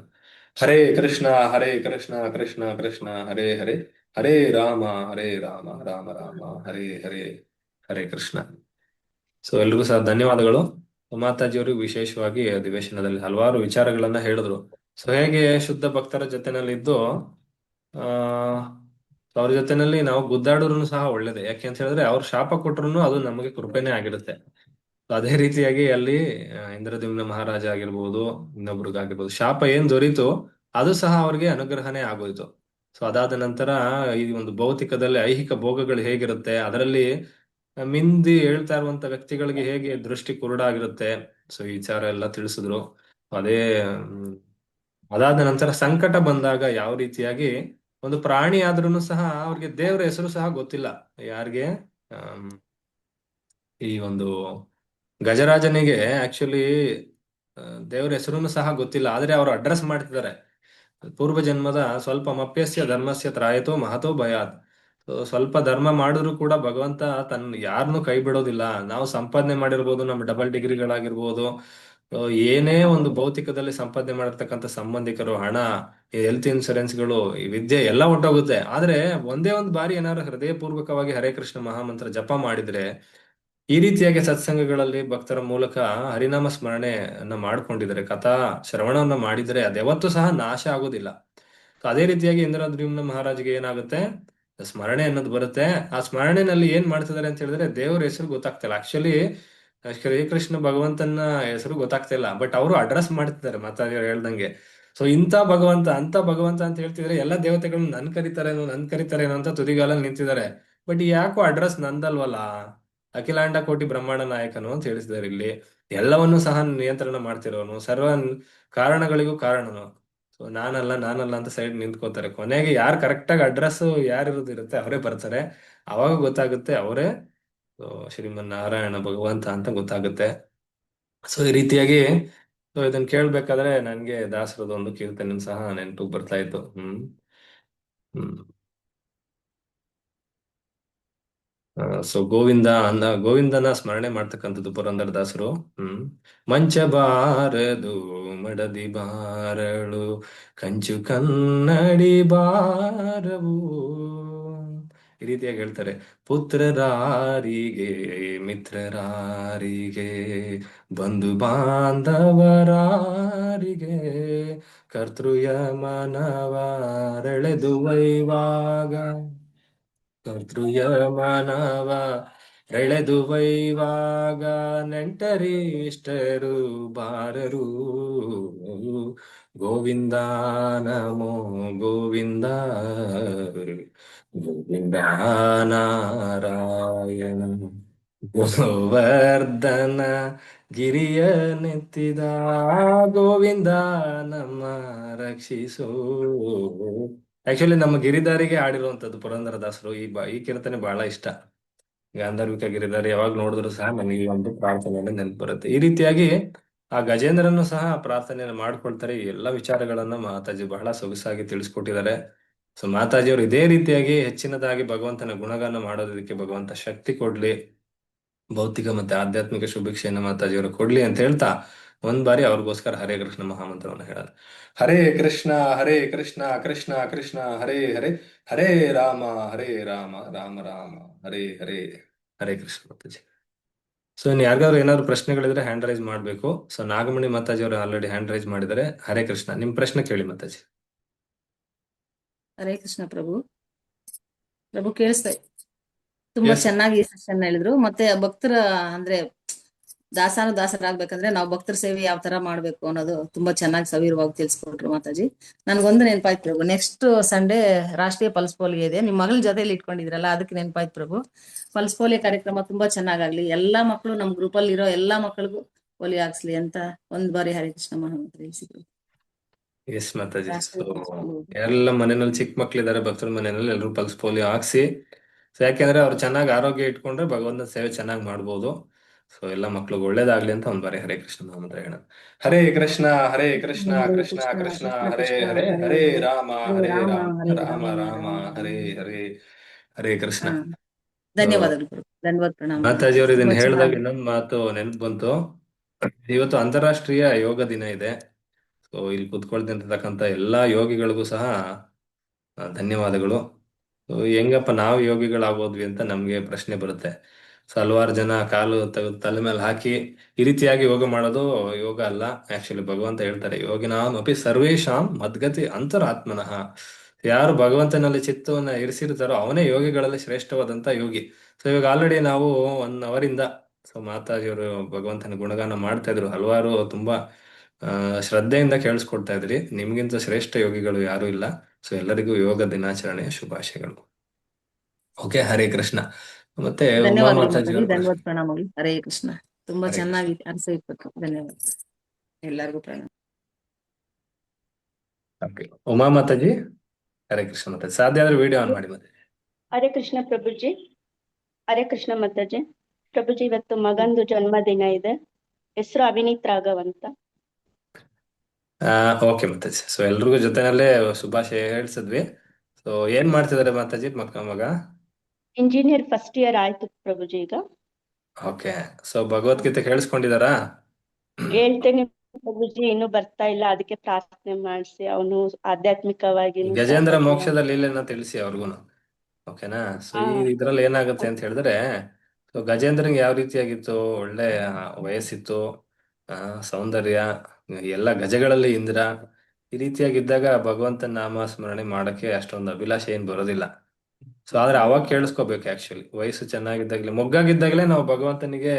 ಹರೇ ಕೃಷ್ಣ ಕೃಷ್ಣ ಕೃಷ್ಣ ಹರೇ ಹರೇ ಹರೇ ರಾಮ ರಾಮ ರಾಮ ಹರೇ ಹರೇ ಹರೇ ಕೃಷ್ಣ. ಸೊ ಎಲ್ರಿಗೂ ಸಹ ಧನ್ಯವಾದಗಳು. ಮಾತಾಜಿಯವರು ವಿಶೇಷವಾಗಿ ಅಧಿವೇಶನದಲ್ಲಿ ಹಲವಾರು ವಿಚಾರಗಳನ್ನ ಹೇಳಿದ್ರು. ಸೊ ಹೇಗೆ ಶುದ್ಧ ಭಕ್ತರ ಜೊತೆನಲ್ಲಿದ್ದು ಆ ಅವ್ರ ಜೊತೆನಲ್ಲಿ ನಾವು ಗುದ್ದಾಡೋರು ಸಹ ಒಳ್ಳೇದೇ. ಯಾಕೆ ಅಂತ ಹೇಳಿದ್ರೆ ಅವ್ರು ಶಾಪ ಕೊಟ್ರು ಅದು ನಮಗೆ ಕೃಪೆನೇ ಆಗಿರುತ್ತೆ. So ಅದೇ ರೀತಿಯಾಗಿ ಅಲ್ಲಿ ಇಂದ್ರದ್ಯುಮ್ನ ಮಹಾರಾಜ ಆಗಿರ್ಬೋದು, ಇನ್ನೊಬ್ರಿಗಾಗಿರ್ಬೋದು, ಶಾಪ ಏನ್ ದೊರೀತು ಅದು ಸಹ ಅವ್ರಿಗೆ ಅನುಗ್ರಹನೇ ಆಗೋಯ್ತು. ಸೊ ಅದಾದ ನಂತರ ಈ ಒಂದು ಭೌತಿಕದಲ್ಲಿ ಐಹಿಕ ಭೋಗಗಳು ಹೇಗಿರುತ್ತೆ, ಅದರಲ್ಲಿ ಮಿಂದಿ ಹೇಳ್ತಾ ಇರುವಂತ ವ್ಯಕ್ತಿಗಳಿಗೆ ಹೇಗೆ ದೃಷ್ಟಿ ಕುರುಡಾಗಿರುತ್ತೆ. ಸೊ ಈ ವಿಚಾರ ಎಲ್ಲ ತಿಳಿಸಿದ್ರು. ಅದೇ ಅದಾದ ನಂತರ ಸಂಕಟ ಬಂದಾಗ ಯಾವ ರೀತಿಯಾಗಿ ಒಂದು ಪ್ರಾಣಿ ಆದ್ರೂ ಸಹ ಅವ್ರಿಗೆ ದೇವರ ಹೆಸರು ಸಹ ಗೊತ್ತಿಲ್ಲ. ಯಾರಿಗೆ ಈ ಒಂದು ಗಜರಾಜನಿಗೆ ಆಕ್ಚುಲಿ ದೇವರ ಹೆಸರು ಸಹ ಗೊತ್ತಿಲ್ಲ, ಆದ್ರೆ ಅವರು ಅಡ್ರೆಸ್ ಮಾಡ್ತಿದ್ದಾರೆ ಪೂರ್ವ ಜನ್ಮದ ಸ್ವಲ್ಪ ಮಪ್ಯಸ್ಯ ಧರ್ಮಸ್ಯ ತ್ರಾಯತೋ ಮಹತೋ ಭಯಾತ್. ಸ್ವಲ್ಪ ಧರ್ಮ ಮಾಡಿದ್ರು ಕೂಡ ಭಗವಂತ ತನ್ನ ಯಾರನ್ನೂ ಕೈ ಬಿಡೋದಿಲ್ಲ. ನಾವು ಸಂಪಾದನೆ ಮಾಡಿರ್ಬೋದು, ನಮ್ಮ ಡಬಲ್ ಡಿಗ್ರಿಗಳಾಗಿರ್ಬೋದು, ಏನೇ ಒಂದು ಭೌತಿಕದಲ್ಲಿ ಸಂಪಾದನೆ ಮಾಡಿರ್ತಕ್ಕಂಥ ಸಂಬಂಧಿಕರು, ಹಣ, ಈ ಹೆಲ್ತ್ ಇನ್ಸೂರೆನ್ಸ್ಗಳು, ಈ ವಿದ್ಯೆ ಎಲ್ಲ ಹೊಂಟೋಗುತ್ತೆ. ಆದ್ರೆ ಒಂದೇ ಒಂದು ಬಾರಿ ಏನಾದ್ರು ಹೃದಯಪೂರ್ವಕವಾಗಿ ಹರೇ ಕೃಷ್ಣ ಮಹಾಮಂತ್ರ ಜಪ ಮಾಡಿದ್ರೆ, ಈ ರೀತಿಯಾಗಿ ಸತ್ಸಂಗಗಳಲ್ಲಿ ಭಕ್ತರ ಮೂಲಕ ಹರಿನಾಮ ಸ್ಮರಣೆಯನ್ನ ಮಾಡ್ಕೊಂಡಿದ್ದಾರೆ, ಕಥಾ ಶ್ರವಣವನ್ನ ಮಾಡಿದ್ರೆ ಅದೆವತ್ತೂ ಸಹ ನಾಶ ಆಗೋದಿಲ್ಲ. ಅದೇ ರೀತಿಯಾಗಿ ಇಂದ್ರದ್ಯುಮ್ನ ಮಹಾರಾಜ್ಗೆ ಏನಾಗುತ್ತೆ, ಸ್ಮರಣೆ ಅನ್ನೋದು ಬರುತ್ತೆ. ಆ ಸ್ಮರಣೆನಲ್ಲಿ ಏನ್ ಮಾಡ್ತಿದ್ದಾರೆ ಅಂತ ಹೇಳಿದ್ರೆ ದೇವರ ಹೆಸರು ಗೊತ್ತಾಗ್ತಿಲ್ಲ. ಆಕ್ಚುಲಿ ಶ್ರೀಕೃಷ್ಣ ಭಗವಂತನ ಹೆಸರು ಗೊತ್ತಾಗ್ತಾ ಇಲ್ಲ, ಬಟ್ ಅವರು ಅಡ್ರೆಸ್ ಮಾಡ್ತಿದ್ದಾರೆ ಮಾತಾಡಿಯವ್ರು ಹೇಳ್ದಂಗೆ. ಸೊ ಇಂಥ ಭಗವಂತ ಅಂತ ಭಗವಂತ ಅಂತ ಹೇಳ್ತಿದ್ರೆ ಎಲ್ಲ ದೇವತೆಗಳು ನನ್ ಕರಿತಾರೇನೋ ಅಂತ ತುದಿಗಾಲಲ್ಲಿ ನಿಂತಿದ್ದಾರೆ. ಬಟ್ ಯಾಕೋ ಅಡ್ರೆಸ್ ನಂದಲ್ವಲ್ಲ, ಅಖಿಲಾಂಡ ಕೋಟಿ ಬ್ರಹ್ಮಾಂಡ ನಾಯಕನು ಅಂತ ಹೇಳಿಸಿದ್ದಾರೆ ಇಲ್ಲಿ. ಎಲ್ಲವನ್ನೂ ಸಹ ನಿಯಂತ್ರಣ ಮಾಡ್ತಿರೋನು, ಸರ್ವ ಕಾರಣಗಳಿಗೂ ಕಾರಣನು. ಸೊ ನಾನಲ್ಲ ಅಂತ ಸೈಡ್ ನಿಂತ್ಕೋತಾರೆ. ಕೊನೆಗೆ ಯಾರು ಕರೆಕ್ಟ್ ಆಗಿ ಅಡ್ರೆಸ್ ಯಾರಿರುತ್ತೆ ಅವರೇ ಬರ್ತಾರೆ. ಅವಾಗ ಗೊತ್ತಾಗುತ್ತೆ ಅವರೇ ಶ್ರೀಮನ್ನಾರಾಯಣ ಭಗವಂತ ಅಂತ ಗೊತ್ತಾಗುತ್ತೆ. ಸೊ ಈ ರೀತಿಯಾಗಿ ಸೊ ಇದನ್ನ ಕೇಳ್ಬೇಕಾದ್ರೆ ನನ್ಗೆ ದಾಸರದ ಒಂದು ಕೀರ್ತನೆ ಸಹ ನೆನಪಿಗೆ ಬರ್ತಾ ಇತ್ತು. ಹ್ಮ್ ಸೊ ಗೋವಿಂದನ ಸ್ಮರಣೆ ಮಾಡ್ತಕ್ಕಂಥದ್ದು ಪುರಂದರದಾಸರು. ಮಂಚ ಬಾರದು ಮಡದಿ ಬಾರಳು, ಕಂಚು ಕನ್ನಡಿ ಬಾರವು, ಈ ರೀತಿಯಾಗಿ ಹೇಳ್ತಾರೆ. ಪುತ್ರರಾರಿಗೆ ಮಿತ್ರರಾರಿಗೆ ಬಂಧು ಬಾಂಧವರಾರಿಗೆ ಕರ್ತೃಯಮನವರೆಳೆದು ವೈವಾಗ, ಕರ್ತೃಯಮನವ ಎಳೆದು ವೈವಾಗ ನೆಂಟರಿಷ್ಟರು ಬಾರರು. ಗೋವಿಂದ ನಮೋ ಗೋವಿಂದ, ಗೋವಿಂದ ನಾರಾಯಣ, ಗೋವರ್ಧನ ಗಿರಿಯ ನೆತ್ತಿದ ಗೋವಿಂದ ನಮ್ಮ ರಕ್ಷಿಸೋ. ಆಕ್ಚುಲಿ ನಮ್ಮ ಗಿರಿಧಾರಿಗೆ ಆಡಿರುವಂತದ್ದು ಪುರಂದರದಾಸರು. ಈ ಕೀರ್ತನೆ ಬಹಳ ಇಷ್ಟ. ಗಾಂಧರ್ವಿಕ ಗಿರಿಧಾರಿ ಯಾವಾಗ ನೋಡಿದ್ರು ಸಹ ನನಗೆ ಈ ಒಂದು ಪ್ರಾರ್ಥನೆಯಲ್ಲಿ ನೆನಪು ಬರುತ್ತೆ. ಈ ರೀತಿಯಾಗಿ ಆ ಗಜೇಂದ್ರನು ಸಹ ಪ್ರಾರ್ಥನೆಯನ್ನು ಮಾಡ್ಕೊಳ್ತಾರೆ. ಈ ಎಲ್ಲ ವಿಚಾರಗಳನ್ನ ಮಾತಾಜಿ ಬಹಳ ಸೊಗಸಾಗಿ ತಿಳಿಸ್ಕೊಟ್ಟಿದ್ದಾರೆ. ಸೊ ಮಾತಾಜಿಯವರು ಇದೇ ರೀತಿಯಾಗಿ ಹೆಚ್ಚಿನದಾಗಿ ಭಗವಂತನ ಗುಣಗಾನ ಮಾಡೋದಕ್ಕೆ ಭಗವಂತ ಶಕ್ತಿ ಕೊಡ್ಲಿ, ಭೌತಿಕ ಮತ್ತೆ ಆಧ್ಯಾತ್ಮಿಕ ಶುಭಿಕ್ಷೆಯನ್ನ ಮಾತಾಜಿಯವರು ಕೊಡ್ಲಿ ಅಂತ ಹೇಳ್ತಾ ಒಂದ್ ಬಾರಿ ಅವ್ರಿಗೋಸ್ಕರ ಹರೇ ಕೃಷ್ಣ ಮಹಾಮಂತ್ರವನ್ನು ಹೇಳೋದು. ಹರೇ ಕೃಷ್ಣ ಕೃಷ್ಣ ಕೃಷ್ಣ ಹರೇ ಹರೇ ಹರೇ ರಾಮ ರಾಮ ರಾಮ ಹರೇ ಹರೇ ಹರೇ ಕೃಷ್ಣ ಮಾತಾಜಿ. ಸೊ ಇನ್ನು ಯಾರಿಗಾದ್ರು ಏನಾದ್ರು ಪ್ರಶ್ನೆಗಳಿದ್ರೆ ಹ್ಯಾಂಡ್ ರೈಸ್ ಮಾಡ್ಬೇಕು. ಸೊ ನಾಗಮಣಿ ಮಾತಾಜಿ ಅವರು ಆಲ್ರೆಡಿ ಹ್ಯಾಂಡ್ ರೈಸ್ ಮಾಡಿದ್ದಾರೆ. ಹರೇ ಕೃಷ್ಣ, ನಿಮ್ ಪ್ರಶ್ನೆ ಕೇಳಿ ಮಾತಾಜಿ. ಹರೇ ಕೃಷ್ಣ ಪ್ರಭು. ಕೇಳಿಸ್ತಾ ತುಂಬಾ Yes. ಚೆನ್ನಾಗಿ ಸೆಷನ್ ಹೇಳಿದ್ರು. ಮತ್ತೆ ಭಕ್ತರ ಅಂದ್ರೆ ದಾಸರಾಗ್ಬೇಕಂದ್ರೆ ನಾವು ಭಕ್ತರ ಸೇವೆ ಯಾವ ತರ ಮಾಡ್ಬೇಕು ಅನ್ನೋದು ತುಂಬಾ ಚೆನ್ನಾಗಿ ಸವಿರವಾಗಿ ತಿಳಿಸ್ಕೊಟ್ರು ಮಾತಾಜಿ. ನನ್ಗೊಂದು ನೆನಪಾಯ್ತು ಪ್ರಭು, ನೆಕ್ಸ್ಟ್ ಸಂಡೇ ರಾಷ್ಟ್ರೀಯ ಪಲ್ಸ್ ಪೋಲಿಯೋ ಇದೆ. ನಿಮ್ ಮಗಳ ಜೊತೆಲಿ ಇಟ್ಕೊಂಡಿದ್ರಲ್ಲ, ಅದಕ್ಕೆ ನೆನಪಾಯ್ತು ಪ್ರಭು. ಪಲ್ಸ್ ಪೋಲಿಯೋ ಕಾರ್ಯಕ್ರಮ ತುಂಬಾ ಚೆನ್ನಾಗಾಗ್ಲಿ, ಎಲ್ಲಾ ಮಕ್ಕಳು ನಮ್ ಗ್ರೂಪ್ ಅಲ್ಲಿ ಇರೋ ಎಲ್ಲಾ ಮಕ್ಕಳಿಗೂ ಪೋಲಿಯೋ ಹಾಕ್ಸ್ಲಿ ಅಂತ ಒಂದ್ ಬಾರಿ ಹರೇ ಕೃಷ್ಣ ಮಹಾಮಂತ್ರ ತಿಳಿಸಿದ್ರು. ಎಸ್ ಮಾತಾಜಿ. ರಾಷ್ಟ್ರೀಯ ಸೊ ಪಲ್ಸ್ ಪೋಲಿಯೋ ಎಲ್ಲ ಮನೆಯಲ್ಲಿ ಚಿಕ್ಕ ಮಕ್ಳಿದ್ದಾರೆ, ಭಕ್ತರ ಮನೆಯಲ್ಲಿ ಎಲ್ಲರೂ ಪಲ್ಸ್ ಪೋಲಿಯೋ ಹಾಕ್ಸಿ. ಸೊ ಯಾಕೆಂದ್ರೆ ಅವ್ರು ಚೆನ್ನಾಗಿ ಆರೋಗ್ಯ ಇಟ್ಕೊಂಡ್ರೆ ಭಗವಂತನ ಸೇವೆ ಚೆನ್ನಾಗಿ ಮಾಡ್ಬೋದು. ಸೊ ಎಲ್ಲ ಮಕ್ಳಿಗೆ ಒಳ್ಳೇದಾಗ್ಲಿ ಅಂತ ಒಂದ್ ಬಾರಿ ಹರೇ ಕೃಷ್ಣ ಮಹಾಮಂತ್ರ ಹೇಳೋಣ. ಹರೇ ಕೃಷ್ಣ ಕೃಷ್ಣ ಹರೇ ಕೃಷ್ಣ ಕೃಷ್ಣ ಕೃಷ್ಣ ಕೃಷ್ಣ ಹರೇ ಕೃಷ್ಣ ಹರೇ ಹರೇ ಹರೇ ಹರೇ ರಾಮ ಹರೇ ಹರೇ ರಾಮ ರಾಮ ಹರೇ ರಾಮ ರಾಮ ರಾಮ ರಾಮ ಹರೇ ಹರೇ ಹರೇ ಹರೇ ಕೃಷ್ಣ. ಹಾ ಧನ್ಯವಾದಗಳು ಗುರು. ಧನ್ಯವಾದ ಪ್ರಣಾಮಗಳು. ಮಾತಾಜಿಯವರು ಇದನ್ನ ತುಂಬಾ ಹೇಳಿದಾಗ ಚೆನ್ನಾಗಿ ಇನ್ನೊಂದು ಮಾತು ನೆನಪು ಬಂತು. ಇವತ್ತು ಅಂತಾರಾಷ್ಟ್ರೀಯ ಯೋಗ ದಿನ ಇದೆ. ಸೊ ಇಲ್ಲಿ ಕುತ್ಕೊಳ್ತಿರ್ತಕ್ಕಂಥ ಎಲ್ಲಾ ಯೋಗಿಗಳಿಗೂ ಸಹ ಧನ್ಯವಾದಗಳು. ಸೊ ಹೆಂಗಪ್ಪ ನಾವು ಯೋಗಿಗಳಾಗೋದ್ವಿ ಅಂತ ನಮ್ಗೆ ಪ್ರಶ್ನೆ ಬರುತ್ತೆ. ಸೊ ಹಲವಾರು ಜನ ಕಾಲು ತೆಗೆದು ತಲೆ ಮೇಲೆ ಹಾಕಿ ಈ ರೀತಿಯಾಗಿ ಯೋಗ ಮಾಡೋದು ಯೋಗ ಅಲ್ಲ. ಆಕ್ಚುಲಿ ಭಗವಂತ ಹೇಳ್ತಾರೆ, ಯೋಗಿನಾಂ ಅಪಿ ಸರ್ವೇಶಾಂ ಮದ್ಗತಿ ಅಂತರಾತ್ಮನಃ. ಯಾರು ಭಗವಂತನಲ್ಲಿ ಚಿತ್ತವನ್ನ ಇರಿಸಿರ್ತಾರೋ ಅವನೇ ಯೋಗಿಗಳಲ್ಲಿ ಶ್ರೇಷ್ಠವಾದಂತ ಯೋಗಿ. ಸೊ ಇವಾಗ ಆಲ್ರೆಡಿ ನಾವು 1 ಅವರಿಂದ ಸೊ ಮಾತಾಜಿಯವರು ಭಗವಂತನ ಗುಣಗಾನ ಮಾಡ್ತಾ ಇದ್ರು. ಹಲವಾರು ತುಂಬಾ ಶ್ರದ್ಧೆಯಿಂದ ಕೇಳಿಸ್ಕೊಡ್ತಾ ಇದ್ರಿ. ನಿಮ್ಗಿಂತ ಶ್ರೇಷ್ಠ ಯೋಗಿಗಳು ಯಾರು ಇಲ್ಲ. ಸೊ ಎಲ್ಲರಿಗೂ ಯೋಗ ದಿನಾಚರಣೆಯ ಶುಭಾಶಯಗಳು. ಓಕೆ, ಹರೇ ಕೃಷ್ಣ. ಮತ್ತೆ ಉಮಾ ಧನ್ಯವಾದಗಳು ಮಾತಾಜಿ. ಮಾತಾಜಿಯವ್ರ ಪ್ರಶ್ನೆ. ಧನ್ಯವಾದ ಪ್ರಣಾಮಗಳು. ಹರೇ ಕೃಷ್ಣ. ತುಂಬಾ ಹರೇ ಕೃಷ್ಣ. ಚೆನ್ನಾಗಿ ಅನಿಸ್ತು. ಧನ್ಯವಾದ. ಎಲ್ಲರಿಗೂ ಪ್ರಣಾಮ. ಓಕೆ, ಉಮಾ ಮಾತಾಜಿ. ಹರೇ ಕೃಷ್ಣ ಮಾತಾಜಿ. ಸಾಧ್ಯ ಆದ್ರೆ ವಿಡಿಯೋ ಆನ್ ಮಾಡಿ ಮಾತಾಜಿ. ಹರೇ ಕೃಷ್ಣ ಪ್ರಭುಜಿ. ಹರೇ ಕೃಷ್ಣ ಮಾತಾಜಿ. ಪ್ರಭುಜಿ, ಇವತ್ತು ಮಗಂದು ಜನ್ಮದಿನ ಇದೆ. ಹೆಸರು ಅವಿನೀತ್ ರಾಘವ್ ಅಂತ. ಓಕೆ ಮಾತಾಜಿ. ಸೊ ಎಲ್ರಿಗೂ ಜೊತೆನಲ್ಲೇ ಶುಭಾಶಯ ಹೇಳ್ಸಿದ್ವಿ. ಸೊ ಏನ್ ಮಾಡ್ತಿದಾರೆ ಮಾತಾಜಿ ಮಗ? ಇಂಜಿನಿಯರ್ ಫಸ್ಟ್ ಇಯರ್ ಆಯ್ತು ಪ್ರಭುಜಿ ಈಗ. ಓಕೆ, ಸೊ ಭಗವದ್ಗೀತೆ ಕೇಳಿಸ್ಕೊಂಡಿದಾರಾ? ಹೇಳ್ತೇನೆ ಪ್ರಭುಜಿ, ಇನ್ನು ಬರ್ತಾ ಇಲ್ಲ. ಅದಕ್ಕೆ ಪ್ರಾರ್ಥನೆ ಮಾಡಿಸಿ ಅವನು ಆಧ್ಯಾತ್ಮಿಕವಾಗಿ ಗಜೇಂದ್ರ ಮೋಕ್ಷದ ಲೀಲೆನ ತಿಳಿಸಿ ಅವ್ರಿಗೂನು. ಓಕೆನಾ? ಸೊ ಈ ಇದ್ರಲ್ಲಿ ಏನಾಗುತ್ತೆ ಅಂತ ಹೇಳಿದ್ರೆ, ಸೊ ಗಜೇಂದ್ರಂಗೆ ಯಾವ ರೀತಿಯಾಗಿತ್ತು, ಒಳ್ಳೆ ವಯಸ್ಸಿತ್ತು, ಸೌಂದರ್ಯ, ಎಲ್ಲ ಗಜಗಳಲ್ಲಿ ಇಂದ್ರ, ಈ ರೀತಿಯಾಗಿದ್ದಾಗ ಭಗವಂತನ ನಾಮ ಸ್ಮರಣೆ ಮಾಡಕ್ಕೆ ಅಷ್ಟೊಂದು ಅಭಿಲಾಷೆ ಏನ್ ಬರೋದಿಲ್ಲ. ಸೊ ಆದ್ರೆ ಅವಾಗ ಕೇಳಿಸ್ಕೋಬೇಕು. ಆಕ್ಚುಲಿ ವಯಸ್ಸು ಚೆನ್ನಾಗಿದ್ದಾಗ್ಲೇ, ಮೊಗ್ಗಾಗಿದ್ದಾಗಲೇ ನಾವು ಭಗವಂತನಿಗೆ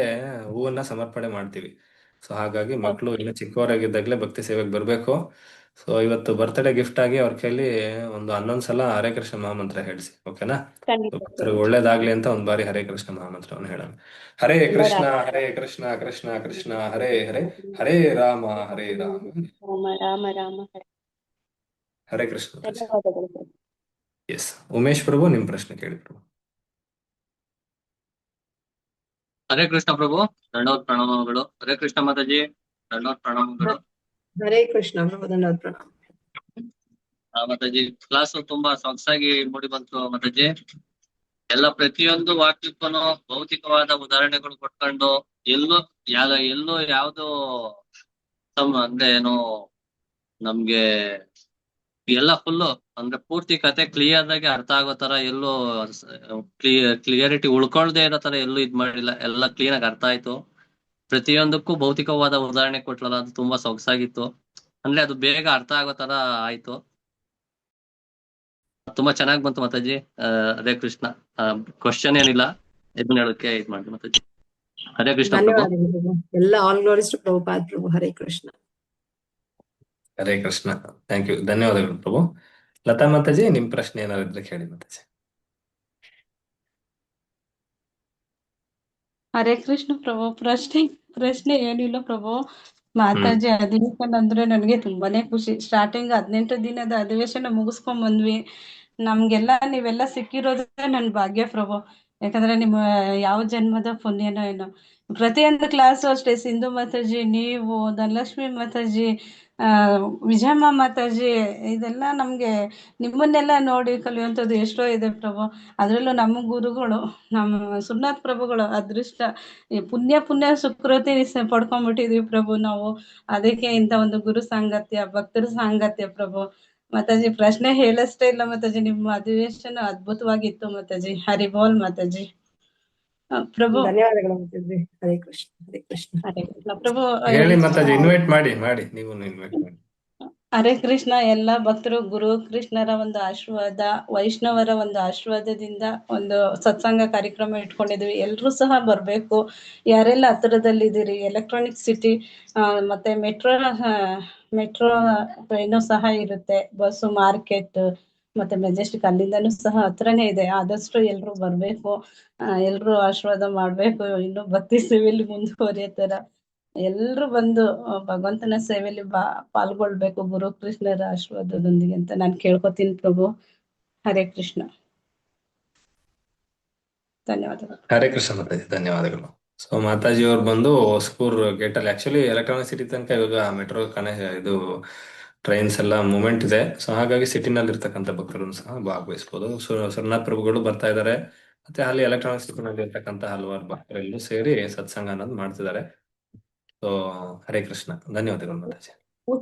ಹೂವನ್ನ ಸಮರ್ಪಣೆ ಮಾಡ್ತೀವಿ. ಸೊ ಹಾಗಾಗಿ ಮಕ್ಕಳು ಇನ್ನು ಚಿಕ್ಕವರಾಗಿದ್ದಾಗಲೇ ಭಕ್ತಿ ಸೇವೆಗೆ ಬರ್ಬೇಕು. ಸೊ ಇವತ್ತು ಬರ್ತ್ಡೇ ಗಿಫ್ಟ್ ಆಗಿ ಅವ್ರ ಕೈಲಿ ಒಂದು 11 ಸಲ ಹರೇ ಕೃಷ್ಣ ಮಹಾಮಂತ್ರ ಹೇಳಿಸಿ. ಓಕೆನಾ? ಭಕ್ತರಿಗೆ ಒಳ್ಳೇದಾಗ್ಲಿ ಅಂತ ಒಂದ್ ಬಾರಿ ಹರೇ ಕೃಷ್ಣ ಮಹಾಮಂತ್ರವನ್ನು ಹೇಳೋಣ. ಹರೇ ಕೃಷ್ಣ ಕೃಷ್ಣ ಕೃಷ್ಣ ಹರೇ ಹರೇ ಹರೇ ರಾಮ ರಾಮ ರಾಮ ರಾಮ ಹರೇ. ಹರೇ ಕೃಷ್ಣ. ಧನ್ಯವಾದಗಳು ಪ್ರಭು. ಎಸ್, ಉಮೇಶ್ ಪ್ರಭು, ನಿಮ್ ಪ್ರಶ್ನೆ ಕೇಳಿ ಪ್ರಭು. ಹರೇ ಕೃಷ್ಣ ಪ್ರಭು, ದಂಡೋತ್ ಪ್ರಣಾಮಗಳು. ಹರೇ ಕೃಷ್ಣ ಮಾತಾಜಿ, ದಂಡೋತ್ ಪ್ರಣಾಮಗಳು. ಹರೇ ಕೃಷ್ಣ ಪ್ರಭು, ಧನ್ಯವಾದ ಪ್ರಣಾಮ. ಮಾತಾಜಿ, ಕ್ಲಾಸ್ ತುಂಬಾ ಸೊಗಸಾಗಿ ಮೂಡಿ ಬಂತು ಮಾತಾಜಿ. ಎಲ್ಲ ಪ್ರತಿಯೊಂದು ವಾಕ್ಯಕ್ಕೂ ಭೌತಿಕವಾದ ಉದಾಹರಣೆಗಳು ಕೊಟ್ಕೊಂಡು ಎಲ್ಲೋ ಯಾವ್ದು ಅಂದ್ರೆ ಏನು ನಮ್ಗೆ ಎಲ್ಲ ಫುಲ್ಲು ಅಂದ್ರೆ ಪೂರ್ತಿ ಕತೆ ಕ್ಲಿಯರ್ ಆಗಿ ಅರ್ಥ ಆಗೋ ತರ ಎಲ್ಲೂ ಕ್ಲಿಯರಿಟಿ ಉಳ್ಕೊಳ್ದೆ ಇರೋ ತರ ಎಲ್ಲೂ ಇದ್ ಮಾಡಿಲ್ಲ. ಎಲ್ಲ ಕ್ಲೀನ್ ಆಗಿ ಅರ್ಥ ಆಯ್ತು. ಪ್ರತಿಯೊಂದಕ್ಕೂ ಭೌತಿಕವಾದ ಉದಾಹರಣೆ ಕೊಟ್ಲಲ್ಲ, ಅದು ತುಂಬಾ ಸೊಗಸಾಗಿತ್ತು. ಅಂದ್ರೆ ಅದು ಬೇಗ ಅರ್ಥ ಆಗೋ ತರ ಆಯ್ತು. ತುಂಬಾ ಚೆನ್ನಾಗಿ ಬಂತು ಮಾತಾಜಿ. ಹರೇ ಕೃಷ್ಣ. ಕ್ವಶನ್ ಏನಿಲ್ಲ, ಇದನ್ನ ಹೇಳೋಕೆ ಇದ್ ಮಾಡಿ ಮಾತಾಜಿ. ಹರೇ ಕೃಷ್ಣ ಪ್ರಭು. ಧನ್ಯವಾದಗಳು. ಎಲ್ಲ all glories to Prabhupad Prabhu. Hare Krishna. Hare Krishna. Thank you, ಧನ್ಯವಾದಗಳು ಪ್ರಭು. ಲತಾ ಮಾತಾಜಿ, ನಿಮ್ ಪ್ರಶ್ನೆ ಏನಾದ್ರು ಇದ್ರೆ ಕೇಳಿ ಮಾತಾಜಿ. ಹರೇ ಕೃಷ್ಣ ಪ್ರಭು. ಪ್ರಶ್ನೆ ಏನಿಲ್ಲ ಪ್ರಭು. ಮಾತಾಜಿ ಅಧಿವೇಶನ ಅಂದ್ರೆ ನನ್ಗೆ ತುಂಬಾನೇ ಖುಷಿ. ಸ್ಟಾರ್ಟಿಂಗ್ 18 ದಿನದ ಅಧಿವೇಶನ ಮುಗಿಸ್ಕೊಂಡ್ ಬಂದ್ವಿ. ನಮ್ಗೆಲ್ಲ ನೀವೆಲ್ಲ ಸಿಕ್ಕಿರೋದೇ ನನ್ ಭಾಗ್ಯ ಪ್ರಭು. ಯಾಕಂದ್ರೆ ನಿಮ್ಮ ಯಾವ ಜನ್ಮದ ಪುಣ್ಯನೋ ಏನೋ. ಪ್ರತಿಯೊಂದು ಕ್ಲಾಸು ಅಷ್ಟೇ, ಸಿಂಧು ಮಾತಾಜಿ, ನೀವು, ಧನಲಕ್ಷ್ಮಿ ಮಾತಾಜಿ, ವಿಜಯಮ್ಮ ಮಾತಾಜಿ, ಇದೆಲ್ಲ ನಮ್ಗೆ ನಿಮ್ಮನ್ನೆಲ್ಲ ನೋಡಿ ಕಲಿಯುವಂಥದ್ದು ಎಷ್ಟೋ ಇದೆ ಪ್ರಭು. ಅದ್ರಲ್ಲೂ ನಮ್ಮ ಗುರುಗಳು, ನಮ್ಮ ಸುಮ್ನಾಥ್ ಪ್ರಭುಗಳು ಅದೃಷ್ಟ, ಪುಣ್ಯ ಸುಕೃತಿ ಪಡ್ಕೊಂಡ್ಬಿಟ್ಟಿದೀವಿ ಪ್ರಭು ನಾವು. ಅದಕ್ಕೆ ಇಂಥ ಒಂದು ಗುರು ಸಾಂಗತ್ಯ, ಭಕ್ತರ ಸಾಂಗತ್ಯ ಪ್ರಭು. ಮಾತಾಜಿ, ಪ್ರಶ್ನೆ ಹೇಳಷ್ಟೇ ಇಲ್ಲ ಮಾತಾಜಿ. ನಿಮ್ಮ ಅಧಿವೇಶನ ಅದ್ಭುತವಾಗಿತ್ತು ಮಾತಾಜಿ. ಹರಿ ಬೋಲ್ ಮಾತಾಜಿ. ಪ್ರಭು ಧನ್ಯವಾದಗಳು ಮಾತಾಜಿ. ಹರೇ ಕೃಷ್ಣ. ಹರೇ ಕೃಷ್ಣ. ಹರೇ ಕೃಷ್ಣ ಪ್ರಭು. ಹೇಳಿ ಮಾತಾಜಿ, ಇನ್ವೈಟ್ ಮಾಡಿ ನೀವು ಇನ್ವೈಟ್ ಮಾಡಿ. ಹರೇ ಕೃಷ್ಣ. ಎಲ್ಲ ಭಕ್ತರು ಗುರು ಕೃಷ್ಣರ ಒಂದು ಆಶೀರ್ವಾದ, ವೈಷ್ಣವರ ಒಂದು ಆಶೀರ್ವಾದದಿಂದ ಒಂದು ಸತ್ಸಂಗ ಕಾರ್ಯಕ್ರಮ ಇಟ್ಕೊಂಡಿದ್ವಿ. ಎಲ್ರೂ ಸಹ ಬರ್ಬೇಕು. ಯಾರೆಲ್ಲ ಹತ್ತಿರದಲ್ಲಿದ್ದೀರಿ, ಎಲೆಕ್ಟ್ರಾನಿಕ್ ಸಿಟಿ ಮತ್ತೆ ಮೆಟ್ರೋ ಟ್ರೈನು ಸಹ ಇರುತ್ತೆ, ಬಸ್ಸು, ಮಾರ್ಕೆಟ್ ಮತ್ತೆ ಮೆಜೆಸ್ಟಿಕ್ ಅಲ್ಲಿಂದನೂ ಸಹ ಹತ್ರನೇ ಇದೆ. ಆದಷ್ಟು ಎಲ್ರು ಬರ್ಬೇಕು. ಎಲ್ರು ಆಶೀರ್ವಾದ ಮಾಡ್ಬೇಕು. ಇನ್ನು ಭಕ್ತಿ ಸೇವೆಯಲ್ಲಿ ಮುಂದುವರಿಯೋ ತರ ಎಲ್ರು ಬಂದು ಭಗವಂತನ ಸೇವೆಯಲ್ಲಿ ಪಾಲ್ಗೊಳ್ಬೇಕು ಗುರು ಕೃಷ್ಣರ ಆಶೀರ್ವಾದದೊಂದಿಗೆ ಅಂತ ನಾನು ಕೇಳ್ಕೊತೀನಿ ಪ್ರಭು. ಹರೇ ಕೃಷ್ಣ. ಧನ್ಯವಾದಗಳು. ಹರೇ ಕೃಷ್ಣ ಮಾತಾಜಿ, ಧನ್ಯವಾದಗಳು. ಸೊ ಮಾತಾಜಿ ಅವ್ರು ಬಂದು ಹೊಸಕೂರ್ ಗೇಟ್ ಅಲ್ಲಿ ಆಕ್ಚುಲಿ ಎಲೆಕ್ಟ್ರಾನಿಕ್ ಸಿಟಿ ತನಕ ಇವಾಗ ಮೆಟ್ರೋ ಇದು ಟ್ರೈನ್ಸ್ ಎಲ್ಲ ಮೂವ್ಮೆಂಟ್ ಇದೆ. ಸೊ ಹಾಗಾಗಿ ಸಿಟಿನಲ್ಲಿ ಇರ್ತಕ್ಕಂಥ ಭಕ್ತರನ್ನು ಸಹ ಭಾಗವಹಿಸಬಹುದು. ಸೊ ಸೋಮನಾಥ್ ಪ್ರಭುಗಳು ಬರ್ತಾ ಇದ್ದಾರೆ. ಮತ್ತೆ ಅಲ್ಲಿ ಎಲೆಕ್ಟ್ರಾನಿಕ್ ಸಿಟಿನಲ್ಲಿ ಇರ್ತಕ್ಕಂಥ ಹಲವಾರು ಭಕ್ತರೆಲ್ಲರೂ ಸೇರಿ ಸತ್ಸಂಗ ಅನ್ನೋದು ಮಾಡ್ತಿದ್ದಾರೆ. ಸೊ ಹರೇ ಕೃಷ್ಣ, ಧನ್ಯವಾದಗಳು ಮಾತಾಜಿ.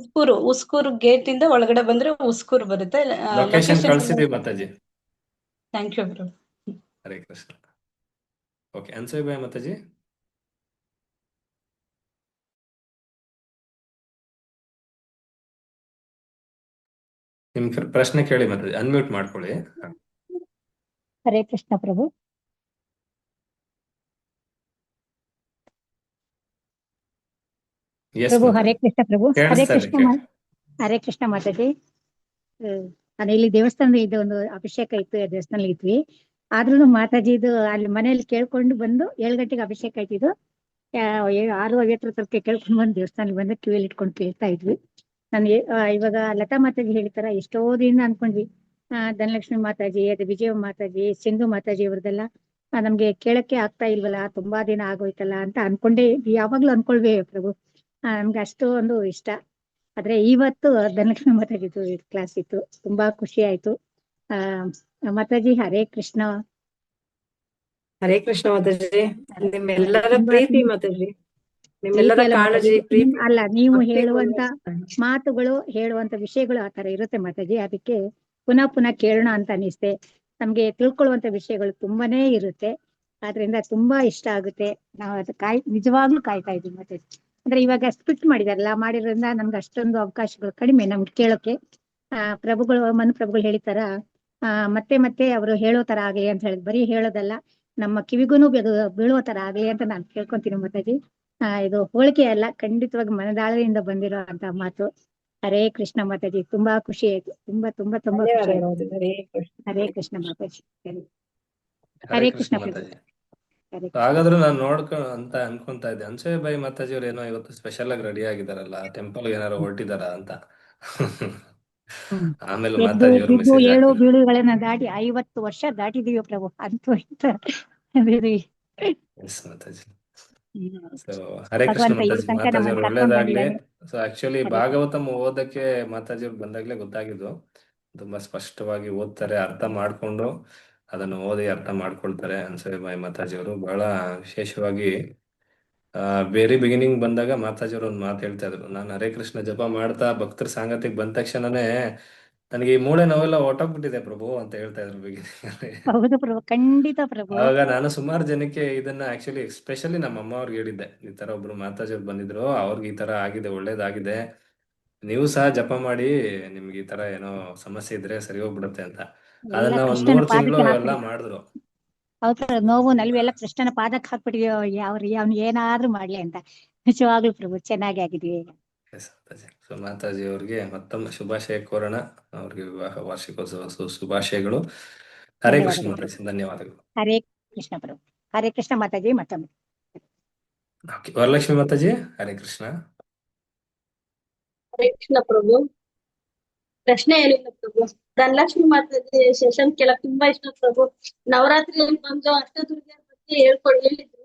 ಉಸ್ಕೂರು ಗೇಟ್ ಇಂದ ಒಳಗಡೆ ಬಂದ್ರೆ ಉಸ್ಕೂರು ಬರುತ್ತೆ. ಲೊಕೇಶನ್ ಕಳ್ಸಿದೀವಿ ಮಾತಾಜಿ. Thank you bro. Hare Krishna. Okay, ಅನ್ಸೂಯ್ ಬಾಯ್ ಮಾತಾಜಿ. ನಿಮ್ ಪ್ರಶ್ನೆ ಕೇಳಿ ಮಾತಾಜಿ, ಅನ್ಮ್ಯೂಟ್ ಮಾಡ್ಕೊಳ್ಳಿ. ಹರೇ ಕೃಷ್ಣ ಪ್ರಭು. ಎಸ್ ಪ್ರಭು ಹರೇ ಕೃಷ್ಣ ಪ್ರಭು. ಹರೇ ಕೇಳಿಸ್ತಾ ಕೃಷ್ಣ ಇದೆ. ಹರೇ ಕೃಷ್ಣ ಮಾತಾಜಿ. ನಾನು ಇಲ್ಲಿ ದೇವಸ್ಥಾನದ ಇದು ಒಂದು ಅಭಿಷೇಕ ಇತ್ತು, ದೇವಸ್ಥಾನದಲ್ಲಿ ಇದ್ವಿ. ಆದ್ರೂ ಮಾತಾಜಿದು ಅಲ್ಲಿ ಮನೆಯಲ್ಲಿ ಕೇಳ್ಕೊಂಡು ಬಂದು 7 ಗಂಟೆಗೆ ಅಭಿಷೇಕ ಆಯ್ತಿದ್ದು. 6:50 ತನಕ ಕೇಳ್ಕೊಂಡು ಬಂದು ದೇವಸ್ಥಾನಕ್ಕೆ ಬಂದು ಕಿವಿಯಲ್ಲಿ ಇಟ್ಕೊಂಡು ಕೇಳ್ತಾ ಇದ್ವಿ. ನಾನು ಇವಾಗ ಲತಾ ಮಾತಾಜಿ ಹೇಳಿತಾರ ಎಷ್ಟೋ ದಿನ ಅನ್ಕೊಂಡ್ವಿ. ಧನಲಕ್ಷ್ಮಿ ಮಾತಾಜಿ, ಅದು ವಿಜಯ ಮಾತಾಜಿ, ಸಿಂಧು ಮಾತಾಜಿ ಅವ್ರದ್ದೆಲ್ಲ ನಮ್ಗೆ ಕೇಳಕ್ಕೆ ಆಗ್ತಾ ಇಲ್ವಲ್ಲ, ತುಂಬಾ ದಿನ ಆಗೋಯ್ತಲ್ಲ ಅಂತ ಅನ್ಕೊಂಡೇ ಯಾವಾಗ್ಲೂ ಅನ್ಕೊಳ್ವಿ ಪ್ರಭು. ನಮ್ಗೆ ಅಷ್ಟು ಒಂದು ಇಷ್ಟ. ಆದ್ರೆ ಇವತ್ತು ಧನಲಕ್ಷ್ಮಿ ಮಾತಾಜಿದು ಕ್ಲಾಸ್ ಇತ್ತು, ತುಂಬಾ ಖುಷಿ ಆಯ್ತು. ಮಾತಾಜಿ ಹರೇ ಕೃಷ್ಣ. ಹರೇ ಕೃಷ್ಣ ಮಾತಾಜಿ. ನಿಮ್ಮೆಲ್ಲರ ತುಂಬಾ ಪ್ರೀತಿ ಮಾತಾಜಿ, ನಿಮ್ಮೆಲ್ಲರ ಪ್ರೀತಿ ಅಲ್ಲ ಕಾಳಜಿ, ಮಾತಾಜಿ. ಪ್ರೀತಿ ಅಲ್ಲ, ನೀವು ಭಕ್ತಿ ಹೇಳುವಂತ ಕೊಡುವ- ಮಾತುಗಳು, ಹೇಳುವಂತ ವಿಷಯಗಳು ಆ ತರ ಇರುತ್ತೆ ಮಾತಾಜಿ. ಅದಕ್ಕೆ ಪುನಃ ಪುನಃ ಕೇಳೋಣ ಅಂತ ಅನಿಸ್ತೆ. ನಮ್ಗೆ ತಿಳ್ಕೊಳ್ಳುವಂತ ವಿಷಯಗಳು ತುಂಬಾನೇ ಇರುತ್ತೆ. ಆದ್ರಿಂದ ತುಂಬಾ ಇಷ್ಟ ಆಗುತ್ತೆ. ನಾವು ಅದು ನಿಜವಾಗ್ಲೂ ಕಾಯ್ತಾ ಇದ್ದೀವಿ ಮಾತಾಜಿ. ಅಂದ್ರೆ ಇವಾಗ ಸ್ಪಿಟ್ ಮಾಡಿದಾರಲ್ಲ, ಮಾಡಿರೋದ್ರಿಂದ ನಮ್ಗೆ ಅಷ್ಟೊಂದು ಅವಕಾಶಗಳು ಕಡಿಮೆ ನಮ್ಗೆ ಕೇಳೋಕೆ. ಪ್ರಭುಗಳು, ಮನು ಪ್ರಭುಗಳು ಹೇಳಿತಾರ ಮತ್ತೆ ಮತ್ತೆ ಅವರು ಹೇಳೋ ತರ ಆಗ್ಲಿ ಅಂತ ಹೇಳಿ, ಬರೀ ಹೇಳೋದಲ್ಲ, ನಮ್ಮ ಕಿವಿಗೂನು ಬೀಳುವ ತರ ಆಗ್ಲಿ ಅಂತ ನಾನು ಕೇಳ್ಕೊಂತೀನಿ ಮಾತಾಜಿ. ಇದು ಹೋಳಿಕೆ ಅಲ್ಲ, ಖಂಡಿತವಾಗಿ ಮನದಾಳದಿಂದ ಬಂದಿರೋ ಅಂತ ಮಾತು. ಹರೇ ಕೃಷ್ಣ ಮಾತಾಜಿ. ತುಂಬಾ ಖುಷಿ ಆಯ್ತು, ತುಂಬಾ ತುಂಬಾ ತುಂಬಾ ಖುಷಿ ಧನ್ಯವಾದಗಳು ಆಯ್ತು. ಮಾತಾಜಿ. ಹರೇ ಕೃಷ್ಣ. ಹರೇ ಕೃಷ್ಣ ಮಾತಾಜಿ. ಹರೇ ಕೃಷ್ಣ ಪ್ರಭು. ಮಾತಾಜಿ. ಹರೇ ಹಾಗಾದ್ರೂ ನಾನು ಅಂತ ಅನ್ಕೊಂತಾ ಇದ್ದೆ, ಅನ್ಸೂಯ ಬಾಯಿ ಮಾತಾಜಿ ಅವ್ರು ಏನೋ ಇವತ್ತು ಸ್ಪೆಷಲ್ ಆಗಿ ರೆಡಿ ಆಗಿದಾರಲ್ಲ, ಟೆಂಪಲ್ ಏನಾರು ಹೊರಟಿದಾರ ಅಂತ. ಆಮೇಲೆ ಎದ್ದು ಮಾತಾಜಿ ಅವ್ರು ಬಿದ್ದು ಮೆಸೇಜ್ ಏಳು ಹಾಕಿದ್ರು. ಬೀಳುಗಳನ್ನ ದಾಟಿ 50 ವರ್ಷ ದಾಟಿದೀವಿ ಪ್ರಭು. ಅಂತೂ ಇಂತ ಎಸ್ ಮಾತಾಜಿ. ಸೊ ಹರೇ ಕೃಷ್ಣ ಭಗವಂತ ಮಾತಾಜಿ. ಇಲ್ಲಿ ತನಕ ಮಾತಾಜಿ ನಮ್ಮನ್ನ ಅವ್ರು ಕರ್ಕೊಂಡ್ ಒಳ್ಳೇದಾಗ್ಲಿ. ಬಂದಿದ್ದಾನೆ. ಸೊ ಆಕ್ಚುಲಿ ಹರೇ ಭಾಗವತಂ ಓದಕ್ಕೆ ಮಾತಾಜಿ ಅವ್ರು ಬಂದಾಗ್ಲೇ ಗೊತ್ತಾಗಿದ್ದು, ತುಂಬಾ ಸ್ಪಷ್ಟವಾಗಿ ಓದ್ತಾರೆ, ಅರ್ಥ ಮಾಡ್ಕೊಂಡು ಅದನ್ನು ಓದಿ ಅರ್ಥ ಮಾಡ್ಕೊಳ್ತಾರೆ ಅನ್ಸೂಯ ಬಾಯಿ ಮಾತಾಜಿ ಅವರು. ಬಹಳ ವಿಶೇಷವಾಗಿ ವೆರಿ ಬಿಗಿನಿಂಗ್ ಬಂದಾಗ ಮಾತಾಜಿ ಅವರು ಒಂದು ಮಾತು ಹೇಳ್ತಾ ಇದ್ರು, ನಾನು ಹರೇ ಕೃಷ್ಣ ಜಪ ಮಾಡ್ತಾ ಭಕ್ತರ ಸಾಂಗತಿಗೆ ಬಂದ ತಕ್ಷಣನೇ ನನಗೆ ಈ ಮೂಳೆ ನೋವೆಲ್ಲ ಹೊಟ್ಟೋಗ್ಬಿಟ್ಟಿದೆ ಪ್ರಭು ಅಂತ ಹೇಳ್ತಾ ಇದ್ರು ಬಿಗಿನಿಂಗ್ ಅಲ್ಲಿ. ಹೌದು ಪ್ರಭು, ಖಂಡಿತ ಪ್ರಭು. ಅವಾಗ ನಾನು ಸುಮಾರು ಜನಕ್ಕೆ ಇದನ್ನ ಆಕ್ಚುಲಿ ಎಸ್ಪೆಷಲಿ ನಮ್ಮ ಅಮ್ಮ ಅವ್ರಿಗೆ ಹೇಳಿದ್ದೆ, ಈ ತರ ಒಬ್ರು ಮಾತಾಜಿ ಅವ್ರು ಬಂದಿದ್ರು, ಅವ್ರಿಗೆ ಈ ತರ ಆಗಿದೆ, ಒಳ್ಳೇದಾಗಿದೆ, ನೀವು ಸಹ ಜಪ ಮಾಡಿ, ನಿಮ್ಗೆ ಈ ತರ ಏನೋ ಸಮಸ್ಯೆ ಇದ್ರೆ ಸರಿ ಹೋಗ್ಬಿಡುತ್ತೆ ಅಂತ. ಎಲ್ಲ ಅದನ್ನ ಒಂದ್ ಕೃಷ್ಣನ 3 ತಿಂಗಳು ಪಾದಕ್ಕೆ ಎಲ್ಲ ಹಾಕ್ಬಿಡಿ. ಮಾಡಿದ್ರು. ಹೌದು, ನೋವು ನಲ್ವಿ ಎಲ್ಲ ಕೃಷ್ಣನ ಪಾದಕ್ಕೆ ಹಾಕ್ಬಿಟ್ಟಿದ್ಯೋ, ಅವ್ನು ಏನಾದ್ರೂ ಮಾಡ್ಲಿ ಅಂತ. ನಿಜವಾಗ್ಲೂ ಪ್ರಭು ಚೆನ್ನಾಗಿ ಆಗಿದೀವಿ ಈಗ. ಎಸ್ ಮಾತಾಜಿ. ಸೊ ಮಾತಾಜಿ ಅವ್ರಿಗೆ ಮತ್ತೊಮ್ಮೆ ಶುಭಾಶಯ ಕೋರೋಣ. ಅವ್ರಿಗೆ ವಿವಾಹ ವಾರ್ಷಿಕೋತ್ಸವ ಶುಭಾಶಯಗಳು. ಹರೇ ಕೃಷ್ಣ ಧನ್ಯವಾದಗಳು ಮಾತಾಜಿ, ಧನ್ಯವಾದಗಳು. ಹರೇ ಕೃಷ್ಣ ಪ್ರಭು. ಹರೇ ಕೃಷ್ಣ ಮಾತಾಜಿ. ಮತ್ತೊಮ್ಮೆ ಓಕೆ, ವರಲಕ್ಷ್ಮಿ ಮಾತಾಜಿ, ಹರೇ ಕೃಷ್ಣ. ಹರೇ ಕೃಷ್ಣ ಪ್ರಭು. ಪ್ರಶ್ನೆ ಏನಿಲ್ಲ ಪ್ರಭು. ಧನಲಕ್ಷ್ಮಿ ಮಾತಾಜಿ ಸೆಷನ್ ಕೇಳಕ್ ತುಂಬಾ ಇಷ್ಟ ಪ್ರಭು. ನವರಾತ್ರಿ ಬಂದು ಅಷ್ಟದುರ್ಗ ಬಗ್ಗೆ ಹೇಳಿದ್ರು.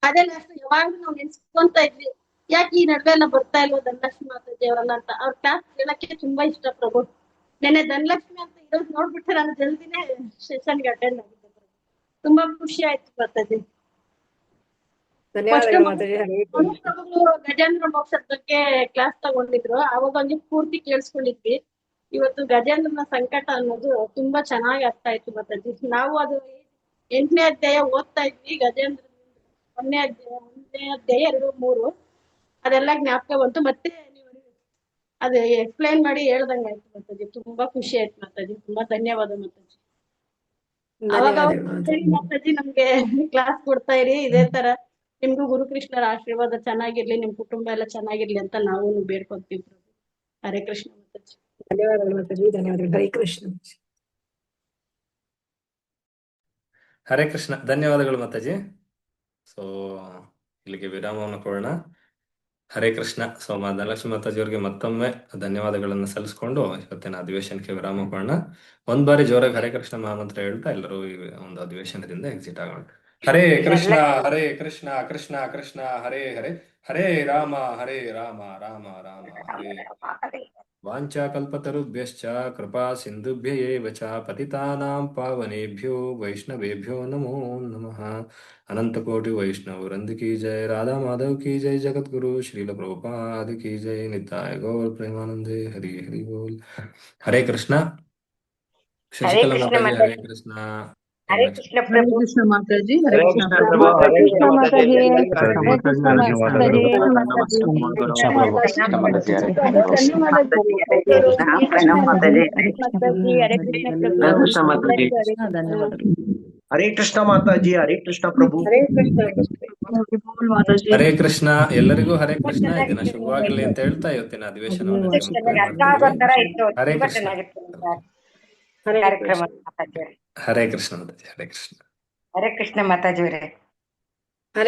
ಅದೇ ಲಾಸ್ಟ್ ಯಾವಾಗ್ಲೂ ನಾವು ನೆನ್ಸ್ಕೊಂತ ಇದ್ವಿ, ಯಾಕೆ ಈ ನಡುವೆ ಎಲ್ಲ ಬರ್ತಾ ಇಲ್ವೋ ಧನಲಕ್ಷ್ಮಿ ಮಾತಾಜಿ ಅವರನ್ನ ಅಂತ. ಅವ್ರ ಕ್ಲಾಸ್ ಕೇಳಕ್ಕೆ ತುಂಬಾ ಇಷ್ಟ ಪ್ರಭು. ನೆನ್ನೆ ಧನಲಕ್ಷ್ಮಿ ಅಂತ ಇರೋದು ನೋಡ್ಬಿಟ್ಟು ನಾನು ಜಲ್ದಿನೇ ಸೆಷನ್ಗೆ ಅಟೆಂಡ್ ಆಗಿದ್ದೆ ಪ್ರಭು. ತುಂಬಾ ಖುಷಿ ಆಯ್ತು ಮಾತಾಜಿ. ಧನ್ಯವಾದಗಳು ಮಾತಾಜಿ. ಹರೇ ಕೃಷ್ಣ. ಪ್ರಭುಗಳು ಗಜೇಂದ್ರ ಮೋಕ್ಷದ ಬಗ್ಗೆ ಕ್ಲಾಸ್ ತಗೊಂಡಿದ್ರು, ಅವಾಗ ಹಂಗೆ ಪೂರ್ತಿ ಕೇಳಿಸ್ಕೊಂಡಿದ್ವಿ. ಇವತ್ತು ಗಜೇಂದ್ರನ ಸಂಕಟ ಅನ್ನೋದು ತುಂಬಾ ಚೆನ್ನಾಗಿ ಅರ್ಥ ಆಯ್ತು ಮಾತಾಜಿ. ನಾವು ಅದು 8ನೇ ಅಧ್ಯಾಯ ಓದ್ತಾ ಇದ್ವಿ. ಗಜೇಂದ್ರ 1ನೇ ಅಧ್ಯಾಯ 2, 3 ಅದೆಲ್ಲ ಜ್ಞಾಪಕ ಬಂತು. ಮತ್ತೆ ನೀವು ಅದು ಎಕ್ಸ್ಪ್ಲೈನ್ ಮಾಡಿ ಹೇಳ್ದಂಗೆ ಆಯ್ತು ಮಾತಾಜಿ. ತುಂಬಾ ಖುಷಿ ಆಯ್ತು ಮಾತಾಜಿ. ತುಂಬಾ ಧನ್ಯವಾದ ಮಾತಾಜಿ. ಅವಾಗ ಧನ್ಯವಾದಗಳು ಮಾತಾಜಿ. ಮಾತಾಜಿ ನಮ್ಗೆ ಕ್ಲಾಸ್ ಕೊಡ್ತಾ ಇರಿ, ಇದೇ ತರ ನಿಮ್ಗೂ ಗುರುಕೃಷ್ಣರ ಆಶೀರ್ವಾದ ಚೆನ್ನಾಗಿರ್ಲಿ, ನಿಮ್ ಕುಟುಂಬ ಎಲ್ಲ ಚೆನ್ನಾಗಿರ್ಲಿ ಅಂತ ನಾವು ಬೇಡ್ಕೊಂತೀವಿ ಪ್ರಭು. ಹರೇ ಕೃಷ್ಣ ಮಾತಾಜಿ. ಧನ್ಯವಾದಗಳು ಮಾತಾಜಿ. ಧನ್ಯವಾದಗಳು. ಹರೇ ಕೃಷ್ಣ. ಹರೇ ಕೃಷ್ಣ, ಧನ್ಯವಾದಗಳು ಮಾತಾಜಿ. ಸೊ ಇಲ್ಲಿಗೆ ವಿರಾಮವನ್ನು ಕೊಡೋಣ. ಹರೇ ಕೃಷ್ಣ. ಸೊ ಧನಲಕ್ಷ್ಮಿ ಮಾತಾಜಿ ಅವರಿಗೆ ಮತ್ತೊಮ್ಮೆ ಧನ್ಯವಾದಗಳನ್ನು ಸಲ್ಲಿಸ್ಕೊಂಡು ಇವತ್ತಿನ ಅಧಿವೇಶನಕ್ಕೆ ವಿರಾಮ ಕೊಡೋಣ. ಒಂದ್ ಬಾರಿ ಜೋರಾಗಿ ಹರೇ ಕೃಷ್ಣ ಮಹಾಮಂತ್ರ ಹೇಳ್ತಾ ಎಲ್ಲರೂ ಈ ಒಂದು ಅಧಿವೇಶನದಿಂದ ಎಕ್ಸಿಟ್ ಆಗೋಣ. ಹರೇ ಕೃಷ್ಣ ಹರೇ ಕೃಷ್ಣ ಕೃಷ್ಣ ಕೃಷ್ಣ ಹರೇ ಹರೇ ಹರೇ ರಾಮ ರಾಮ ರಾಮ ಹರೇ ವಾಂಛಾಕಲ್ಪತರುಭ್ಯಶ್ಚ ಕೃಪಾ ಸಿಂಧುಭ್ಯ ಏವ ಚ ಪತಿತಾನಾಂ ಪಾವನೇಭ್ಯೋ ವೈಷ್ಣವೇಭ್ಯೋ ನಮೋ ನಮಃ. ಅನಂತಕೋಟಿ ವೈಷ್ಣವ ವೃಂದ ಕಿ ಜೈ. ರಾಧಾ ಮಾಧವ್ ಕಿ ಜೈ. ಜಗದ್ಗುರು ಶ್ರೀಲ ಪ್ರಭುಪಾದ ಕಿ ಜೈ. ನಿತಾಯ ಗೌರ ಪ್ರೇಮಾನಂದೇ. ಹರಿ ಹರಿ ಬೋಲ್. ಹರೇ ಕೃಷ್ಣ. ಶಶಿಕಲಾ ಮಾತಾಜಿ ಹರೇ ಕೃಷ್ಣ. ಹರೇ ಕೃಷ್ಣ ಹರೇ ಪ್ರಭು. ಕೃಷ್ಣ ಮಾತಾಜಿ. ಹರೇ ಹರೇ ಕೃಷ್ಣ ಕೃಷ್ಣ ಪ್ರಭು. ಪ್ರಭು. ಹರೇ ಕೃಷ್ಣ ಮಾತಾಜಿ. ಹರೇ ಕೃಷ್ಣ ಮಾತಾಜಿ. ಪ್ರಣವ್ ಮಾತಾಜಿ. ಹರೇ ಕೃಷ್ಣ ಪ್ರಭು. ಹರೇ ಕೃಷ್ಣ ಮಾತಾಜಿ. ಧನ್ಯವಾದಗಳು. ಹರೇ ಕೃಷ್ಣ ಮಾತಾಜಿ. ಹರೇ ಕೃಷ್ಣ ಪ್ರಭು. ಹರೇ ಕೃಷ್ಣ. ಹರೇ ಕೃಷ್ಣ. ಎಲ್ಲರಿಗೂ ಹರೇ ಕೃಷ್ಣ. ಈ ದಿನ ಶುಭವಾಗಿರ್ಲಿ ಅಂತ ಹೇಳ್ತಾ ಇವತ್ತಿನ ಅಧಿವೇಶನವನ್ನು ನನಗೆ ಅರ್ಥ ಆಗೋ ತರ ಇತ್ತು. ಹರೇ ತುಂಬಾ ಕೃಷ್ಣ. ಚೆನ್ನಾಗಿತ್ತು ಕಾರ್ಯಕ್ರಮ ಮಾತಾಜಿ. ಹರೇ ಕೃಷ್ಣ ಮಾತಾಜಿ. ಹರೇ ಕೃಷ್ಣ. ಹರೇ ಕೃಷ್ಣ ಮಾತಾಜಿ ಅವರೇ.